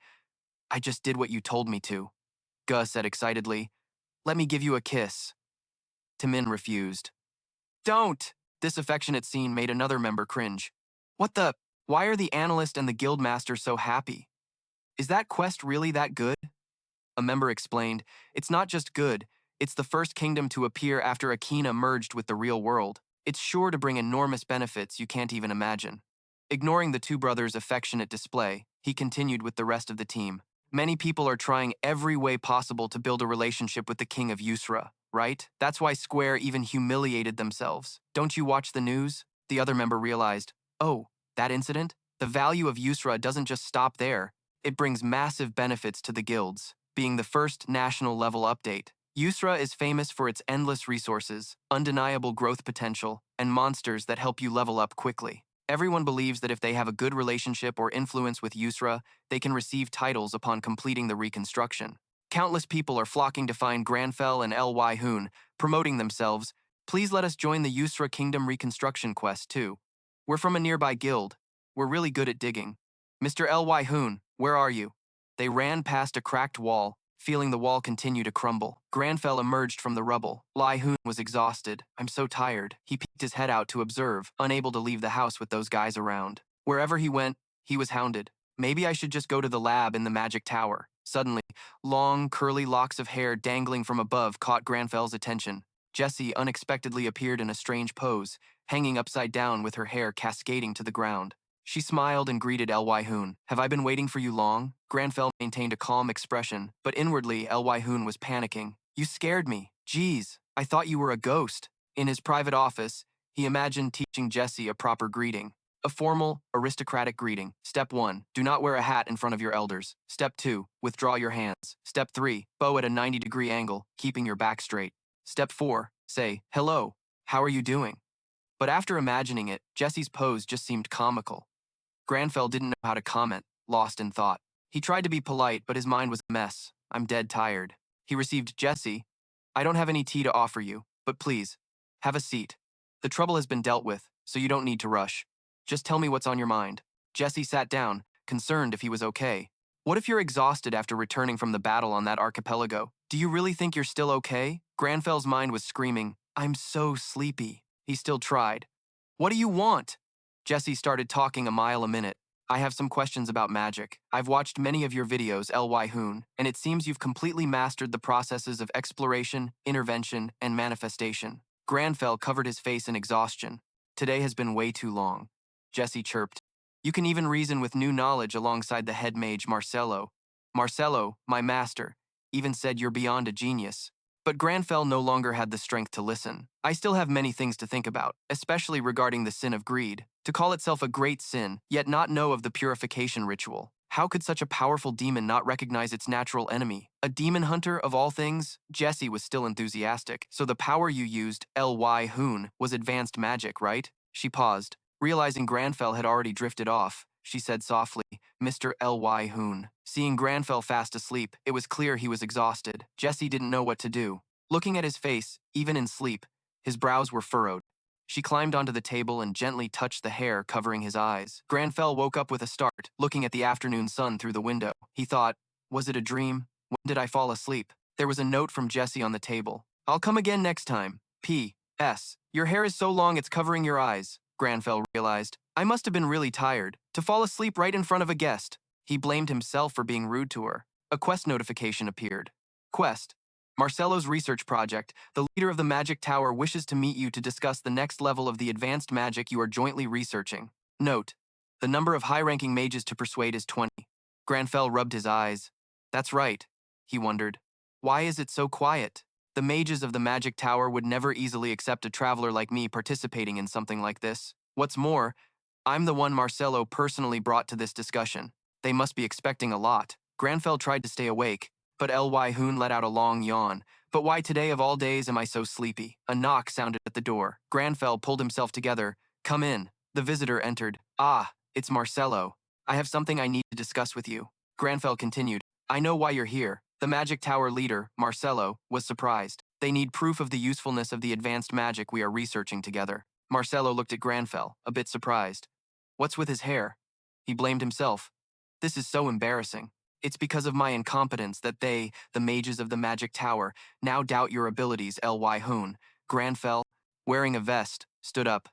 Speaker 1: I just did what you told me to. Ga said excitedly. Let me give you a kiss. Timin refused. Don't! This affectionate scene made another member cringe. What the? Why are the analyst and the guildmaster so happy? Is that quest really that good? A member explained, it's not just good, it's the first kingdom to appear after Akena merged with the real world. It's sure to bring enormous benefits you can't even imagine. Ignoring the two brothers' affectionate display, he continued with the rest of the team. Many people are trying every way possible to build a relationship with the King of Yusra, right? That's why Square even humiliated themselves. Don't you watch the news? The other member realized, oh, that incident? The value of Yusra doesn't just stop there. It brings massive benefits to the guilds. Being the first national level update, Yusra is famous for its endless resources, undeniable growth potential, and monsters that help you level up quickly. Everyone believes that if they have a good relationship or influence with Yusra, they can receive titles upon completing the reconstruction. Countless people are flocking to find Grandfell and Lee Hoon, promoting themselves. Please let us join the Yusra Kingdom reconstruction quest too. We're from a nearby guild. We're really good at digging. Mr. Lee Hoon, where are you? They ran past a cracked wall, feeling the wall continue to crumble. Grandfell emerged from the rubble. Lee Hoon was exhausted. I'm so tired. He peeked his head out to observe, unable to leave the house with those guys around. Wherever he went, he was hounded. Maybe I should just go to the lab in the magic tower. Suddenly, long, curly locks of hair dangling from above caught Grandfell's attention. Jessie unexpectedly appeared in a strange pose, hanging upside down with her hair cascading to the ground. She smiled and greeted Lee Hoon. Have I been waiting for you long? Grandfell maintained a calm expression, but inwardly Lee Hoon was panicking. You scared me. Geez, I thought you were a ghost. In his private office, he imagined teaching Jessie a proper greeting. A formal, aristocratic greeting. Step 1. Do not wear a hat in front of your elders. Step 2. Withdraw your hands. Step 3. Bow at a 90-degree angle, keeping your back straight. Step 4. Say, hello, how are you doing? But after imagining it, Jessie's pose just seemed comical. Grandfell didn't know how to comment, lost in thought. He tried to be polite, but his mind was a mess. I'm dead tired. He received Jessie. I don't have any tea to offer you, but please, have a seat. The trouble has been dealt with, so you don't need to rush. Just tell me what's on your mind. Jessie sat down, concerned if he was okay. What if you're exhausted after returning from the battle on that archipelago? Do you really think you're still okay? Grandfell's mind was screaming, I'm so sleepy. He still tried. What do you want? Jesse started talking a mile a minute. I have some questions about magic. I've watched many of your videos, Lee Hoon, and it seems you've completely mastered the processes of exploration, intervention, and manifestation. Grandfell covered his face in exhaustion. Today has been way too long. Jesse chirped. You can even reason with new knowledge alongside the head mage Marcelo. Marcelo, my master, even said you're beyond a genius. But Grandfell no longer had the strength to listen. I still have many things to think about, especially regarding the sin of greed. To call itself a great sin, yet not know of the purification ritual. How could such a powerful demon not recognize its natural enemy? A demon hunter of all things? Jesse was still enthusiastic. So the power you used, Lee Hoon, was advanced magic, right? She paused. Realizing Grandfell had already drifted off, she said softly, Mr. Lee Hoon. Seeing Grandfell fast asleep, it was clear he was exhausted. Jesse didn't know what to do. Looking at his face, even in sleep, his brows were furrowed. She climbed onto the table and gently touched the hair covering his eyes. Grandfell woke up with a start, looking at the afternoon sun through the window. He thought, was it a dream? When did I fall asleep? There was a note from Jesse on the table. I'll come again next time. P.S. Your hair is so long it's covering your eyes. Grandfell realized. I must have been really tired. To fall asleep right in front of a guest. He blamed himself for being rude to her. A quest notification appeared. Quest. Marcelo's research project, the leader of the Magic Tower wishes to meet you to discuss the next level of the advanced magic you are jointly researching. Note. The number of high-ranking mages to persuade is 20. Grandfell rubbed his eyes. That's right, he wondered. Why is it so quiet? The mages of the Magic Tower would never easily accept a traveler like me participating in something like this. What's more, I'm the one Marcelo personally brought to this discussion. They must be expecting a lot. Grandfell tried to stay awake, but Lee Hoon let out a long yawn. But why today of all days am I so sleepy? A knock sounded at the door. Grandfell pulled himself together. Come in. The visitor entered. Ah, it's Marcelo. I have something I need to discuss with you. Grandfell continued. I know why you're here. The Magic Tower leader, Marcelo, was surprised. They need proof of the usefulness of the advanced magic we are researching together. Marcelo looked at Grandfell, a bit surprised. What's with his hair? He blamed himself. This is so embarrassing. It's because of my incompetence that they, the mages of the Magic Tower, now doubt your abilities, Lee Hoon. Grandfell, wearing a vest, stood up.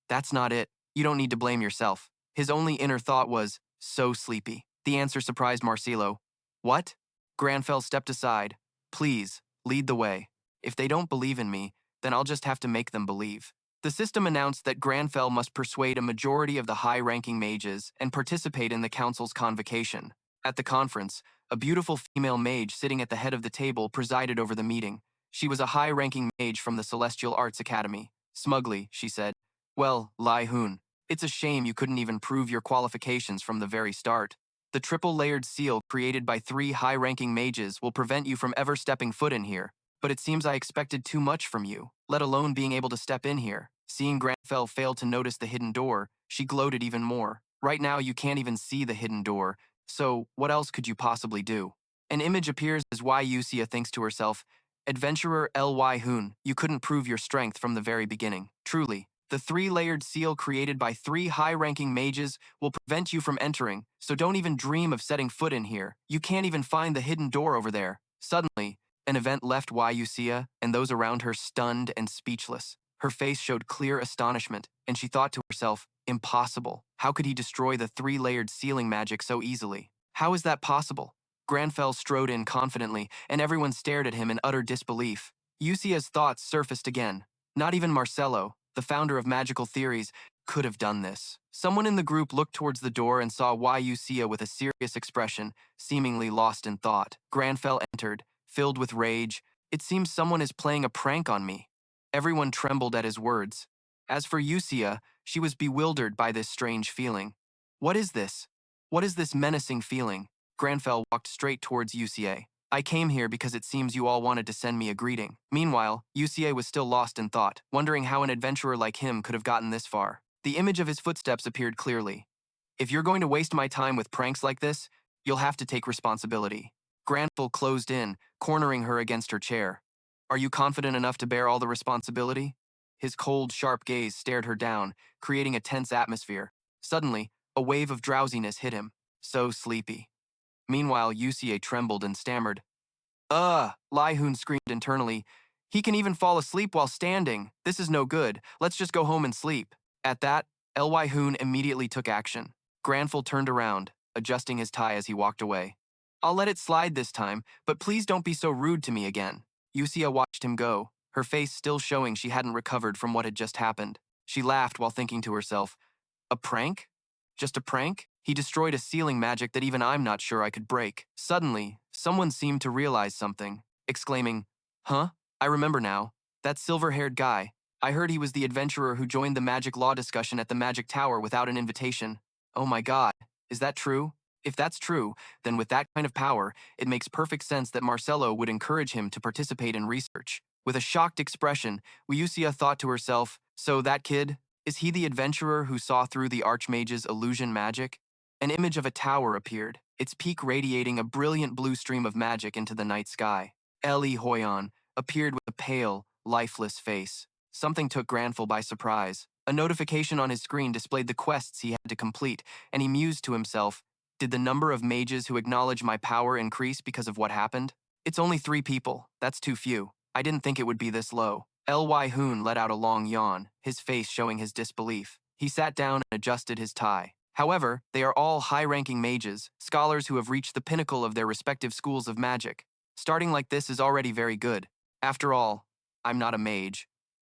Speaker 1: That's not it. You don't need to blame yourself. His only inner thought was, so sleepy. The answer surprised Marcelo. What? Grandfell stepped aside. Please, lead the way. If they don't believe in me, then I'll just have to make them believe. The system announced that Grandfell must persuade a majority of the high-ranking mages and participate in the council's convocation. At the conference, a beautiful female mage sitting at the head of the table presided over the meeting. She was a high-ranking mage from the Celestial Arts Academy. Smugly, she said, Well, Lee Hoon, it's a shame you couldn't even prove your qualifications from the very start. The triple-layered seal created by 3 high-ranking mages will prevent you from ever stepping foot in here. But it seems I expected too much from you, let alone being able to step in here. Seeing Grandfell fail to notice the hidden door, she gloated even more. Right now you can't even see the hidden door, so what else could you possibly do? An image appears as Yusra thinks to herself, Adventurer Lee Hoon, you couldn't prove your strength from the very beginning. Truly, the 3-layered seal created by 3 high-ranking mages will prevent you from entering, so don't even dream of setting foot in here. You can't even find the hidden door over there. Suddenly, an event left Yusra and those around her stunned and speechless. Her face showed clear astonishment, and she thought to herself, impossible. How could he destroy the 3-layered sealing magic so easily? How is that possible? Grandfell strode in confidently, and everyone stared at him in utter disbelief. Yusra's thoughts surfaced again. Not even Marcelo, the founder of magical theories, could have done this. Someone in the group looked towards the door and saw Yusra with a serious expression, seemingly lost in thought. Grandfell entered, filled with rage. It seems someone is playing a prank on me. Everyone trembled at his words. As for Yusra, she was bewildered by this strange feeling. What is this? What is this menacing feeling? Grandfell walked straight towards Yusra. I came here because it seems you all wanted to send me a greeting. Meanwhile, Yusra was still lost in thought, wondering how an adventurer like him could have gotten this far. The image of his footsteps appeared clearly. If you're going to waste my time with pranks like this, you'll have to take responsibility. Grandfell closed in, cornering her against her chair. Are you confident enough to bear all the responsibility? His cold, sharp gaze stared her down, creating a tense atmosphere. Suddenly, a wave of drowsiness hit him. So sleepy. Meanwhile, Yusra trembled and stammered. Lee Hoon screamed internally. He can even fall asleep while standing. This is no good. Let's just go home and sleep. At that, Lee Hoon immediately took action. Grandfel turned around, adjusting his tie as he walked away. I'll let it slide this time, but please don't be so rude to me again. Yusia watched him go, her face still showing she hadn't recovered from what had just happened. She laughed while thinking to herself, a prank? Just a prank? He destroyed a sealing magic that even I'm not sure I could break. Suddenly, someone seemed to realize something, exclaiming, huh? I remember now. That silver-haired guy. I heard he was the adventurer who joined the magic law discussion at the magic tower without an invitation. Oh my god, is that true? If that's true, then with that kind of power, it makes perfect sense that Marcelo would encourage him to participate in research. With a shocked expression, Wyusia thought to herself, so that kid, is he the adventurer who saw through the Archmage's illusion magic? An image of a tower appeared, its peak radiating a brilliant blue stream of magic into the night sky. Lee Hoon appeared with a pale, lifeless face. Something took Grandfel by surprise. A notification on his screen displayed the quests he had to complete, and he mused to himself, did the number of mages who acknowledge my power increase because of what happened? It's only 3 people. That's too few. I didn't think it would be this low. Lee Hoon let out a long yawn, his face showing his disbelief. He sat down and adjusted his tie. However, they are all high-ranking mages, scholars who have reached the pinnacle of their respective schools of magic. Starting like this is already very good. After all, I'm not a mage,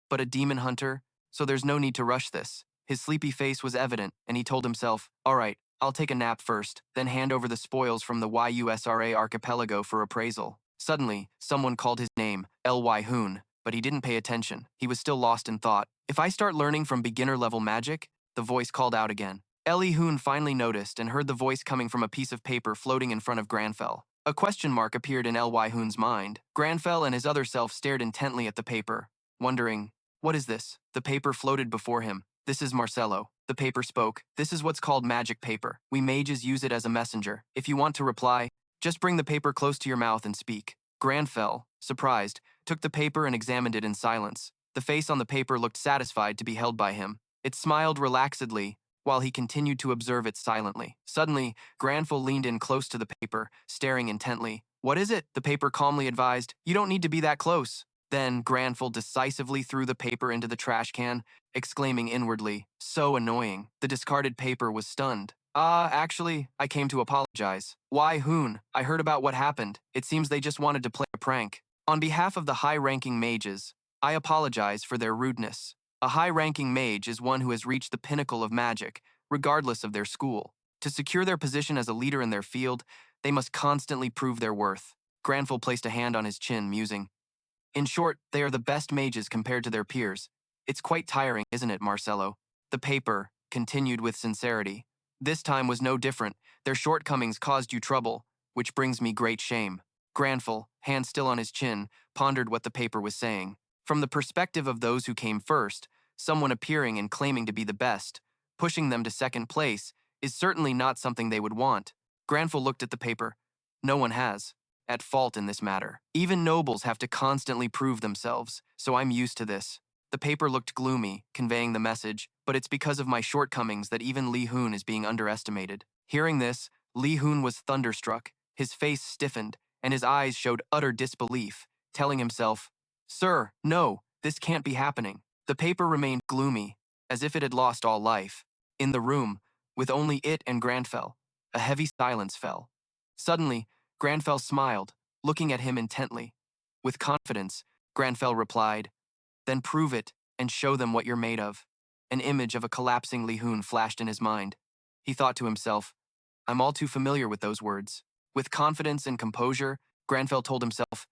Speaker 1: but a demon hunter, so there's no need to rush this. His sleepy face was evident, and he told himself, all right, I'll take a nap first, then hand over the spoils from the YUSRA archipelago for appraisal. Suddenly, someone called his name, Lee Hoon, but he didn't pay attention. He was still lost in thought. If I start learning from beginner-level magic, the voice called out again. Lee Hoon finally noticed and heard the voice coming from a piece of paper floating in front of Grandfell. A question mark appeared in Lee Hoon's mind. Grandfell and his other self stared intently at the paper, wondering, what is this? The paper floated before him. This is Marcelo. The paper spoke. This is what's called magic paper. We mages use it as a messenger. If you want to reply, just bring the paper close to your mouth and speak. Grandfell, surprised, took the paper and examined it in silence. The face on the paper looked satisfied to be held by him. It smiled relaxedly, while he continued to observe it silently. Suddenly, Grandfell leaned in close to the paper, staring intently. What is it? The paper calmly advised. You don't need to be that close. Then Grandfell decisively threw the paper into the trash can, exclaiming inwardly, so annoying. The discarded paper was stunned. Actually, I came to apologize. Why, Hoon? I heard about what happened. It seems they just wanted to play a prank. On behalf of the high-ranking mages, I apologize for their rudeness. A high-ranking mage is one who has reached the pinnacle of magic, regardless of their school. To secure their position as a leader in their field, they must constantly prove their worth. Grandfell placed a hand on his chin, musing. In short, they are the best mages compared to their peers. It's quite tiring, isn't it, Marcelo? The paper continued with sincerity. This time was no different. Their shortcomings caused you trouble, which brings me great shame. Grandfell, hand still on his chin, pondered what the paper was saying. From the perspective of those who came first, someone appearing and claiming to be the best, pushing them to second place, is certainly not something they would want. Grandfell looked at the paper. No one has at fault in this matter. Even nobles have to constantly prove themselves, so I'm used to this. The paper looked gloomy, conveying the message, but it's because of my shortcomings that even Lee Hoon is being underestimated. Hearing this, Lee Hoon was thunderstruck. His face stiffened, and his eyes showed utter disbelief, telling himself, Sir, no, this can't be happening. The paper remained gloomy, as if it had lost all life. In the room, with only it and Grandfell, a heavy silence fell. Suddenly, Grandfell smiled, looking at him intently. With confidence, Grandfell replied, Then prove it and show them what you're made of. An image of a collapsing Lee Hoon flashed in his mind. He thought to himself, I'm all too familiar with those words. With confidence and composure, Grandfell told himself,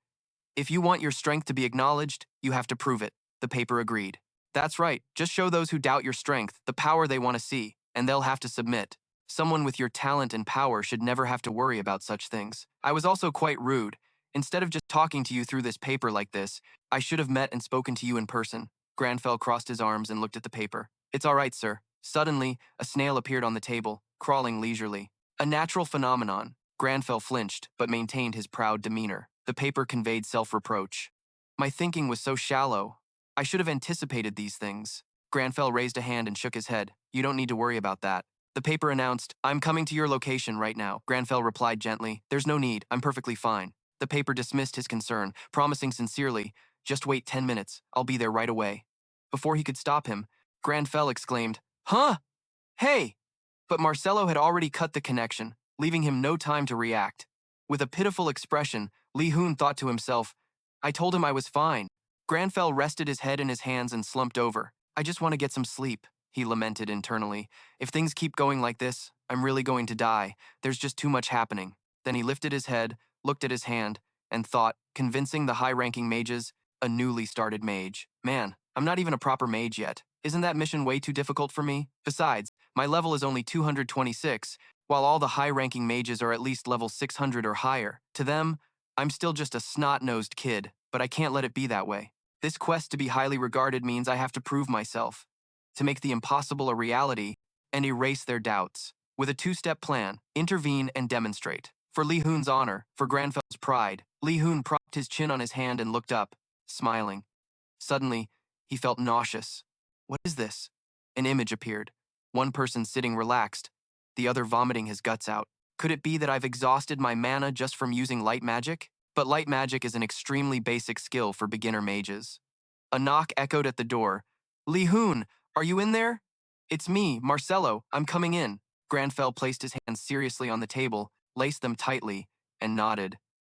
Speaker 1: If you want your strength to be acknowledged, you have to prove it. The paper agreed. That's right, just show those who doubt your strength the power they want to see, and they'll have to submit. Someone with your talent and power should never have to worry about such things. I was also quite rude. Instead of just talking to you through this paper like this, I should have met and spoken to you in person. Grandfell crossed his arms and looked at the paper. It's all right, sir. Suddenly, a snail appeared on the table, crawling leisurely. A natural phenomenon. Grandfell flinched, but maintained his proud demeanor. The paper conveyed self-reproach. My thinking was so shallow. I should have anticipated these things. Grandfell raised a hand and shook his head. You don't need to worry about that. The paper announced, I'm coming to your location right now. Grandfell replied gently, There's no need, I'm perfectly fine. The paper dismissed his concern, promising sincerely, Just wait 10 minutes, I'll be there right away. Before he could stop him, Grandfell exclaimed, "Huh? Hey!" But Marcelo had already cut the connection, leaving him no time to react. With a pitiful expression, Lee Hoon thought to himself, "I told him I was fine." Grandfell rested his head in his hands and slumped over. "I just want to get some sleep," he lamented internally. "If things keep going like this, I'm really going to die. There's just too much happening." Then he lifted his head, looked at his hand, and thought, convincing the high-ranking mages, a newly started mage. "Man, I'm not even a proper mage yet. Isn't that mission way too difficult for me? Besides, my level is only 226, while all the high-ranking mages are at least level 600 or higher. To them, I'm still just a snot-nosed kid, but I can't let it be that way. This quest to be highly regarded means I have to prove myself, to make the impossible a reality and erase their doubts. With a two-step plan, intervene and demonstrate. For Lee Hoon's honor, for Grandfell's pride, Lee Hoon propped his chin on his hand and looked up, smiling. Suddenly, he felt nauseous. What is this? An image appeared. One person sitting relaxed, the other vomiting his guts out. Could it be that I've exhausted my mana just from using light magic? But light magic is an extremely basic skill for beginner mages. A knock echoed at the door. "Lee Hoon, are you in there?" "It's me, Marcelo. I'm coming in." Grandfell placed his hands seriously on the table, laced them tightly, and nodded.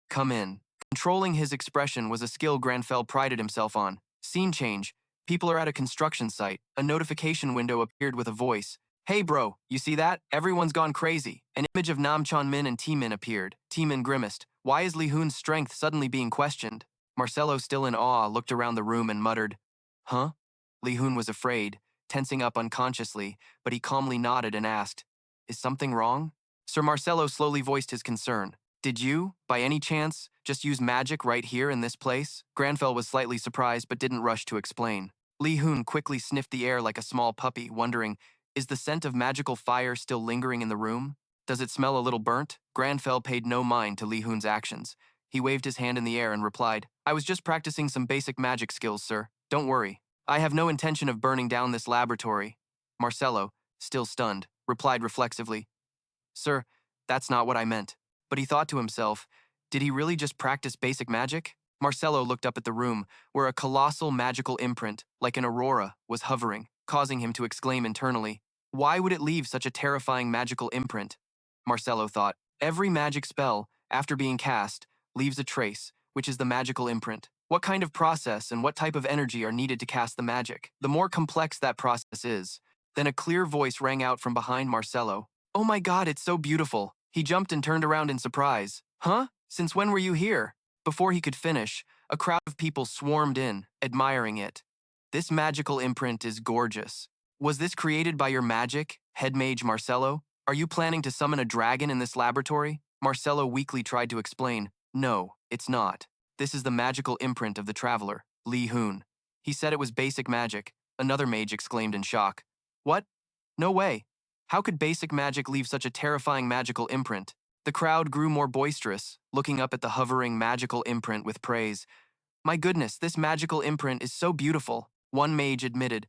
Speaker 1: "Come in." Controlling his expression was a skill Grandfell prided himself on. Scene change. People are at a construction site. A notification window appeared with a voice. "Hey bro, you see that? Everyone's gone crazy." An image of Namchon Min and T-Min appeared. T-Min grimaced. Why is Lee Hoon's strength suddenly being questioned? Marcelo, still in awe, looked around the room and muttered, "Huh?" Lee Hoon was afraid, tensing up unconsciously, but he calmly nodded and asked, "Is something wrong?" Sir Marcelo slowly voiced his concern. "Did you, by any chance, just use magic right here in this place?" Grandfell was slightly surprised but didn't rush to explain. Lee Hoon quickly sniffed the air like a small puppy, wondering, is the scent of magical fire still lingering in the room? Does it smell a little burnt? Grandfell paid no mind to Lee Hoon's actions. He waved his hand in the air and replied, "I was just practicing some basic magic skills, sir. Don't worry. I have no intention of burning down this laboratory." Marcelo, still stunned, replied reflexively, "Sir, that's not what I meant." But he thought to himself, did he really just practice basic magic? Marcelo looked up at the room, where a colossal magical imprint, like an aurora, was hovering, causing him to exclaim internally, why would it leave such a terrifying magical imprint? Marcelo thought, every magic spell, after being cast, leaves a trace, which is the magical imprint. What kind of process and what type of energy are needed to cast the magic? The more complex that process is. Then a clear voice rang out from behind Marcelo. "Oh my god, it's so beautiful." He jumped and turned around in surprise. "Huh? Since when were you here?" Before he could finish, a crowd of people swarmed in, admiring it. "This magical imprint is gorgeous. Was this created by your magic, head mage Marcelo? Are you planning to summon a dragon in this laboratory?" Marcelo weakly tried to explain. "No, it's not. This is the magical imprint of the traveler, Lee Hoon." He said it was basic magic. Another mage exclaimed in shock. "What? No way. How could basic magic leave such a terrifying magical imprint?" The crowd grew more boisterous, looking up at the hovering magical imprint with praise. "My goodness, this magical imprint is so beautiful," one mage admitted.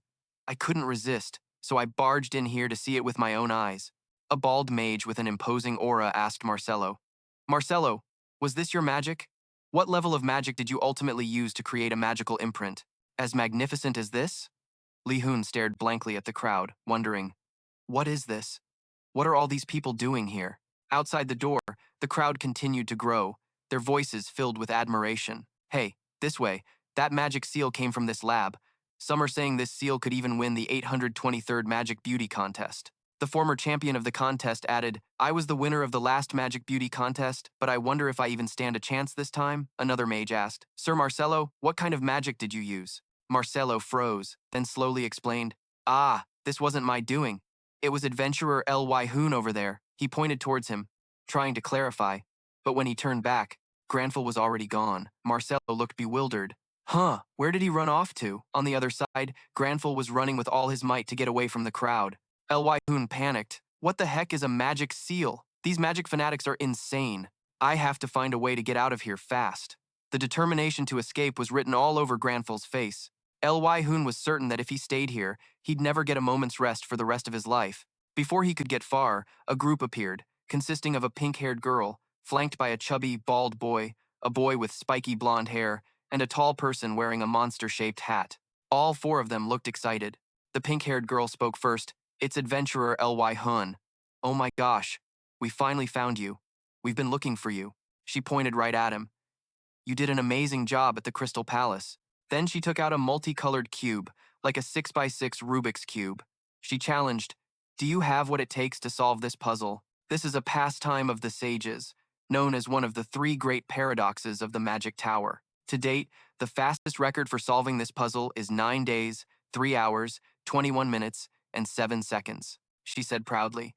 Speaker 1: "I couldn't resist, so I barged in here to see it with my own eyes." A bald mage with an imposing aura asked Marcelo, "Marcelo, was this your magic? What level of magic did you ultimately use to create a magical imprint? As magnificent as this?" Lee Hoon stared blankly at the crowd, wondering, what is this? What are all these people doing here? Outside the door, the crowd continued to grow, their voices filled with admiration. "Hey, this way. That magic seal came from this lab. Some are saying this seal could even win the 823rd Magic Beauty Contest." The former champion of the contest added, "I was the winner of the last Magic Beauty Contest, but I wonder if I even stand a chance this time?" Another mage asked, "Sir Marcelo, what kind of magic did you use?" Marcelo froze, then slowly explained, "Ah, this wasn't my doing. It was adventurer Ly Hoon over there." He pointed towards him, trying to clarify, but when he turned back, Grandfel was already gone. Marcelo looked bewildered. Huh, where did he run off to? On the other side, Grandfel was running with all his might to get away from the crowd. Ly Hoon panicked. "What the heck is a magic seal? These magic fanatics are insane. I have to find a way to get out of here fast." The determination to escape was written all over Grandfel's face. Ly Hoon was certain that if he stayed here, he'd never get a moment's rest for the rest of his life. Before he could get far, a group appeared, consisting of a pink-haired girl, flanked by a chubby, bald boy, a boy with spiky blonde hair, and a tall person wearing a monster-shaped hat. All four of them looked excited. The pink-haired girl spoke first. It's adventurer Lee Hoon. Oh my gosh, we finally found you. We've been looking for you. She pointed right at him. You did an amazing job at the Crystal Palace. Then she took out a multicolored cube, like a 6x6 Rubik's Cube. She challenged, do you have what it takes to solve this puzzle? This is a pastime of the sages, known as one of the three great paradoxes of the Magic Tower. To date, the fastest record for solving this puzzle is 9 days, 3 hours, 21 minutes, and 7 seconds, she said proudly.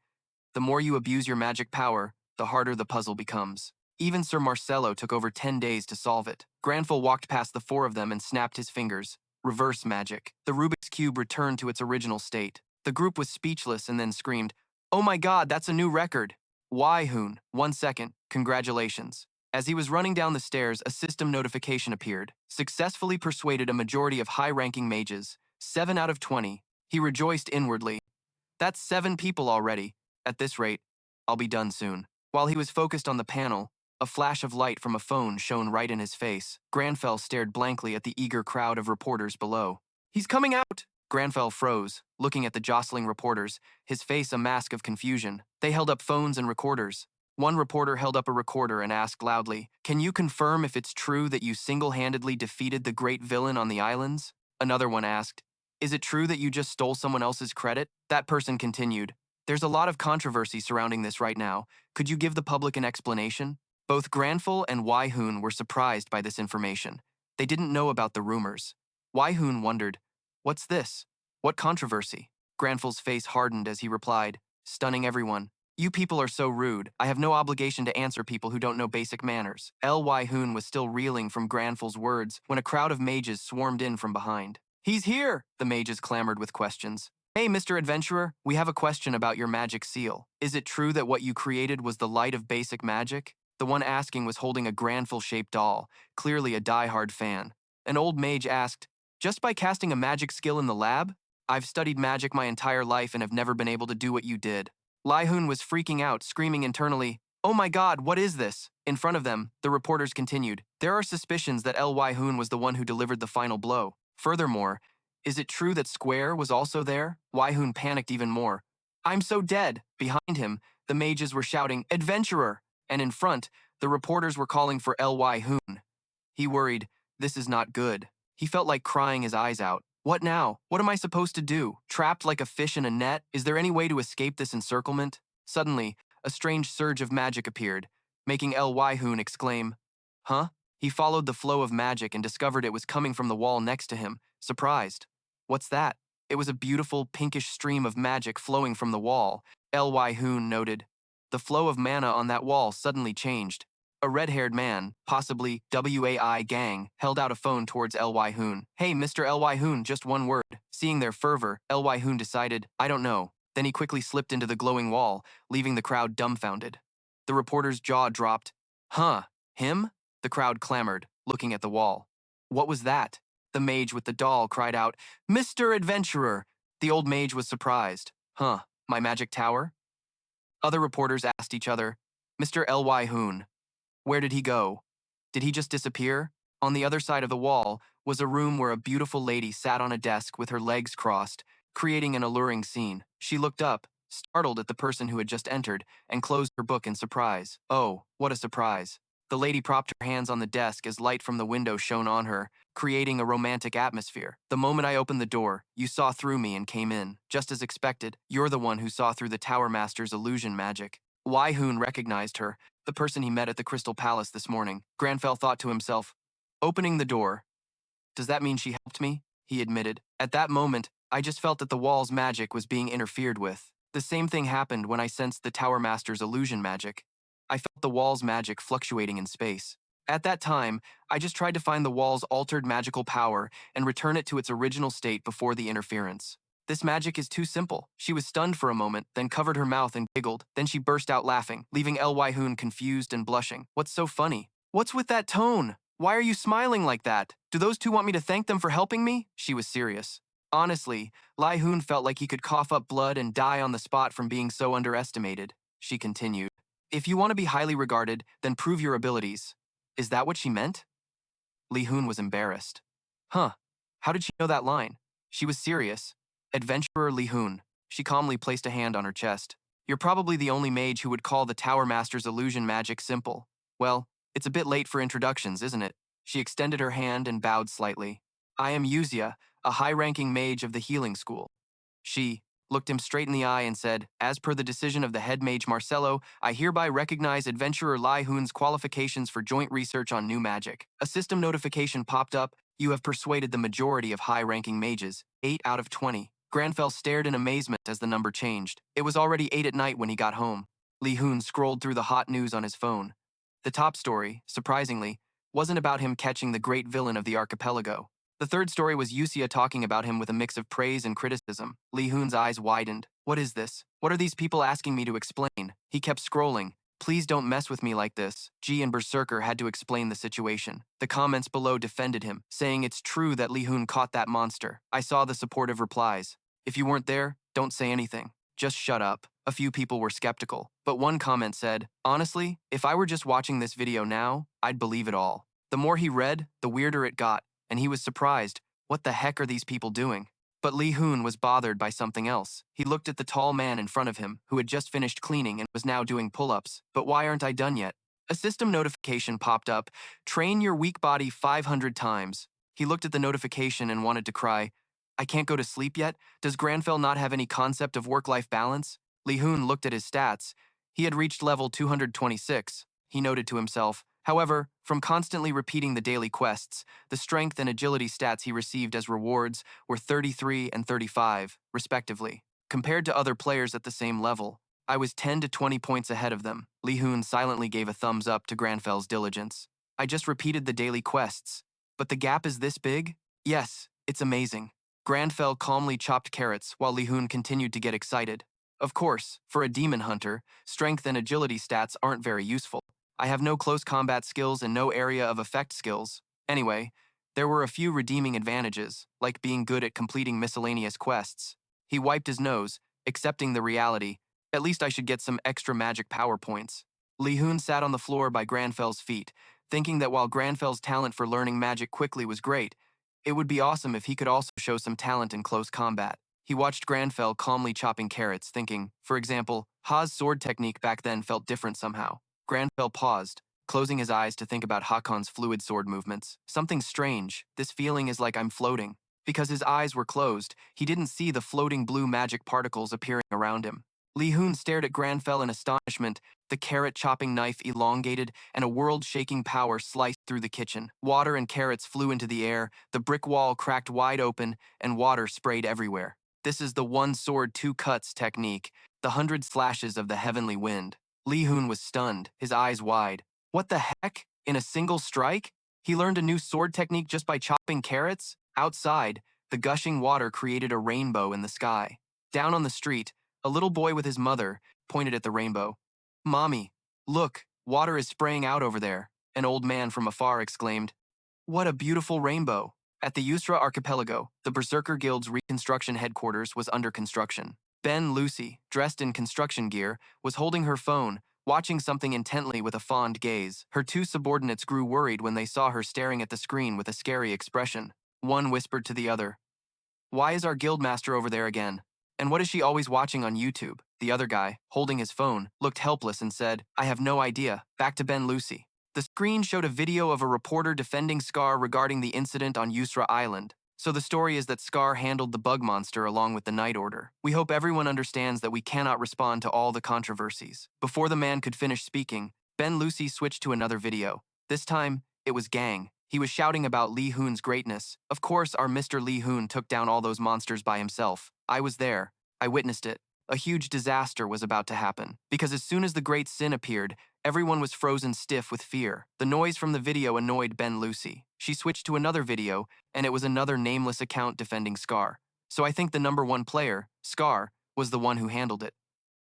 Speaker 1: The more you abuse your magic power, the harder the puzzle becomes. Even Sir Marcello took over 10 days to solve it. Grandfell walked past the four of them and snapped his fingers. Reverse magic. The Rubik's Cube returned to its original state. The group was speechless and then screamed, oh my god, that's a new record! Lee Hoon, 1 second, congratulations. As he was running down the stairs, a system notification appeared. Successfully persuaded a majority of high-ranking mages, 7 out of 20. He rejoiced inwardly. That's 7 people already. At this rate, I'll be done soon. While he was focused on the panel, a flash of light from a phone shone right in his face. Grandfell stared blankly at the eager crowd of reporters below. He's coming out! Grandfell froze, looking at the jostling reporters, his face a mask of confusion. They held up phones and recorders. One reporter held up a recorder and asked loudly, can you confirm if it's true that you single-handedly defeated the great villain on the islands? Another one asked, is it true that you just stole someone else's credit? That person continued, there's a lot of controversy surrounding this right now. Could you give the public an explanation? Both Grandfell and Lee Hoon were surprised by this information. They didn't know about the rumors. Lee Hoon wondered, what's this? What controversy? Grandfell's face hardened as he replied, stunning everyone. You people are so rude. I have no obligation to answer people who don't know basic manners. Lee Hoon was still reeling from Grandfell's words when a crowd of mages swarmed in from behind. He's here! The mages clamored with questions. Hey, Mr. Adventurer, we have a question about your magic seal. Is it true that what you created was the light of basic magic? The one asking was holding a Grandfell-shaped doll, clearly a die-hard fan. An old mage asked, just by casting a magic skill in the lab? I've studied magic my entire life and have never been able to do what you did. Lee Hoon was freaking out, screaming internally, oh my god, what is this? In front of them, the reporters continued, there are suspicions that Lee Hoon was the one who delivered the final blow. Furthermore, is it true that Square was also there? Lee Hoon panicked even more. I'm so dead! Behind him, the mages were shouting, adventurer! And in front, the reporters were calling for Lee Hoon. He worried, this is not good. He felt like crying his eyes out. What now? What am I supposed to do? Trapped like a fish in a net? Is there any way to escape this encirclement? Suddenly, a strange surge of magic appeared, making Lee Hoon exclaim, huh? He followed the flow of magic and discovered it was coming from the wall next to him, surprised. What's that? It was a beautiful pinkish stream of magic flowing from the wall. Lee Hoon noted. The flow of mana on that wall suddenly changed. A red-haired man, possibly WAI gang, held out a phone towards Lee Hoon. Hey, Mr. Lee Hoon, just one word. Seeing their fervor, Lee Hoon decided, I don't know. Then he quickly slipped into the glowing wall, leaving the crowd dumbfounded. The reporter's jaw dropped. Huh, him? The crowd clamored, looking at the wall. What was that? The mage with the doll cried out, Mr. Adventurer! The old mage was surprised. Huh, my magic tower? Other reporters asked each other, Mr. Lee Hoon, where did he go? Did he just disappear? On the other side of the wall was a room where a beautiful lady sat on a desk with her legs crossed, creating an alluring scene. She looked up, startled at the person who had just entered, and closed her book in surprise. Oh, what a surprise. The lady propped her hands on the desk as light from the window shone on her, creating a romantic atmosphere. The moment I opened the door, you saw through me and came in. Just as expected, you're the one who saw through the Tower Master's illusion magic. Lee Hoon recognized her, the person he met at the Crystal Palace this morning. Grandfell thought to himself, opening the door. Does that mean she helped me? He admitted. At that moment, I just felt that the wall's magic was being interfered with. The same thing happened when I sensed the Tower Master's illusion magic. I felt the wall's magic fluctuating in space. At that time, I just tried to find the wall's altered magical power and return it to its original state before the interference. This magic is too simple. She was stunned for a moment, then covered her mouth and giggled. Then she burst out laughing, leaving Lee Hoon confused and blushing. What's so funny? What's with that tone? Why are you smiling like that? Do those two want me to thank them for helping me? She was serious. Honestly, Lee Hoon felt like he could cough up blood and die on the spot from being so underestimated. She continued. If you want to be highly regarded, then prove your abilities. Is that what she meant? Lee Hoon was embarrassed. Huh. How did she know that line? She was serious. Adventurer Lee Hoon. She calmly placed a hand on her chest. You're probably the only mage who would call the Tower Master's illusion magic simple. Well, it's a bit late for introductions, isn't it? She extended her hand and bowed slightly. I am Yuzia, a high-ranking mage of the healing school. She looked him straight in the eye and said, as per the decision of the head mage Marcello, I hereby recognize Adventurer Lee Hoon's qualifications for joint research on new magic. A system notification popped up. You have persuaded the majority of high-ranking mages, 8 out of 20. Grandfell stared in amazement as the number changed. It was already 8 at night when he got home. Lee Hoon scrolled through the hot news on his phone. The top story, surprisingly, wasn't about him catching the great villain of the archipelago. The third story was Yuzia talking about him with a mix of praise and criticism. Lee Hoon's eyes widened. What is this? What are these people asking me to explain? He kept scrolling. Please don't mess with me like this. G and Berserker had to explain the situation. The comments below defended him, saying it's true that Lee Hoon caught that monster. I saw the supportive replies. If you weren't there, don't say anything. Just shut up. A few people were skeptical, but one comment said, honestly, if I were just watching this video now, I'd believe it all. The more he read, the weirder it got, and he was surprised. What the heck are these people doing? But Lee Hoon was bothered by something else. He looked at the tall man in front of him, who had just finished cleaning and was now doing pull-ups. But why aren't I done yet? A system notification popped up. Train your weak body 500 times. He looked at the notification and wanted to cry. I can't go to sleep yet? Does Grandfell not have any concept of work-life balance? Lee Hoon looked at his stats. He had reached level 226. He noted to himself. However, from constantly repeating the daily quests, the strength and agility stats he received as rewards were 33 and 35, respectively. Compared to other players at the same level, I was 10 to 20 points ahead of them. Lee Hoon silently gave a thumbs up to Grandfell's diligence. I just repeated the daily quests. But the gap is this big? Yes, it's amazing. Grandfell calmly chopped carrots while Lee Hoon continued to get excited. Of course, for a demon hunter, strength and agility stats aren't very useful. I have no close combat skills and no area of effect skills. Anyway, there were a few redeeming advantages, like being good at completing miscellaneous quests. He wiped his nose, accepting the reality. At least I should get some extra magic power points. Lee Hoon sat on the floor by Grandfell's feet, thinking that while Grandfell's talent for learning magic quickly was great, it would be awesome if he could also show some talent in close combat. He watched Grandfell calmly chopping carrots, thinking, for example, Ha's sword technique back then felt different somehow. Grandfell paused, closing his eyes to think about Hakon's fluid sword movements. Something strange. This feeling is like I'm floating. Because his eyes were closed, he didn't see the floating blue magic particles appearing around him. Lee Hoon stared at Grandfell in astonishment. The carrot-chopping knife elongated, and a world-shaking power sliced through the kitchen. Water and carrots flew into the air, the brick wall cracked wide open, and water sprayed everywhere. This is the one sword, two cuts technique, the 100 slashes of the heavenly wind. Lee Hoon was stunned, his eyes wide. What the heck? In a single strike? He learned a new sword technique just by chopping carrots? Outside, the gushing water created a rainbow in the sky. Down on the street, a little boy with his mother pointed at the rainbow. Mommy, look, water is spraying out over there. An old man from afar exclaimed. What a beautiful rainbow. At the Yusra archipelago, the Berserker Guild's reconstruction headquarters was under construction. Ben Lucy, dressed in construction gear, was holding her phone, watching something intently with a fond gaze. Her two subordinates grew worried when they saw her staring at the screen with a scary expression. One whispered to the other, Why is our guildmaster over there again? And what is she always watching on YouTube? The other guy, holding his phone, looked helpless and said, I have no idea. Back to Ben Lucy. The screen showed a video of a reporter defending Scar regarding the incident on Yusra Island. So the story is that Scar handled the bug monster along with the Night Order. We hope everyone understands that we cannot respond to all the controversies. Before the man could finish speaking, Ben Lucy switched to another video. This time, it was Gang. He was shouting about Lee Hoon's greatness. Of course, our Mr. Lee Hoon took down all those monsters by himself. I was there. I witnessed it. A huge disaster was about to happen. Because as soon as the Great Sin appeared, everyone was frozen stiff with fear. The noise from the video annoyed Ben Lucy. She switched to another video, and it was another nameless account defending Scar. So I think the #1 player, Scar, was the one who handled it.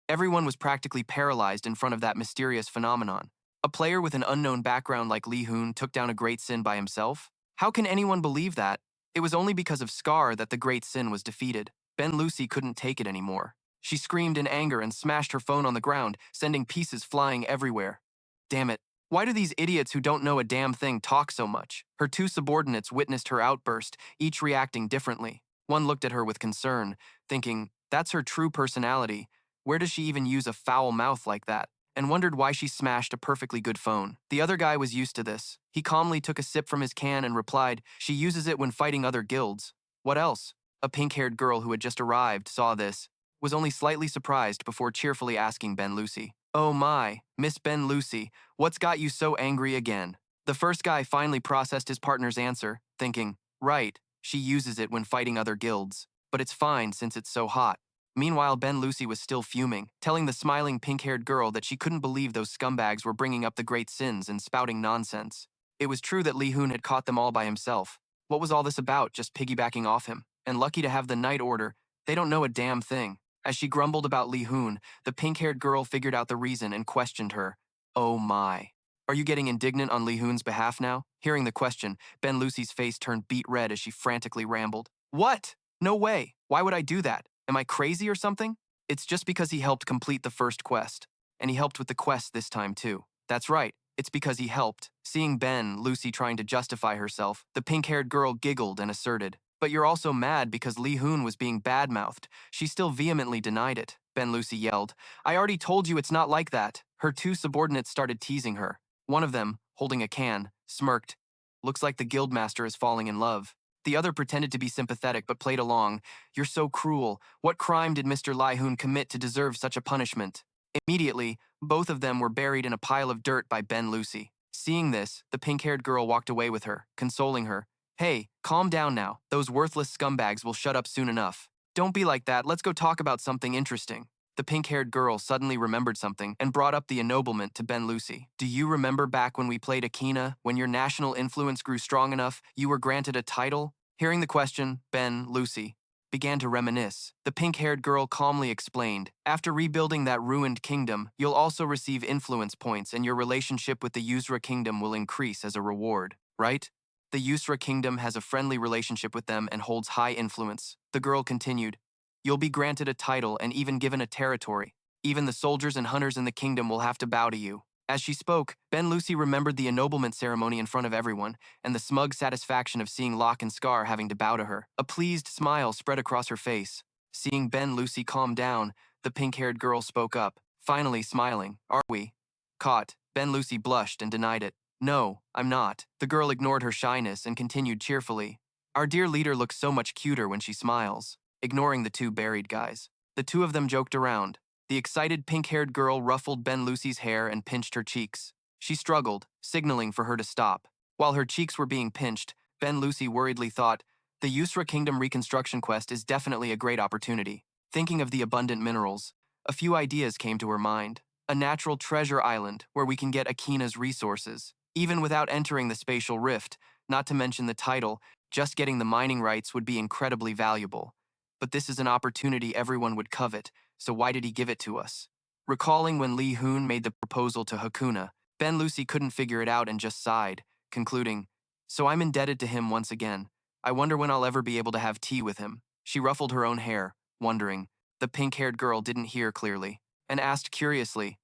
Speaker 1: Everyone was practically paralyzed in front of that mysterious phenomenon. A player with an unknown background like Lee Hoon took down a Great Sin by himself? How can anyone believe that? It was only because of Scar that the Great Sin was defeated. Ben Lucy couldn't take it anymore. She screamed in anger and smashed her phone on the ground, sending pieces flying everywhere. Damn it. Why do these idiots who don't know a damn thing talk so much? Her two subordinates witnessed her outburst, each reacting differently. One looked at her with concern, thinking, that's her true personality. Where does she even use a foul mouth like that? And wondered why she smashed a perfectly good phone. The other guy was used to this. He calmly took a sip from his can and replied, she uses it when fighting other guilds. What else? A pink-haired girl who had just arrived saw this, was only slightly surprised before cheerfully asking Ben Lucy, oh my, Miss Ben Lucy, what's got you so angry again? The first guy finally processed his partner's answer, thinking, right, she uses it when fighting other guilds, but it's fine since it's so hot. Meanwhile, Ben Lucy was still fuming, telling the smiling pink-haired girl that she couldn't believe those scumbags were bringing up the great sins and spouting nonsense. It was true that Lee Hoon had caught them all by himself. What was all this about, just piggybacking off him? And lucky to have the night order, they don't know a damn thing. As she grumbled about Lee Hoon, the pink-haired girl figured out the reason and questioned her. Oh my. Are you getting indignant on Lee Hoon's behalf now? Hearing the question, Ben Lucy's face turned beet red as she frantically rambled. What? No way. Why would I do that? Am I crazy or something? It's just because he helped complete the first quest. And he helped with the quest this time too. That's right. It's because he helped. Seeing Ben Lucy trying to justify herself, the pink-haired girl giggled and asserted, but you're also mad because Lee Hoon was being bad-mouthed. She still vehemently denied it. Ben Lucy yelled, I already told you it's not like that. Her two subordinates started teasing her. One of them, holding a can, smirked. Looks like the guildmaster is falling in love. The other pretended to be sympathetic but played along. You're so cruel. What crime did Mr. Lee Hoon commit to deserve such a punishment? Immediately, both of them were buried in a pile of dirt by Ben Lucy. Seeing this, the pink-haired girl walked away with her, consoling her. Hey, calm down now. Those worthless scumbags will shut up soon enough. Don't be like that. Let's go talk about something interesting. The pink-haired girl suddenly remembered something and brought up the ennoblement to Ben Lucy. Do you remember back when we played Akena, when your national influence grew strong enough, you were granted a title? Hearing the question, Ben Lucy began to reminisce. The pink-haired girl calmly explained, after rebuilding that ruined kingdom, you'll also receive influence points and your relationship with the Yusra kingdom will increase as a reward, right? The Yusra kingdom has a friendly relationship with them and holds high influence. The girl continued, you'll be granted a title and even given a territory. Even the soldiers and hunters in the kingdom will have to bow to you. As she spoke, Ben Lucy remembered the ennoblement ceremony in front of everyone, and the smug satisfaction of seeing Locke and Scar having to bow to her. A pleased smile spread across her face. Seeing Ben Lucy calm down, the pink-haired girl spoke up, finally smiling. Are we? Caught. Ben Lucy blushed and denied it. No, I'm not. The girl ignored her shyness and continued cheerfully. Our dear leader looks so much cuter when she smiles. Ignoring the two buried guys. The two of them joked around. The excited pink-haired girl ruffled Ben Lucy's hair and pinched her cheeks. She struggled, signaling for her to stop. While her cheeks were being pinched, Ben Lucy worriedly thought, the Yusra Kingdom reconstruction quest is definitely a great opportunity. Thinking of the abundant minerals, a few ideas came to her mind. A natural treasure island where we can get Akena's resources. Even without entering the spatial rift, not to mention the title, just getting the mining rights would be incredibly valuable. But this is an opportunity everyone would covet, so why did he give it to us? Recalling when Lee Hoon made the proposal to Hakuna, Ben Lucy couldn't figure it out and just sighed, concluding, so I'm indebted to him once again. I wonder when I'll ever be able to have tea with him. She ruffled her own hair, wondering. The pink-haired girl didn't hear clearly, and asked curiously,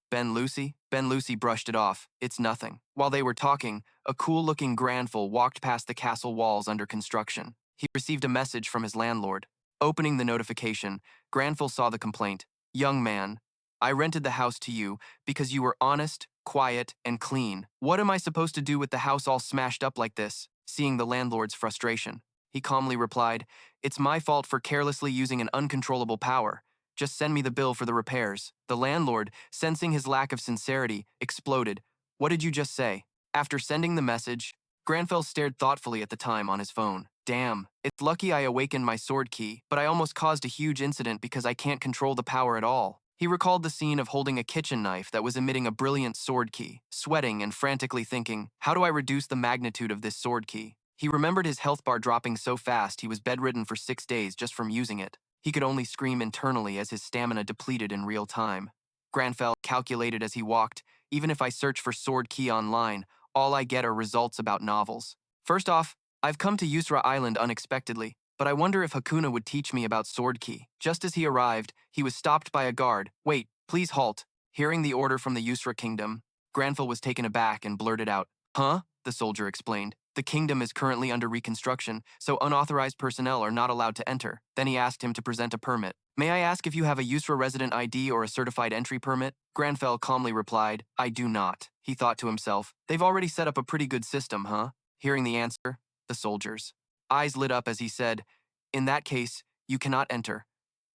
Speaker 1: Ben Lucy? Ben Lucy brushed it off. It's nothing. While they were talking, a cool-looking Grandfell walked past the castle walls under construction. He received a message from his landlord. Opening the notification, Grandfell saw the complaint. Young man, I rented the house to you because you were honest, quiet, and clean. What am I supposed to do with the house all smashed up like this? Seeing the landlord's frustration, he calmly replied, it's my fault for carelessly using an uncontrollable power. Just send me the bill for the repairs. The landlord, sensing his lack of sincerity, exploded. What did you just say? After sending the message, Grandfell stared thoughtfully at the time on his phone. Damn, it's lucky I awakened my sword key, but I almost caused a huge incident because I can't control the power at all. He recalled the scene of holding a kitchen knife that was emitting a brilliant sword key, sweating and frantically thinking, how do I reduce the magnitude of this sword key? He remembered his health bar dropping so fast he was bedridden for 6 days just from using it. He could only scream internally as his stamina depleted in real time. Grandfell calculated as he walked, even if I search for sword key online, all I get are results about novels. First off, I've come to Yusra Island unexpectedly, but I wonder if Hakuna would teach me about sword key. Just as he arrived, he was stopped by a guard. Wait, please halt. Hearing the order from the Yusra kingdom, Grandfell was taken aback and blurted out, huh? The soldier explained. The kingdom is currently under reconstruction, so unauthorized personnel are not allowed to enter. Then he asked him to present a permit. May I ask if you have a Yusra resident ID or a certified entry permit? Grandfell calmly replied, I do not. He thought to himself, they've already set up a pretty good system, huh? Hearing the answer, the soldiers' eyes lit up as he said, in that case, you cannot enter.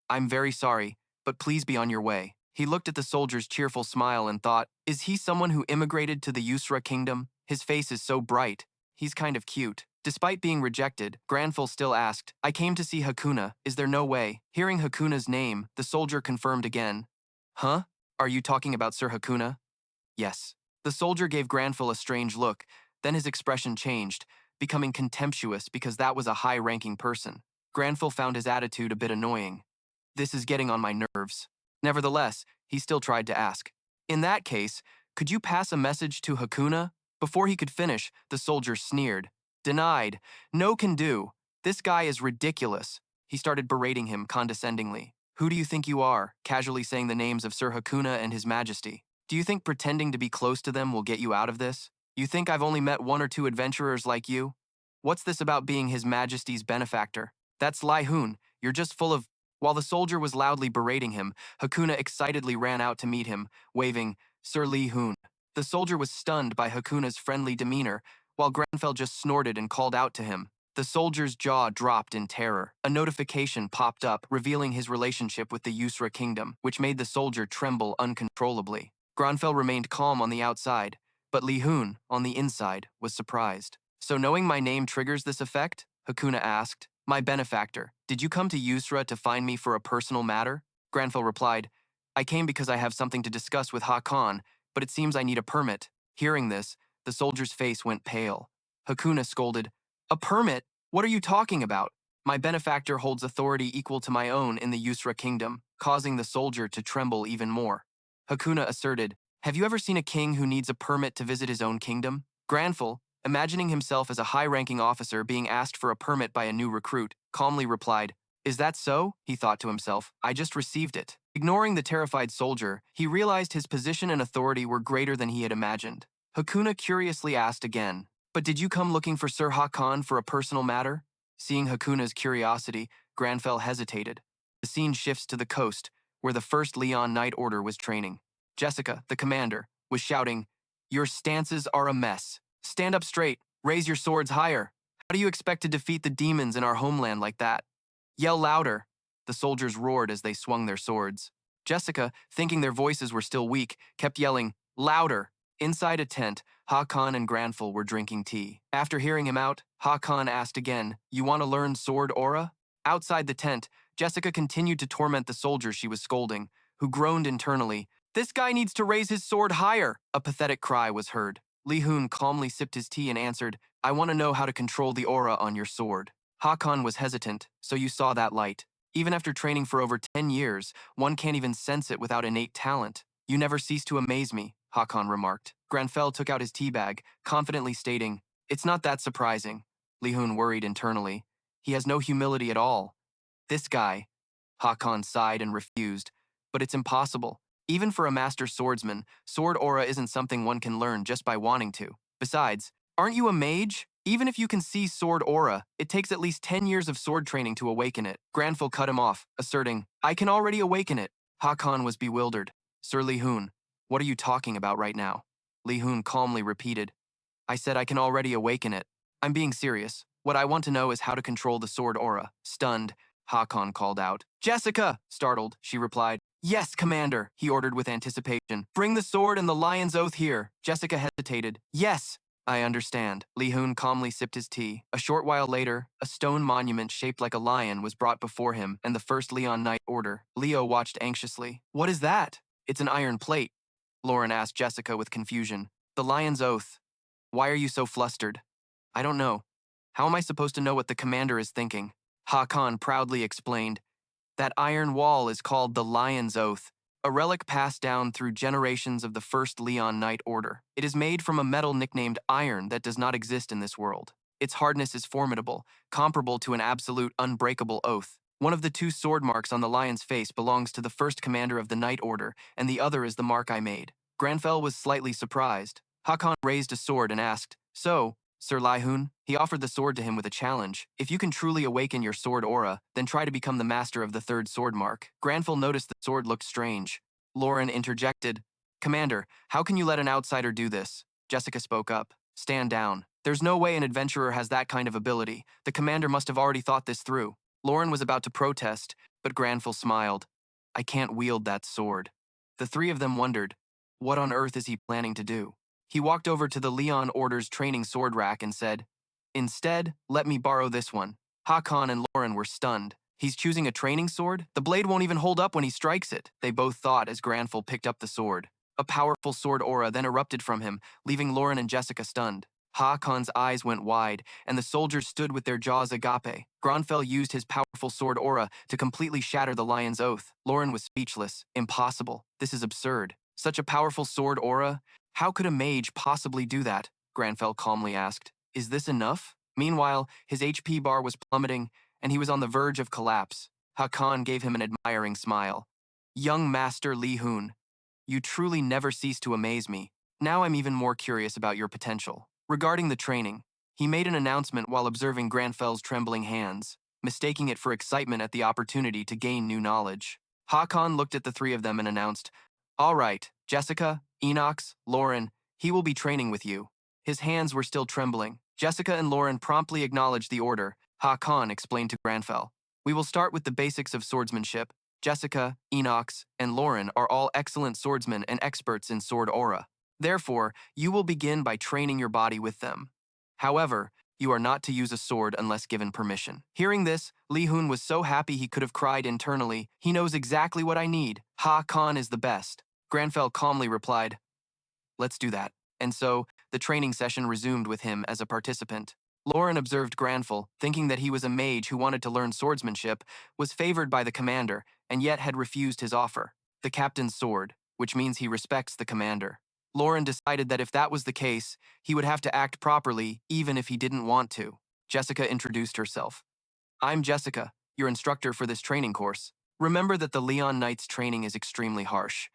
Speaker 1: I'm very sorry, but please be on your way. He looked at the soldier's cheerful smile and thought, is he someone who immigrated to the Yusra kingdom? His face is so bright. He's kind of cute. Despite being rejected, Grandfell still asked, I came to see Hakuna. Is there no way? Hearing Hakuna's name, the soldier confirmed again. Huh? Are you talking about Sir Hakuna? Yes. The soldier gave Grandfell a strange look, then his expression changed, becoming contemptuous because that was a high-ranking person. Grandfell found his attitude a bit annoying. This is getting on my nerves. Nevertheless, he still tried to ask. In that case, could you pass a message to Hakuna? Before he could finish, the soldier sneered. Denied. No can do. This guy is ridiculous. He started berating him condescendingly. Who do you think you are? Casually saying the names of Sir Hakuna and His Majesty. Do you think pretending to be close to them will get you out of this? You think I've only met one or two adventurers like you? What's this about being His Majesty's benefactor? That's Lee Hoon. You're just full of... While the soldier was loudly berating him, Hakuna excitedly ran out to meet him, waving, Sir Lee Hoon. The soldier was stunned by Hakuna's friendly demeanor, while Grandfell just snorted and called out to him. The soldier's jaw dropped in terror. A notification popped up, revealing his relationship with the Yusra kingdom, which made the soldier tremble uncontrollably. Grandfell remained calm on the outside, but Lee Hoon, on the inside, was surprised. So knowing my name triggers this effect? Hakuna asked. My benefactor, did you come to Yusra to find me for a personal matter? Grandfell replied, I came because I have something to discuss with Hakan, but it seems I need a permit. Hearing this, the soldier's face went pale. Hakuna scolded, a permit? What are you talking about? My benefactor holds authority equal to my own in the Yusra kingdom, causing the soldier to tremble even more. Hakuna asserted, have you ever seen a king who needs a permit to visit his own kingdom? Grandfell, imagining himself as a high-ranking officer being asked for a permit by a new recruit, calmly replied, is that so? He thought to himself, I just received it. Ignoring the terrified soldier, he realized his position and authority were greater than he had imagined. Hakuna curiously asked again, but did you come looking for Sir Hakan for a personal matter? Seeing Hakuna's curiosity, Grandfell hesitated. The scene shifts to the coast, where the First Leon Knight Order was training. Jessica, the commander, was shouting, your stances are a mess. Stand up straight, raise your swords higher. How do you expect to defeat the demons in our homeland like that? Yell louder. The soldiers roared as they swung their swords. Jessica, thinking their voices were still weak, kept yelling, louder. Inside a tent, Hakan and Grandfell were drinking tea. After hearing him out, Hakan asked again, you want to learn sword aura? Outside the tent, Jessica continued to torment the soldiers she was scolding, who groaned internally, this guy needs to raise his sword higher. A pathetic cry was heard. Lee Hoon calmly sipped his tea and answered, I want to know how to control the aura on your sword. Hakan was hesitant, so you saw that light. Even after training for over 10 years, one can't even sense it without innate talent. You never cease to amaze me, Hakan remarked. Grandfell took out his tea bag, confidently stating, it's not that surprising. Lee Hoon worried internally. He has no humility at all. This guy. Hakan sighed and refused, but it's impossible. Even for a master swordsman, sword aura isn't something one can learn just by wanting to. Besides, aren't you a mage? Even if you can see sword aura, it takes at least 10 years of sword training to awaken it. Grandfell cut him off, asserting, I can already awaken it. Hakan was bewildered. Sir Lee Hoon, what are you talking about right now? Lee Hoon calmly repeated, I said I can already awaken it. I'm being serious. What I want to know is how to control the sword aura. Stunned, Hakan called out. Jessica! Startled, she replied. Yes, Commander, he ordered with anticipation. Bring the sword and the lion's oath here. Jessica hesitated. Yes, I understand. Lee Hoon calmly sipped his tea. A short while later, a stone monument shaped like a lion was brought before him and the First Leon Knight Order. Leo watched anxiously. What is that? It's an iron plate, Lauren asked Jessica with confusion. The lion's oath. Why are you so flustered? I don't know. How am I supposed to know what the commander is thinking? Hakan proudly explained. That iron wall is called the Lion's Oath, a relic passed down through generations of the First Leon Knight Order. It is made from a metal nicknamed iron that does not exist in this world. Its hardness is formidable, comparable to an absolute unbreakable oath. One of the two sword marks on the lion's face belongs to the first commander of the Knight Order, and the other is the mark I made. Grandfell was slightly surprised. Hakan raised a sword and asked, So Sir Lee Hoon, he offered the sword to him with a challenge. If you can truly awaken your sword aura, then try to become the master of the third sword mark. Grandfell noticed the sword looked strange. Lauren interjected, Commander, how can you let an outsider do this? Jessica spoke up. Stand down. There's no way an adventurer has that kind of ability. The commander must have already thought this through. Lauren was about to protest, but Grandfell smiled. I can't wield that sword. The three of them wondered, what on earth is he planning to do? He walked over to the Leon Order's training sword rack and said, Instead, let me borrow this one. Hakan and Lauren were stunned. He's choosing a training sword? The blade won't even hold up when he strikes it, they both thought as Grandfell picked up the sword. A powerful sword aura then erupted from him, leaving Lauren and Jessica stunned. Hakon's eyes went wide, and the soldiers stood with their jaws agape. Grandfell used his powerful sword aura to completely shatter the lion's oath. Lauren was speechless. Impossible. This is absurd. Such a powerful sword aura? How could a mage possibly do that? Grandfell calmly asked. Is this enough? Meanwhile, his HP bar was plummeting, and he was on the verge of collapse. Hakon gave him an admiring smile. Young Master Lee Hoon, you truly never cease to amaze me. Now I'm even more curious about your potential. Regarding the training, he made an announcement while observing Grandfell's trembling hands, mistaking it for excitement at the opportunity to gain new knowledge. Hakon looked at the three of them and announced, All right, Jessica, Enox, Lauren, he will be training with you. His hands were still trembling. Jessica and Lauren promptly acknowledged the order. Hakon explained to Grandfell, We will start with the basics of swordsmanship. Jessica, Enox, and Lauren are all excellent swordsmen and experts in sword aura. Therefore, you will begin by training your body with them. However, you are not to use a sword unless given permission. Hearing this, Lee Hoon was so happy he could have cried internally. He knows exactly what I need. Ha-Kan is the best. Grandfell calmly replied, Let's do that. And so, the training session resumed with him as a participant. Lauren observed Grandfell, thinking that he was a mage who wanted to learn swordsmanship, was favored by the commander, and yet had refused his offer. The captain's sword, which means he respects the commander. Lauren decided that if that was the case, he would have to act properly even if he didn't want to. Jessica introduced herself. I'm Jessica, your instructor for this training course. Remember that the Leon Knights training is extremely harsh.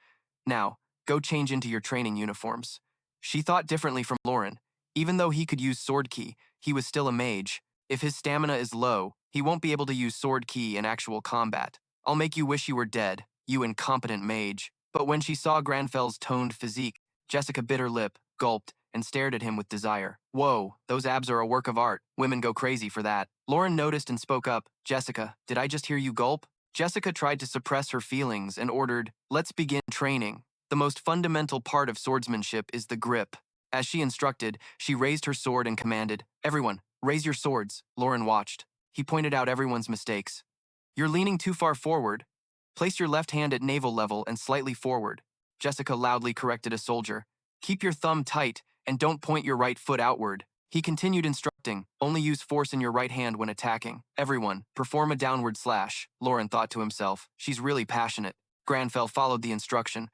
Speaker 1: Now, go change into your training uniforms. She thought differently from Lauren. Even though he could use sword ki, he was still a mage. If his stamina is low, he won't be able to use sword ki in actual combat. I'll make you wish you were dead, you incompetent mage. But when she saw Grandfell's toned physique, Jessica bit her lip, gulped, and stared at him with desire. Whoa, those abs are a work of art. Women go crazy for that. Lauren noticed and spoke up. Jessica, did I just hear you gulp? Jessica tried to suppress her feelings and ordered, Let's begin training. The most fundamental part of swordsmanship is the grip. As she instructed, she raised her sword and commanded, Everyone, raise your swords. Lauren watched. He pointed out everyone's mistakes. You're leaning too far forward. Place your left hand at navel level and slightly forward. Jessica loudly corrected a soldier. Keep your thumb tight and don't point your right foot outward. He continued instructing, only use force in your right hand when attacking. Everyone, perform a downward slash. Lauren thought to himself, she's really passionate. Grandfell followed the instruction,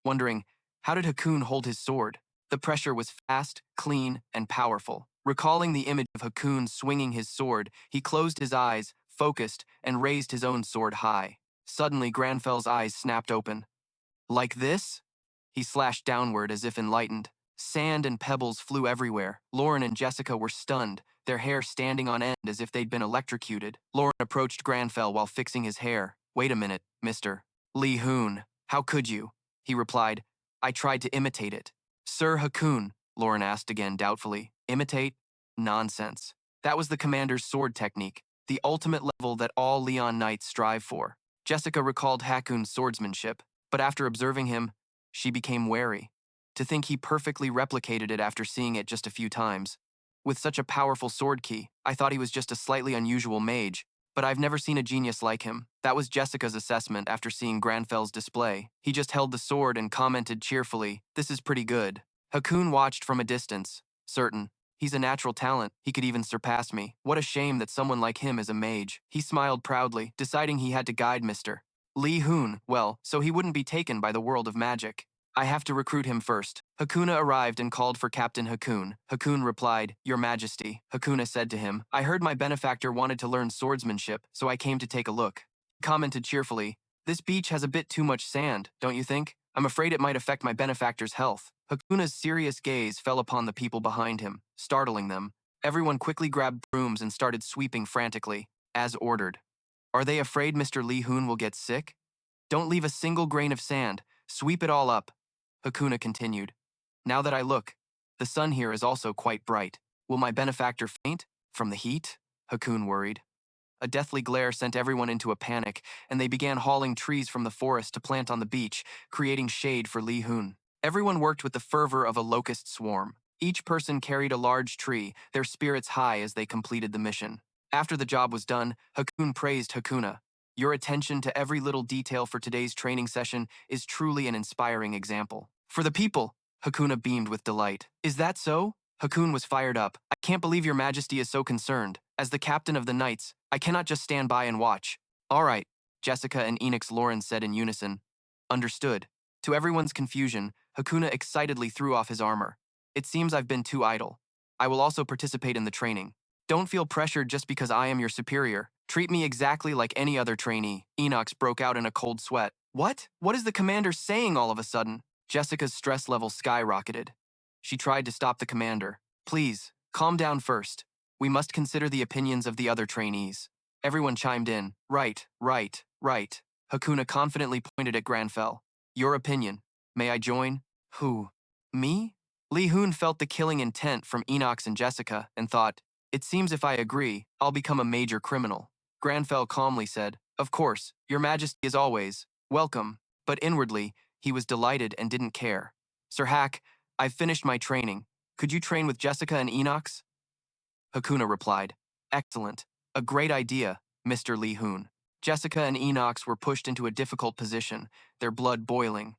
Speaker 1: wondering, how did Hakun hold his sword? The pressure was fast, clean, and powerful. Recalling the image of Hakun swinging his sword, he closed his eyes, focused, and raised his own sword high. Suddenly, Grandfell's eyes snapped open. Like this? He slashed downward as if enlightened. Sand and pebbles flew everywhere. Lauren and Jessica were stunned, their hair standing on end as if they'd been electrocuted. Lauren approached Grandfell while fixing his hair. Wait a minute, mister. Lee Hoon, how could you? He replied, I tried to imitate it. Sir Hakun, Lauren asked again doubtfully. Imitate? Nonsense. That was the commander's sword technique, the ultimate level that all Leon Knights strive for. Jessica recalled Hakun's swordsmanship, but after observing him, she became wary. To think he perfectly replicated it after seeing it just a few times. With such a powerful sword key, I thought he was just a slightly unusual mage, but I've never seen a genius like him. That was Jessica's assessment after seeing Grandfell's display. He just held the sword and commented cheerfully, This is pretty good. Hakun watched from a distance, certain. He's a natural talent. He could even surpass me. What a shame that someone like him is a mage. He smiled proudly, deciding he had to guide Mr. Lee Hoon, well, so he wouldn't be taken by the world of magic. I have to recruit him first. Hakuna arrived and called for Captain Hakun. Hakun replied, Your Majesty. Hakuna said to him, I heard my benefactor wanted to learn swordsmanship, so I came to take a look. He commented cheerfully, This beach has a bit too much sand, don't you think? I'm afraid it might affect my benefactor's health. Hakuna's serious gaze fell upon the people behind him, startling them. Everyone quickly grabbed brooms and started sweeping frantically, as ordered. Are they afraid Mr. Lee Hoon will get sick? Don't leave a single grain of sand. Sweep it all up, Hakuna continued. Now that I look, the sun here is also quite bright. Will my benefactor faint from the heat? Hakun worried. A deathly glare sent everyone into a panic, and they began hauling trees from the forest to plant on the beach, creating shade for Lee Hoon. Everyone worked with the fervor of a locust swarm. Each person carried a large tree, their spirits high as they completed the mission. After the job was done, Hakun praised Hakuna. Your attention to every little detail for today's training session is truly an inspiring example. For the people, Hakuna beamed with delight. Is that so? Hakun was fired up. I can't believe your majesty is so concerned. As the captain of the knights, I cannot just stand by and watch. All right, Jessica and Enix Lawrence said in unison. Understood. To everyone's confusion, Hakuna excitedly threw off his armor. It seems I've been too idle. I will also participate in the training. Don't feel pressured just because I am your superior. Treat me exactly like any other trainee. Enox broke out in a cold sweat. What? What is the commander saying all of a sudden? Jessica's stress level skyrocketed. She tried to stop the commander. Please, calm down first. We must consider the opinions of the other trainees. Everyone chimed in. Right. Hakuna confidently pointed at Grandfell. Your opinion. May I join? Who? Me? Lee Hoon felt the killing intent from Enox and Jessica and thought, it seems if I agree, I'll become a major criminal. Grandfell calmly said, Of course, your majesty is always welcome, but inwardly, he was delighted and didn't care. Sir Hack, I've finished my training. Could you train with Jessica and Enox? Hakuna replied, Excellent. A great idea, Mr. Lee Hoon. Jessica and Enox were pushed into a difficult position, their blood boiling.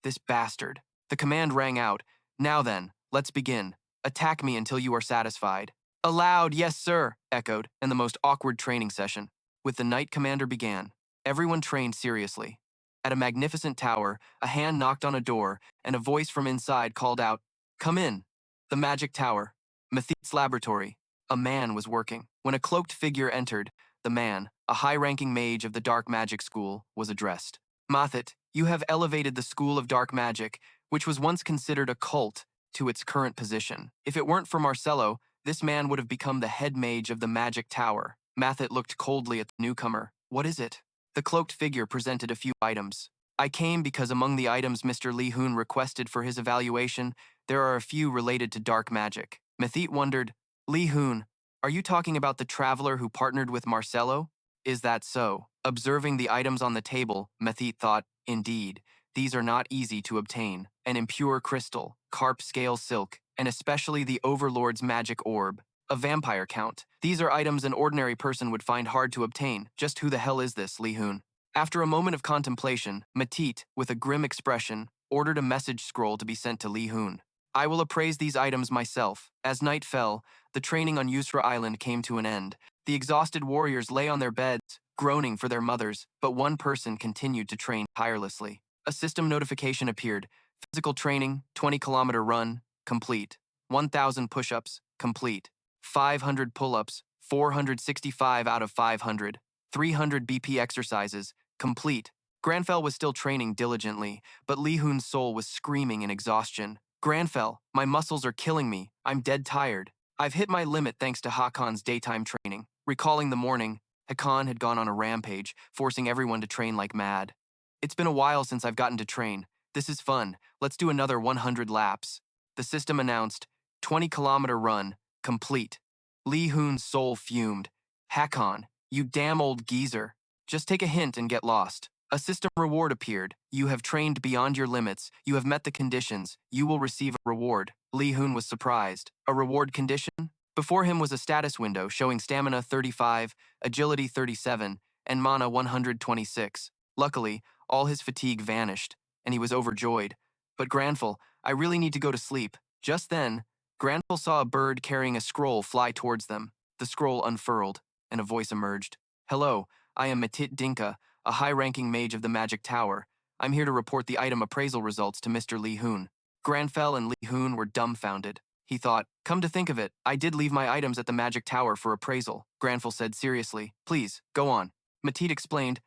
Speaker 1: This bastard. The command rang out. Now then, let's begin. Attack me until you are satisfied. A loud, yes sir, echoed, and the most awkward training session. With the knight commander began. Everyone trained seriously. At a magnificent tower, a hand knocked on a door, and a voice from inside called out, Come in. The magic tower. Mathit's laboratory. A man was working. When a cloaked figure entered, the man, a high-ranking mage of the dark magic school, was addressed. Mathit, you have elevated the school of dark magic, which was once considered a cult, to its current position. If it weren't for Marcello, this man would have become the head mage of the magic tower. Mathit looked coldly at the newcomer. What is it? The cloaked figure presented a few items. I came because among the items Mr. Lee Hoon requested for his evaluation, there are a few related to dark magic. Mathit wondered, Lee Hoon, are you talking about the traveler who partnered with Marcello? Is that so? Observing the items on the table, Mathit thought, indeed, these are not easy to obtain. An impure crystal, carp scale silk, and especially the Overlord's magic orb. A vampire count. These are items an ordinary person would find hard to obtain. Just who the hell is this, Lee Hoon? After a moment of contemplation, Mathit, with a grim expression, ordered a message scroll to be sent to Lee Hoon. I will appraise these items myself. As night fell, the training on Yusra Island came to an end. The exhausted warriors lay on their beds, groaning for their mothers, but one person continued to train tirelessly. A system notification appeared. Physical training, 20-kilometer run, complete. 1,000 push-ups, complete. 500 pull-ups, 465 out of 500. 300 BP exercises, complete. Grandfell was still training diligently, but Lee Hoon's soul was screaming in exhaustion. Grandfell, my muscles are killing me. I'm dead tired. I've hit my limit thanks to Hakon's daytime training. Recalling the morning, Hakon had gone on a rampage, forcing everyone to train like mad. It's been a while since I've gotten to train. This is fun. Let's do another 100 laps. The system announced, 20-kilometer run, complete. Lee Hoon's soul fumed. Hakon, you damn old geezer. Just take a hint and get lost. A system reward appeared. You have trained beyond your limits. You have met the conditions. You will receive a reward. Lee Hoon was surprised. A reward condition? Before him was a status window showing stamina 35, agility 37, and mana 126. Luckily, all his fatigue vanished, and he was overjoyed. But Grandfell, I really need to go to sleep. Just then, Grandfell saw a bird carrying a scroll fly towards them. The scroll unfurled, and a voice emerged. Hello, I am Mathit Dinka, a high-ranking mage of the Magic Tower. I'm here to report the item appraisal results to Mr. Lee Hoon. Grandfell and Lee Hoon were dumbfounded. He thought, come to think of it, I did leave my items at the Magic Tower for appraisal. Grandfell said seriously, please, go on. Mathit explained,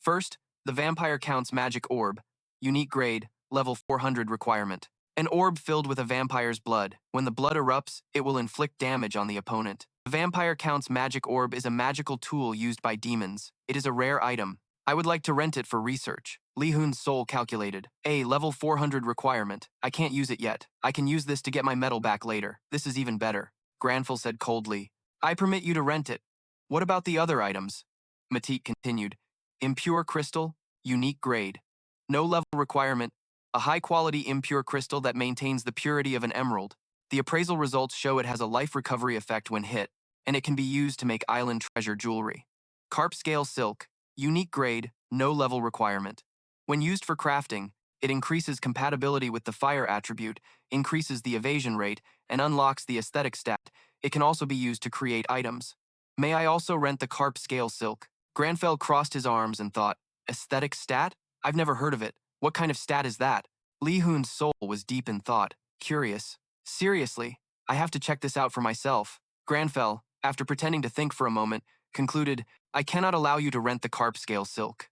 Speaker 1: first, the Vampire Count's magic orb, unique grade, level 400 requirement. An orb filled with a vampire's blood. When the blood erupts, it will inflict damage on the opponent. The Vampire Count's magic orb is a magical tool used by demons. It is a rare item. I would like to rent it for research. Lee Hoon's soul calculated. A level 400 requirement. I can't use it yet. I can use this to get my medal back later. This is even better. Grandfell said coldly. I permit you to rent it. What about the other items? Matit continued. Impure crystal, unique grade. No level requirement. A high-quality impure crystal that maintains the purity of an emerald. The appraisal results show it has a life recovery effect when hit, and it can be used to make island treasure jewelry. Carp scale silk, unique grade, no level requirement. When used for crafting, it increases compatibility with the fire attribute, increases the evasion rate, and unlocks the aesthetic stat. It can also be used to create items. May I also rent the carp scale silk? Grandfell crossed his arms and thought, aesthetic stat? I've never heard of it. What kind of stat is that? Lee Hoon's soul was deep in thought, curious. Seriously, I have to check this out for myself. Grandfell, after pretending to think for a moment, concluded, I cannot allow you to rent the carp scale silk.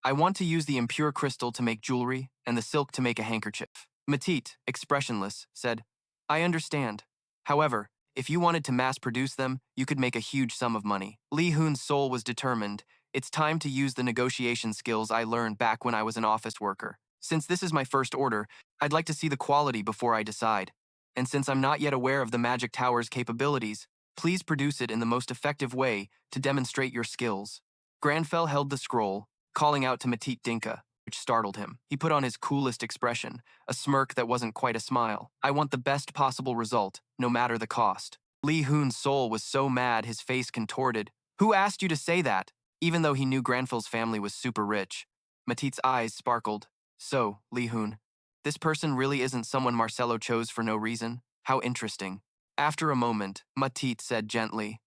Speaker 1: I want to use the impure crystal to make jewelry and the silk to make a handkerchief. Matit, expressionless, said, I understand. However, if you wanted to mass produce them, you could make a huge sum of money. Lee Hoon's soul was determined. It's time to use the negotiation skills I learned back when I was an office worker. Since this is my first order, I'd like to see the quality before I decide. And since I'm not yet aware of the Magic Tower's capabilities, please produce it in the most effective way to demonstrate your skills. Grandfell held the scroll, calling out to Matit Dinka, which startled him. He put on his coolest expression, a smirk that wasn't quite a smile. I want the best possible result, no matter the cost. Lee Hoon's soul was so mad his face contorted. Who asked you to say that? Even though he knew Grandfell's family was super rich. Matit's eyes sparkled. So, Lee Hoon, this person really isn't someone Marcelo chose for no reason? How interesting. After a moment, Matit said gently,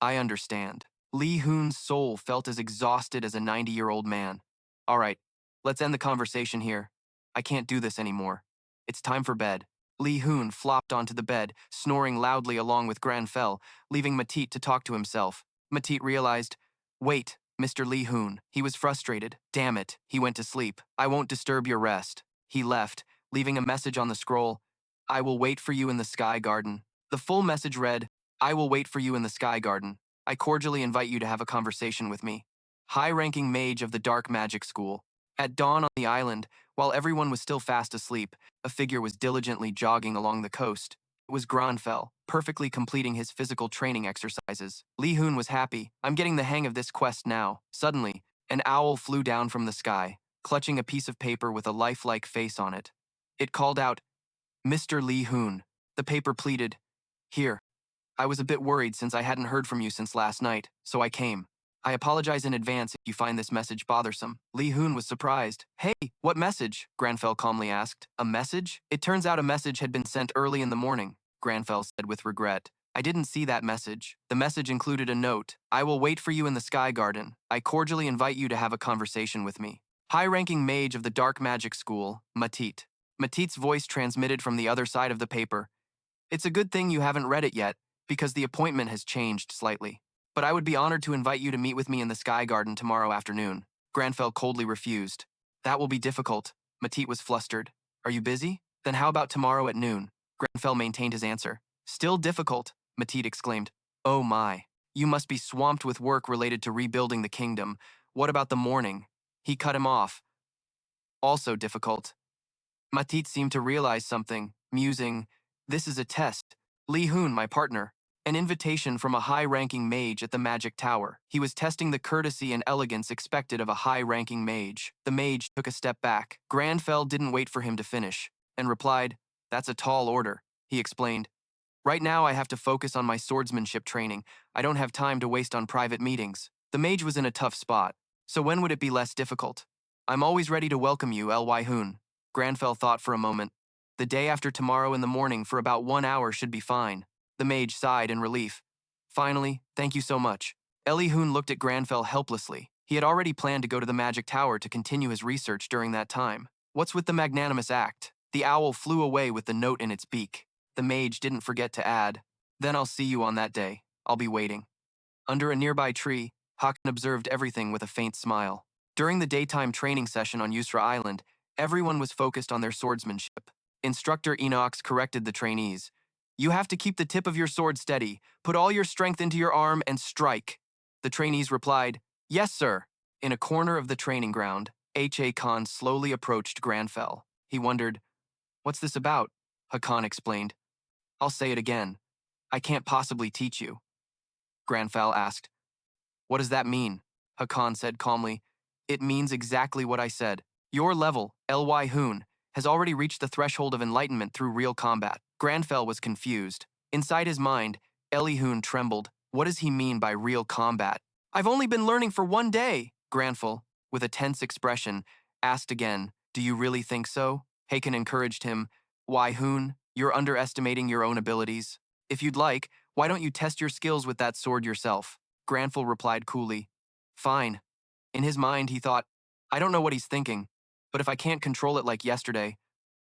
Speaker 1: I understand. Lee Hoon's soul felt as exhausted as a 90-year-old man. All right, let's end the conversation here. I can't do this anymore. It's time for bed. Lee Hoon flopped onto the bed, snoring loudly along with Grandfell, leaving Matit to talk to himself. Matit realized, wait, Mr. Lee Hoon. He was frustrated. Damn it, he went to sleep. I won't disturb your rest. He left, leaving a message on the scroll. I will wait for you in the Sky Garden. The full message read, I will wait for you in the Sky Garden. I cordially invite you to have a conversation with me. High-ranking mage of the Dark Magic School. At dawn on the island, while everyone was still fast asleep, a figure was diligently jogging along the coast. It was Grandfell, perfectly completing his physical training exercises. Lee Hoon was happy. I'm getting the hang of this quest now. Suddenly, an owl flew down from the sky, clutching a piece of paper with a lifelike face on it. It called out, Mr. Lee Hoon. The paper pleaded, Here. I was a bit worried since I hadn't heard from you since last night, so I came. I apologize in advance if you find this message bothersome. Lee Hoon was surprised. Hey, what message? Grandfell calmly asked. A message? It turns out a message had been sent early in the morning, Grandfell said with regret. I didn't see that message. The message included a note. I will wait for you in the Sky Garden. I cordially invite you to have a conversation with me. High-ranking mage of the Dark Magic School, Matit. Matit's voice transmitted from the other side of the paper. It's a good thing you haven't read it yet, because the appointment has changed slightly. But I would be honored to invite you to meet with me in the Sky Garden tomorrow afternoon. Grandfell coldly refused. That will be difficult. Matit was flustered. Are you busy? Then how about tomorrow at noon? Grandfell maintained his answer. Still difficult, Matit exclaimed. Oh my. You must be swamped with work related to rebuilding the kingdom. What about the morning? He cut him off. Also difficult. Matit seemed to realize something, musing, This is a test. Lee Hoon, my partner. An invitation from a high-ranking mage at the Magic Tower. He was testing the courtesy and elegance expected of a high-ranking mage. The mage took a step back. Grandfell didn't wait for him to finish, and replied, That's a tall order, he explained. Right now I have to focus on my swordsmanship training. I don't have time to waste on private meetings. The mage was in a tough spot. So when would it be less difficult? I'm always ready to welcome you, Ly Hoon. Grandfell thought for a moment. The day after tomorrow in the morning for about 1 hour should be fine. The mage sighed in relief. Finally, thank you so much. Lee Hoon looked at Grandfell helplessly. He had already planned to go to the Magic Tower to continue his research during that time. What's with the magnanimous act? The owl flew away with the note in its beak. The mage didn't forget to add, Then I'll see you on that day. I'll be waiting. Under a nearby tree, Hakan observed everything with a faint smile. During the daytime training session on Yusra Island, everyone was focused on their swordsmanship. Instructor Enox corrected the trainees. You have to keep the tip of your sword steady, put all your strength into your arm, and strike. The trainees replied, Yes, sir. In a corner of the training ground, H.A. Khan slowly approached Grandfell. He wondered, What's this about? Hakan explained. I'll say it again. I can't possibly teach you. Grandfell asked. What does that mean? Hakan said calmly. It means exactly what I said. Your level, Ly Hoon, has already reached the threshold of enlightenment through real combat. Grandfell was confused. Inside his mind, Ly Hoon trembled. What does he mean by real combat? I've only been learning for 1 day. Grandfell, with a tense expression, asked again, Do you really think so? Hakan encouraged him. Why, Hoon, you're underestimating your own abilities. If you'd like, why don't you test your skills with that sword yourself? Grandfell replied coolly. Fine. In his mind, he thought, I don't know what he's thinking, but if I can't control it like yesterday,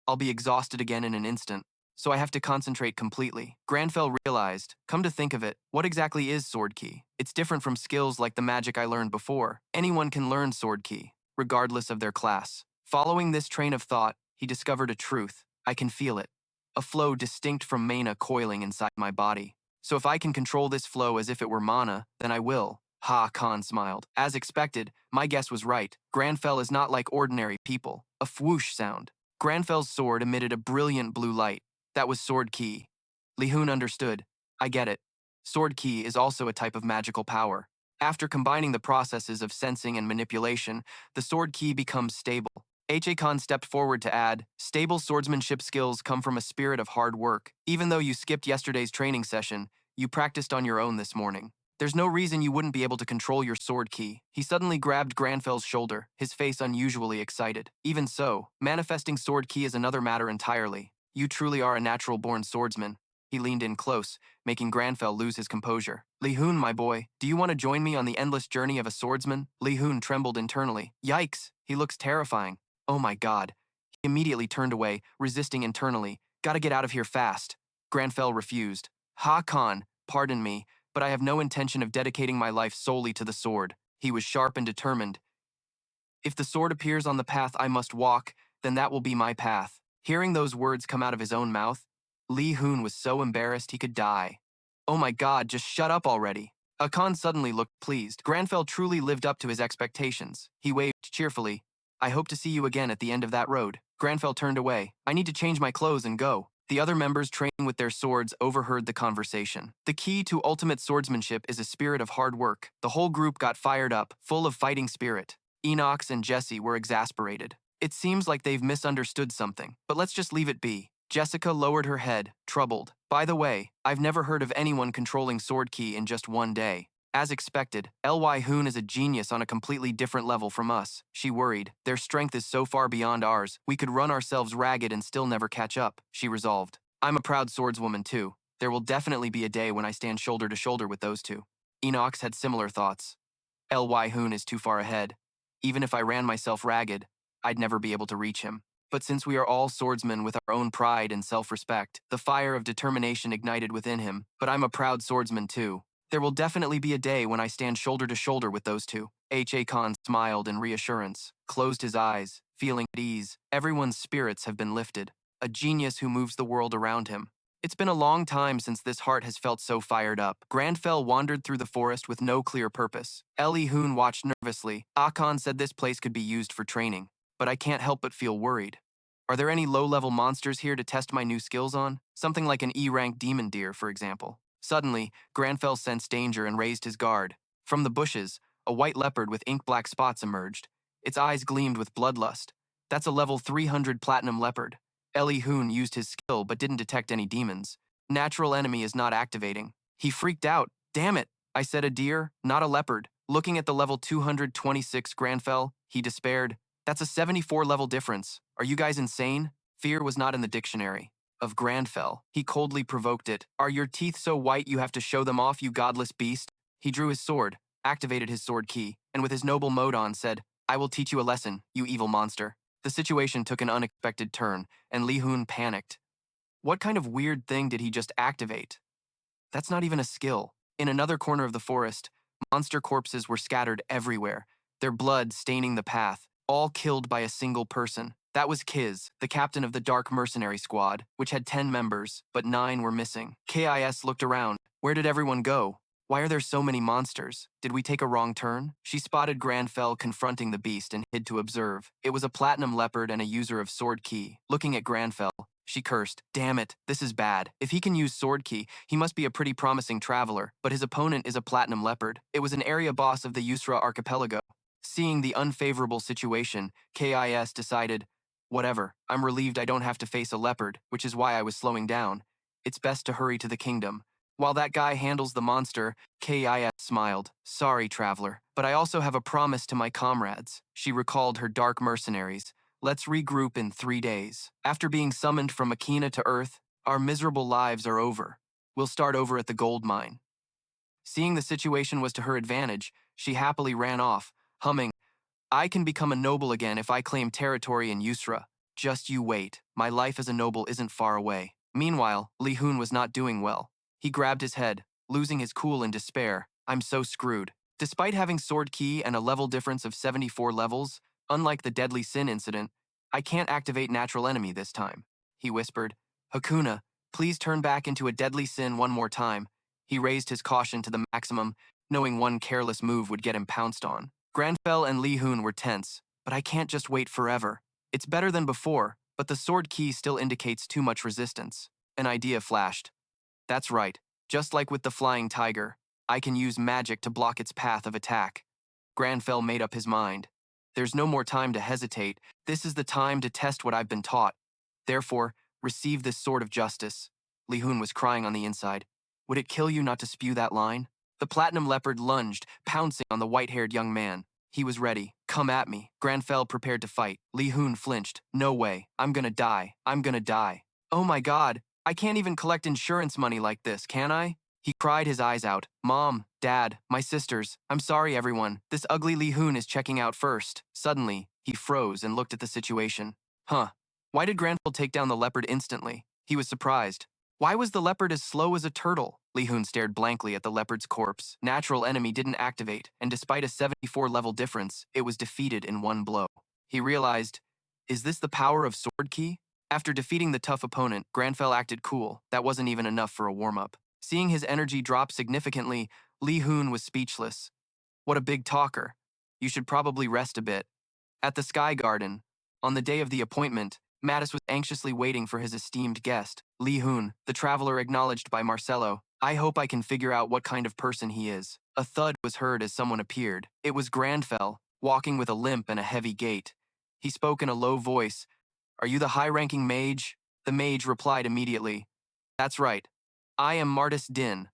Speaker 1: I'll be exhausted again in an instant, so I have to concentrate completely. Grandfell realized, come to think of it, what exactly is sword ki? It's different from skills like the magic I learned before. Anyone can learn sword ki, regardless of their class. Following this train of thought, he discovered a truth. I can feel it. A flow distinct from mana coiling inside my body. So if I can control this flow as if it were mana, then I will. Ha, Khan smiled. As expected, my guess was right. Grandfell is not like ordinary people. A whoosh sound. Grandfell's sword emitted a brilliant blue light. That was sword ki. Lee Hoon understood. I get it. Sword ki is also a type of magical power. After combining the processes of sensing and manipulation, the sword ki becomes stable. H.A. Khan stepped forward to add, stable swordsmanship skills come from a spirit of hard work. Even though you skipped yesterday's training session, you practiced on your own this morning. There's no reason you wouldn't be able to control your sword ki. He suddenly grabbed Grandfell's shoulder, his face unusually excited. Even so, manifesting sword ki is another matter entirely. You truly are a natural-born swordsman. He leaned in close, making Grandfell lose his composure. Lee Hoon, my boy, do you want to join me on the endless journey of a swordsman? Lee Hoon trembled internally. Yikes, he looks terrifying. Oh my god. He immediately turned away, resisting internally. Gotta get out of here fast. Grandfell refused. Ha Khan, pardon me, but I have no intention of dedicating my life solely to the sword. He was sharp and determined. If the sword appears on the path I must walk, then that will be my path. Hearing those words come out of his own mouth, Lee Hoon was so embarrassed he could die. Oh my god, just shut up already. Khan suddenly looked pleased. Grandfell truly lived up to his expectations. He waved cheerfully. I hope to see you again at the end of that road. Grandfell turned away. I need to change my clothes and go. The other members training with their swords overheard the conversation. The key to ultimate swordsmanship is a spirit of hard work. The whole group got fired up, full of fighting spirit. Enox and Jesse were exasperated. It seems like they've misunderstood something, but let's just leave it be. Jessica lowered her head, troubled. By the way, I've never heard of anyone controlling sword ki in just 1 day. As expected, Ly Hoon is a genius on a completely different level from us. She worried. Their strength is so far beyond ours, we could run ourselves ragged and still never catch up, she resolved. I'm a proud swordswoman too. There will definitely be a day when I stand shoulder to shoulder with those two. Enox had similar thoughts. Ly Hoon is too far ahead. Even if I ran myself ragged, I'd never be able to reach him. But since we are all swordsmen with our own pride and self-respect, the fire of determination ignited within him. But I'm a proud swordsman too. There will definitely be a day when I stand shoulder to shoulder with those two. H.A. Khan smiled in reassurance, closed his eyes, feeling at ease. Everyone's spirits have been lifted. A genius who moves the world around him. It's been a long time since this heart has felt so fired up. Grandfell wandered through the forest with no clear purpose. Lee Hoon watched nervously. Akon said this place could be used for training, but I can't help but feel worried. Are there any low-level monsters here to test my new skills on? Something like an E-rank demon deer, for example. Suddenly, Grandfell sensed danger and raised his guard. From the bushes, a white leopard with ink-black spots emerged. Its eyes gleamed with bloodlust. That's a level 300 platinum leopard. Lee Hoon used his skill but didn't detect any demons. Natural enemy is not activating. He freaked out. Damn it! I said a deer, not a leopard. Looking at the level 226 Grandfell, he despaired. That's a 74 level difference. Are you guys insane? Fear was not in the dictionary. Of Grandfell, he coldly provoked it. Are your teeth so white you have to show them off, you godless beast? He drew his sword, activated his sword key, and with his noble mode on said, I will teach you a lesson, you evil monster. The situation took an unexpected turn, and Lee Hoon panicked. What kind of weird thing did he just activate? That's not even a skill. In another corner of the forest, monster corpses were scattered everywhere, their blood staining the path, all killed by a single person. That was Kiz, the captain of the Dark Mercenary Squad, which had 10 members, but 9 were missing. KIS looked around. Where did everyone go? Why are there so many monsters? Did we take a wrong turn? She spotted Grandfell confronting the beast and hid to observe. It was a platinum leopard and a user of sword key. Looking at Grandfell, she cursed. Damn it, this is bad. If he can use sword key, he must be a pretty promising traveler, but his opponent is a platinum leopard. It was an area boss of the Yusra archipelago. Seeing the unfavorable situation, KIS decided, whatever, I'm relieved I don't have to face a leopard, which is why I was slowing down. It's best to hurry to the kingdom. While that guy handles the monster, KIS smiled. Sorry, traveler, but I also have a promise to my comrades. She recalled her dark mercenaries. Let's regroup in 3 days. After being summoned from Akena to Earth, our miserable lives are over. We'll start over at the gold mine. Seeing the situation was to her advantage, she happily ran off, humming, I can become a noble again if I claim territory in Yusra. Just you wait. My life as a noble isn't far away. Meanwhile, Lee Hoon was not doing well. He grabbed his head, losing his cool in despair. I'm so screwed. Despite having sword key and a level difference of 74 levels, unlike the Deadly Sin incident, I can't activate natural enemy this time. He whispered, Hakuna, please turn back into a Deadly Sin one more time. He raised his caution to the maximum, knowing one careless move would get him pounced on. Grandfell and Lee Hoon were tense, but I can't just wait forever. It's better than before, but the sword key still indicates too much resistance. An idea flashed. That's right, just like with the flying tiger, I can use magic to block its path of attack. Grandfell made up his mind. There's no more time to hesitate. This is the time to test what I've been taught. Therefore, receive this sword of justice. Lee Hoon was crying on the inside. Would it kill you not to spew that line? The platinum leopard lunged, pouncing on the white-haired young man. He was ready. Come at me. Grandfell prepared to fight. Lee Hoon flinched. No way. I'm gonna die. I'm gonna die. Oh my god. I can't even collect insurance money like this, can I? He cried his eyes out. Mom, Dad, my sisters. I'm sorry, everyone. This ugly Lee Hoon is checking out first. Suddenly, he froze and looked at the situation. Huh. Why did Grandfell take down the leopard instantly? He was surprised. Why was the leopard as slow as a turtle? Lee Hoon stared blankly at the leopard's corpse. Natural enemy didn't activate, and despite a 74 level difference, it was defeated in one blow. He realized, is this the power of sword key? After defeating the tough opponent, Grandfell acted cool. That wasn't even enough for a warm-up. Seeing his energy drop significantly, Lee Hoon was speechless. What a big talker. You should probably rest a bit. At the Sky Garden, on the day of the appointment, Mattis was anxiously waiting for his esteemed guest, Lee Hoon, the traveler acknowledged by Marcelo. I hope I can figure out what kind of person he is. A thud was heard as someone appeared. It was Grandfell, walking with a limp and a heavy gait. He spoke in a low voice. Are you the high-ranking mage? The mage replied immediately. That's right. I am Martis Din,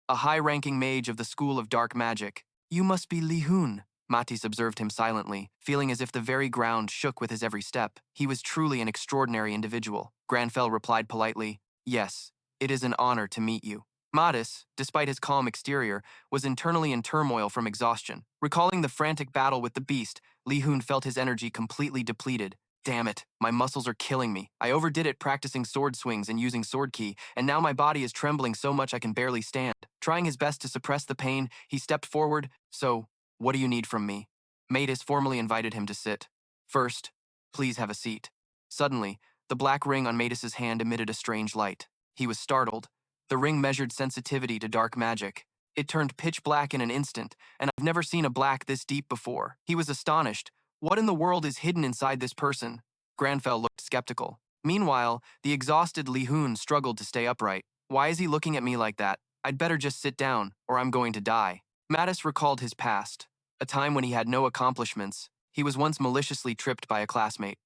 Speaker 1: a high-ranking mage of the School of Dark Magic. You must be Lee Hoon. Mattis observed him silently, feeling as if the very ground shook with his every step. He was truly an extraordinary individual. Grandfell replied politely, Yes, it is an honor to meet you. Mattis, despite his calm exterior, was internally in turmoil from exhaustion. Recalling the frantic battle with the beast, Lee Hoon felt his energy completely depleted. Damn it, my muscles are killing me. I overdid it practicing sword swings and using sword key, and now my body is trembling so much I can barely stand. Trying his best to suppress the pain, he stepped forward. So, what do you need from me? Mattis formally invited him to sit. First, please have a seat. Suddenly, the black ring on Mattis's hand emitted a strange light. He was startled. The ring measured sensitivity to dark magic. It turned pitch black in an instant, and I've never seen a black this deep before. He was astonished. What in the world is hidden inside this person? Grandfell looked skeptical. Meanwhile, the exhausted Lee Hoon struggled to stay upright. Why is he looking at me like that? I'd better just sit down, or I'm going to die. Mattis recalled his past, a time when he had no accomplishments. He was once maliciously tripped by a classmate.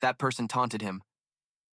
Speaker 1: That person taunted him.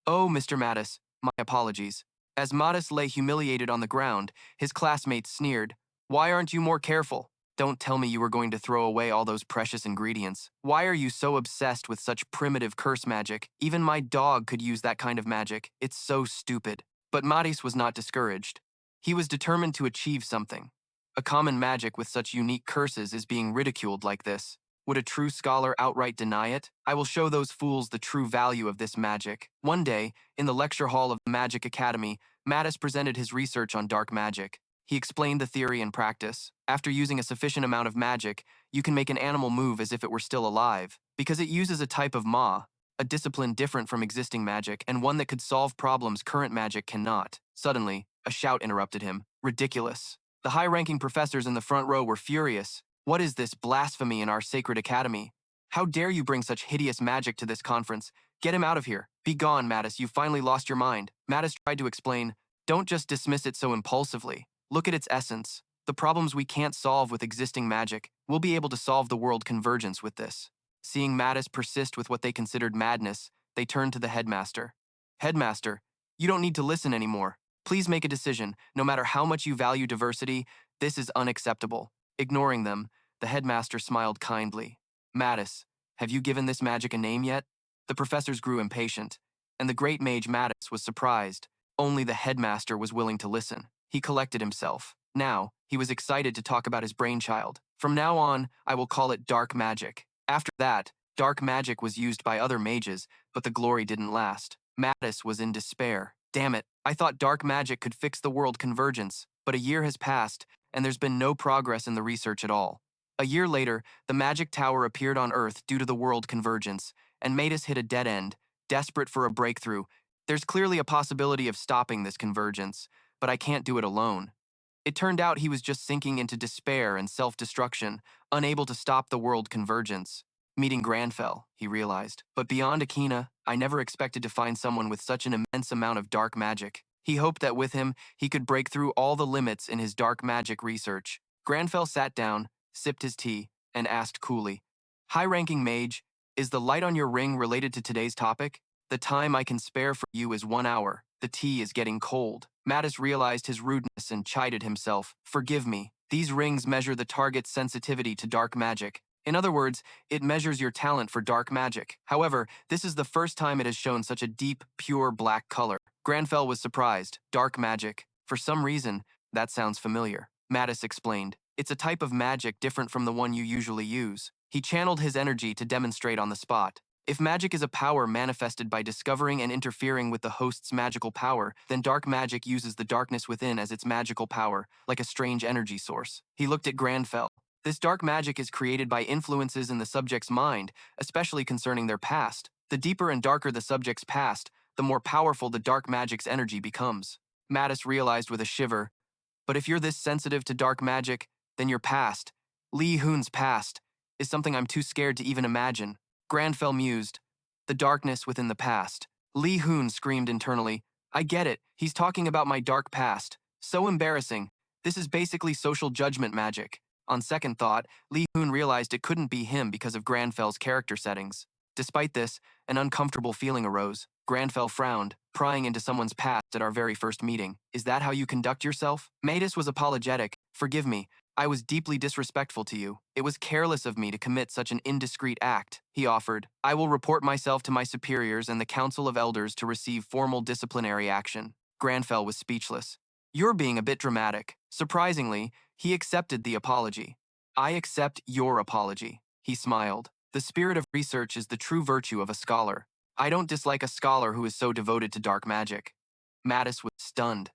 Speaker 1: Oh, Mr. Mattis, my apologies. As Mattis lay humiliated on the ground, his classmates sneered. Why aren't you more careful? Don't tell me you were going to throw away all those precious ingredients. Why are you so obsessed with such primitive curse magic? Even my dog could use that kind of magic. It's so stupid. But Mattis was not discouraged. He was determined to achieve something. A common magic with such unique curses is being ridiculed like this. Would a true scholar outright deny it? I will show those fools the true value of this magic. One day, in the lecture hall of the Magic Academy, Mattis presented his research on dark magic. He explained the theory and practice. After using a sufficient amount of magic, you can make an animal move as if it were still alive. Because it uses a type of ma, a discipline different from existing magic and one that could solve problems current magic cannot. Suddenly, a shout interrupted him. Ridiculous. The high-ranking professors in the front row were furious. What is this blasphemy in our sacred academy? How dare you bring such hideous magic to this conference? Get him out of here. Be gone, Mattis, you've finally lost your mind. Mattis tried to explain. Don't just dismiss it so impulsively. Look at its essence. The problems we can't solve with existing magic, we'll be able to solve the world convergence with this. Seeing Mattis persist with what they considered madness, they turned to the headmaster. Headmaster, you don't need to listen anymore. Please make a decision. No matter how much you value diversity, this is unacceptable. Ignoring them, the headmaster smiled kindly. Mattis, have you given this magic a name yet? The professors grew impatient, and the great mage Mattis was surprised. Only the headmaster was willing to listen. He collected himself. Now, he was excited to talk about his brainchild. From now on, I will call it dark magic. After that, dark magic was used by other mages, but the glory didn't last. Mattis was in despair. Damn it, I thought dark magic could fix the world convergence, but a year has passed, and there's been no progress in the research at all. A year later, the magic tower appeared on Earth due to the world convergence, and Mattis hit a dead end, desperate for a breakthrough. There's clearly a possibility of stopping this convergence, but I can't do it alone. It turned out he was just sinking into despair and self-destruction, unable to stop the world convergence. Meeting Grandfell, he realized. But beyond Akena, I never expected to find someone with such an immense amount of dark magic. He hoped that with him, he could break through all the limits in his dark magic research. Grandfell sat down, sipped his tea, and asked coolly, High-ranking mage, is the light on your ring related to today's topic? The time I can spare for you is 1 hour. The tea is getting cold. Mattis realized his rudeness and chided himself. Forgive me. These rings measure the target's sensitivity to dark magic. In other words, it measures your talent for dark magic. However, this is the first time it has shown such a deep, pure black color. Grandfell was surprised. Dark magic. For some reason, that sounds familiar. Mattis explained. It's a type of magic different from the one you usually use. He channeled his energy to demonstrate on the spot. If magic is a power manifested by discovering and interfering with the host's magical power, then dark magic uses the darkness within as its magical power, like a strange energy source. He looked at Grandfell. This dark magic is created by influences in the subject's mind, especially concerning their past. The deeper and darker the subject's past, the more powerful the dark magic's energy becomes. Mattis realized with a shiver, but if you're this sensitive to dark magic, then your past, Lee Hoon's past, is something I'm too scared to even imagine. Grandfell mused. The darkness within the past. Lee Hoon screamed internally. I get it. He's talking about my dark past. So embarrassing. This is basically social judgment magic. On second thought, Lee Hoon realized it couldn't be him because of Grandfell's character settings. Despite this, an uncomfortable feeling arose. Grandfell frowned, prying into someone's past at our very first meeting. Is that how you conduct yourself? Mattis was apologetic. Forgive me. I was deeply disrespectful to you. It was careless of me to commit such an indiscreet act, he offered. I will report myself to my superiors and the Council of Elders to receive formal disciplinary action. Grandfell was speechless. You're being a bit dramatic. Surprisingly, he accepted the apology. I accept your apology, he smiled. The spirit of research is the true virtue of a scholar. I don't dislike a scholar who is so devoted to dark magic. Mattis was stunned.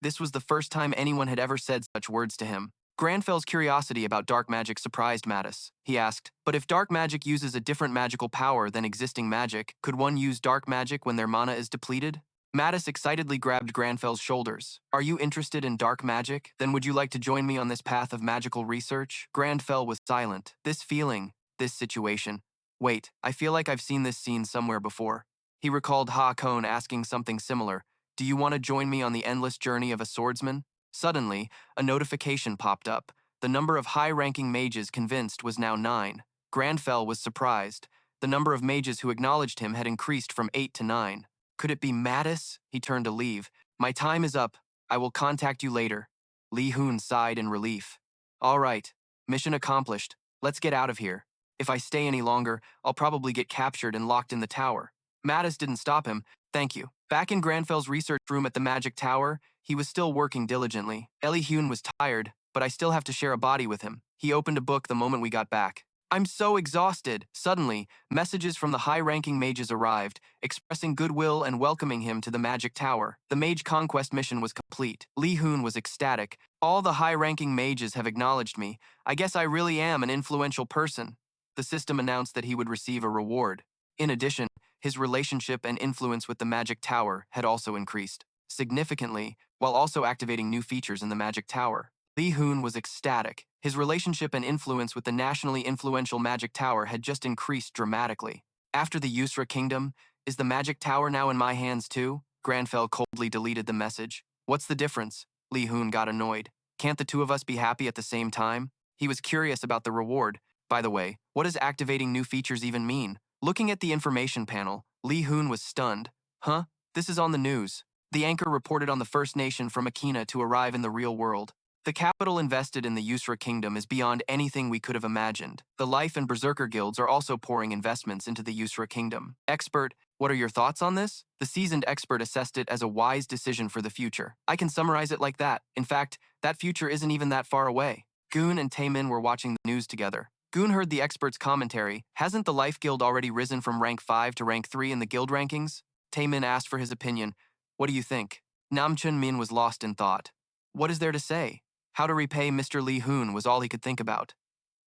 Speaker 1: This was the first time anyone had ever said such words to him. Grandfell's curiosity about dark magic surprised Mattis. He asked, but if dark magic uses a different magical power than existing magic, could one use dark magic when their mana is depleted? Mattis excitedly grabbed Grandfell's shoulders. Are you interested in dark magic? Then would you like to join me on this path of magical research? Grandfell was silent. This feeling, this situation. Wait, I feel like I've seen this scene somewhere before. He recalled Ha-Kon asking something similar. Do you want to join me on the endless journey of a swordsman? Suddenly, a notification popped up. The number of high-ranking mages convinced was now 9. Grandfell was surprised. The number of mages who acknowledged him had increased from 8 to 9. Could it be Mattis? He turned to leave. My time is up. I will contact you later. Lee Hoon sighed in relief. All right. Mission accomplished. Let's get out of here. If I stay any longer, I'll probably get captured and locked in the tower. Mattis didn't stop him. Thank you. Back in Grandfell's research room at the Magic Tower, he was still working diligently. Lee Hoon was tired, but I still have to share a body with him. He opened a book the moment we got back. I'm so exhausted. Suddenly, messages from the high-ranking mages arrived, expressing goodwill and welcoming him to the Magic Tower. The mage conquest mission was complete. Lee Hoon was ecstatic. All the high-ranking mages have acknowledged me. I guess I really am an influential person. The system announced that he would receive a reward. In addition, his relationship and influence with the Magic Tower had also increased significantly, while also activating new features in the Magic Tower. Lee Hoon was ecstatic. His relationship and influence with the nationally influential Magic Tower had just increased dramatically. After the Yusra Kingdom, is the Magic Tower now in my hands too? Grandfell coldly deleted the message. What's the difference? Lee Hoon got annoyed. Can't the two of us be happy at the same time? He was curious about the reward. By the way, what does activating new features even mean? Looking at the information panel, Lee Hoon was stunned. Huh? This is on the news. The anchor reported on the First Nation from Akena to arrive in the real world. The capital invested in the Yusra Kingdom is beyond anything we could have imagined. The Life and Berserker guilds are also pouring investments into the Yusra Kingdom. Expert, what are your thoughts on this? The seasoned expert assessed it as a wise decision for the future. I can summarize it like that. In fact, that future isn't even that far away. Goon and Taemin were watching the news together. Goon heard the expert's commentary. Hasn't the Life Guild already risen from rank 5 to rank 3 in the guild rankings? Taemin asked for his opinion. What do you think? Namchun Min was lost in thought. What is there to say? How to repay Mr. Lee Hoon was all he could think about.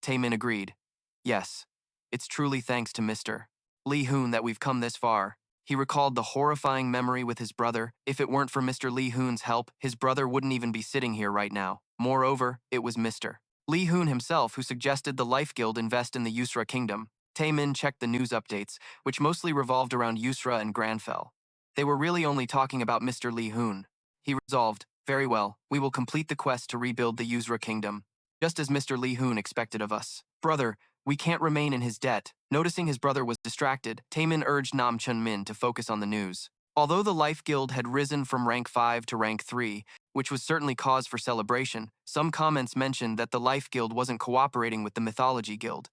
Speaker 1: Taemin agreed. Yes, it's truly thanks to Mr. Lee Hoon that we've come this far. He recalled the horrifying memory with his brother. If it weren't for Mr. Lee Hoon's help, his brother wouldn't even be sitting here right now. Moreover, it was Mr. Lee Hoon himself who suggested the Life Guild invest in the Yusra Kingdom. Taemin checked the news updates, which mostly revolved around Yusra and Grandfell. They were really only talking about Mr. Lee Hoon. He resolved, very well, we will complete the quest to rebuild the Yusra Kingdom, just as Mr. Lee Hoon expected of us. Brother, we can't remain in his debt. Noticing his brother was distracted, Taemin urged Nam Chun Min to focus on the news. Although the Life Guild had risen from rank 5 to rank 3, which was certainly cause for celebration, some comments mentioned that the Life Guild wasn't cooperating with the Mythology Guild.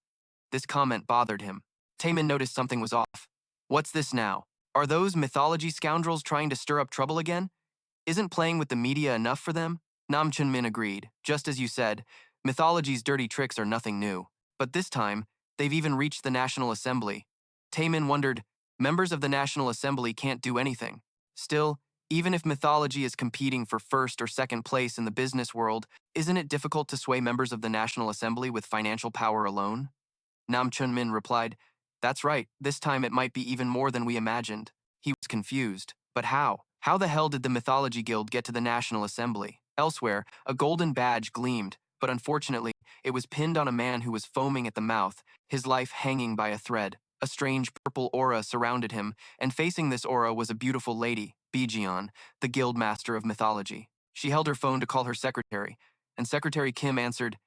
Speaker 1: This comment bothered him. Taemin noticed something was off. What's this now? Are those mythology scoundrels trying to stir up trouble again? Isn't playing with the media enough for them? Nam Chun Min agreed. Just as you said, mythology's dirty tricks are nothing new. But this time, they've even reached the National Assembly. Taemin wondered, members of the National Assembly can't do anything. Still, even if mythology is competing for first or second place in the business world, isn't it difficult to sway members of the National Assembly with financial power alone? Nam Chun Min replied, that's right, this time it might be even more than we imagined. He was confused. But how? How the hell did the Mythology Guild get to the National Assembly? Elsewhere, a golden badge gleamed, but unfortunately, it was pinned on a man who was foaming at the mouth, his life hanging by a thread. A strange purple aura surrounded him, and facing this aura was a beautiful lady, Bijion, the guild master of mythology. She held her phone to call her secretary, and Secretary Kim answered,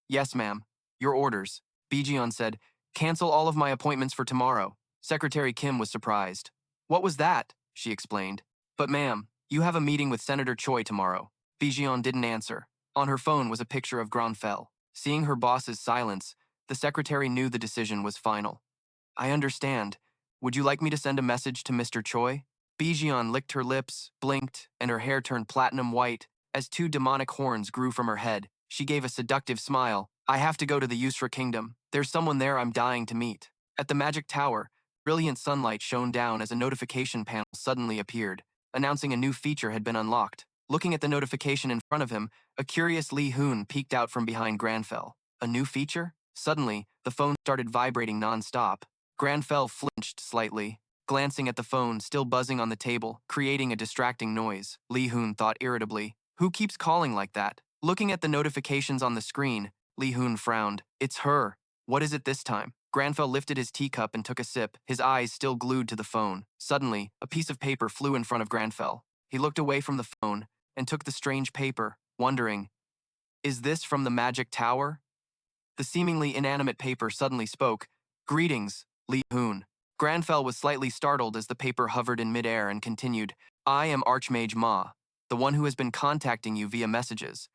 Speaker 1: Yes, ma'am. Your orders. Bijion said, Cancel all of my appointments for tomorrow. Secretary Kim was surprised. What was that? She explained. But ma'am, you have a meeting with Senator Choi tomorrow. Bijion didn't answer. On her phone was a picture of Grandfell. Seeing her boss's silence, the secretary knew the decision was final. I understand. Would you like me to send a message to Mr. Choi? Bijion licked her lips, blinked, and her hair turned platinum white. As two demonic horns grew from her head, she gave a seductive smile. I have to go to the Yusra Kingdom. There's someone there I'm dying to meet. At the Magic Tower, brilliant sunlight shone down as a notification panel suddenly appeared, announcing a new feature had been unlocked. Looking at the notification in front of him, a curious Lee Hoon peeked out from behind Grandfell. A new feature? Suddenly, the phone started vibrating non-stop. Grandfell flinched slightly, glancing at the phone still buzzing on the table, creating a distracting noise. Lee Hoon thought irritably, who keeps calling like that? Looking at the notifications on the screen, Lee Hoon frowned. It's her. What is it this time? Grandfell lifted his teacup and took a sip, his eyes still glued to the phone. Suddenly, a piece of paper flew in front of Grandfell. He looked away from the phone and took the strange paper, wondering, is this from the Magic Tower? The seemingly inanimate paper suddenly spoke. Greetings, Lee Hoon. Grandfell was slightly startled as the paper hovered in midair and continued, I am Archmage Ma, the one who has been contacting you via messages.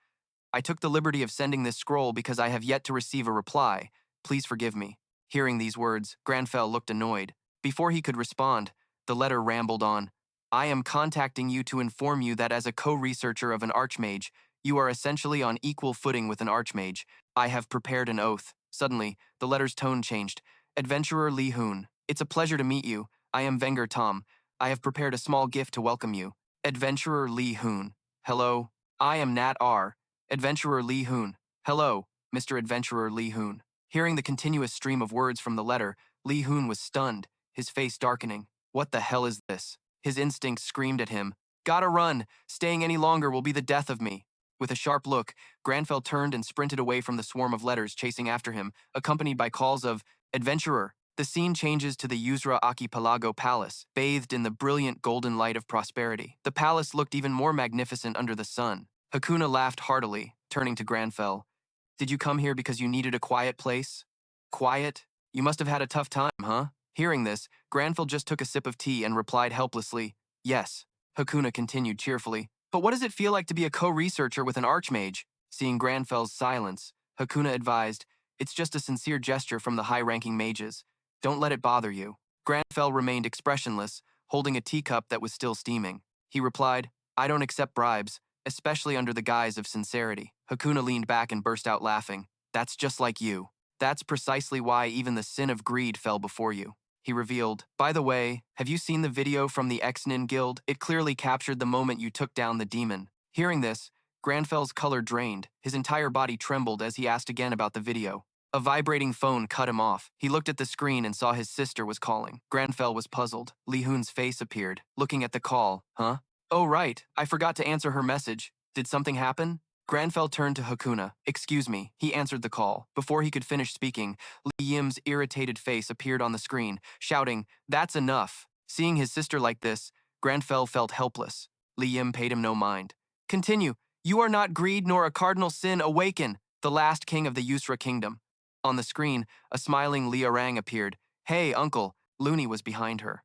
Speaker 1: I took the liberty of sending this scroll because I have yet to receive a reply. Please forgive me. Hearing these words, Grandfell looked annoyed. Before he could respond, the letter rambled on. I am contacting you to inform you that as a co-researcher of an Archmage, you are essentially on equal footing with an Archmage. I have prepared an oath. Suddenly, the letter's tone changed. Adventurer Lee Hoon, it's a pleasure to meet you. I am Venger Tom. I have prepared a small gift to welcome you. Adventurer Lee Hoon. Hello. I am Nat R. Adventurer Lee Hoon. Hello, Mr. Adventurer Lee Hoon. Hearing the continuous stream of words from the letter, Lee Hoon was stunned, his face darkening. What the hell is this? His instincts screamed at him. Gotta run! Staying any longer will be the death of me. With a sharp look, Grandfell turned and sprinted away from the swarm of letters chasing after him, accompanied by calls of, Adventurer! The scene changes to the Yusra Archipelago Palace, bathed in the brilliant golden light of prosperity. The palace looked even more magnificent under the sun. Hakuna laughed heartily, turning to Grandfell. Did you come here because you needed a quiet place? Quiet? You must have had a tough time, huh? Hearing this, Grandfell just took a sip of tea and replied helplessly, Yes. Hakuna continued cheerfully, But what does it feel like to be a co-researcher with an archmage? Seeing Grandfell's silence, Hakuna advised, It's just a sincere gesture from the high-ranking mages. Don't let it bother you. Grandfell remained expressionless, holding a teacup that was still steaming. He replied, I don't accept bribes, especially under the guise of sincerity. Hakuna leaned back and burst out laughing. That's just like you. That's precisely why even the sin of greed fell before you. He revealed, By the way, have you seen the video from the X-Nin Guild? It clearly captured the moment you took down the demon. Hearing this, Grandfell's color drained. His entire body trembled as he asked again about the video. A vibrating phone cut him off. He looked at the screen and saw his sister was calling. Grandfell was puzzled. Lee Hoon's face appeared, looking at the call. Huh? Oh right, I forgot to answer her message. Did something happen? Grandfell turned to Hakuna. Excuse me, he answered the call. Before he could finish speaking, Lee Yim's irritated face appeared on the screen, shouting, That's enough. Seeing his sister like this, Grandfell felt helpless. Lee Yim paid him no mind. Continue. You are not greed nor a cardinal sin. Awaken, the last king of the Yusra kingdom. On the screen, a smiling Lee Arang appeared. Hey, uncle. Looney was behind her.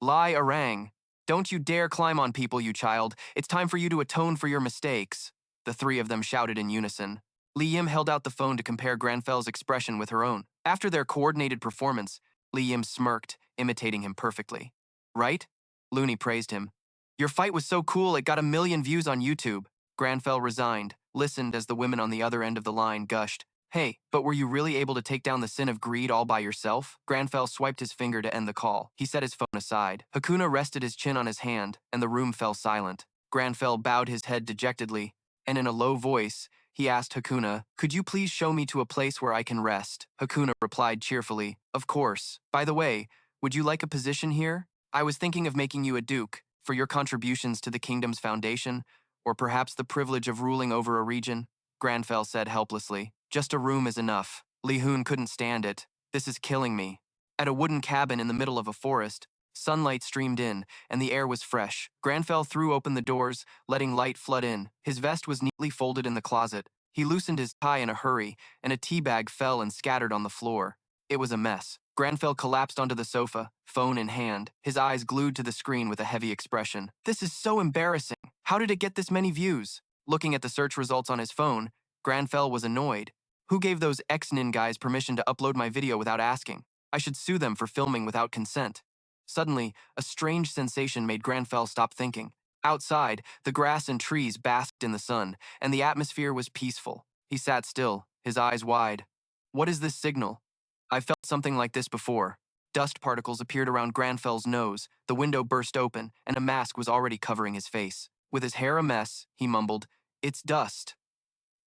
Speaker 1: Lie Arang. Don't you dare climb on people, you child. It's time for you to atone for your mistakes. The three of them shouted in unison. Lee Yim held out the phone to compare Grandfell's expression with her own. After their coordinated performance, Lee Yim smirked, imitating him perfectly. Right? Looney praised him. Your fight was so cool it got 1 million views on YouTube. Grandfell resigned, listened as the women on the other end of the line gushed. Hey, but were you really able to take down the sin of greed all by yourself? Grandfell swiped his finger to end the call. He set his phone aside. Hakuna rested his chin on his hand, and the room fell silent. Grandfell bowed his head dejectedly, and in a low voice, he asked Hakuna, Could you please show me to a place where I can rest? Hakuna replied cheerfully, Of course. By the way, would you like a position here? I was thinking of making you a duke, for your contributions to the kingdom's foundation, or perhaps the privilege of ruling over a region, Grandfell said helplessly. Just a room is enough. Lee Hoon couldn't stand it. This is killing me. At a wooden cabin in the middle of a forest, sunlight streamed in, and the air was fresh. Grandfell threw open the doors, letting light flood in. His vest was neatly folded in the closet. He loosened his tie in a hurry, and a tea bag fell and scattered on the floor. It was a mess. Grandfell collapsed onto the sofa, phone in hand, his eyes glued to the screen with a heavy expression. This is so embarrassing. How did it get this many views? Looking at the search results on his phone, Grandfell was annoyed. Who gave those X-Nin guys permission to upload my video without asking? I should sue them for filming without consent. Suddenly, a strange sensation made Grandfell stop thinking. Outside, the grass and trees basked in the sun, and the atmosphere was peaceful. He sat still, his eyes wide. What is this signal? I've felt something like this before. Dust particles appeared around Grandfell's nose, the window burst open, and a mask was already covering his face. With his hair a mess, he mumbled, It's dust.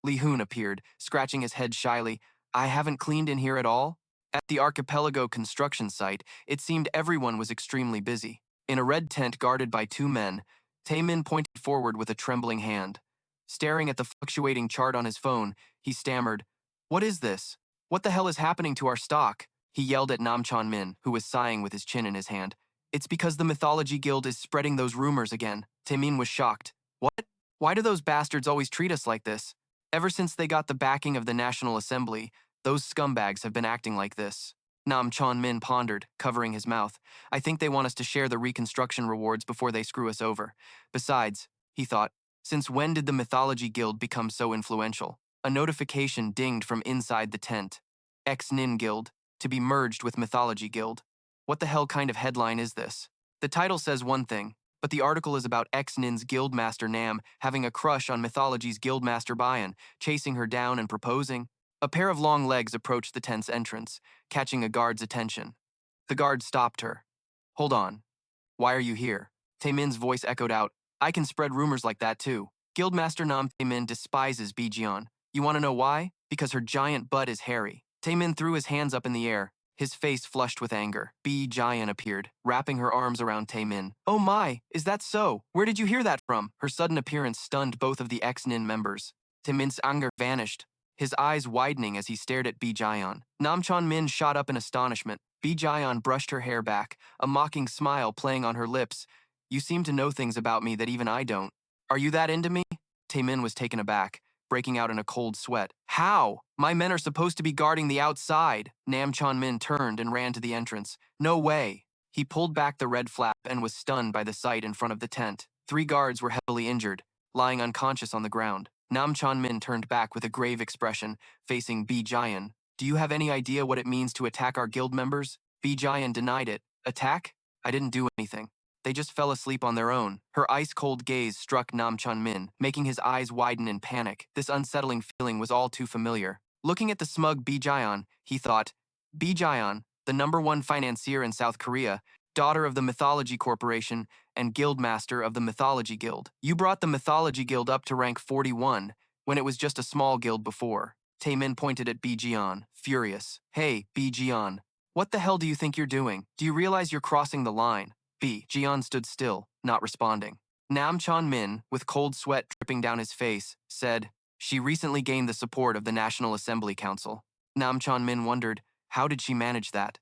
Speaker 1: Lee Hoon appeared, scratching his head shyly. I haven't cleaned in here at all? At the archipelago construction site, it seemed everyone was extremely busy. In a red tent guarded by 2 men, Taemin pointed forward with a trembling hand. Staring at the fluctuating chart on his phone, he stammered, What is this? What the hell is happening to our stock? He yelled at Namchon Min, who was sighing with his chin in his hand. It's because the Mythology Guild is spreading those rumors again. Taemin was shocked. What? Why do those bastards always treat us like this? Ever since they got the backing of the National Assembly, those scumbags have been acting like this. Nam Chon Min pondered, covering his mouth. I think they want us to share the reconstruction rewards before they screw us over. Besides, he thought, since when did the Mythology Guild become so influential? A notification dinged from inside the tent. X-Nin Guild, to be merged with Mythology Guild. What the hell kind of headline is this? The title says one thing, but the article is about X-Nin's Guildmaster Nam having a crush on Mythology's Guildmaster Bayan, chasing her down and proposing. A pair of long legs approached the tent's entrance, catching a guard's attention. The guard stopped her. Hold on. Why are you here? Taemin's voice echoed out. I can spread rumors like that too. Guildmaster Nam Taemin despises Bijian. You want to know why? Because her giant butt is hairy. Taemin threw his hands up in the air, His face flushed with anger. B. Jian appeared, wrapping her arms around Taemin. Oh my, is that so? Where did you hear that from? Her sudden appearance stunned both of the ex-Nin members. Taemin's anger vanished, his eyes widening as he stared at B. Jian. Namcheon Min shot up in astonishment. B. Jian brushed her hair back, a mocking smile playing on her lips. You seem to know things about me that even I don't. Are you that into me? Taemin was taken aback, breaking out in a cold sweat. How? My men are supposed to be guarding the outside. Namcheon Min turned and ran to the entrance. No way. He pulled back the red flap and was stunned by the sight in front of the tent. 3 guards were heavily injured, lying unconscious on the ground. Namcheon Min turned back with a grave expression, facing B. Jian. Do you have any idea what it means to attack our guild members? B. Jian denied it. Attack? I didn't do anything. They just fell asleep on their own. Her ice-cold gaze struck Namcheon Min, making his eyes widen in panic. This unsettling feeling was all too familiar. Looking at the smug B. Jian, he thought, B. Jian, the #1 financier in South Korea, daughter of the Mythology Corporation, and guildmaster of the Mythology Guild. You brought the Mythology Guild up to rank 41, when it was just a small guild before. Taemin pointed at B. Jian, furious. Hey, B. Jian, what the hell do you think you're doing? Do you realize you're crossing the line? B. Jian stood still, not responding. Namcheon Min, with cold sweat dripping down his face, said, she recently gained the support of the National Assembly Council. Namcheon Min wondered, how did she manage that?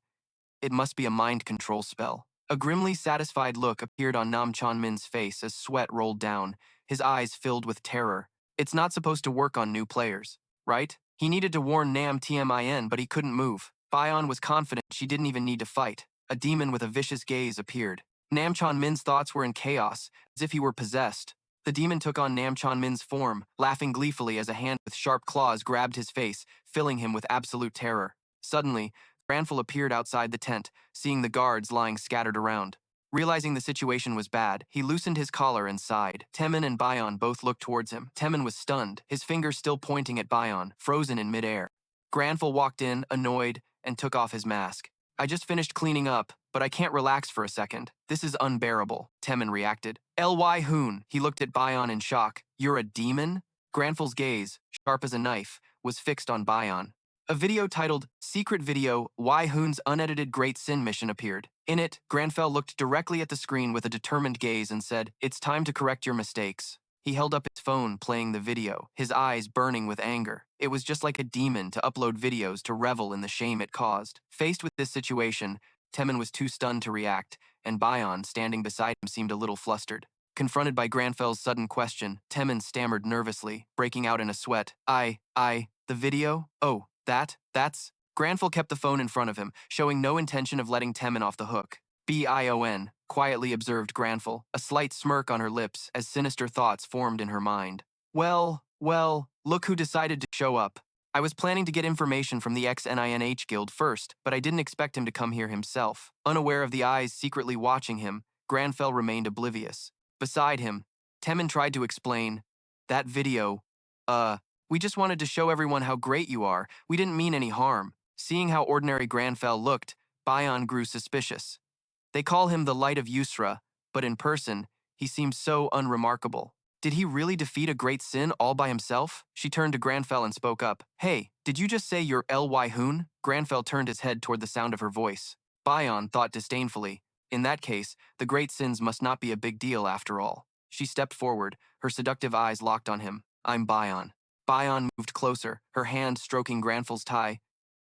Speaker 1: It must be a mind control spell. A grimly satisfied look appeared on Namcheon Min's face as sweat rolled down, his eyes filled with terror. It's not supposed to work on new players, right? He needed to warn Nam Tmin, but he couldn't move. Bion was confident she didn't even need to fight. A demon with a vicious gaze appeared. Namcheon Min's thoughts were in chaos, as if he were possessed. The demon took on Namcheon Min's form, laughing gleefully as a hand with sharp claws grabbed his face, filling him with absolute terror. Suddenly, Grandfell appeared outside the tent, seeing the guards lying scattered around. Realizing the situation was bad, he loosened his collar and sighed. Taemin and Bion both looked towards him. Taemin was stunned, his finger still pointing at Bion, frozen in midair. Grandfell walked in, annoyed, and took off his mask. I just finished cleaning up, but I can't relax for a second. This is unbearable, Taemin reacted. Lee Hoon, he looked at Bion in shock. You're a demon? Grandfell's gaze, sharp as a knife, was fixed on Bion. A video titled Secret Video, Lee Hoon's Unedited Great Sin Mission appeared. In it, Grandfell looked directly at the screen with a determined gaze and said, it's time to correct your mistakes. He held up his phone playing the video, his eyes burning with anger. It was just like a demon to upload videos to revel in the shame it caused. Faced with this situation, Taemin was too stunned to react, and Bion, standing beside him, seemed a little flustered. Confronted by Grandfell's sudden question, Taemin stammered nervously, breaking out in a sweat. The video? Oh, that's... Grandfell kept the phone in front of him, showing no intention of letting Taemin off the hook. Bion, quietly observed Grandfell, a slight smirk on her lips as sinister thoughts formed in her mind. Well, look who decided to show up. I was planning to get information from the ex-NINH guild first, but I didn't expect him to come here himself. Unaware of the eyes secretly watching him, Grandfell remained oblivious. Beside him, Taemin tried to explain, that video, we just wanted to show everyone how great you are. We didn't mean any harm. Seeing how ordinary Grandfell looked, Bion grew suspicious. They call him the Light of Yusra, but in person, he seems so unremarkable. Did he really defeat a great sin all by himself? She turned to Grandfell and spoke up. Hey, did you just say you're Lee Hoon? Grandfell turned his head toward the sound of her voice. Bion thought disdainfully. In that case, the great sins must not be a big deal after all. She stepped forward, her seductive eyes locked on him. I'm Bion. Bion moved closer, her hand stroking Grandfell's tie.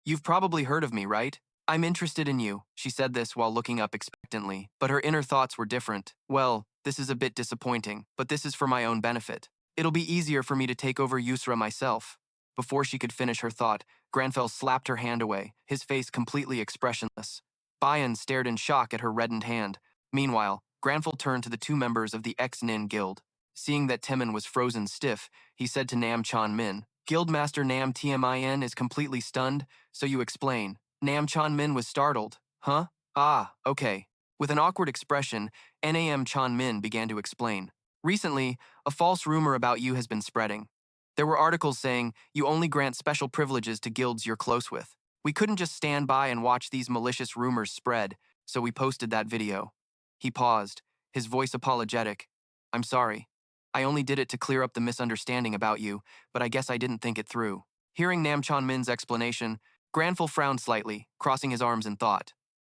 Speaker 1: You've probably heard of me, right? I'm interested in you. She said this while looking up expectantly, but her inner thoughts were different. Well, this is a bit disappointing, but this is for my own benefit. It'll be easier for me to take over Yusra myself. Before she could finish her thought, Grandfell slapped her hand away, his face completely expressionless. Bion stared in shock at her reddened hand. Meanwhile, Grandfell turned to the 2 members of the ex-Nin guild. Seeing that Taemin was frozen stiff, he said to Namcheon Min, Guildmaster Nam Tmin is completely stunned, so you explain. Namcheon Min was startled. Huh? Ah, okay. With an awkward expression, Namcheon Min began to explain. Recently, a false rumor about you has been spreading. There were articles saying you only grant special privileges to guilds you're close with. We couldn't just stand by and watch these malicious rumors spread, so we posted that video. He paused, his voice apologetic. I'm sorry. I only did it to clear up the misunderstanding about you, but I guess I didn't think it through. Hearing Namcheon Min's explanation, Grandfell frowned slightly, crossing his arms in thought.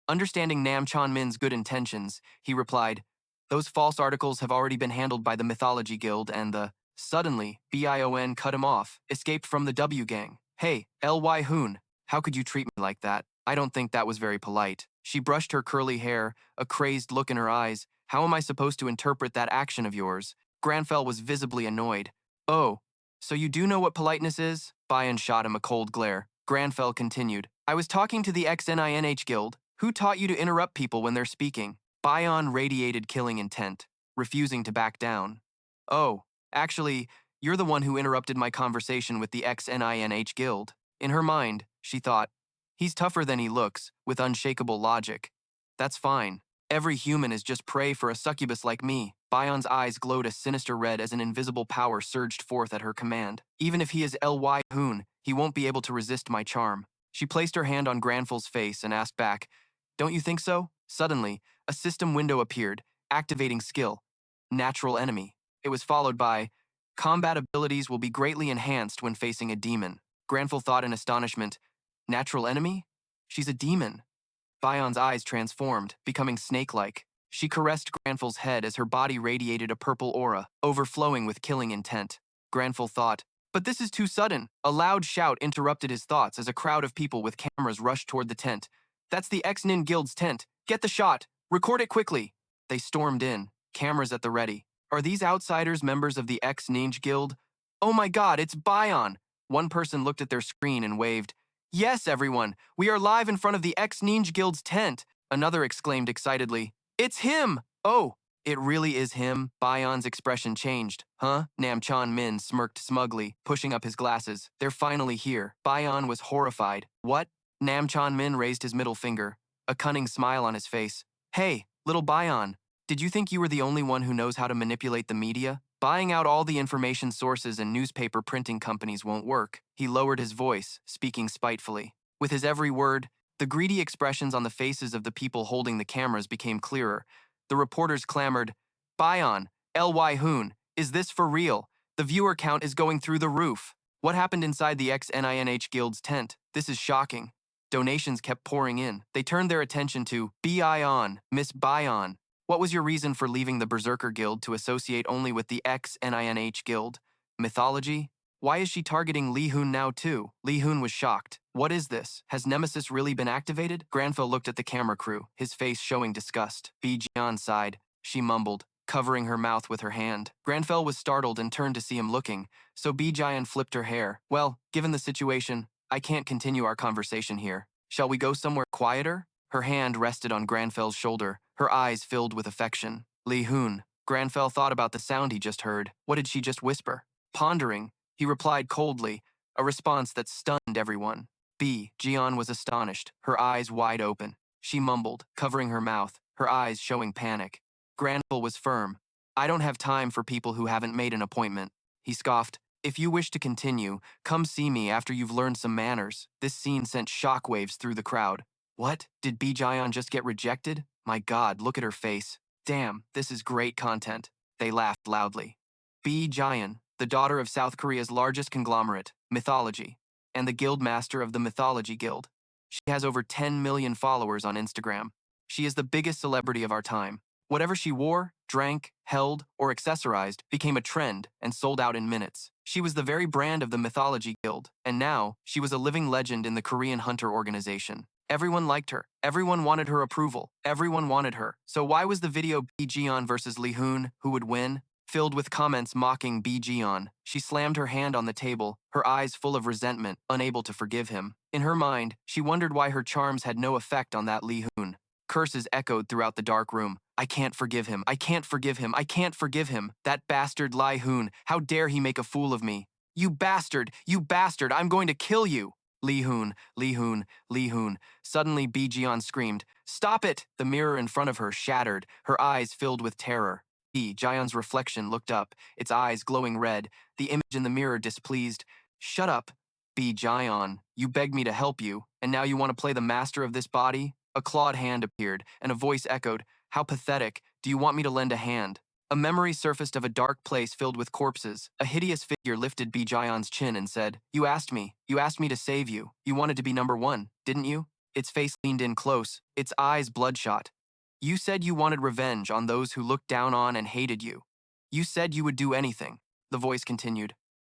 Speaker 1: Understanding Nam Chanmin's good intentions, he replied, "Those false articles have already been handled by the Mythology Guild and the..." Suddenly, Bion cut him off, escaped from the W gang. "Hey, Ly Hoon, how could you treat me like that? I don't think that was very polite." She brushed her curly hair, a crazed look in her eyes. "How am I supposed to interpret that action of yours?" Grandfell was visibly annoyed. "Oh, so you do know what politeness is?" Bion shot him a cold glare. Grandfell continued, "I was talking to the XNINH Guild. Who taught you to interrupt people when they're speaking?" Bion radiated killing intent, refusing to back down. "Oh, actually, you're the one who interrupted my conversation with the XNINH Guild." In her mind, she thought, "He's tougher than he looks, with unshakable logic. That's fine. Every human is just prey for a succubus like me." Bion's eyes glowed a sinister red as an invisible power surged forth at her command. "Even if he is Ly Hoon, he won't be able to resist my charm." She placed her hand on Grandfell's face and asked back, "Don't you think so?" Suddenly, a system window appeared, activating skill. Natural enemy. It was followed by, "Combat abilities will be greatly enhanced when facing a demon." Grandfell thought in astonishment, "Natural enemy? She's a demon." Bion's eyes transformed, becoming snake-like. She caressed Grandfell's head as her body radiated a purple aura, overflowing with killing intent. Grandfell thought, "But this is too sudden." A loud shout interrupted his thoughts as a crowd of people with cameras rushed toward the tent. "That's the X-Nin Guild's tent. Get the shot. Record it quickly." They stormed in, cameras at the ready. "Are these outsiders members of the X-Ninja Guild?" "Oh my god, it's Bion!" One person looked at their screen and waved. "Yes, everyone, we are live in front of the X-Ninja Guild's tent." Another exclaimed excitedly, "It's him!" "Oh, it really is him." Bion's expression changed. "Huh?" Nam Chanmin smirked smugly, pushing up his glasses. "They're finally here." Bion was horrified. "What?" Nam Chanmin raised his middle finger, a cunning smile on his face. "Hey, little Bion, did you think you were the only one who knows how to manipulate the media? Buying out all the information sources and newspaper printing companies won't work." He lowered his voice, speaking spitefully. With his every word, the greedy expressions on the faces of the people holding the cameras became clearer. The reporters clamored, "Bion, Ly Hoon, is this for real? The viewer count is going through the roof. What happened inside the XNINH Guild's tent? This is shocking." Donations kept pouring in. They turned their attention to Bion, Miss Bion. "What was your reason for leaving the Berserker Guild to associate only with the XNINH Guild? Mythology? Why is she targeting Lee Hoon now too?" Lee Hoon was shocked. "What is this? Has Nemesis really been activated?" Grandfell looked at the camera crew, his face showing disgust. Jian sighed. She mumbled, covering her mouth with her hand. Grandfell was startled and turned to see him looking, so Jian flipped her hair. "Well, given the situation, I can't continue our conversation here. Shall we go somewhere quieter?" Her hand rested on Grandfell's shoulder, her eyes filled with affection. "Lee Hoon." Grandfell thought about the sound he just heard. What did she just whisper? Pondering, he replied coldly, a response that stunned everyone. Jian was astonished, her eyes wide open. She mumbled, covering her mouth, her eyes showing panic. Grandfell was firm. "I don't have time for people who haven't made an appointment." He scoffed, "If you wish to continue, come see me after you've learned some manners." This scene sent shockwaves through the crowd. What? Did Jian just get rejected? My god, look at her face. Damn, this is great content. They laughed loudly. Jian, the daughter of South Korea's largest conglomerate, Mythology, and the guild master of the Mythology Guild. She has over 10 million followers on Instagram. She is the biggest celebrity of our time. Whatever she wore, drank, held, or accessorized became a trend and sold out in minutes. She was the very brand of the Mythology Guild, and now she was a living legend in the Korean hunter organization. Everyone liked her. Everyone wanted her approval. Everyone wanted her. So why was the video Jian versus Lee Hoon, who would win, filled with comments mocking Jian? She slammed her hand on the table, her eyes full of resentment, unable to forgive him. In her mind, she wondered why her charms had no effect on that Lee Hoon. Curses echoed throughout the dark room. I can't forgive him. I can't forgive him. I can't forgive him. That bastard Lee Hoon. How dare he make a fool of me? You bastard! You bastard! I'm going to kill you! Lee Hoon, Lee Hoon, Lee Hoon. Suddenly, Jian screamed, "Stop it!" The mirror in front of her shattered, her eyes filled with terror. Jian's reflection looked up, its eyes glowing red, the image in the mirror displeased. "Shut up, Jian. You begged me to help you, and now you want to play the master of this body?" A clawed hand appeared, and a voice echoed, "How pathetic. Do you want me to lend a hand?" A memory surfaced of a dark place filled with corpses. A hideous figure lifted Jaeon's chin and said, You asked me to save you. You wanted to be number one, didn't you? Its face leaned in close, its eyes bloodshot. You said you wanted revenge on those who looked down on and hated you. You said you would do anything, the voice continued.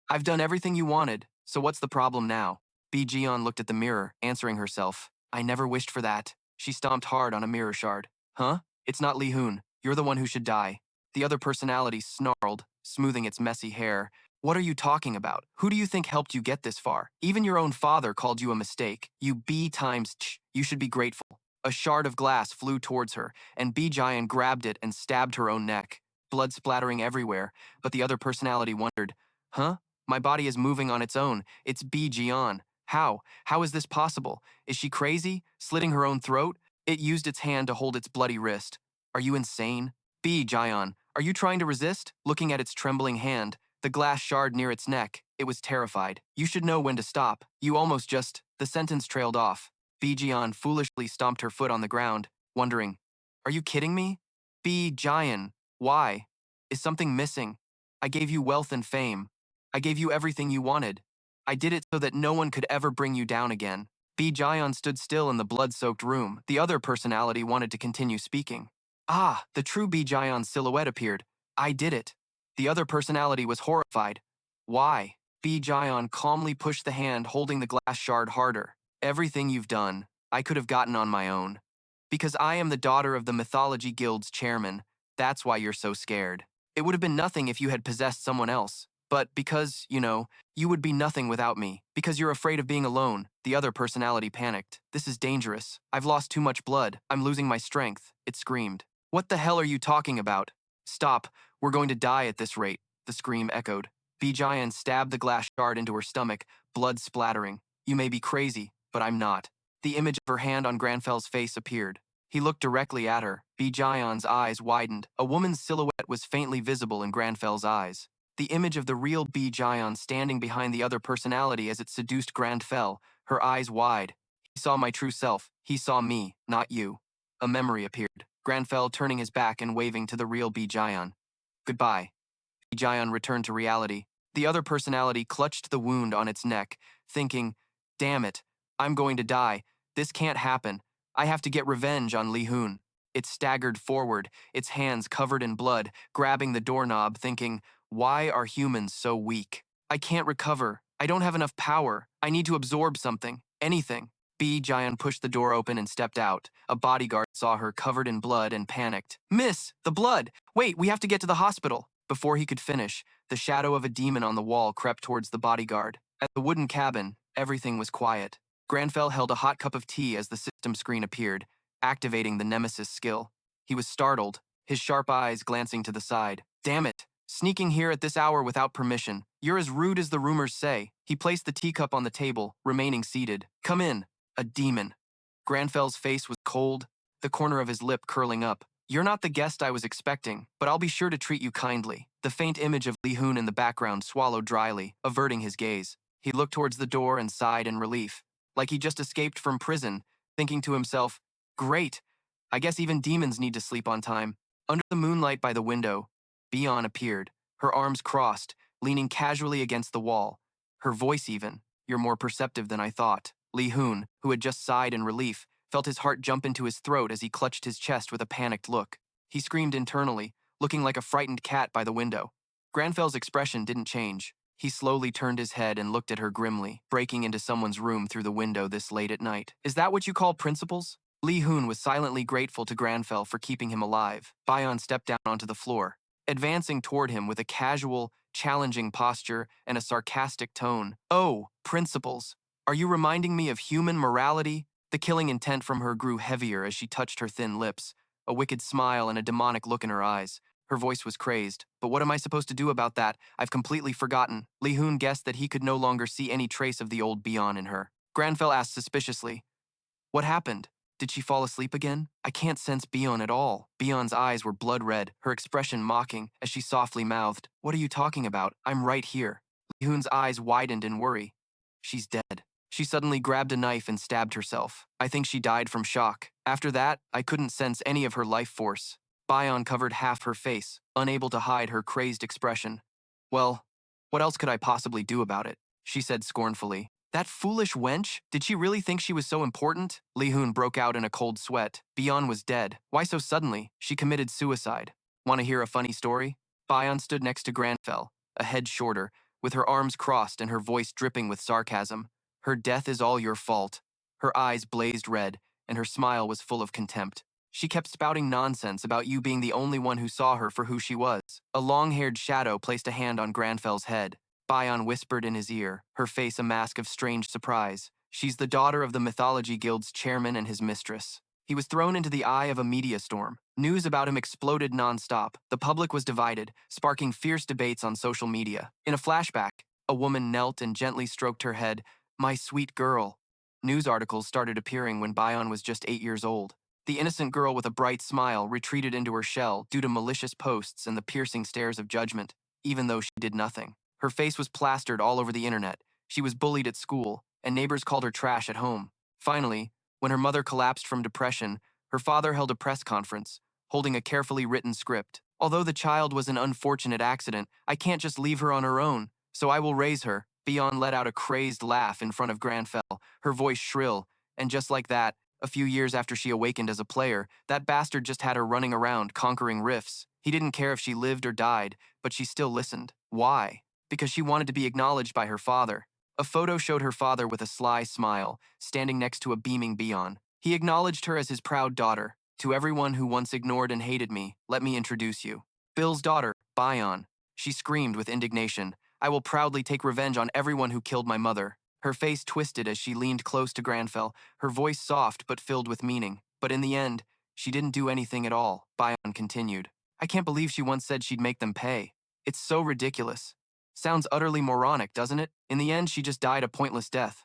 Speaker 1: I've done everything you wanted, so what's the problem now? Jeon looked at the mirror, answering herself. I never wished for that. She stomped hard on a mirror shard. Huh? It's not Lee Hoon. You're the one who should die. The other personality snarled, smoothing its messy hair. What are you talking about? Who do you think helped you get this far? Even your own father called you a mistake. You B times ch. You should be grateful. A shard of glass flew towards her, and Giant grabbed it and stabbed her own neck. Blood splattering everywhere, but the other personality wondered, Huh? My body is moving on its own. It's Jian. How? How is this possible? Is she crazy? Slitting her own throat? It used its hand to hold its bloody wrist. Are you insane? Jian, are you trying to resist? Looking at its trembling hand, the glass shard near its neck, it was terrified. You should know when to stop. You almost just... The sentence trailed off. Jian foolishly stomped her foot on the ground, wondering, Are you kidding me? Jian, why? Is something missing? I gave you wealth and fame. I gave you everything you wanted. I did it so that no one could ever bring you down again. Jian stood still in the blood-soaked room. The other personality wanted to continue speaking. Ah, the true Jian's silhouette appeared. I did it. The other personality was horrified. Why? Jian calmly pushed the hand holding the glass shard harder. Everything you've done, I could have gotten on my own. Because I am the daughter of the Mythology Guild's chairman, that's why you're so scared. It would have been nothing if you had possessed someone else. But because, you would be nothing without me. Because you're afraid of being alone, the other personality panicked. This is dangerous. I've lost too much blood. I'm losing my strength, it screamed. What the hell are you talking about? Stop. We're going to die at this rate, the scream echoed. Giant stabbed the glass shard into her stomach, blood splattering. You may be crazy, but I'm not. The image of her hand on Grandfell's face appeared. He looked directly at her. Giant's eyes widened. A woman's silhouette was faintly visible in Grandfell's eyes. The image of the real Giant standing behind the other personality as it seduced Grandfell, her eyes wide. He saw my true self. He saw me, not you. A memory appeared. Grandfell turning his back and waving to the real Giant. Goodbye. Giant returned to reality. The other personality clutched the wound on its neck, thinking, Damn it, I'm going to die. This can't happen. I have to get revenge on Lee Hoon. It staggered forward, its hands covered in blood, grabbing the doorknob, thinking, Why are humans so weak? I can't recover. I don't have enough power. I need to absorb something. Anything. Giant pushed the door open and stepped out. A bodyguard saw her covered in blood and panicked. Miss, the blood! Wait, we have to get to the hospital. Before he could finish, the shadow of a demon on the wall crept towards the bodyguard. At the wooden cabin, everything was quiet. Grandfell held a hot cup of tea as the system screen appeared, activating the Nemesis skill. He was startled, his sharp eyes glancing to the side. Damn it! Sneaking here at this hour without permission. You're as rude as the rumors say. He placed the teacup on the table, remaining seated. Come in. A demon. Grandfell's face was cold, the corner of his lip curling up. You're not the guest I was expecting, but I'll be sure to treat you kindly. The faint image of Lee Hoon in the background swallowed dryly, averting his gaze. He looked towards the door and sighed in relief, like he just escaped from prison, thinking to himself, Great! I guess even demons need to sleep on time. Under the moonlight by the window, Bion appeared, her arms crossed, leaning casually against the wall. Her voice even, You're more perceptive than I thought. Lee Hoon, who had just sighed in relief, felt his heart jump into his throat as he clutched his chest with a panicked look. He screamed internally, looking like a frightened cat by the window. Grandfell's expression didn't change. He slowly turned his head and looked at her grimly, breaking into someone's room through the window this late at night. Is that what you call principles? Lee Hoon was silently grateful to Grandfell for keeping him alive. Bion stepped down onto the floor, advancing toward him with a casual, challenging posture and a sarcastic tone. Oh, principles. Are you reminding me of human morality? The killing intent from her grew heavier as she touched her thin lips, a wicked smile and a demonic look in her eyes. Her voice was crazed. But what am I supposed to do about that? I've completely forgotten. Lee Hoon guessed that he could no longer see any trace of the old Bion in her. Grandfell asked suspiciously, What happened? Did she fall asleep again? I can't sense Bion at all. Bion's eyes were blood red, her expression mocking, as she softly mouthed, What are you talking about? I'm right here. Lee Hoon's eyes widened in worry. She's dead. She suddenly grabbed a knife and stabbed herself. I think she died from shock. After that, I couldn't sense any of her life force. Bayon covered half her face, unable to hide her crazed expression. Well, what else could I possibly do about it? She said scornfully. That foolish wench? Did she really think she was so important? Lee Hoon broke out in a cold sweat. Bayon was dead. Why so suddenly? She committed suicide. Want to hear a funny story? Bayon stood next to Grandfell, a head shorter, with her arms crossed and her voice dripping with sarcasm. Her death is all your fault. Her eyes blazed red, and her smile was full of contempt. She kept spouting nonsense about you being the only one who saw her for who she was. A long-haired shadow placed a hand on Grandfell's head. Bayon whispered in his ear, her face a mask of strange surprise. She's the daughter of the Mythology Guild's chairman and his mistress. He was thrown into the eye of a media storm. News about him exploded non-stop. The public was divided, sparking fierce debates on social media. In a flashback, a woman knelt and gently stroked her head. My sweet girl. News articles started appearing when Bayon was just 8 years old. The innocent girl with a bright smile retreated into her shell due to malicious posts and the piercing stares of judgment, even though she did nothing. Her face was plastered all over the internet. She was bullied at school, and neighbors called her trash at home. Finally, when her mother collapsed from depression, her father held a press conference, holding a carefully written script. Although the child was an unfortunate accident, I can't just leave her on her own, so I will raise her. Bayon let out a crazed laugh in front of Grandfell, her voice shrill, and just like that, a few years after she awakened as a player, that bastard just had her running around, conquering rifts. He didn't care if she lived or died, but she still listened. Why? Because she wanted to be acknowledged by her father. A photo showed her father with a sly smile, standing next to a beaming Bayon. He acknowledged her as his proud daughter. To everyone who once ignored and hated me, let me introduce you. Bill's daughter, Bayon. She screamed with indignation. I will proudly take revenge on everyone who killed my mother. Her face twisted as she leaned close to Grandfell, her voice soft but filled with meaning. But in the end, she didn't do anything at all, Bayon continued. I can't believe she once said she'd make them pay. It's so ridiculous. Sounds utterly moronic, doesn't it? In the end, she just died a pointless death.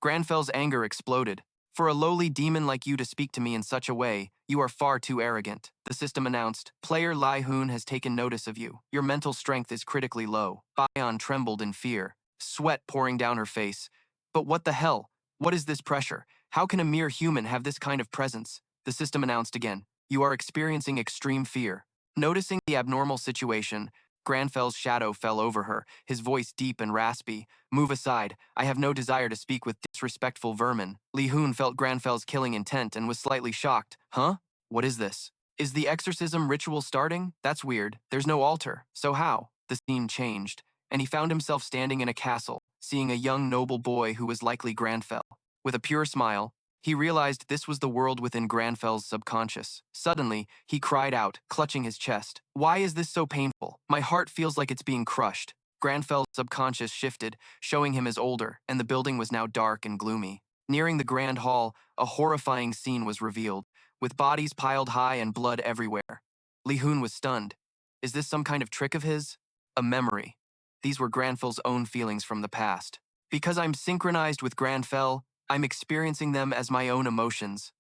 Speaker 1: Grandfell's anger exploded. For a lowly demon like you to speak to me in such a way, you are far too arrogant. The system announced, Player Lee Hoon has taken notice of you. Your mental strength is critically low. Bayon trembled in fear, sweat pouring down her face. But what the hell? What is this pressure? How can a mere human have this kind of presence? The system announced again, you are experiencing extreme fear. Noticing the abnormal situation, Grandfell's shadow fell over her, his voice deep and raspy. Move aside, I have no desire to speak with disrespectful vermin. Lee Hoon felt Grandfell's killing intent and was slightly shocked. Huh? What is this? Is the exorcism ritual starting? That's weird. There's no altar. So how? The scene changed, and he found himself standing in a castle, seeing a young noble boy who was likely Grandfell. With a pure smile, he realized this was the world within Grandfell's subconscious. Suddenly, he cried out, clutching his chest. Why is this so painful? My heart feels like it's being crushed. Grandfell's subconscious shifted, showing him as older, and the building was now dark and gloomy. Nearing the grand hall, a horrifying scene was revealed, with bodies piled high and blood everywhere. Lee Hoon was stunned. Is this some kind of trick of his? A memory. These were Grandfell's own feelings from the past. Because I'm synchronized with Grandfell, I'm experiencing them as my own emotions.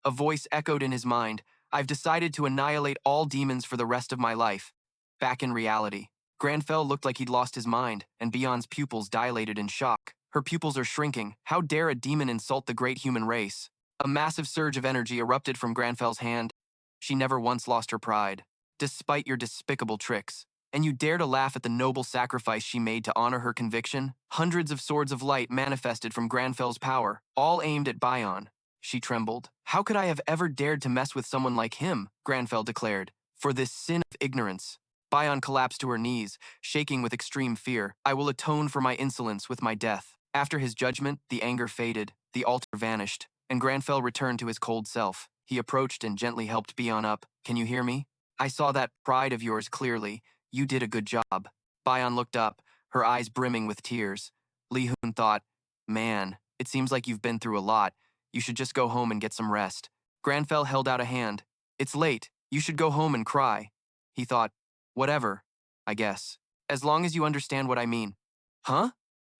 Speaker 1: A voice echoed in his mind. I've decided to annihilate all demons for the rest of my life. Back in reality, Grandfell looked like he'd lost his mind, and Bayon's pupils dilated in shock. Her pupils are shrinking. How dare a demon insult the great human race? A massive surge of energy erupted from Grandfell's hand. She never once lost her pride, despite your despicable tricks. And you dare to laugh at the noble sacrifice she made to honor her conviction? Hundreds of swords of light manifested from Grandfell's power, all aimed at Bayon. She trembled. How could I have ever dared to mess with someone like him? Grandfell declared. For this sin of ignorance. Bayon collapsed to her knees, shaking with extreme fear. I will atone for my insolence with my death. After his judgment, the anger faded, the altar vanished, and Grandfell returned to his cold self. He approached and gently helped Bayon up. Can you hear me? I saw that pride of yours clearly. You did a good job. Bayon looked up, her eyes brimming with tears. Lee Hoon thought, man, it seems like you've been through a lot. You should just go home and get some rest. Grandfell held out a hand. It's late. You should go home and cry. He thought, whatever, I guess. As long as you understand what I mean. Huh?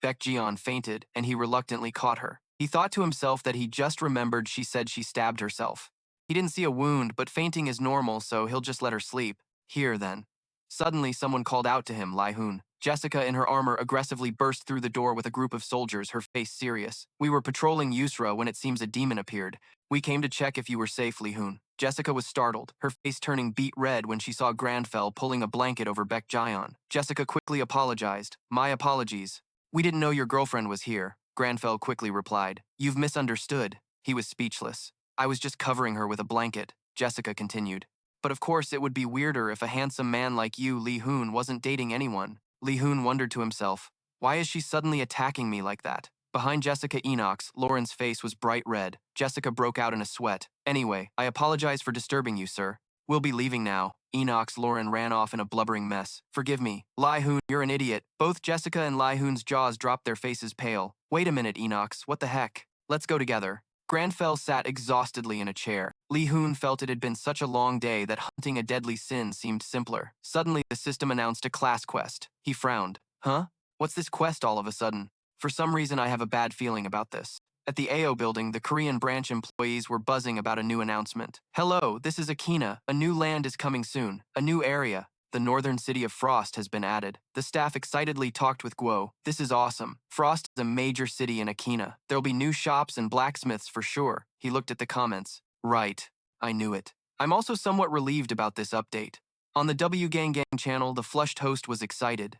Speaker 1: Baekjeon fainted, and he reluctantly caught her. He thought to himself that he just remembered she said she stabbed herself. He didn't see a wound, but fainting is normal, so he'll just let her sleep. Here, then. Suddenly, someone called out to him, Lee Hoon. Jessica in her armor aggressively burst through the door with a group of soldiers, her face serious. We were patrolling Yusra when it seems a demon appeared. We came to check if you were safe, Lee Hoon. Jessica was startled, her face turning beet red when she saw Grandfell pulling a blanket over Baek Jion. Jessica quickly apologized. My apologies. We didn't know your girlfriend was here, Grandfell quickly replied. You've misunderstood. He was speechless. I was just covering her with a blanket, Jessica continued. But of course it would be weirder if a handsome man like you, Lee Hoon, wasn't dating anyone. Lee Hoon wondered to himself, why is she suddenly attacking me like that? Behind Jessica Enox, Lauren's face was bright red. Jessica broke out in a sweat. Anyway, I apologize for disturbing you, sir. We'll be leaving now. Enox Lauren ran off in a blubbering mess. Forgive me. Lee Hoon, you're an idiot. Both Jessica and Lee Hoon's jaws dropped, their faces pale. Wait a minute, Enox, what the heck? Let's go together. Grandfell sat exhaustedly in a chair. Lee Hoon felt it had been such a long day that hunting a deadly sin seemed simpler. Suddenly, the system announced a class quest. He frowned. Huh? What's this quest all of a sudden? For some reason, I have a bad feeling about this. At the AO building, the Korean branch employees were buzzing about a new announcement. Hello, this is Akena. A new land is coming soon. A new area. The northern city of Frost has been added. The staff excitedly talked with Guo. This is awesome. Frost is a major city in Akena. There'll be new shops and blacksmiths for sure. He looked at the comments. Right. I knew it. I'm also somewhat relieved about this update. On the W Gang Gang channel, the flushed host was excited.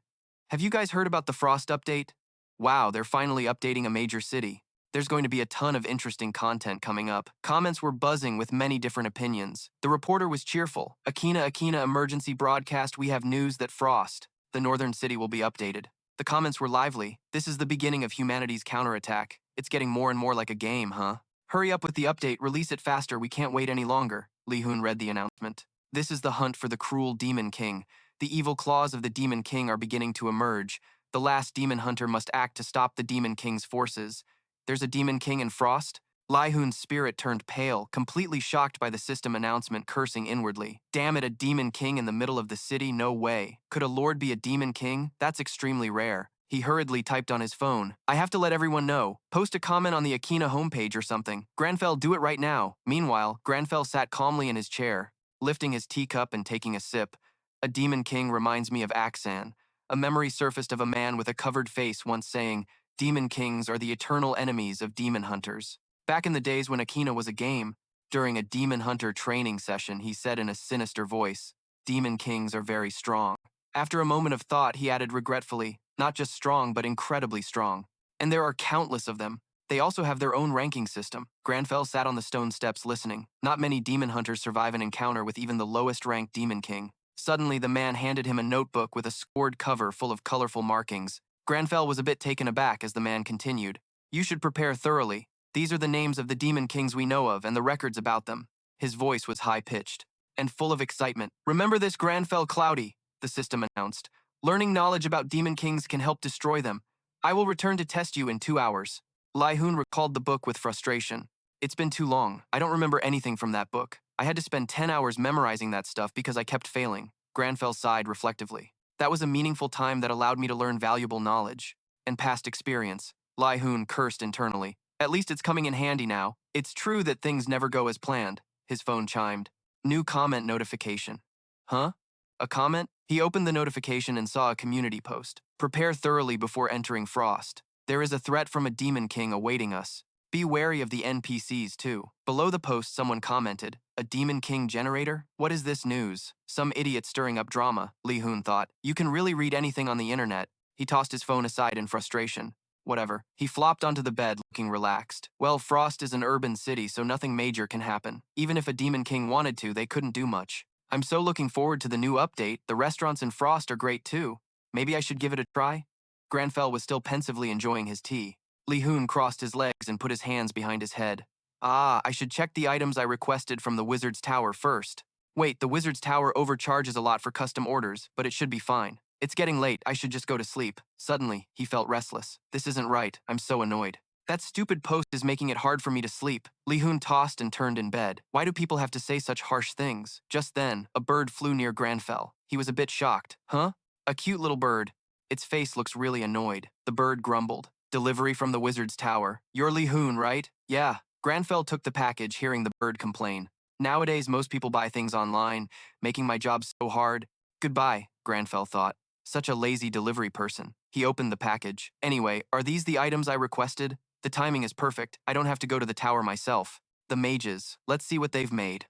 Speaker 1: Have you guys heard about the Frost update? Wow, they're finally updating a major city. There's going to be a ton of interesting content coming up. Comments were buzzing with many different opinions. The reporter was cheerful. Akena emergency broadcast, we have news that Frost, the northern city, will be updated. The comments were lively. This is the beginning of humanity's counterattack. It's getting more and more like a game, huh? Hurry up with the update, release it faster, we can't wait any longer. Lee Hoon read the announcement. This is the hunt for the cruel Demon King. The evil claws of the Demon King are beginning to emerge. The last Demon Hunter must act to stop the Demon King's forces. There's a Demon King in Frost? Lee Hoon's spirit turned pale, completely shocked by the system announcement, cursing inwardly. Damn it, a Demon King in the middle of the city? No way. Could a lord be a Demon King? That's extremely rare. He hurriedly typed on his phone. I have to let everyone know. Post a comment on the Akena homepage or something. Grandfell, do it right now. Meanwhile, Grandfell sat calmly in his chair, lifting his teacup and taking a sip. A Demon King reminds me of Aksan. A memory surfaced of a man with a covered face once saying, Demon Kings are the eternal enemies of demon hunters. Back in the days when Akena was a game, during a demon hunter training session, he said in a sinister voice, Demon Kings are very strong. After a moment of thought, he added regretfully, not just strong, but incredibly strong. And there are countless of them. They also have their own ranking system. Grandfell sat on the stone steps listening. Not many demon hunters survive an encounter with even the lowest ranked Demon King. Suddenly, the man handed him a notebook with a scored cover full of colorful markings. Grandfell was a bit taken aback as the man continued. You should prepare thoroughly. These are the names of the Demon Kings we know of and the records about them. His voice was high-pitched and full of excitement. Remember this, Grandfel Claudia, the system announced. Learning knowledge about Demon Kings can help destroy them. I will return to test you in 2 hours. Lee Hoon recalled the book with frustration. It's been too long. I don't remember anything from that book. I had to spend 10 hours memorizing that stuff because I kept failing. Grandfell sighed reflectively. That was a meaningful time that allowed me to learn valuable knowledge and past experience. Lee Hoon cursed internally. At least it's coming in handy now. It's true that things never go as planned. His phone chimed. New comment notification. Huh? A comment? He opened the notification and saw a community post. Prepare thoroughly before entering Frost. There is a threat from a Demon King awaiting us. Be wary of the NPCs too. Below the post, someone commented, a Demon King generator? What is this news? Some idiot stirring up drama, Lee Hoon thought. You can really read anything on the internet. He tossed his phone aside in frustration. Whatever. He flopped onto the bed, looking relaxed. Well, Frost is an urban city, so nothing major can happen. Even if a Demon King wanted to, they couldn't do much. I'm so looking forward to the new update. The restaurants in Frost are great too. Maybe I should give it a try? Grandfell was still pensively enjoying his tea. Lee Hoon crossed his legs and put his hands behind his head. I should check the items I requested from the Wizard's Tower first. Wait, the Wizard's Tower overcharges a lot for custom orders, but it should be fine. It's getting late, I should just go to sleep. Suddenly, he felt restless. This isn't right, I'm so annoyed. That stupid post is making it hard for me to sleep. Lee Hoon tossed and turned in bed. Why do people have to say such harsh things? Just then, a bird flew near Grandfell. He was a bit shocked. Huh? A cute little bird. Its face looks really annoyed. The bird grumbled. Delivery from the Wizard's Tower. You're Lee Hoon, right? Yeah. Grandfell took the package, hearing the bird complain. Nowadays, most people buy things online, making my job so hard. Goodbye, Grandfell thought. Such a lazy delivery person. He opened the package. Anyway, are these the items I requested? The timing is perfect. I don't have to go to the tower myself. The mages. Let's see what they've made.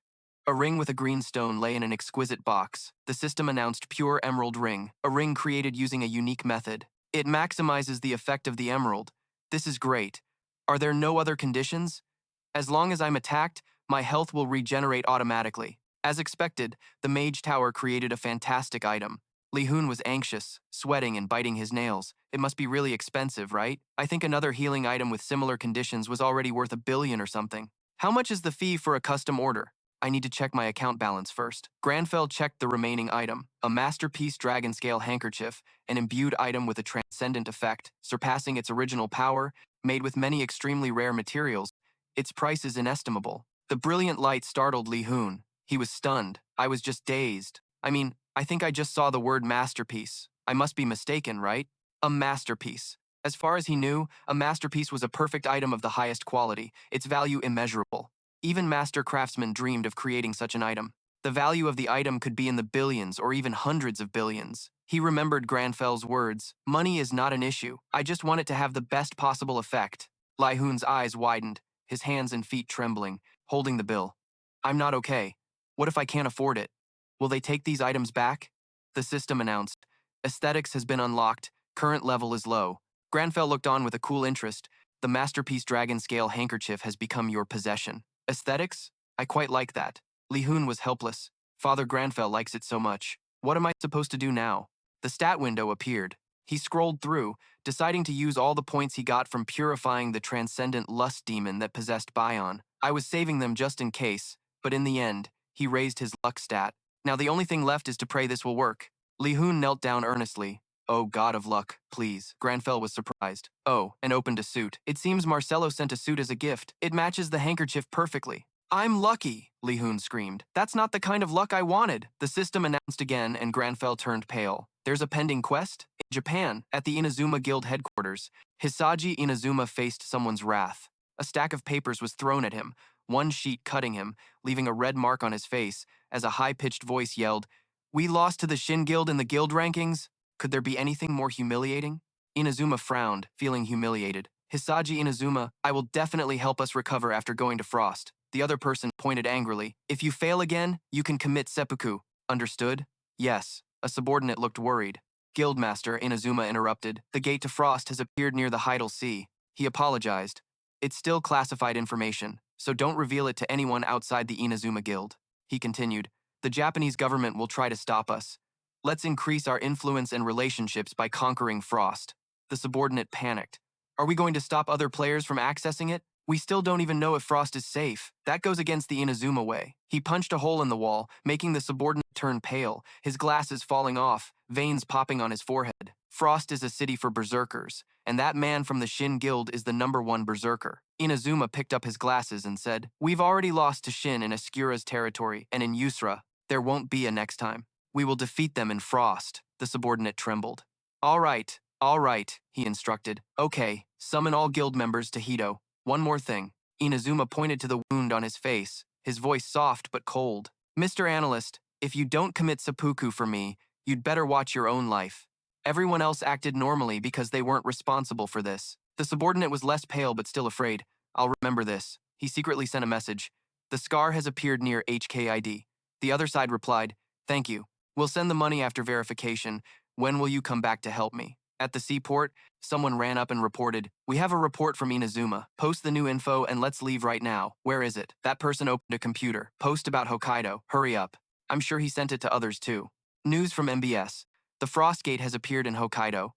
Speaker 1: A ring with a green stone lay in an exquisite box. The system announced pure emerald ring, a ring created using a unique method. It maximizes the effect of the emerald. This is great. Are there no other conditions? As long as I'm attacked, my health will regenerate automatically. As expected, the Mage Tower created a fantastic item. Lee Hoon was anxious, sweating and biting his nails. It must be really expensive, right? I think another healing item with similar conditions was already worth $1 billion or something. How much is the fee for a custom order? I need to check my account balance first. Grandfell checked the remaining item, a masterpiece dragon scale handkerchief, an imbued item with a transcendent effect, surpassing its original power, made with many extremely rare materials. Its price is inestimable. The brilliant light startled Lee Hoon. He was stunned. I was just dazed. I think I just saw the word masterpiece. I must be mistaken, right? A masterpiece. As far as he knew, a masterpiece was a perfect item of the highest quality, its value immeasurable. Even master craftsmen dreamed of creating such an item. The value of the item could be in the billions or even hundreds of billions. He remembered Grandfell's words, "Money is not an issue. I just want it to have the best possible effect." Lee Hoon's eyes widened, his hands and feet trembling, holding the bill. "I'm not okay. What if I can't afford it? Will they take these items back?" The system announced, "Aesthetics has been unlocked. Current level is low." Grandfell looked on with a cool interest. "The masterpiece dragon scale handkerchief has become your possession." Aesthetics? I quite like that. Lee Hoon was helpless. Father Grandfell likes it so much. What am I supposed to do now? The stat window appeared. He scrolled through, deciding to use all the points he got from purifying the transcendent lust demon that possessed Bion. I was saving them just in case, but in the end, he raised his luck stat. Now the only thing left is to pray this will work. Lee Hoon knelt down earnestly. "Oh, God of luck, please." Grandfell was surprised. Oh, and opened a suit. "It seems Marcello sent a suit as a gift. It matches the handkerchief perfectly." "I'm lucky," Lee Hoon screamed. "That's not the kind of luck I wanted." The system announced again, and Grandfell turned pale. "There's a pending quest? In Japan, at the Inazuma Guild headquarters." Hisagi Inazuma faced someone's wrath. A stack of papers was thrown at him, one sheet cutting him, leaving a red mark on his face, as a high-pitched voice yelled, "We lost to the Shin Guild in the guild rankings? Could there be anything more humiliating?" Inazuma frowned, feeling humiliated. "Hisagi Inazuma, I will definitely help us recover after going to Frost." The other person pointed angrily. "If you fail again, you can commit seppuku. Understood?" "Yes." A subordinate looked worried. "Guildmaster," Inazuma interrupted, "the gate to Frost has appeared near the Heidel Sea." He apologized. "It's still classified information, so don't reveal it to anyone outside the Inazuma Guild." He continued, "The Japanese government will try to stop us. Let's increase our influence and relationships by conquering Frost." The subordinate panicked. "Are we going to stop other players from accessing it? We still don't even know if Frost is safe. That goes against the Inazuma way." He punched a hole in the wall, making the subordinate turn pale, his glasses falling off, veins popping on his forehead. "Frost is a city for berserkers, and that man from the Shin Guild is the #1 berserker." Inazuma picked up his glasses and said, "We've already lost to Shin in Askura's territory, and in Yusra. There won't be a next time. We will defeat them in Frost." The subordinate trembled. All right, he instructed. "Okay, summon all guild members to Hito. One more thing." Inazuma pointed to the wound on his face, his voice soft but cold. "Mr. Analyst, if you don't commit seppuku for me, you'd better watch your own life." Everyone else acted normally because they weren't responsible for this. The subordinate was less pale but still afraid. "I'll remember this." He secretly sent a message. "The scar has appeared near HKID." The other side replied, "Thank you. We'll send the money after verification. When will you come back to help me?" At the seaport, someone ran up and reported, "We have a report from Inazuma. Post the new info and let's leave right now." "Where is it?" That person opened a computer. "Post about Hokkaido. Hurry up." I'm sure he sent it to others too. News from MBS. The Frost Gate has appeared in Hokkaido.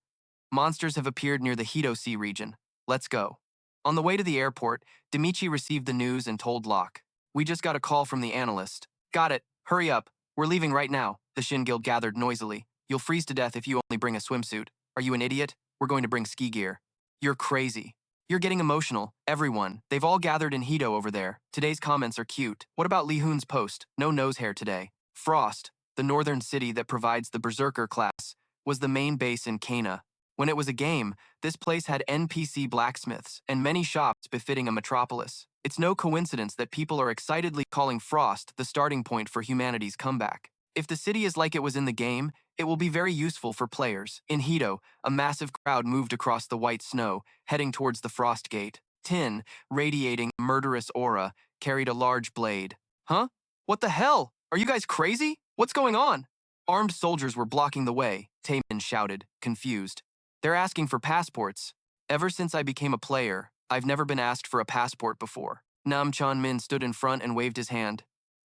Speaker 1: Monsters have appeared near the Hito Sea region. Let's go. On the way to the airport, Demichi received the news and told Locke. "We just got a call from the analyst." "Got it. Hurry up. We're leaving right now." The Shin Guild gathered noisily. "You'll freeze to death if you only bring a swimsuit. Are you an idiot? We're going to bring ski gear." "You're crazy." "You're getting emotional. Everyone. They've all gathered in Hito over there. Today's comments are cute. What about Lee Hoon's post? No nose hair today." Frost, the northern city that provides the Berserker class, was the main base in Akena. When it was a game, this place had NPC blacksmiths and many shops befitting a metropolis. It's no coincidence that people are excitedly calling Frost the starting point for humanity's comeback. If the city is like it was in the game, it will be very useful for players. In Hito, a massive crowd moved across the white snow, heading towards the Frost Gate. Tin, radiating a murderous aura, carried a large blade. "Huh? What the hell? Are you guys crazy? What's going on? Armed soldiers were blocking the way, Taemin shouted, confused. They're asking for passports. Ever since I became a player, I've never been asked for a passport before. Nam Chan-min stood in front and waved his hand.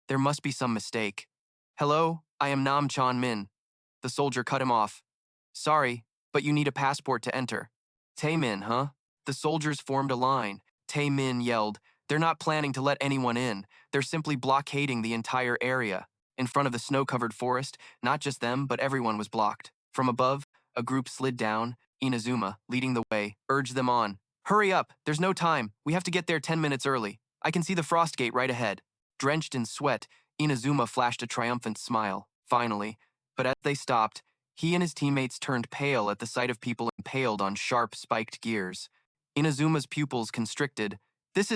Speaker 1: There must be some mistake. Hello, I am Nam Chan-min. The soldier cut him off. Sorry, but you need a passport to enter. Taemin, huh? The soldiers formed a line. Taemin yelled, they're not planning to let anyone in. They're simply blockading the entire area. In front of the snow-covered forest, not just them, but everyone was blocked. From above, a group slid down. Inazuma, leading the way, urged them on. Hurry up, there's no time. We have to get there 10 minutes early. I can see the frost gate right ahead. Drenched in sweat, Inazuma flashed a triumphant smile, finally. But as they stopped, he and his teammates turned pale at the sight of people impaled on sharp, spiked gears. Inazuma's pupils constricted. This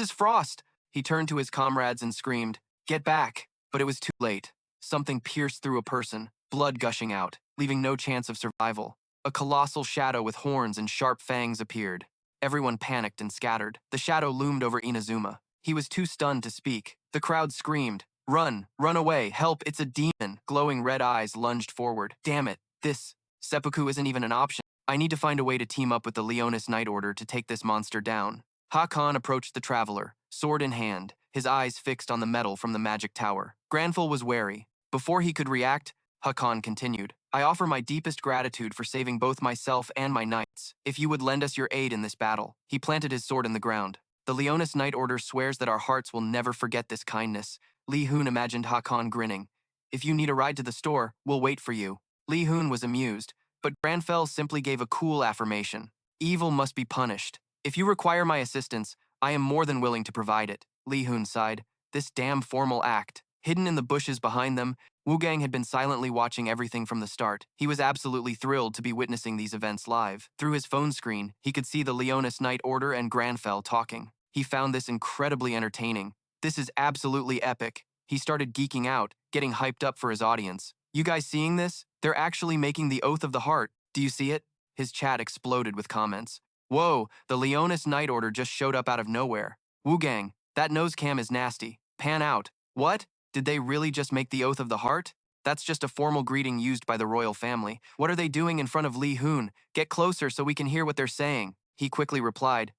Speaker 1: is Frost! He turned to his comrades and screamed, Get back! But it was too late. Something pierced through a person, blood gushing out, leaving no chance of survival. A colossal shadow with horns and sharp fangs appeared. Everyone panicked and scattered. The shadow loomed over Inazuma. He was too stunned to speak. The crowd screamed, Run! Run away! Help! It's a demon! Glowing red eyes lunged forward. Damn it! This seppuku isn't even an option. I need to find a way to team up with the Leonis Night Order to take this monster down. Hakan approached the traveler, sword in hand, his eyes fixed on the metal from the magic tower. Grandfell was wary. Before he could react, Hakan continued, I offer my deepest gratitude for saving both myself and my knights. If you would lend us your aid in this battle. He planted his sword in the ground. The Leonis Night Order swears that our hearts will never forget this kindness. Lee Hoon imagined Hakan grinning. If you need a ride to the store, we'll wait for you. Lee Hoon was amused, but Grandfell simply gave a cool affirmation. Evil must be punished. If you require my assistance, I am more than willing to provide it. Lee Hoon sighed. This damn formal act. Hidden in the bushes behind them, Wugang had been silently watching everything from the start. He was absolutely thrilled to be witnessing these events live. Through his phone screen, he could see the Leonis Night Order and Grandfell talking. He found this incredibly entertaining. This is absolutely epic. He started geeking out, getting hyped up for his audience. You guys seeing this? They're actually making the Oath of the Heart. Do you see it? His chat exploded with comments. Whoa, the Leonis Night Order just showed up out of nowhere. Wugang, that nose cam is nasty. Pan out. What? Did they really just make the Oath of the Heart? That's just a formal greeting used by the royal family. What are they doing in front of Lee Hoon? Get closer so we can hear what they're saying. He quickly replied,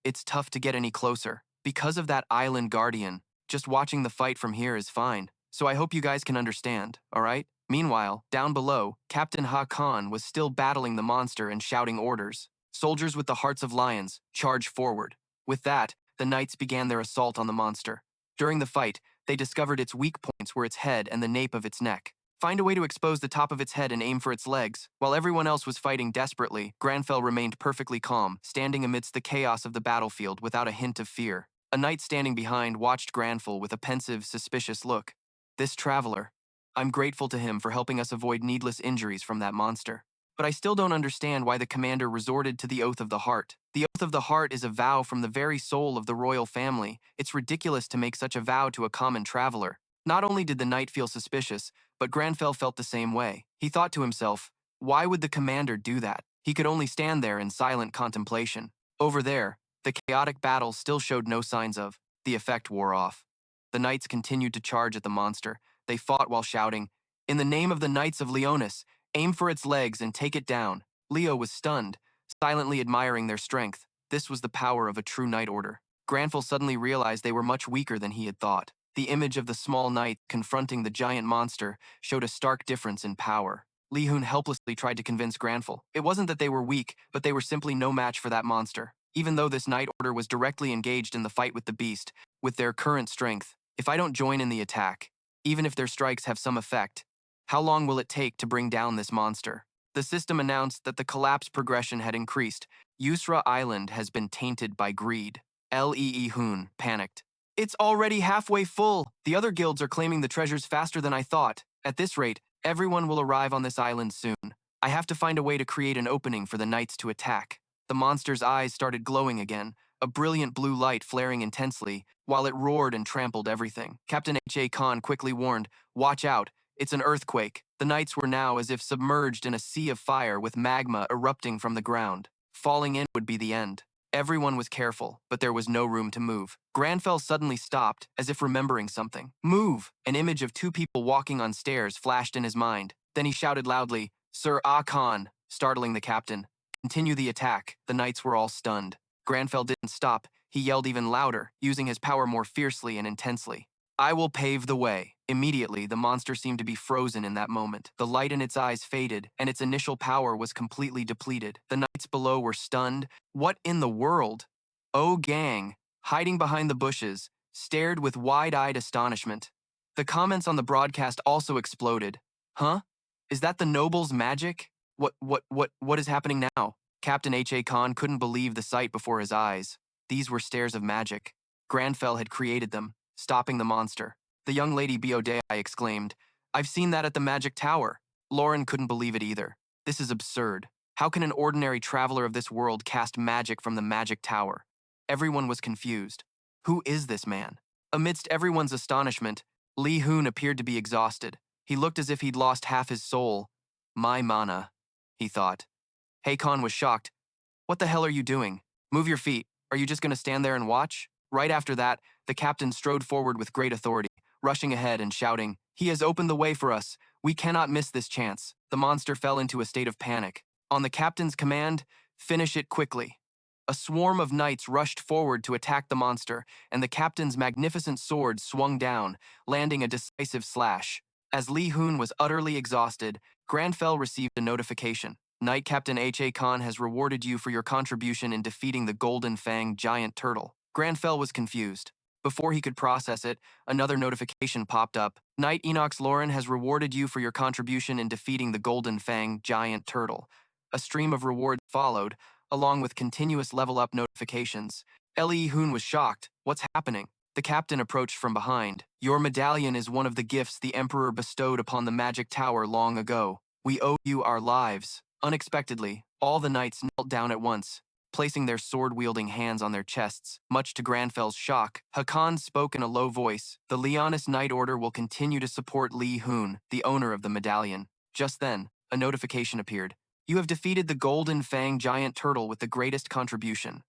Speaker 1: it's tough to get any closer. Because of that island guardian. Just watching the fight from here is fine. So I hope you guys can understand, alright? Meanwhile, down below, Captain Hakan was still battling the monster and shouting orders. Soldiers with the hearts of lions, charge forward. With that, the knights began their assault on the monster. During the fight, they discovered its weak points were its head and the nape of its neck. Find a way to expose the top of its head and aim for its legs. While everyone else was fighting desperately, Grandfell remained perfectly calm, standing amidst the chaos of the battlefield without a hint of fear. A knight standing behind watched Grandfell with a pensive, suspicious look. This traveler. I'm grateful to him for helping us avoid needless injuries from that monster. But I still don't understand why the commander resorted to the Oath of the Heart. The Oath of the Heart is a vow from the very soul of the royal family. It's ridiculous to make such a vow to a common traveler. Not only did the knight feel suspicious, but Grandfell felt the same way. He thought to himself, why would the commander do that? He could only stand there in silent contemplation. Over there, the chaotic battle still showed no signs of. The effect wore off. The knights continued to charge at the monster. They fought while shouting, In the name of the Knights of Leonis, aim for its legs and take it down. Leo was stunned, silently admiring their strength. This was the power of a true knight order. Grandfell suddenly realized they were much weaker than he had thought. The image of the small knight confronting the giant monster showed a stark difference in power. Lee Hoon helplessly tried to convince Grandfell. It wasn't that they were weak, but they were simply no match for that monster. Even though this knight order was directly engaged in the fight with the beast, with their current strength, if I don't join in the attack, even if their strikes have some effect, how long will it take to bring down this monster? The system announced that the collapse progression had increased. Yusra Island has been tainted by greed. Lee Hoon panicked. It's already halfway full. The other guilds are claiming the treasures faster than I thought. At this rate, everyone will arrive on this island soon. I have to find a way to create an opening for the knights to attack. The monster's eyes started glowing again, a brilliant blue light flaring intensely, while it roared and trampled everything. Captain H.A. Khan quickly warned, Watch out, it's an earthquake. The knights were now as if submerged in a sea of fire with magma erupting from the ground. Falling in would be the end. Everyone was careful, but there was no room to move. Grandfell suddenly stopped, as if remembering something. Move! An image of two people walking on stairs flashed in his mind. Then he shouted loudly, Sir Akon, startling the captain. Continue the attack. The knights were all stunned. Grandfell didn't stop. He yelled even louder, using his power more fiercely and intensely. I will pave the way. Immediately, the monster seemed to be frozen in that moment. The light in its eyes faded, and its initial power was completely depleted. The knights below were stunned. What in the world? Oh, gang, hiding behind the bushes, stared with wide-eyed astonishment. The comments on the broadcast also exploded. Huh? Is that the noble's magic? What is happening now? Captain H.A. Khan couldn't believe the sight before his eyes. These were stairs of magic. Grandfell had created them, stopping the monster. The young lady Biodei exclaimed, I've seen that at the magic tower. Lauren couldn't believe it either. This is absurd. How can an ordinary traveler of this world cast magic from the magic tower? Everyone was confused. Who is this man? Amidst everyone's astonishment, Lee Hoon appeared to be exhausted. He looked as if he'd lost half his soul. My mana, he thought. Hakon was shocked. What the hell are you doing? Move your feet. Are you just going to stand there and watch? Right after that, the captain strode forward with great authority, rushing ahead and shouting, He has opened the way for us. We cannot miss this chance. The monster fell into a state of panic. On the captain's command, finish it quickly. A swarm of knights rushed forward to attack the monster, and the captain's magnificent sword swung down, landing a decisive slash. As Lee Hoon was utterly exhausted, Grandfell received a notification. Knight Captain H.A. Khan has rewarded you for your contribution in defeating the Golden Fang giant turtle. Grandfell was confused. Before he could process it, another notification popped up. Knight Enox Lauren has rewarded you for your contribution in defeating the Golden Fang giant turtle. A stream of rewards followed, along with continuous level-up notifications. Lee Hoon was shocked. What's happening? The captain approached from behind. Your medallion is one of the gifts the Emperor bestowed upon the magic tower long ago. We owe you our lives. Unexpectedly, all the knights knelt down at once, placing their sword-wielding hands on their chests. Much to Grandfell's shock, Hakan spoke in a low voice. The Leonis Knight Order will continue to support Lee Hoon, the owner of the medallion. Just then, a notification appeared. You have defeated the Golden Fang giant turtle with the greatest contribution.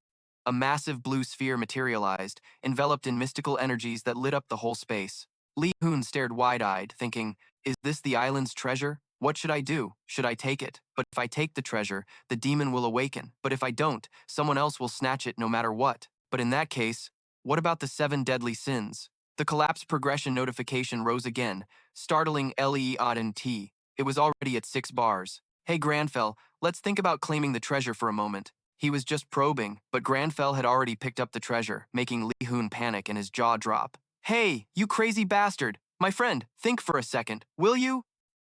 Speaker 1: A massive blue sphere materialized, enveloped in mystical energies that lit up the whole space. Lee Hoon stared wide-eyed, thinking, Is this the island's treasure? What should I do? Should I take it? But if I take the treasure, the demon will awaken. But if I don't, someone else will snatch it no matter what. But in that case, what about the 7 deadly sins? The collapse progression notification rose again, startling Lee Auden T. It was already at 6 bars. Hey Grandfell, let's think about claiming the treasure for a moment. He was just probing, but Grandfell had already picked up the treasure, making Lee Hoon panic and his jaw drop. Hey, you crazy bastard! My friend, think for a second, will you?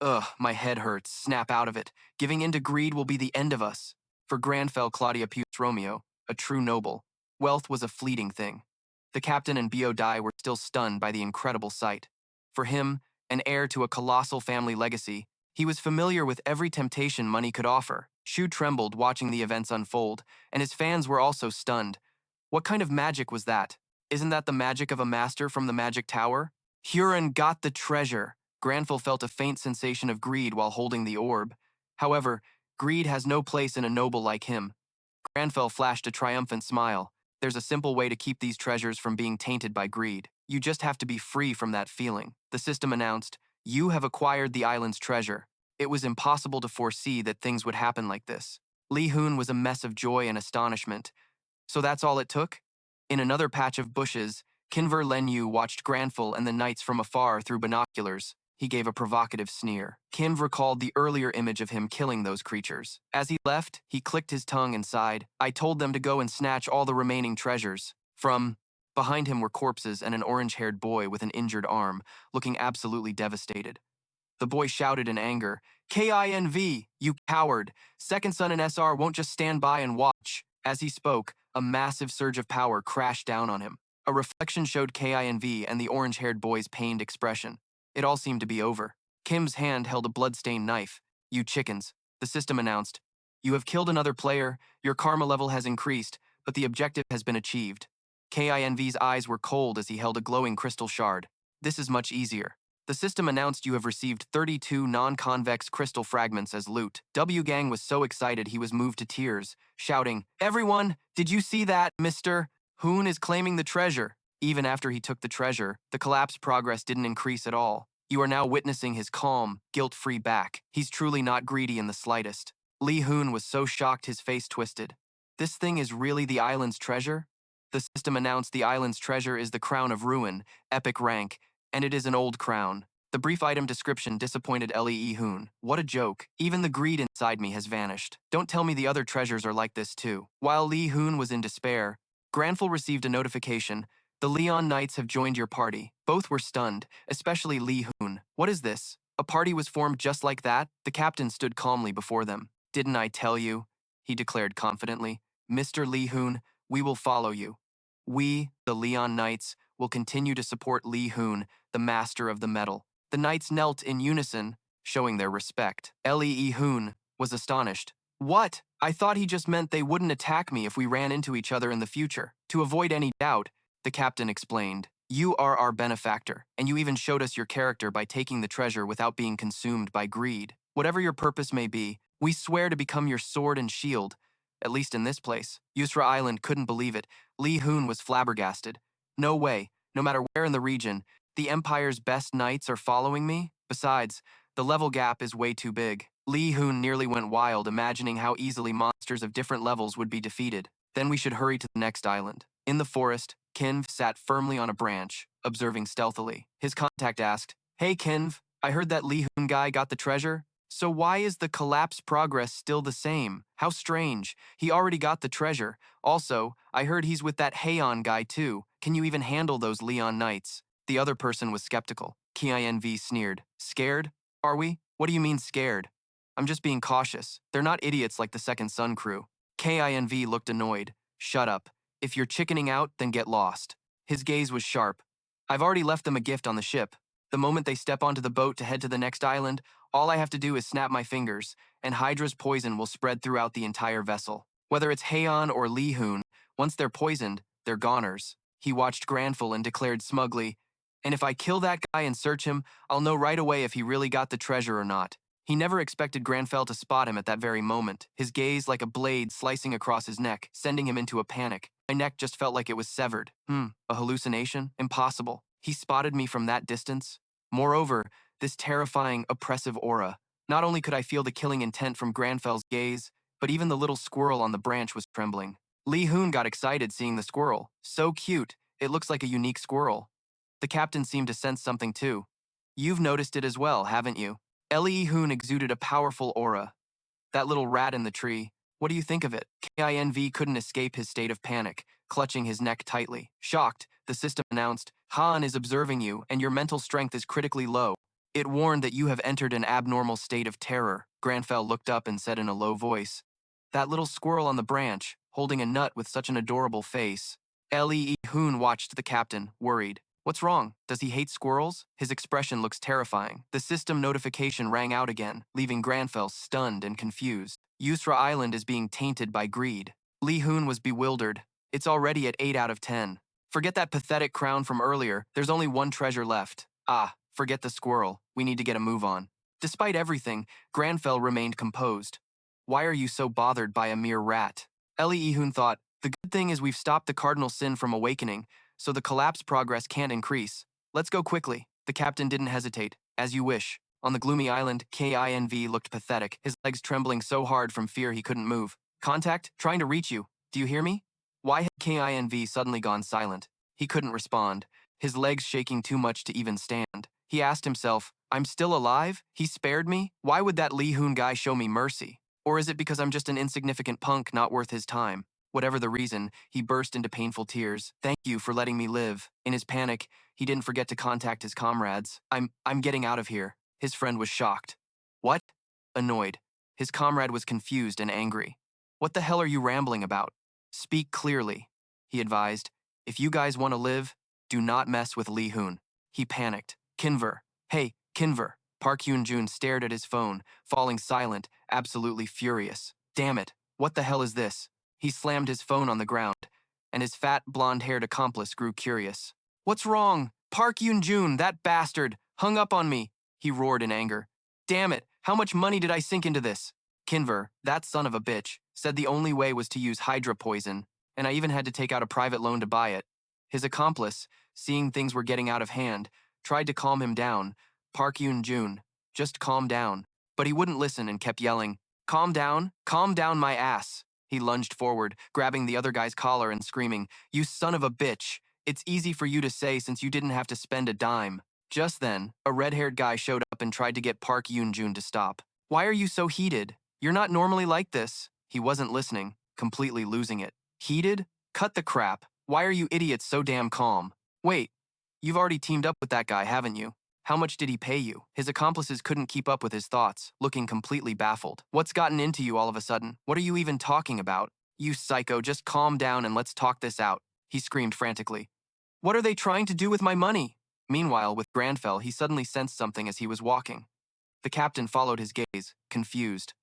Speaker 1: Ugh, my head hurts. Snap out of it. Giving in to greed will be the end of us. For Grandfel Claudia Peus Romeo, a true noble, wealth was a fleeting thing. The captain and Biodei were still stunned by the incredible sight. For him, an heir to a colossal family legacy, he was familiar with every temptation money could offer. Shu trembled watching the events unfold, and his fans were also stunned. What kind of magic was that? Isn't that the magic of a master from the magic tower? Huron got the treasure. Grandfell felt a faint sensation of greed while holding the orb. However, greed has no place in a noble like him. Grandfell flashed a triumphant smile. There's a simple way to keep these treasures from being tainted by greed. You just have to be free from that feeling. The system announced, You have acquired the island's treasure. It was impossible to foresee that things would happen like this. Lee Hoon was a mess of joy and astonishment. So that's all it took? In another patch of bushes, Kinver Lenyu watched Grandfell and the knights from afar through binoculars. He gave a provocative sneer. Kim recalled the earlier image of him killing those creatures. As he left, he clicked his tongue and sighed. I told them to go and snatch all the remaining treasures. Behind him were corpses and an orange-haired boy with an injured arm, looking absolutely devastated. The boy shouted in anger, KINV, you coward! Second Son and SR won't just stand by and watch. As he spoke, a massive surge of power crashed down on him. A reflection showed KINV and the orange-haired boy's pained expression. It all seemed to be over. Kim's hand held a blood-stained knife. You chickens, the system announced. You have killed another player, your karma level has increased, but the objective has been achieved. KINV's eyes were cold as he held a glowing crystal shard. This is much easier. The system announced you have received 32 non-convex crystal fragments as loot. W Gang was so excited he was moved to tears, shouting, "Everyone, did you see that, Mr. Hoon is claiming the treasure." Even after he took the treasure, the collapse progress didn't increase at all. You are now witnessing his calm, guilt-free back. He's truly not greedy in the slightest. Lee Hoon was so shocked his face twisted. This thing is really the island's treasure? The system announced the island's treasure is the Crown of Ruin, epic rank, and it is an old crown. The brief item description disappointed Lee Hoon. What a joke. Even the greed inside me has vanished. Don't tell me the other treasures are like this too. While Lee Hoon was in despair, Grandfell received a notification. The Leon Knights have joined your party. Both were stunned, especially Lee Hoon. What is this? A party was formed just like that? The captain stood calmly before them. Didn't I tell you? He declared confidently. Mr. Lee Hoon, we will follow you. We, the Leon Knights, will continue to support Lee Hoon, the master of the metal. The knights knelt in unison, showing their respect. Lee Hoon was astonished. What? I thought he just meant they wouldn't attack me if we ran into each other in the future. To avoid any doubt, the captain explained, you are our benefactor, and you even showed us your character by taking the treasure without being consumed by greed. Whatever your purpose may be, we swear to become your sword and shield, at least in this place. Yusra Island couldn't believe it. Lee Hoon was flabbergasted. No way, no matter where in the region, the Empire's best knights are following me? Besides, the level gap is way too big. Lee Hoon nearly went wild imagining how easily monsters of different levels would be defeated. Then we should hurry to the next island. In the forest, Kinv sat firmly on a branch, observing stealthily. His contact asked, Hey Kinv, I heard that Lee Hoon guy got the treasure? So why is the collapse progress still the same? How strange. He already got the treasure. Also, I heard he's with that Heian guy too. Can you even handle those Leon Knights? The other person was skeptical. Kinv sneered. Scared? Are we? What do you mean scared? I'm just being cautious. They're not idiots like the Second Sun crew. Kinv looked annoyed. Shut up. If you're chickening out, then get lost. His gaze was sharp. I've already left them a gift on the ship. The moment they step onto the boat to head to the next island, all I have to do is snap my fingers, and Hydra's poison will spread throughout the entire vessel. Whether it's Heian or Lee Hoon, once they're poisoned, they're goners. He watched Grandfell and declared smugly, and if I kill that guy and search him, I'll know right away if he really got the treasure or not. He never expected Grandfell to spot him at that very moment, his gaze like a blade slicing across his neck, sending him into a panic. My neck just felt like it was severed. A hallucination? Impossible. He spotted me from that distance. Moreover, this terrifying, oppressive aura. Not only could I feel the killing intent from Grandfell's gaze, but even the little squirrel on the branch was trembling. Lee Hoon got excited seeing the squirrel. So cute, it looks like a unique squirrel. The captain seemed to sense something too. You've noticed it as well, haven't you? Lee Hoon exuded a powerful aura. That little rat in the tree, what do you think of it? Kinv couldn't escape his state of panic, clutching his neck tightly. Shocked, the system announced, Han is observing you and your mental strength is critically low. It warned that you have entered an abnormal state of terror. Grandfell looked up and said in a low voice, That little squirrel on the branch, holding a nut with such an adorable face. Lee Hoon watched the captain, worried. What's wrong? Does he hate squirrels? His expression looks terrifying. The system notification rang out again, leaving Grandfell stunned and confused. Yusra Island is being tainted by greed. Lee Hoon was bewildered. It's already at 8 out of 10. Forget that pathetic crown from earlier. There's only one treasure left. Forget the squirrel. We need to get a move on. Despite everything, Grandfell remained composed. Why are you so bothered by a mere rat? Lee Hoon thought, the good thing is we've stopped the cardinal sin from awakening, so the collapse progress can't increase. Let's go quickly. The captain didn't hesitate. As you wish. On the gloomy island, Kinv looked pathetic, his legs trembling so hard from fear he couldn't move. Contact, trying to reach you. Do you hear me? Why had Kinv suddenly gone silent? He couldn't respond, his legs shaking too much to even stand. He asked himself, I'm still alive? He spared me? Why would that Lee Hoon guy show me mercy? Or is it because I'm just an insignificant punk not worth his time? Whatever the reason, he burst into painful tears. Thank you for letting me live. In his panic, he didn't forget to contact his comrades. I'm getting out of here. His friend was shocked. What? Annoyed. His comrade was confused and angry. What the hell are you rambling about? Speak clearly, he advised. If you guys want to live, do not mess with Lee Hoon. He panicked. Kinver. Hey, Kinver. Park Hyun-jun stared at his phone, falling silent, absolutely furious. Damn it, what the hell is this? He slammed his phone on the ground, and his fat, blonde-haired accomplice grew curious. What's wrong? Park Hyun-jun, that bastard! Hung up on me, he roared in anger. Damn it, how much money did I sink into this? Kinver, that son of a bitch, said the only way was to use Hydra poison, and I even had to take out a private loan to buy it. His accomplice, seeing things were getting out of hand, tried to calm him down. Park Yoon-jun, just calm down. But he wouldn't listen and kept yelling, calm down my ass. He lunged forward, grabbing the other guy's collar and screaming, you son of a bitch. It's easy for you to say since you didn't have to spend a dime. Just then, a red-haired guy showed up and tried to get Park Yoon-jun to stop. Why are you so heated? You're not normally like this. He wasn't listening, completely losing it. Heated? Cut the crap. Why are you idiots so damn calm? Wait, you've already teamed up with that guy, haven't you? How much did he pay you? His accomplices couldn't keep up with his thoughts, looking completely baffled. What's gotten into you all of a sudden? What are you even talking about? You psycho, just calm down and let's talk this out, he screamed frantically. What are they trying to do with my money? Meanwhile, with Grandfell, he suddenly sensed something as he was walking. The captain followed his gaze, confused.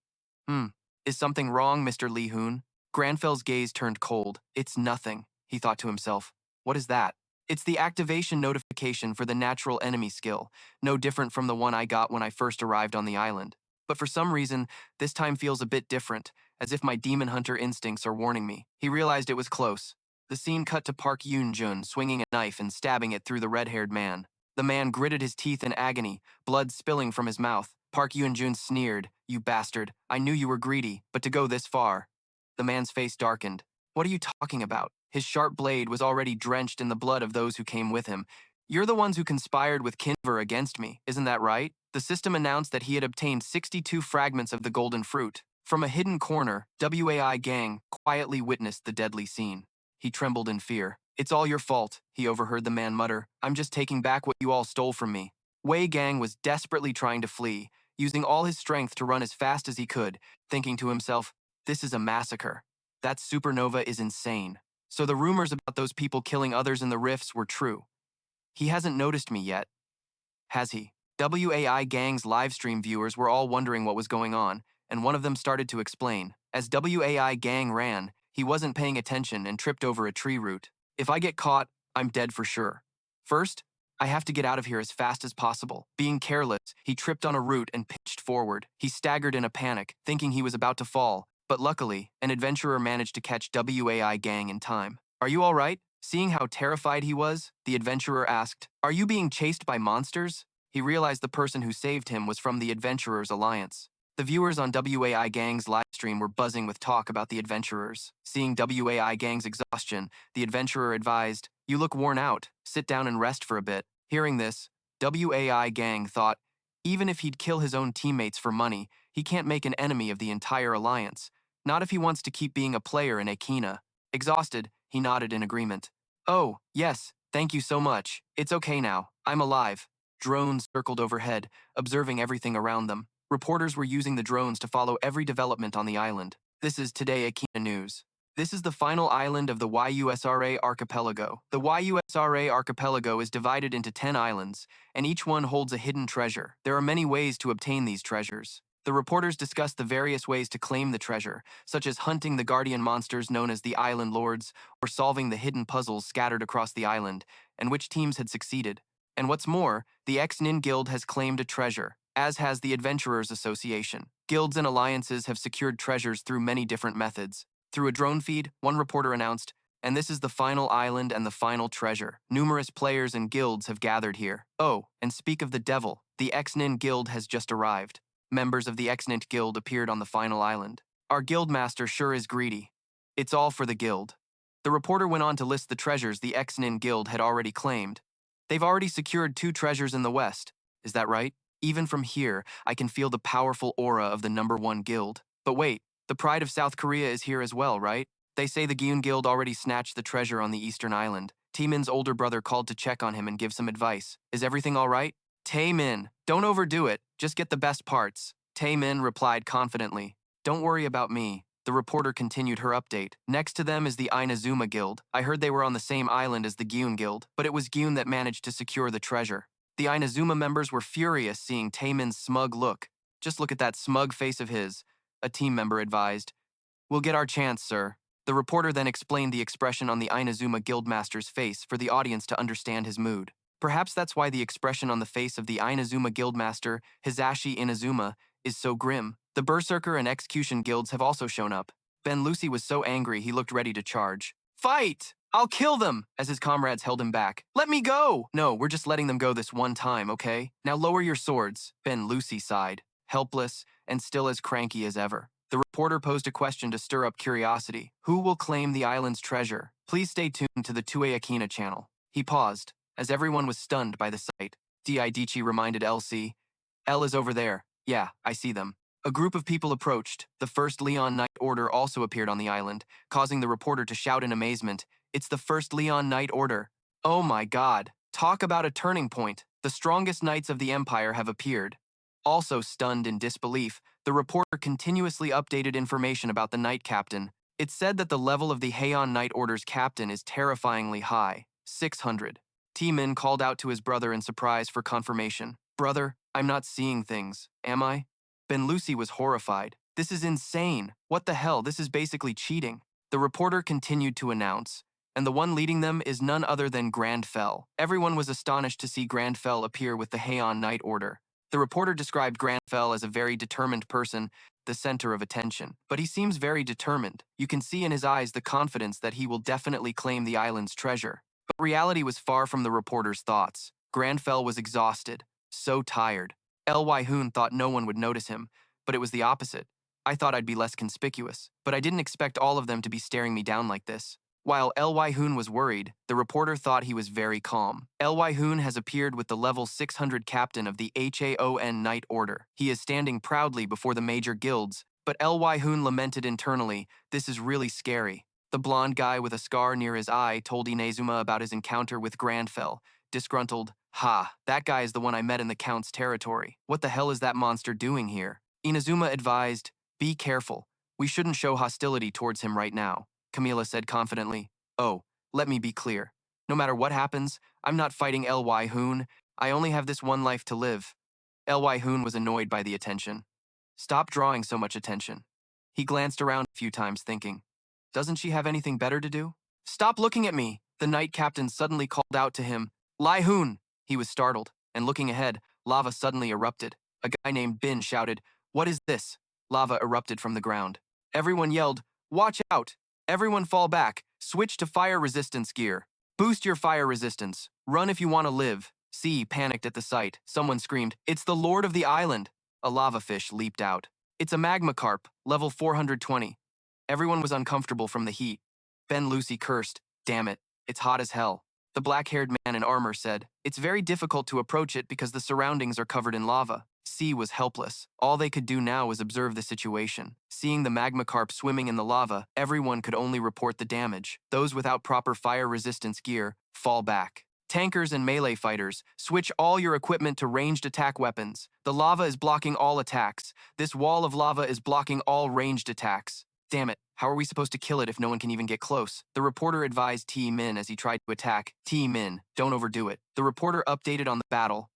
Speaker 1: Is something wrong, Mr. Lee Hoon? Grandfell's gaze turned cold. It's nothing, he thought to himself. What is that? It's the activation notification for the natural enemy skill, no different from the one I got when I first arrived on the island. But for some reason, this time feels a bit different, as if my demon hunter instincts are warning me. He realized it was close. The scene cut to Park Yoon-jun swinging a knife and stabbing it through the red-haired man. The man gritted his teeth in agony, blood spilling from his mouth. Park Yoon-jun sneered, you bastard. I knew you were greedy, but to go this far. The man's face darkened. What are you talking about? His sharp blade was already drenched in the blood of those who came with him. You're the ones who conspired with Kinver against me, isn't that right? The system announced that he had obtained 62 fragments of the golden fruit. From a hidden corner, WAI Gang quietly witnessed the deadly scene. He trembled in fear. It's all your fault, he overheard the man mutter. I'm just taking back what you all stole from me. Wei Gang was desperately trying to flee, using all his strength to run as fast as he could, thinking to himself, this is a massacre. That supernova is insane. So the rumors about those people killing others in the rifts were true. He hasn't noticed me yet, has he? WAI Gang's livestream viewers were all wondering what was going on, and one of them started to explain. As WAI Gang ran, he wasn't paying attention and tripped over a tree root. If I get caught, I'm dead for sure. First, I have to get out of here as fast as possible. Being careless, he tripped on a root and pitched forward. He staggered in a panic, thinking he was about to fall, but luckily, an adventurer managed to catch WAI Gang in time. Are you all right? Seeing how terrified he was, the adventurer asked, are you being chased by monsters? He realized the person who saved him was from the Adventurers Alliance. The viewers on WAI Gang's livestream were buzzing with talk about the adventurers. Seeing WAI Gang's exhaustion, the adventurer advised, you look worn out, sit down and rest for a bit. Hearing this, WAI Gang thought, even if he'd kill his own teammates for money, he can't make an enemy of the entire alliance. Not if he wants to keep being a player in Akena. Exhausted, he nodded in agreement. Oh, yes, thank you so much. It's okay now. I'm alive. Drones circled overhead, observing everything around them. Reporters were using the drones to follow every development on the island. This is Today Akena News. This is the final island of the YUSRA archipelago. The YUSRA archipelago is divided into 10 islands, and each one holds a hidden treasure. There are many ways to obtain these treasures. The reporters discussed the various ways to claim the treasure, such as hunting the guardian monsters known as the Island Lords, or solving the hidden puzzles scattered across the island, and which teams had succeeded. And what's more, the X-Nin Guild has claimed a treasure, as has the Adventurers Association. Guilds and alliances have secured treasures through many different methods. Through a drone feed, one reporter announced, and this is the final island and the final treasure. Numerous players and guilds have gathered here. Oh, and speak of the devil, the X-Nin Guild has just arrived. Members of the X-Nin Guild appeared on the final island. Our guildmaster sure is greedy. It's all for the guild. The reporter went on to list the treasures the X-Nin Guild had already claimed. They've already secured 2 treasures in the west. Is that right? Even from here, I can feel the powerful aura of the #1 guild. But wait, the pride of South Korea is here as well, right? They say the Gyun Guild already snatched the treasure on the eastern island. Taemin's older brother called to check on him and give some advice. Is everything all right? Taemin, don't overdo it. Just get the best parts. Taemin replied confidently. Don't worry about me. The reporter continued her update. Next to them is the Inazuma Guild. I heard they were on the same island as the Gyun Guild, but it was Gyun that managed to secure the treasure. The Inazuma members were furious seeing Taemin's smug look. Just look at that smug face of his, a team member advised. We'll get our chance, sir. The reporter then explained the expression on the Inazuma Guildmaster's face for the audience to understand his mood. Perhaps that's why the expression on the face of the Inazuma Guildmaster, Hisashi Inazuma, is so grim. The Berserker and Execution guilds have also shown up. Ben Lucy was so angry he looked ready to charge. Fight! I'll kill them! As his comrades held him back. Let me go! No, we're just letting them go this one time, okay? Now lower your swords. Ben Lucy sighed, helpless and still as cranky as ever. The reporter posed a question to stir up curiosity. Who will claim the island's treasure? Please stay tuned to the 2A Akena channel. He paused, as everyone was stunned by the sight. Didichi reminded Elsie. L is over there. Yeah, I see them. A group of people approached. The First Leon Knight Order also appeared on the island, causing the reporter to shout in amazement. It's the First Leon Knight Order. Oh my god. Talk about a turning point. The strongest knights of the Empire have appeared. Also stunned in disbelief, the reporter continuously updated information about the Knight Captain. It said that the level of the Heian Knight Order's captain is terrifyingly high, 600. T-Min called out to his brother in surprise for confirmation. Brother, I'm not seeing things, am I? Ben Lucy was horrified. This is insane. What the hell, this is basically cheating. The reporter continued to announce, and the one leading them is none other than Grandfell. Everyone was astonished to see Grandfell appear with the Heian Knight Order. The reporter described Grandfell as a very determined person, the center of attention. But he seems very determined. You can see in his eyes the confidence that he will definitely claim the island's treasure. But reality was far from the reporter's thoughts. Grandfell was exhausted, so tired. Lee Hoon thought no one would notice him, but it was the opposite. I thought I'd be less conspicuous, but I didn't expect all of them to be staring me down like this. While Lee Hoon was worried, the reporter thought he was very calm. Lee Hoon has appeared with the level 600 captain of the Haon Knight Order. He is standing proudly before the major guilds, but Lee Hoon lamented internally, this is really scary. The blonde guy with a scar near his eye told Inazuma about his encounter with Grandfell. Disgruntled, ha, that guy is the one I met in the Count's territory. What the hell is that monster doing here? Inazuma advised, be careful. We shouldn't show hostility towards him right now. Camila said confidently, oh, let me be clear. No matter what happens, I'm not fighting Lee Hoon. I only have this one life to live. Lee Hoon was annoyed by the attention. Stop drawing so much attention. He glanced around a few times thinking, doesn't she have anything better to do? Stop looking at me, the knight captain suddenly called out to him. Lee Hoon! He was startled, and looking ahead, lava suddenly erupted. A guy named Bin shouted, what is this? Lava erupted from the ground. Everyone yelled, watch out! Everyone fall back. Switch to fire resistance gear. Boost your fire resistance. Run if you want to live. C panicked at the sight. Someone screamed, it's the Lord of the Island. A lava fish leaped out. It's a magma carp, level 420. Everyone was uncomfortable from the heat. Ben Lucy cursed, damn it, it's hot as hell. The black-haired man in armor said, it's very difficult to approach it because the surroundings are covered in lava. C was helpless. All they could do now was observe the situation. Seeing the magma carp swimming in the lava, everyone could only report the damage. Those without proper fire resistance gear, fall back. Tankers and melee fighters, switch all your equipment to ranged attack weapons. The lava is blocking all attacks. This wall of lava is blocking all ranged attacks. Damn it, how are we supposed to kill it if no one can even get close? The reporter advised T-Min as he tried to attack. T-Min, don't overdo it. The reporter updated on the battle.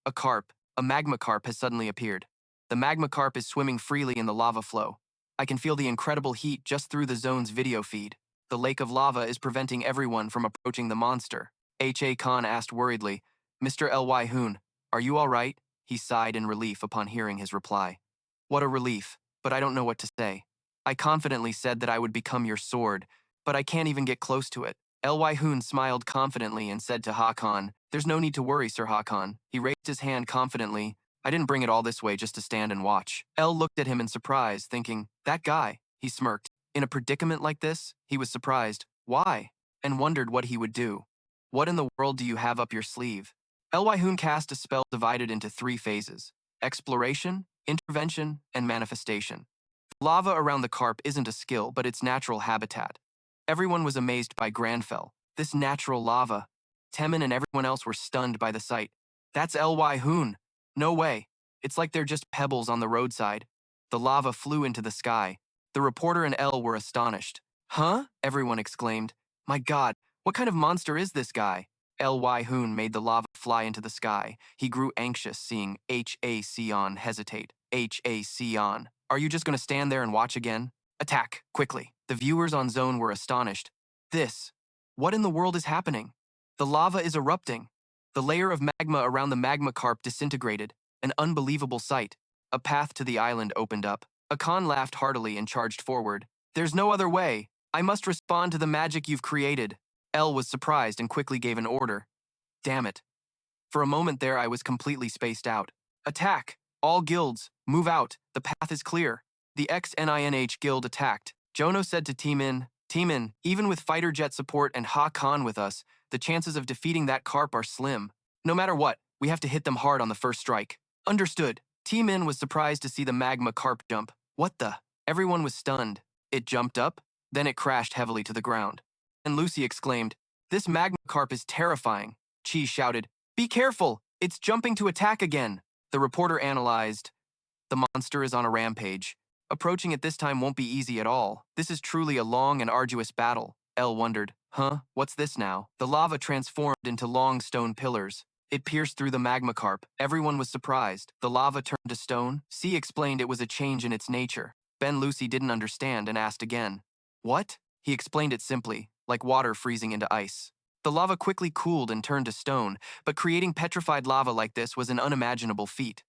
Speaker 1: A magma carp has suddenly appeared. The magma carp is swimming freely in the lava flow. I can feel the incredible heat just through the zone's video feed. The lake of lava is preventing everyone from approaching the monster. H.A. Khan asked worriedly, Mr. Lee Hoon, are you all right? He sighed in relief upon hearing his reply. What a relief, but I don't know what to say. I confidently said that I would become your sword, but I can't even get close to it. Lee Hoon smiled confidently and said to Hakan, there's no need to worry, Sir Hakan. He raised his hand confidently. I didn't bring it all this way just to stand and watch. El looked at him in surprise, thinking, that guy. He smirked. In a predicament like this, he was surprised. Why? And wondered what he would do. What in the world do you have up your sleeve? Lee Hoon cast a spell divided into 3 phases: exploration, intervention, and manifestation. The lava around the carp isn't a skill, but its natural habitat. Everyone was amazed by Grandfell. This natural lava. Temin and everyone else were stunned by the sight. That's Lee Hoon. No way. It's like they're just pebbles on the roadside. The lava flew into the sky. The reporter and Elle were astonished. Huh? Everyone exclaimed. My God, what kind of monster is this guy? Lee Hoon made the lava fly into the sky. He grew anxious seeing H.A. Sion hesitate. H.A. Sion. Are you just going to stand there and watch again? Attack, quickly. The viewers on Zone were astonished. What in the world is happening? The lava is erupting. The layer of magma around the magma carp disintegrated, an unbelievable sight. A path to the island opened up. Akon laughed heartily and charged forward. There's no other way. I must respond to the magic you've created. L was surprised and quickly gave an order. Damn it. For a moment there, I was completely spaced out. Attack! All guilds, move out. The path is clear. The XNINH guild attacked. Jono said to Teamin, even with fighter jet support and Ha Khan with us, the chances of defeating that carp are slim. No matter what, we have to hit them hard on the first strike. Understood. Teamin was surprised to see the magma carp jump. What the? Everyone was stunned. It jumped up, then it crashed heavily to the ground. And Lucy exclaimed, "This magma carp is terrifying." Chi shouted, "Be careful! It's jumping to attack again." The reporter analyzed. The monster is on a rampage. Approaching it this time won't be easy at all. This is truly a long and arduous battle. Elle wondered, what's this now? The lava transformed into long stone pillars. It pierced through the magma carp. Everyone was surprised. The lava turned to stone. C explained it was a change in its nature. Ben Lucy didn't understand and asked again. What? He explained it simply, like water freezing into ice. The lava quickly cooled and turned to stone, but creating petrified lava like this was an unimaginable feat.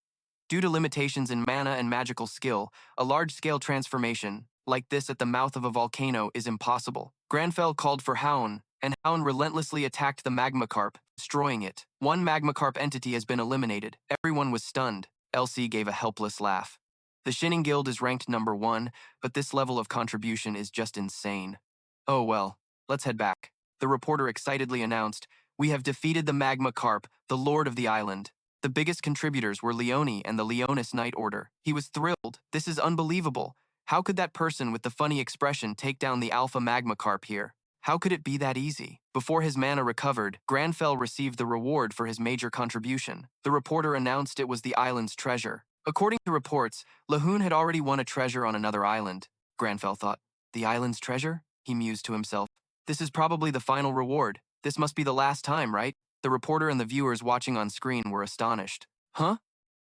Speaker 1: Due to limitations in mana and magical skill, a large-scale transformation, like this at the mouth of a volcano, is impossible. Grandfell called for Houn, and Houn relentlessly attacked the magma carp, destroying it. One magma carp entity has been eliminated. Everyone was stunned. LC gave a helpless laugh. The Shinning Guild is ranked number 1, but this level of contribution is just insane. Oh well, let's head back. The reporter excitedly announced, "We have defeated the magma carp, the lord of the island." The biggest contributors were Leone and the Leonis Knight Order. He was thrilled. This is unbelievable. How could that person with the funny expression take down the alpha magma carp here? How could it be that easy? Before his mana recovered, Grandfell received the reward for his major contribution. The reporter announced it was the island's treasure. According to reports, Lee Hoon had already won a treasure on another island. Grandfell thought, "The island's treasure?" He mused to himself. "This is probably the final reward. This must be the last time, right?" The reporter and the viewers watching on screen were astonished. Huh?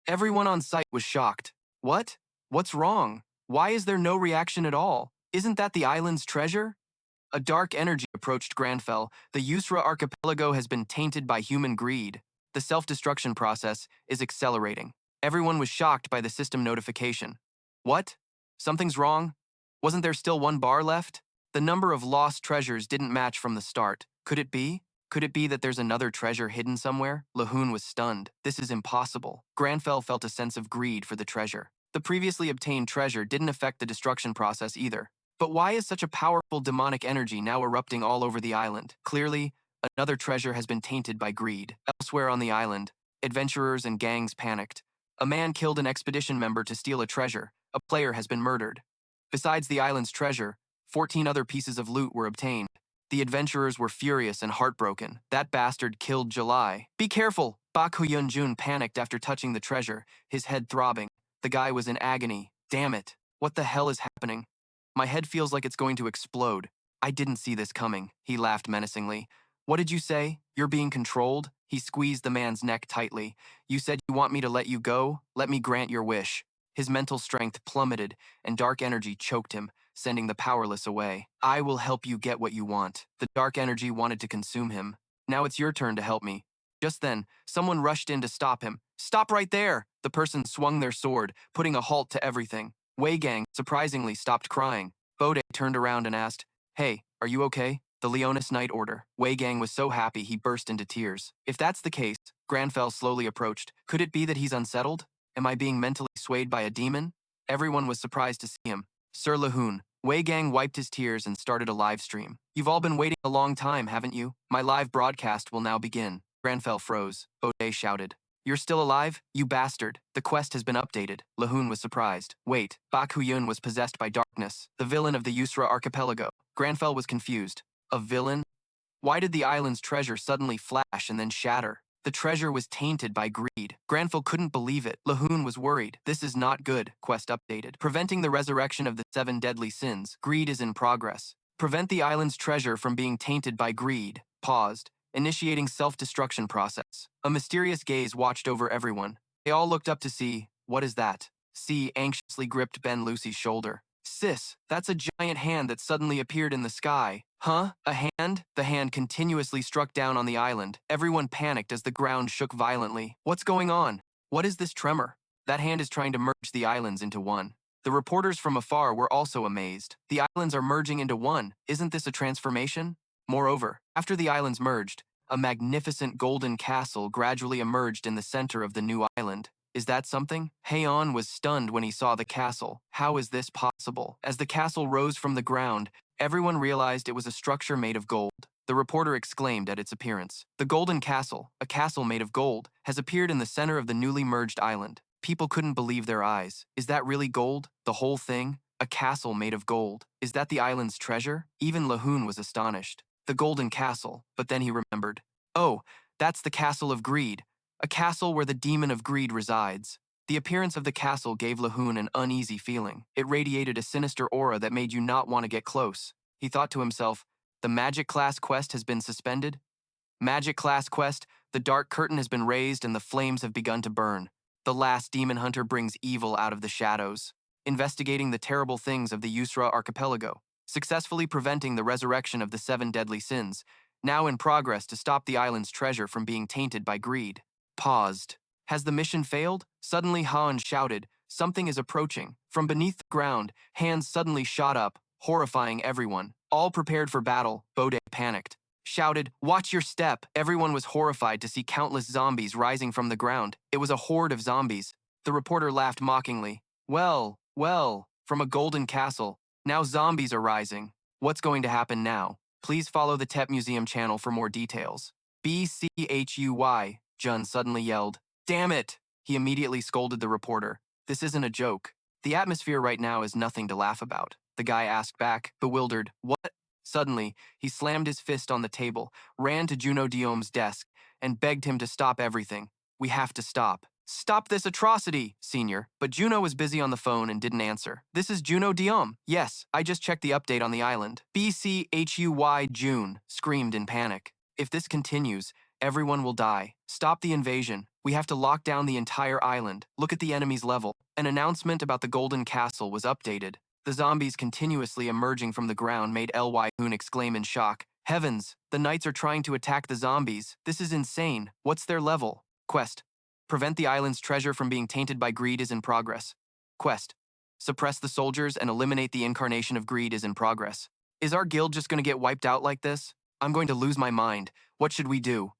Speaker 1: Everyone on site was shocked. What? What's wrong? Why is there no reaction at all? Isn't that the island's treasure? A dark energy approached Grandfell. The Yusra archipelago has been tainted by human greed. The self-destruction process is accelerating. Everyone was shocked by the system notification. What? Something's wrong? Wasn't there still one bar left? The number of lost treasures didn't match from the start. Could it be? Could it be that there's another treasure hidden somewhere? Lee Hoon was stunned. This is impossible. Grandfell felt a sense of greed for the treasure. The previously obtained treasure didn't affect the destruction process either. But why is such a powerful demonic energy now erupting all over the island? Clearly, another treasure has been tainted by greed. Elsewhere on the island, adventurers and gangs panicked. A man killed an expedition member to steal a treasure. A player has been murdered. Besides the island's treasure, 14 other pieces of loot were obtained. The adventurers were furious and heartbroken. That bastard killed July. Be careful! Bak Hyun-jun panicked after touching the treasure, his head throbbing. The guy was in agony. Damn it. What the hell is happening? My head feels like it's going to explode. I didn't see this coming. He laughed menacingly. What did you say? You're being controlled? He squeezed the man's neck tightly. You said you want me to let you go? Let me grant your wish. His mental strength plummeted, and dark energy choked him, sending the powerless away. I will help you get what you want. The dark energy wanted to consume him. Now it's your turn to help me. Just then, someone rushed in to stop him. Stop right there! The person swung their sword, putting a halt to everything. Wei Gang, surprisingly, stopped crying. Bode turned around and asked, Hey, are you okay? The Leonis Knight Order. Wei Gang was so happy he burst into tears. If that's the case, Grandfell slowly approached. Could it be that he's unsettled? Am I being mentally swayed by a demon? Everyone was surprised to see him. Sir Lee Hoon. Wei Gang wiped his tears and started a live stream. You've all been waiting a long time, haven't you? My live broadcast will now begin. Grandfell froze. Bode shouted. You're still alive? You bastard. The quest has been updated. Lee Hoon was surprised. Wait, Bak Hyun was possessed by darkness, the villain of the Yusra archipelago. Grandfell was confused. A villain? Why did the island's treasure suddenly flash and then shatter? The treasure was tainted by greed. Grandfell couldn't believe it. Lee Hoon was worried. This is not good. Quest updated. Preventing the resurrection of the 7 deadly sins. Greed is in progress. Prevent the island's treasure from being tainted by greed. Paused. Initiating self-destruction process. A mysterious gaze watched over everyone. They all looked up to see, what is that? C anxiously gripped Ben Lucy's shoulder. Sis, that's a giant hand that suddenly appeared in the sky. Huh? A hand? The hand continuously struck down on the island. Everyone panicked as the ground shook violently. What's going on? What is this tremor? That hand is trying to merge the islands into one. The reporters from afar were also amazed. The islands are merging into one. Isn't this a transformation? Moreover, after the islands merged, a magnificent golden castle gradually emerged in the center of the new island. Is that something? Heian was stunned when he saw the castle. How is this possible? As the castle rose from the ground, everyone realized it was a structure made of gold. The reporter exclaimed at its appearance. The Golden Castle, a castle made of gold, has appeared in the center of the newly merged island. People couldn't believe their eyes. Is that really gold? The whole thing? A castle made of gold. Is that the island's treasure? Even Lee Hoon was astonished. The Golden Castle, but then he remembered. Oh, that's the Castle of Greed, a castle where the demon of greed resides. The appearance of the castle gave Lee Hoon an uneasy feeling. It radiated a sinister aura that made you not want to get close. He thought to himself, the magic class quest has been suspended? Magic class quest, the dark curtain has been raised and the flames have begun to burn. The last demon hunter brings evil out of the shadows, investigating the terrible things of the Yusra archipelago, successfully preventing the resurrection of the 7 deadly sins, now in progress to stop the island's treasure from being tainted by greed. Paused. Has the mission failed? Suddenly Han shouted, something is approaching. From beneath the ground, hands suddenly shot up, horrifying everyone. All prepared for battle, Bode panicked. Shouted, watch your step. Everyone was horrified to see countless zombies rising from the ground. It was a horde of zombies. The reporter laughed mockingly. Well, from a golden castle, now zombies are rising. What's going to happen now? Please follow the TEP Museum channel for more details. BCHUY, Jun suddenly yelled. Damn it! He immediately scolded the reporter. This isn't a joke. The atmosphere right now is nothing to laugh about. The guy asked back, bewildered, what? Suddenly, he slammed his fist on the table, ran to Juno Diom's desk, and begged him to stop everything. We have to stop. Stop this atrocity, Senior. But Juno was busy on the phone and didn't answer. This is Juno Diom. Yes, I just checked the update on the island. BCHUY June screamed in panic. If this continues, everyone will die. Stop the invasion. We have to lock down the entire island. Look at the enemy's level. An announcement about the Golden Castle was updated. The zombies continuously emerging from the ground made Lee Hoon exclaim in shock. Heavens, the knights are trying to attack the zombies. This is insane. What's their level? Quest. Prevent the island's treasure from being tainted by greed is in progress. Quest. Suppress the soldiers and eliminate the incarnation of greed is in progress. Is our guild just going to get wiped out like this? I'm going to lose my mind. What should we do?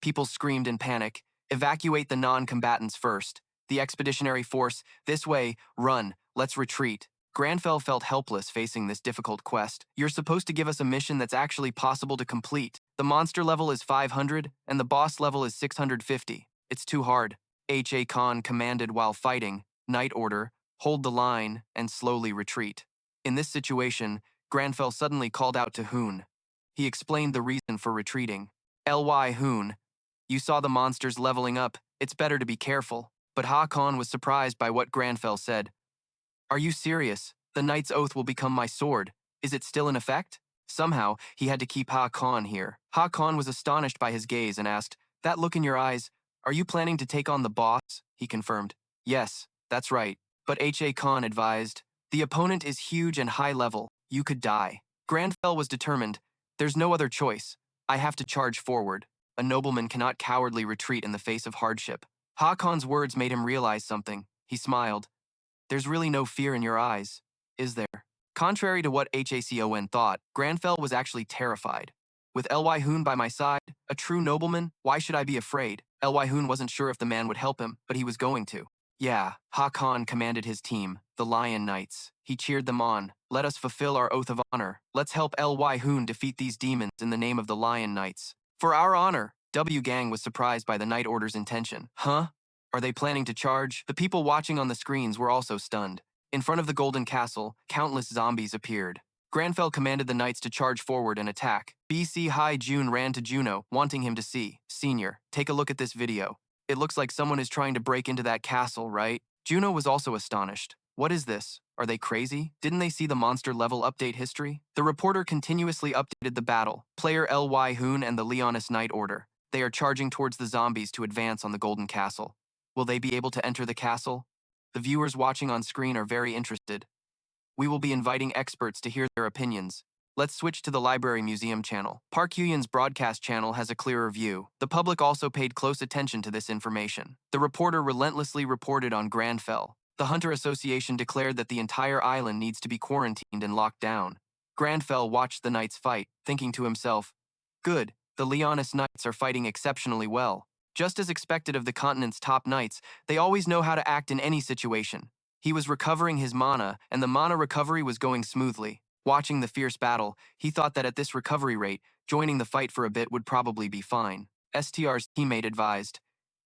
Speaker 1: People screamed in panic. Evacuate the non-combatants first. The expeditionary force, this way, run, let's retreat. Grandfell felt helpless facing this difficult quest. You're supposed to give us a mission that's actually possible to complete. The monster level is 500, and the boss level is 650. It's too hard. H.A. Khan commanded while fighting, Night Order, hold the line, and slowly retreat. In this situation, Grandfell suddenly called out to Hoon. He explained the reason for retreating. Ly Hoon, you saw the monsters leveling up. It's better to be careful. But Ha Khan was surprised by what Grandfell said. Are you serious? The Knight's Oath will become my sword. Is it still in effect? Somehow, he had to keep Ha Khan here. Ha Khan was astonished by his gaze and asked, that look in your eyes, are you planning to take on the boss? He confirmed. Yes, that's right. But H.A. Khan advised, the opponent is huge and high level. You could die. Grandfell was determined. There's no other choice. I have to charge forward. A nobleman cannot cowardly retreat in the face of hardship. Ha Khan's words made him realize something. He smiled. There's really no fear in your eyes, is there? Contrary to what HACON thought, Grandfell was actually terrified. With Ly Hoon by my side, a true nobleman, why should I be afraid? Ly Hoon wasn't sure if the man would help him, but he was going to. Yeah, Ha Khan commanded his team, the Lion Knights. He cheered them on. Let us fulfill our oath of honor. Let's help Ly Hoon defeat these demons in the name of the Lion Knights. For our honor. W Gang was surprised by the Night Order's intention. Huh? Are they planning to charge? The people watching on the screens were also stunned. In front of the Golden Castle, countless zombies appeared. Grandfell commanded the knights to charge forward and attack. BC High June ran to Juno, wanting him to see. Senior, take a look at this video. It looks like someone is trying to break into that castle, right? Juno was also astonished. What is this? Are they crazy? Didn't they see the monster level update history? The reporter continuously updated the battle. Player Ly Hoon and the Leonis Night Order. They are charging towards the zombies to advance on the Golden Castle. Will they be able to enter the castle? The viewers watching on screen are very interested. We will be inviting experts to hear their opinions. Let's switch to the Library Museum channel. Park Hyun's broadcast channel has a clearer view. The public also paid close attention to this information. The reporter relentlessly reported on Grandfell. The Hunter Association declared that the entire island needs to be quarantined and locked down. Grandfell watched the knights fight, thinking to himself, "Good, the Leonis knights are fighting exceptionally well. Just as expected of the continent's top knights, they always know how to act in any situation." He was recovering his mana, and the mana recovery was going smoothly. Watching the fierce battle, he thought that at this recovery rate, joining the fight for a bit would probably be fine. STR's teammate advised,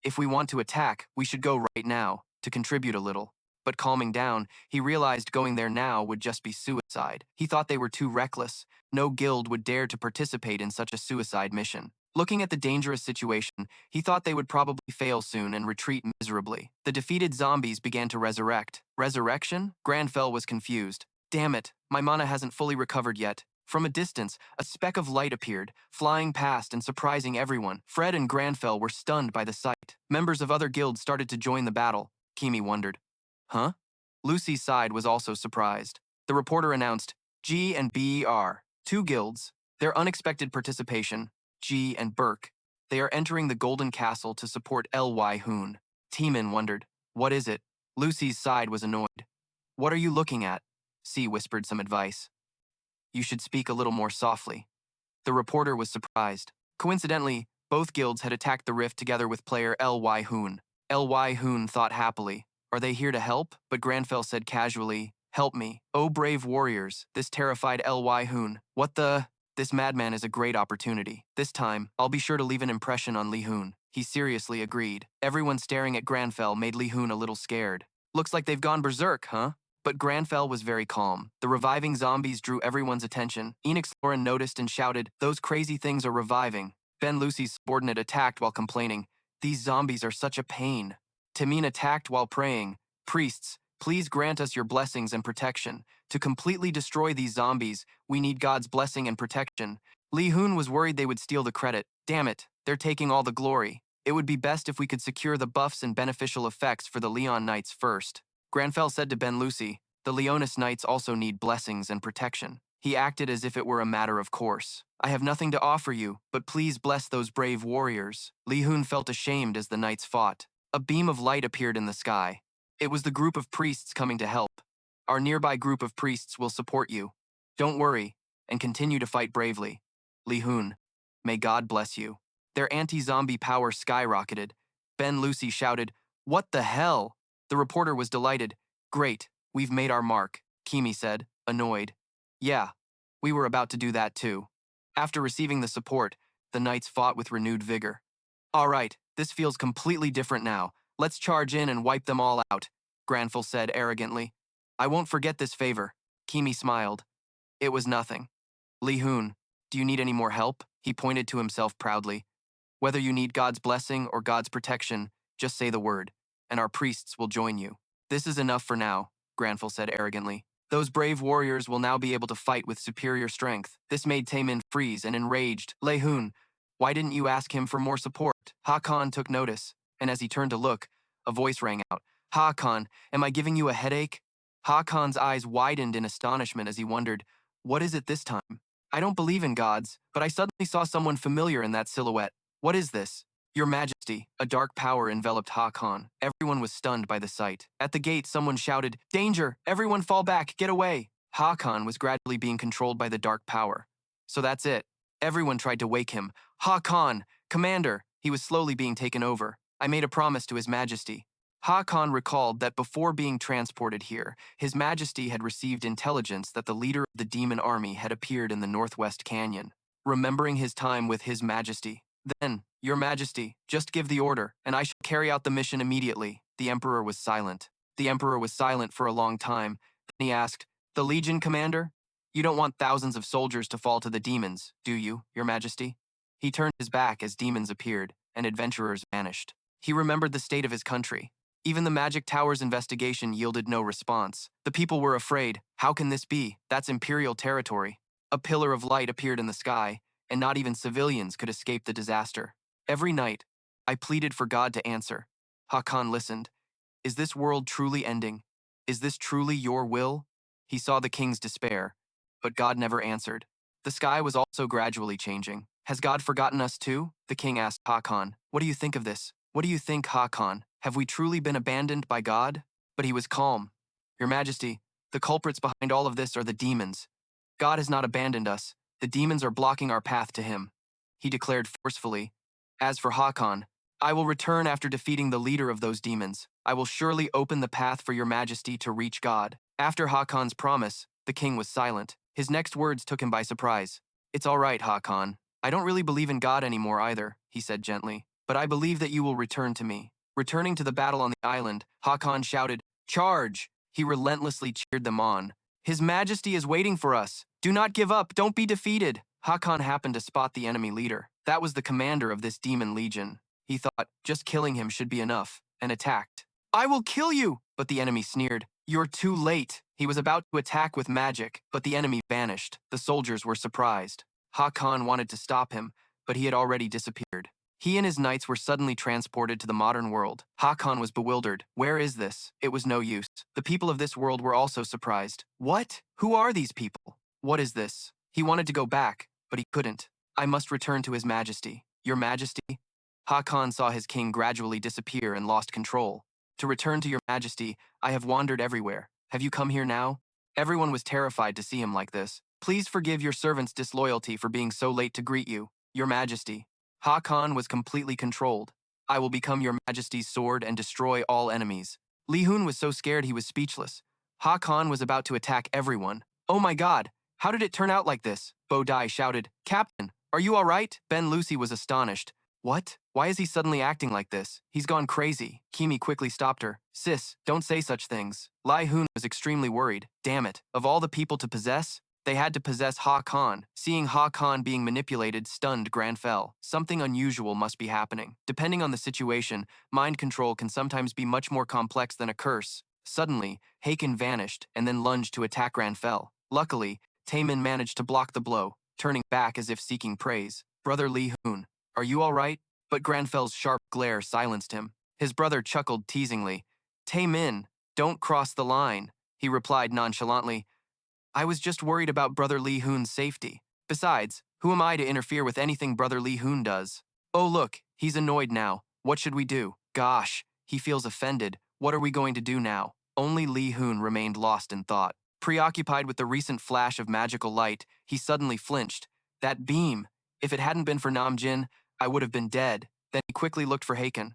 Speaker 1: "If we want to attack, we should go right now, to contribute a little." But calming down, he realized going there now would just be suicide. He thought they were too reckless. No guild would dare to participate in such a suicide mission. Looking at the dangerous situation, he thought they would probably fail soon and retreat miserably. The defeated zombies began to resurrect. Resurrection? Grandfell was confused. Damn it, my mana hasn't fully recovered yet. From a distance, a speck of light appeared, flying past and surprising everyone. Fred and Grandfell were stunned by the sight. Members of other guilds started to join the battle. Kimi wondered, "Huh?" Lucy's side was also surprised. The reporter announced, G and BER, two guilds. Their unexpected participation, G and Burke. They are entering the Golden Castle to support Lee Hoon. Teeman wondered, "What is it?" Lucy's side was annoyed. "What are you looking at?" C whispered some advice. "You should speak a little more softly." The reporter was surprised. Coincidentally, both guilds had attacked the rift together with player Lee Hoon. Lee Hoon thought happily, "Are they here to help?" But Grandfell said casually, "Help me. Oh, brave warriors." This terrified Lee Hoon. "What the? This madman is a great opportunity. This time, I'll be sure to leave an impression on Lee Hoon." He seriously agreed. Everyone staring at Grandfell made Lee Hoon a little scared. "Looks like they've gone berserk, huh?" But Grandfell was very calm. The reviving zombies drew everyone's attention. Enix Lauren noticed and shouted, "Those crazy things are reviving." Ben Lucy's subordinate attacked while complaining, "These zombies are such a pain." Tamin attacked while praying, "Priests, please grant us your blessings and protection. To completely destroy these zombies, we need God's blessing and protection." Lee Hoon was worried they would steal the credit. "Damn it, they're taking all the glory. It would be best if we could secure the buffs and beneficial effects for the Leon Knights first." Grandfell said to Ben Lucy, "The Leonis Knights also need blessings and protection." He acted as if it were a matter of course. "I have nothing to offer you, but please bless those brave warriors." Lee Hoon felt ashamed as the knights fought. A beam of light appeared in the sky. It was the group of priests coming to help. "Our nearby group of priests will support you. Don't worry, and continue to fight bravely. Lee Hoon, may God bless you." Their anti-zombie power skyrocketed. Ben Lucy shouted, "What the hell?" The reporter was delighted. "Great, we've made our mark," Kimi said, annoyed. "Yeah, we were about to do that too." After receiving the support, the knights fought with renewed vigor. "All right, this feels completely different now. Let's charge in and wipe them all out," Grandfell said arrogantly. "I won't forget this favor." Kimi smiled. "It was nothing." "Lee Hoon, do you need any more help?" He pointed to himself proudly. "Whether you need God's blessing or God's protection, just say the word, and our priests will join you." "This is enough for now," Grandfell said arrogantly. "Those brave warriors will now be able to fight with superior strength." This made Taemin freeze and enraged. "Lee Hoon, why didn't you ask him for more support?" Hakan took notice, and as he turned to look, a voice rang out. "Hakan, am I giving you a headache?" Hakan's eyes widened in astonishment as he wondered, "What is it this time? I don't believe in gods, but I suddenly saw someone familiar in that silhouette. What is this?" "Your Majesty," a dark power enveloped Hakan. Everyone was stunned by the sight. At the gate, someone shouted, "Danger! Everyone fall back! Get away!" Hakan was gradually being controlled by the dark power. So that's it. Everyone tried to wake him. "Hakan! Commander!" He was slowly being taken over. "I made a promise to His Majesty." Hakan recalled that before being transported here, His Majesty had received intelligence that the leader of the demon army had appeared in the Northwest Canyon. Remembering his time with His Majesty, "Then, Your Majesty, just give the order, and I shall carry out the mission immediately." The Emperor was silent. The Emperor was silent for a long time. Then he asked, "The Legion, Commander? You don't want thousands of soldiers to fall to the demons, do you, Your Majesty?" He turned his back as demons appeared, and adventurers vanished. He remembered the state of his country. Even the Magic Tower's investigation yielded no response. The people were afraid. How can this be? That's Imperial territory. A pillar of light appeared in the sky, and not even civilians could escape the disaster. Every night, I pleaded for God to answer. Hakan listened. Is this world truly ending? Is this truly your will? He saw the king's despair, but God never answered. The sky was also gradually changing. Has God forgotten us too? The king asked Hakan. What do you think of this? What do you think, Hakan? Have we truly been abandoned by God? But he was calm. Your Majesty, the culprits behind all of this are the demons. God has not abandoned us. The demons are blocking our path to him. He declared forcefully. As for Hakan, I will return after defeating the leader of those demons. I will surely open the path for your Majesty to reach God. After Hakan's promise, the king was silent. His next words took him by surprise. It's all right, Hakan. I don't really believe in God anymore either, he said gently. But I believe that you will return to me. Returning to the battle on the island, Hakan shouted, Charge! He relentlessly cheered them on. His Majesty is waiting for us. Do not give up. Don't be defeated. Hakan happened to spot the enemy leader. That was the commander of this demon legion. He thought just killing him should be enough, and attacked. I will kill you! But the enemy sneered. You're too late. He was about to attack with magic, but the enemy vanished. The soldiers were surprised. Hakan wanted to stop him, but he had already disappeared. He and his knights were suddenly transported to the modern world. Hakan was bewildered. Where is this? It was no use. The people of this world were also surprised. What? Who are these people? What is this? He wanted to go back, but he couldn't. I must return to his Majesty. Your Majesty? Hakan saw his king gradually disappear and lost control. To return to your Majesty, I have wandered everywhere. Have you come here now? Everyone was terrified to see him like this. Please forgive your servant's disloyalty for being so late to greet you, your Majesty. Hakan was completely controlled. I will become your Majesty's sword and destroy all enemies. Lee Hoon was so scared he was speechless. Hakan was about to attack everyone. Oh my god, how did it turn out like this? Bo Dai shouted, Captain, are you all right? Ben Lucy was astonished. What? Why is he suddenly acting like this? He's gone crazy. Kimi quickly stopped her. Sis, don't say such things. Lee Hoon was extremely worried. Damn it, of all the people to possess, they had to possess Hakan. Seeing Hakan being manipulated stunned Grandfell. Something unusual must be happening. Depending on the situation, mind control can sometimes be much more complex than a curse. Suddenly, Haken vanished and then lunged to attack Grandfell. Luckily, Taemin managed to block the blow, turning back as if seeking praise. Brother Lee Hoon, are you all right? But Grandfell's sharp glare silenced him. His brother chuckled teasingly. Taemin, don't cross the line, he replied nonchalantly. I was just worried about Brother Lee Hoon's safety. Besides, who am I to interfere with anything Brother Lee Hoon does? Oh look, he's annoyed now. What should we do? Gosh, he feels offended. What are we going to do now? Only Lee Hoon remained lost in thought. Preoccupied with the recent flash of magical light, he suddenly flinched. That beam! If it hadn't been for Namjin, I would have been dead. Then he quickly looked for Haken.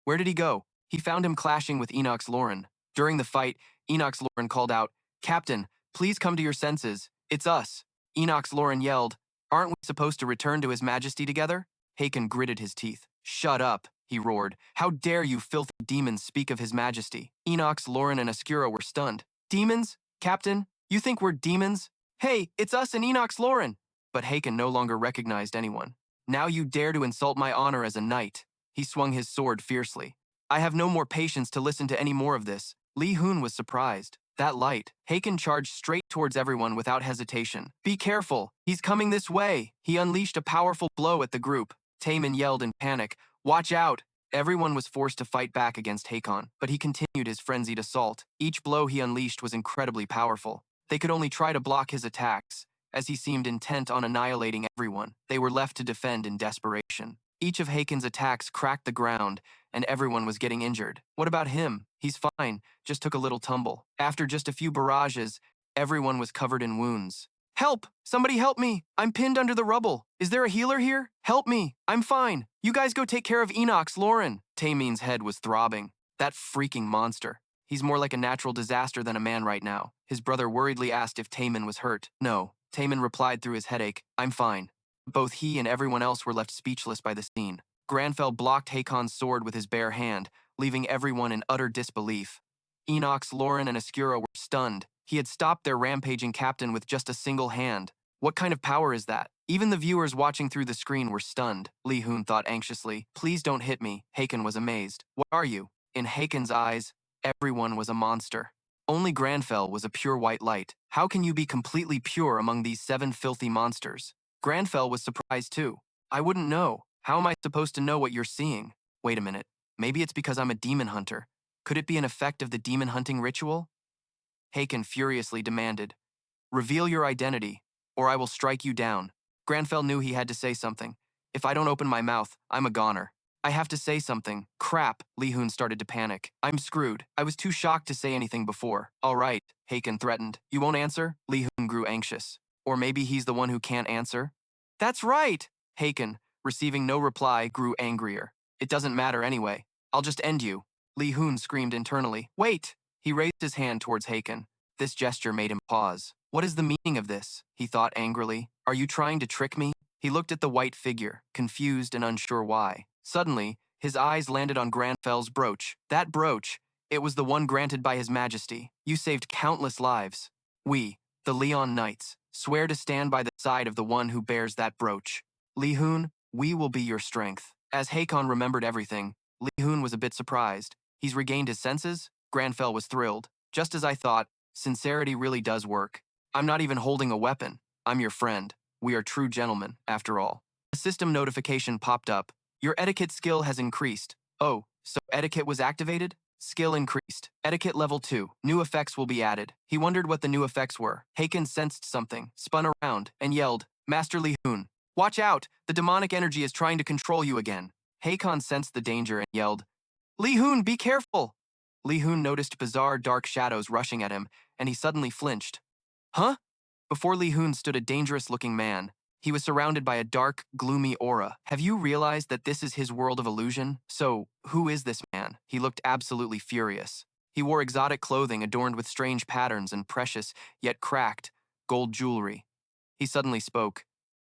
Speaker 1: Where did he go? He found him clashing with Enox Lauren. During the fight, Enox Lauren called out, Captain, please come to your senses. It's us. Enox Lauren yelled, Aren't we supposed to return to his Majesty together? Haken gritted his teeth. Shut up, he roared. How dare you filthy demons speak of his Majesty? Enox, Lauren, and Ascura were stunned. Demons? Captain? You think we're demons? Hey, it's us and Enox Lauren. But Haken no longer recognized anyone. Now you dare to insult my honor as a knight. He swung his sword fiercely. I have no more patience to listen to any more of this. Lee Hoon was surprised. That light. Haken charged straight towards everyone without hesitation. Be careful. He's coming this way. He unleashed a powerful blow at the group. Taemin yelled in panic. Watch out. Everyone was forced to fight back against Haken, but he continued his frenzied assault. Each blow he unleashed was incredibly powerful. They could only try to block his attacks. As he seemed intent on annihilating everyone, they were left to defend in desperation. Each of Haken's attacks cracked the ground, and everyone was getting injured. What about him? He's fine, just took a little tumble. After just a few barrages, everyone was covered in wounds. Help! Somebody help me! I'm pinned under the rubble. Is there a healer here? Help me! I'm fine. You guys go take care of Enox Lauren. Taemin's head was throbbing. That freaking monster. He's more like a natural disaster than a man right now. His brother worriedly asked if Taemin was hurt. No. Taemin replied through his headache, I'm fine. Both he and everyone else were left speechless by the scene. Grandfell blocked Hakon's sword with his bare hand, leaving everyone in utter disbelief. Enox, Lauren, and Ascura were stunned. He had stopped their rampaging captain with just a single hand. What kind of power is that? Even the viewers watching through the screen were stunned. Lee Hoon thought anxiously. Please don't hit me. Haken was amazed. What are you? In Haken's eyes, everyone was a monster. Only Grandfell was a pure white light. How can you be completely pure among these 7 filthy monsters? Grandfell was surprised too. I wouldn't know. How am I supposed to know what you're seeing? Wait a minute. Maybe it's because I'm a demon hunter. Could it be an effect of the demon hunting ritual? Haken furiously demanded. Reveal your identity, or I will strike you down. Grandfell knew he had to say something. If I don't open my mouth, I'm a goner. I have to say something. Crap, Lee Hoon started to panic. I'm screwed. I was too shocked to say anything before. All right, Haken threatened. You won't answer? Lee Hoon grew anxious. Or maybe he's the one who can't answer? That's right! Haken, receiving no reply, grew angrier. It doesn't matter anyway. I'll just end you. Lee Hoon screamed internally. Wait! He raised his hand towards Haken. This gesture made him pause. What is the meaning of this? He thought angrily. Are you trying to trick me? He looked at the white figure, confused and unsure why. Suddenly, his eyes landed on Grandfell's brooch. That brooch, it was the one granted by His Majesty. You saved countless lives. We, the Leon Knights, swear to stand by the side of the one who bears that brooch. Lee Hoon, we will be your strength. As Hakon remembered everything, Lee Hoon was a bit surprised. He's regained his senses? Grandfell was thrilled. Just as I thought, sincerity really does work. I'm not even holding a weapon. I'm your friend. We are true gentlemen, after all. A system notification popped up. Your etiquette skill has increased. Oh, so etiquette was activated? Skill increased. Etiquette level 2. New effects will be added. He wondered what the new effects were. Haken sensed something, spun around, and yelled, Master Lee Hoon, watch out! The demonic energy is trying to control you again. Hakon sensed the danger and yelled, Lee Hoon, be careful! Lee Hoon noticed bizarre dark shadows rushing at him, and he suddenly flinched. Huh? Before Lee Hoon stood a dangerous-looking man. He was surrounded by a dark, gloomy aura. Have you realized that this is his world of illusion? So, who is this man? He looked absolutely furious. He wore exotic clothing adorned with strange patterns and precious, yet cracked, gold jewelry. He suddenly spoke.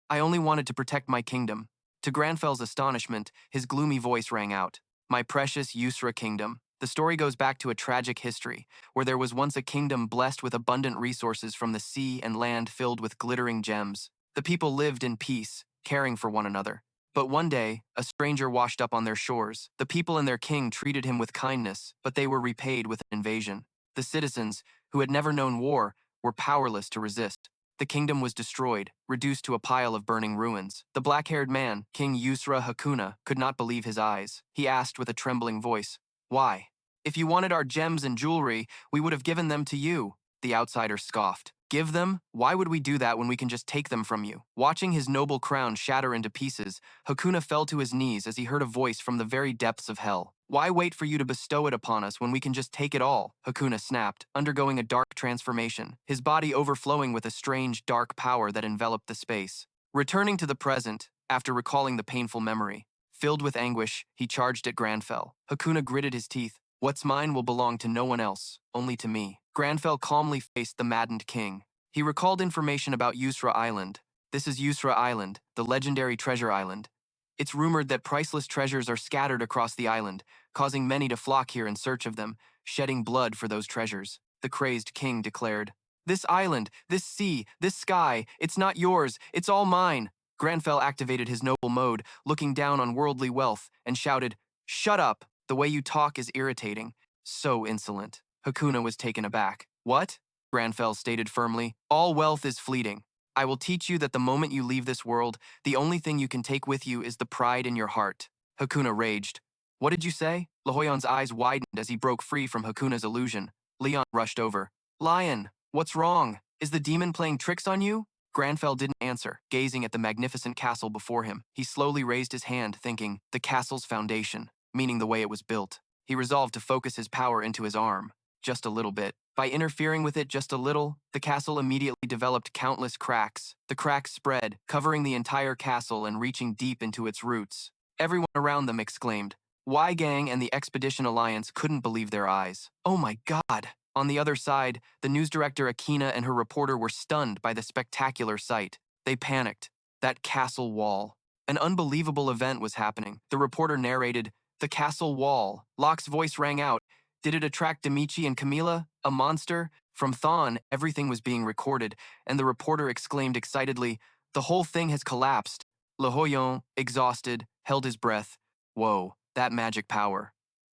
Speaker 1: I only wanted to protect my kingdom. To Grandfell's astonishment, his gloomy voice rang out. My precious Yusra kingdom. The story goes back to a tragic history, where there was once a kingdom blessed with abundant resources from the sea and land filled with glittering gems. The people lived in peace, caring for one another. But one day, a stranger washed up on their shores. The people and their king treated him with kindness, but they were repaid with an invasion. The citizens, who had never known war, were powerless to resist. The kingdom was destroyed, reduced to a pile of burning ruins. The black-haired man, King Yusra Hakuna, could not believe his eyes. He asked with a trembling voice, Why? If you wanted our gems and jewelry, we would have given them to you. The outsider scoffed. Give them? Why would we do that when we can just take them from you? Watching his noble crown shatter into pieces, Hakuna fell to his knees as he heard a voice from the very depths of hell. Why wait for you to bestow it upon us when we can just take it all? Hakuna snapped, undergoing a dark transformation, his body overflowing with a strange, dark power that enveloped the space. Returning to the present, after recalling the painful memory, filled with anguish, he charged at Grandfell. Hakuna gritted his teeth. What's mine will belong to no one else, only to me. Grandfell calmly faced the maddened king. He recalled information about Yusra Island. This is Yusra Island, the legendary treasure island. It's rumored that priceless treasures are scattered across the island, causing many to flock here in search of them, shedding blood for those treasures. The crazed king declared, This island, this sea, this sky, it's not yours, it's all mine. Grandfell activated his noble mode, looking down on worldly wealth, and shouted, Shut up! The way you talk is irritating. So insolent. Hakuna was taken aback. What? Grandfell stated firmly. All wealth is fleeting. I will teach you that the moment you leave this world, the only thing you can take with you is the pride in your heart. Hakuna raged. What did you say? Lahoyon's eyes widened as he broke free from Hakuna's illusion. Leon rushed over. Lion, what's wrong? Is the demon playing tricks on you? Grandfell didn't answer, gazing at the magnificent castle before him. He slowly raised his hand, thinking, the castle's foundation, meaning the way it was built. He resolved to focus his power into his arm, just a little bit. By interfering with it just a little, the castle immediately developed countless cracks. The cracks spread, covering the entire castle and reaching deep into its roots. Everyone around them exclaimed. Y Gang and the Expedition Alliance couldn't believe their eyes. Oh my God! On the other side, the news director Akena and her reporter were stunned by the spectacular sight. They panicked. That castle wall. An unbelievable event was happening. The reporter narrated, the castle wall. Locke's voice rang out. Did it attract Demichi and Camila? A monster? From Thon, everything was being recorded, and the reporter exclaimed excitedly, the whole thing has collapsed. Lahoyon, exhausted, held his breath. Whoa, that magic power.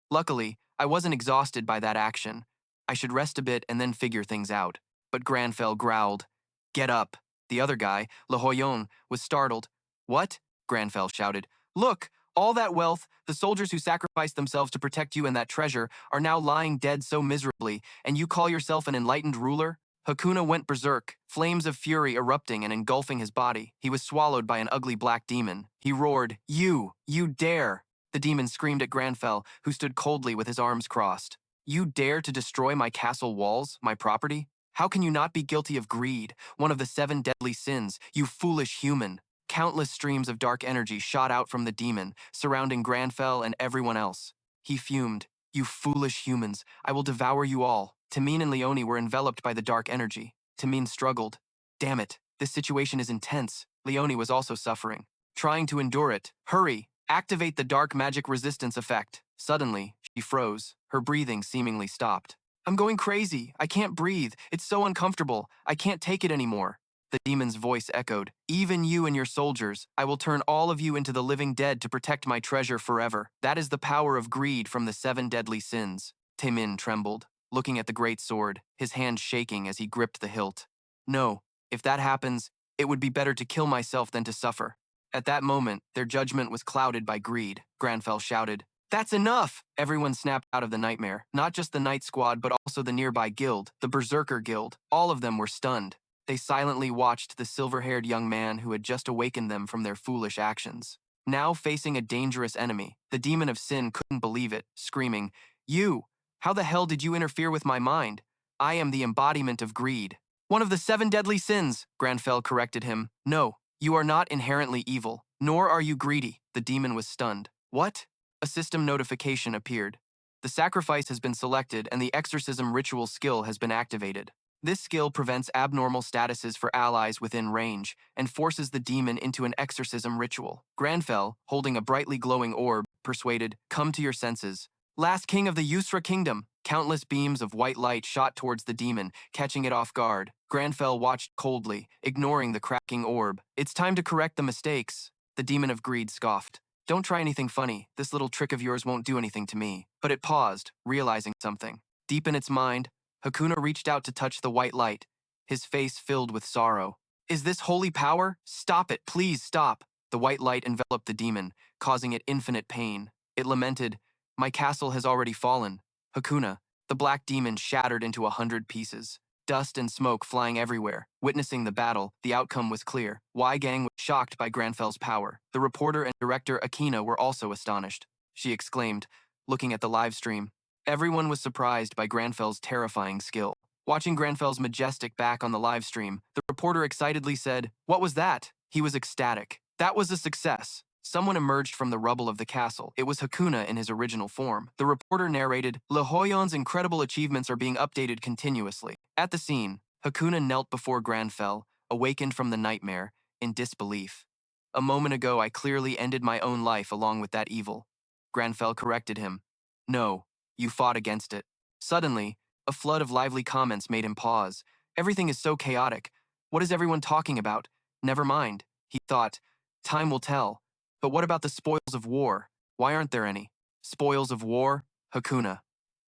Speaker 1: Luckily, I wasn't exhausted by that action. I should rest a bit and then figure things out. But Grandfell growled. Get up. The other guy, Lahoyon, was startled. What? Grandfell shouted. Look! All that wealth, the soldiers who sacrificed themselves to protect you and that treasure, are now lying dead so miserably, and you call yourself an enlightened ruler? Hakuna went berserk, flames of fury erupting and engulfing his body. He was swallowed by an ugly black demon. He roared, You dare! The demon screamed at Grandfell, who stood coldly with his arms crossed. You dare to destroy my castle walls, my property? How can you not be guilty of greed, one of the 7 deadly sins, you foolish human? Countless streams of dark energy shot out from the demon, surrounding Grandfell and everyone else. He fumed. You foolish humans, I will devour you all. Tamine and Leone were enveloped by the dark energy. Tamine struggled. Damn it, this situation is intense. Leone was also suffering. Trying to endure it. Hurry! Activate the dark magic resistance effect. Suddenly, she froze. Her breathing seemingly stopped. I'm going crazy. I can't breathe. It's so uncomfortable. I can't take it anymore. The demon's voice echoed. Even you and your soldiers, I will turn all of you into the living dead to protect my treasure forever. That is the power of greed from the 7 deadly sins. Taemin trembled, looking at the great sword, his hand shaking as he gripped the hilt. No, if that happens, it would be better to kill myself than to suffer. At that moment, their judgment was clouded by greed. Grandfell shouted, That's enough! Everyone snapped out of the nightmare, not just the Night Squad but also the nearby guild, the Berserker Guild. All of them were stunned. They silently watched the silver-haired young man who had just awakened them from their foolish actions. Now facing a dangerous enemy, the demon of sin couldn't believe it, screaming, You! How the hell did you interfere with my mind? I am the embodiment of greed. One of the 7 deadly sins, Grandfell corrected him. No, you are not inherently evil, nor are you greedy. The demon was stunned. What? A system notification appeared. The sacrifice has been selected and the exorcism ritual skill has been activated. This skill prevents abnormal statuses for allies within range and forces the demon into an exorcism ritual. Grandfell, holding a brightly glowing orb, persuaded, Come to your senses. Last king of the Yusra kingdom. Countless beams of white light shot towards the demon, catching it off guard. Grandfell watched coldly, ignoring the cracking orb. It's time to correct the mistakes. The demon of greed scoffed. Don't try anything funny. This little trick of yours won't do anything to me. But it paused, realizing something. Deep in its mind, Hakuna reached out to touch the white light, his face filled with sorrow. Is this holy power? Stop it, please stop. The white light enveloped the demon, causing it infinite pain. It lamented, My castle has already fallen. Hakuna, the black demon shattered into 100 pieces. Dust and smoke flying everywhere. Witnessing the battle, the outcome was clear. Y-Gang was shocked by Grandfell's power. The reporter and director Akena were also astonished. She exclaimed, looking at the live stream. Everyone was surprised by Grandfell's terrifying skill. Watching Grandfell's majestic back on the live stream, the reporter excitedly said, What was that? He was ecstatic. That was a success. Someone emerged from the rubble of the castle. It was Hakuna in his original form. The reporter narrated, Le Hoyon's incredible achievements are being updated continuously. At the scene, Hakuna knelt before Grandfell, awakened from the nightmare, in disbelief. A moment ago, I clearly ended my own life along with that evil. Grandfell corrected him. No, you fought against it. Suddenly, a flood of lively comments made him pause. Everything is so chaotic. What is everyone talking about? Never mind, he thought. Time will tell. But what about the spoils of war? Why aren't there any? Spoils of war? Hakuna.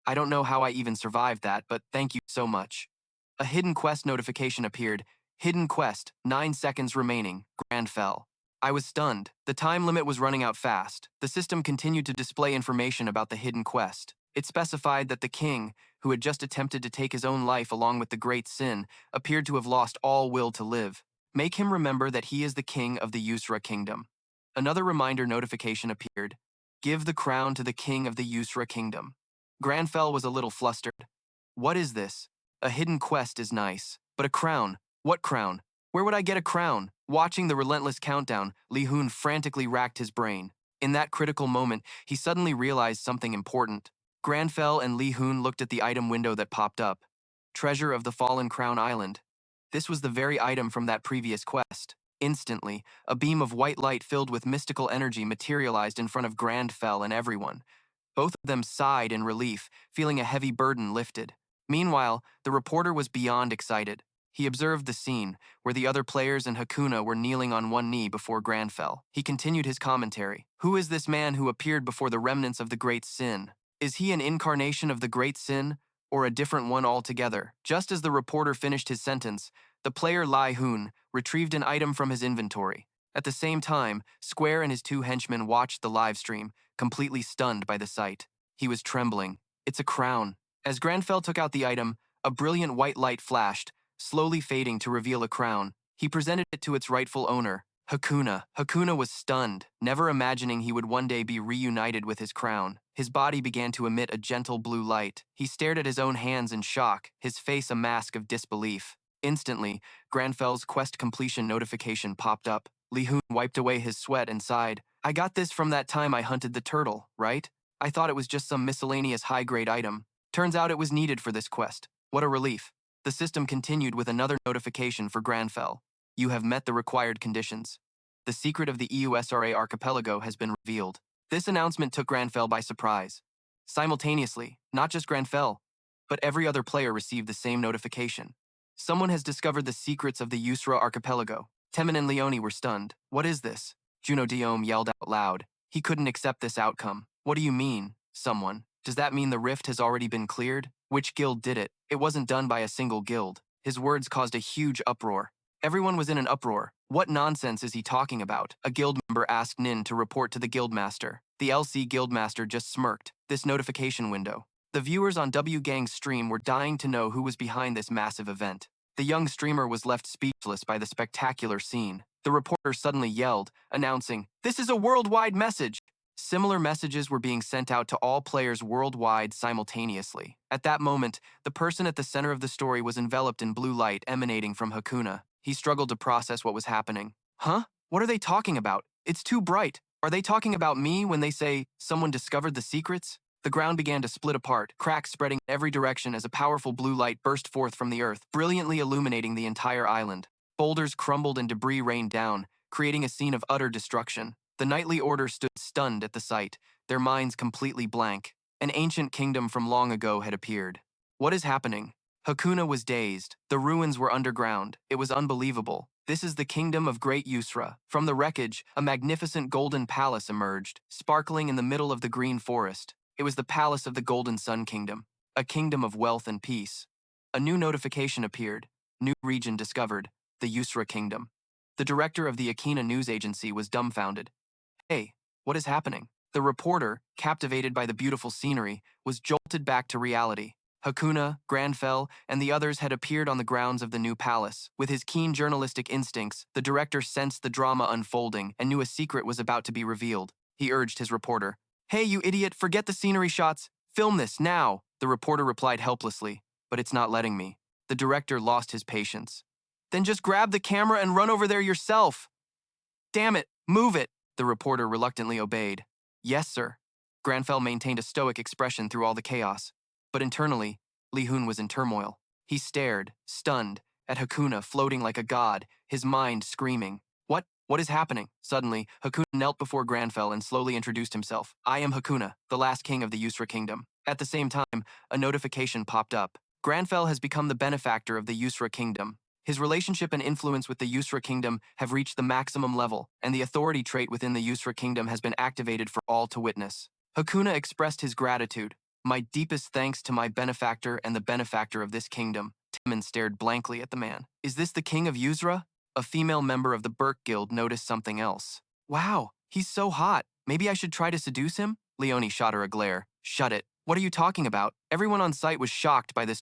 Speaker 1: I don't know how I even survived that, but thank you so much. A hidden quest notification appeared. Hidden quest, 9 seconds remaining, Grandfell. I was stunned. The time limit was running out fast. The system continued to display information about the hidden quest. It specified that the king, who had just attempted to take his own life along with the great sin, appeared to have lost all will to live. Make him remember that he is the king of the Yusra kingdom. Another reminder notification appeared. Give the crown to the king of the Yusra kingdom. Grandfell was a little flustered. What is this? A hidden quest is nice. But a crown? What crown? Where would I get a crown? Watching the relentless countdown, Lee Hoon frantically racked his brain. In that critical moment, he suddenly realized something important. Grandfell and Lee Hoon looked at the item window that popped up. Treasure of the Fallen Crown Island. This was the very item from that previous quest. Instantly, a beam of white light filled with mystical energy materialized in front of Grandfell and everyone. Both of them sighed in relief, feeling a heavy burden lifted. Meanwhile, the reporter was beyond excited. He observed the scene, where the other players and Hakuna were kneeling on one knee before Grandfell. He continued his commentary. Who is this man who appeared before the remnants of the Great Sin? Is he an incarnation of the Great Sin, or a different one altogether? Just as the reporter finished his sentence, the player Lee Hoon retrieved an item from his inventory. At the same time, Square and his 2 henchmen watched the live stream, completely stunned by the sight. He was trembling. It's a crown. As Grandfell took out the item, a brilliant white light flashed, slowly fading to reveal a crown. He presented it to its rightful owner, Hakuna. Hakuna was stunned, never imagining he would one day be reunited with his crown. His body began to emit a gentle blue light. He stared at his own hands in shock, his face a mask of disbelief. Instantly, Grandfell's quest completion notification popped up. Lee Hoon wiped away his sweat and sighed. I got this from that time I hunted the turtle, right? I thought it was just some miscellaneous high-grade item. Turns out it was needed for this quest. What a relief. The system continued with another notification for Grandfell. You have met the required conditions. The secret of the EUSRA archipelago has been revealed. This announcement took Grandfell by surprise. Simultaneously, not just Grandfell, but every other player received the same notification. Someone has discovered the secrets of the Yusra archipelago. Temin and Leone were stunned. What is this? Juno Diome yelled out loud. He couldn't accept this outcome. What do you mean, someone? Does that mean the rift has already been cleared? Which guild did it? It wasn't done by a single guild. His words caused a huge uproar. Everyone was in an uproar. What nonsense is he talking about? A guild member asked Nin to report to the guildmaster. The LC guildmaster just smirked. This notification window. The viewers on W Gang's stream were dying to know who was behind this massive event. The young streamer was left speechless by the spectacular scene. The reporter suddenly yelled, announcing, "This is a worldwide message!" Similar messages were being sent out to all players worldwide simultaneously. At that moment, the person at the center of the story was enveloped in blue light emanating from Hakuna. He struggled to process what was happening. Huh? What are they talking about? It's too bright. Are they talking about me when they say, someone discovered the secrets? The ground began to split apart, cracks spreading in every direction as a powerful blue light burst forth from the earth, brilliantly illuminating the entire island. Boulders crumbled and debris rained down, creating a scene of utter destruction. The Knightly Order stood stunned at the sight, their minds completely blank. An ancient kingdom from long ago had appeared. What is happening? Hakuna was dazed. The ruins were underground. It was unbelievable. This is the kingdom of Great Yusra. From the wreckage, a magnificent golden palace emerged, sparkling in the middle of the green forest. It was the palace of the Golden Sun Kingdom, a kingdom of wealth and peace. A new notification appeared. New region discovered, the Yusra Kingdom. The director of the Akena news agency was dumbfounded. Hey, what is happening? The reporter, captivated by the beautiful scenery, was jolted back to reality. Hakuna, Grandfell, and the others had appeared on the grounds of the new palace. With his keen journalistic instincts, the director sensed the drama unfolding and knew a secret was about to be revealed. He urged his reporter, "Hey, you idiot, forget the scenery shots. Film this, now." The reporter replied helplessly, "But it's not letting me." The director lost his patience. "Then just grab the camera and run over there yourself." "Damn it, move it." The reporter reluctantly obeyed. "Yes, sir." Grandfell maintained a stoic expression through all the chaos. But internally, Lee Hoon was in turmoil. He stared, stunned, at Hakuna floating like a god, his mind screaming. What is happening? Suddenly, Hakuna knelt before Grandfell and slowly introduced himself. "I am Hakuna, the last king of the Yusra Kingdom." At the same time, a notification popped up. Grandfell has become the benefactor of the Yusra Kingdom. His relationship and influence with the Yusra Kingdom have reached the maximum level, and the authority trait within the Yusra Kingdom has been activated for all to witness. Hakuna expressed his gratitude. "My deepest thanks to my benefactor and the benefactor of this kingdom." Timon stared blankly at the man. "Is this the King of Yusra?" A female member of the Burke Guild noticed something else. "Wow, he's so hot. Maybe I should try to seduce him?" Leone shot her a glare. "Shut it. What are you talking about?" Everyone on site was shocked by this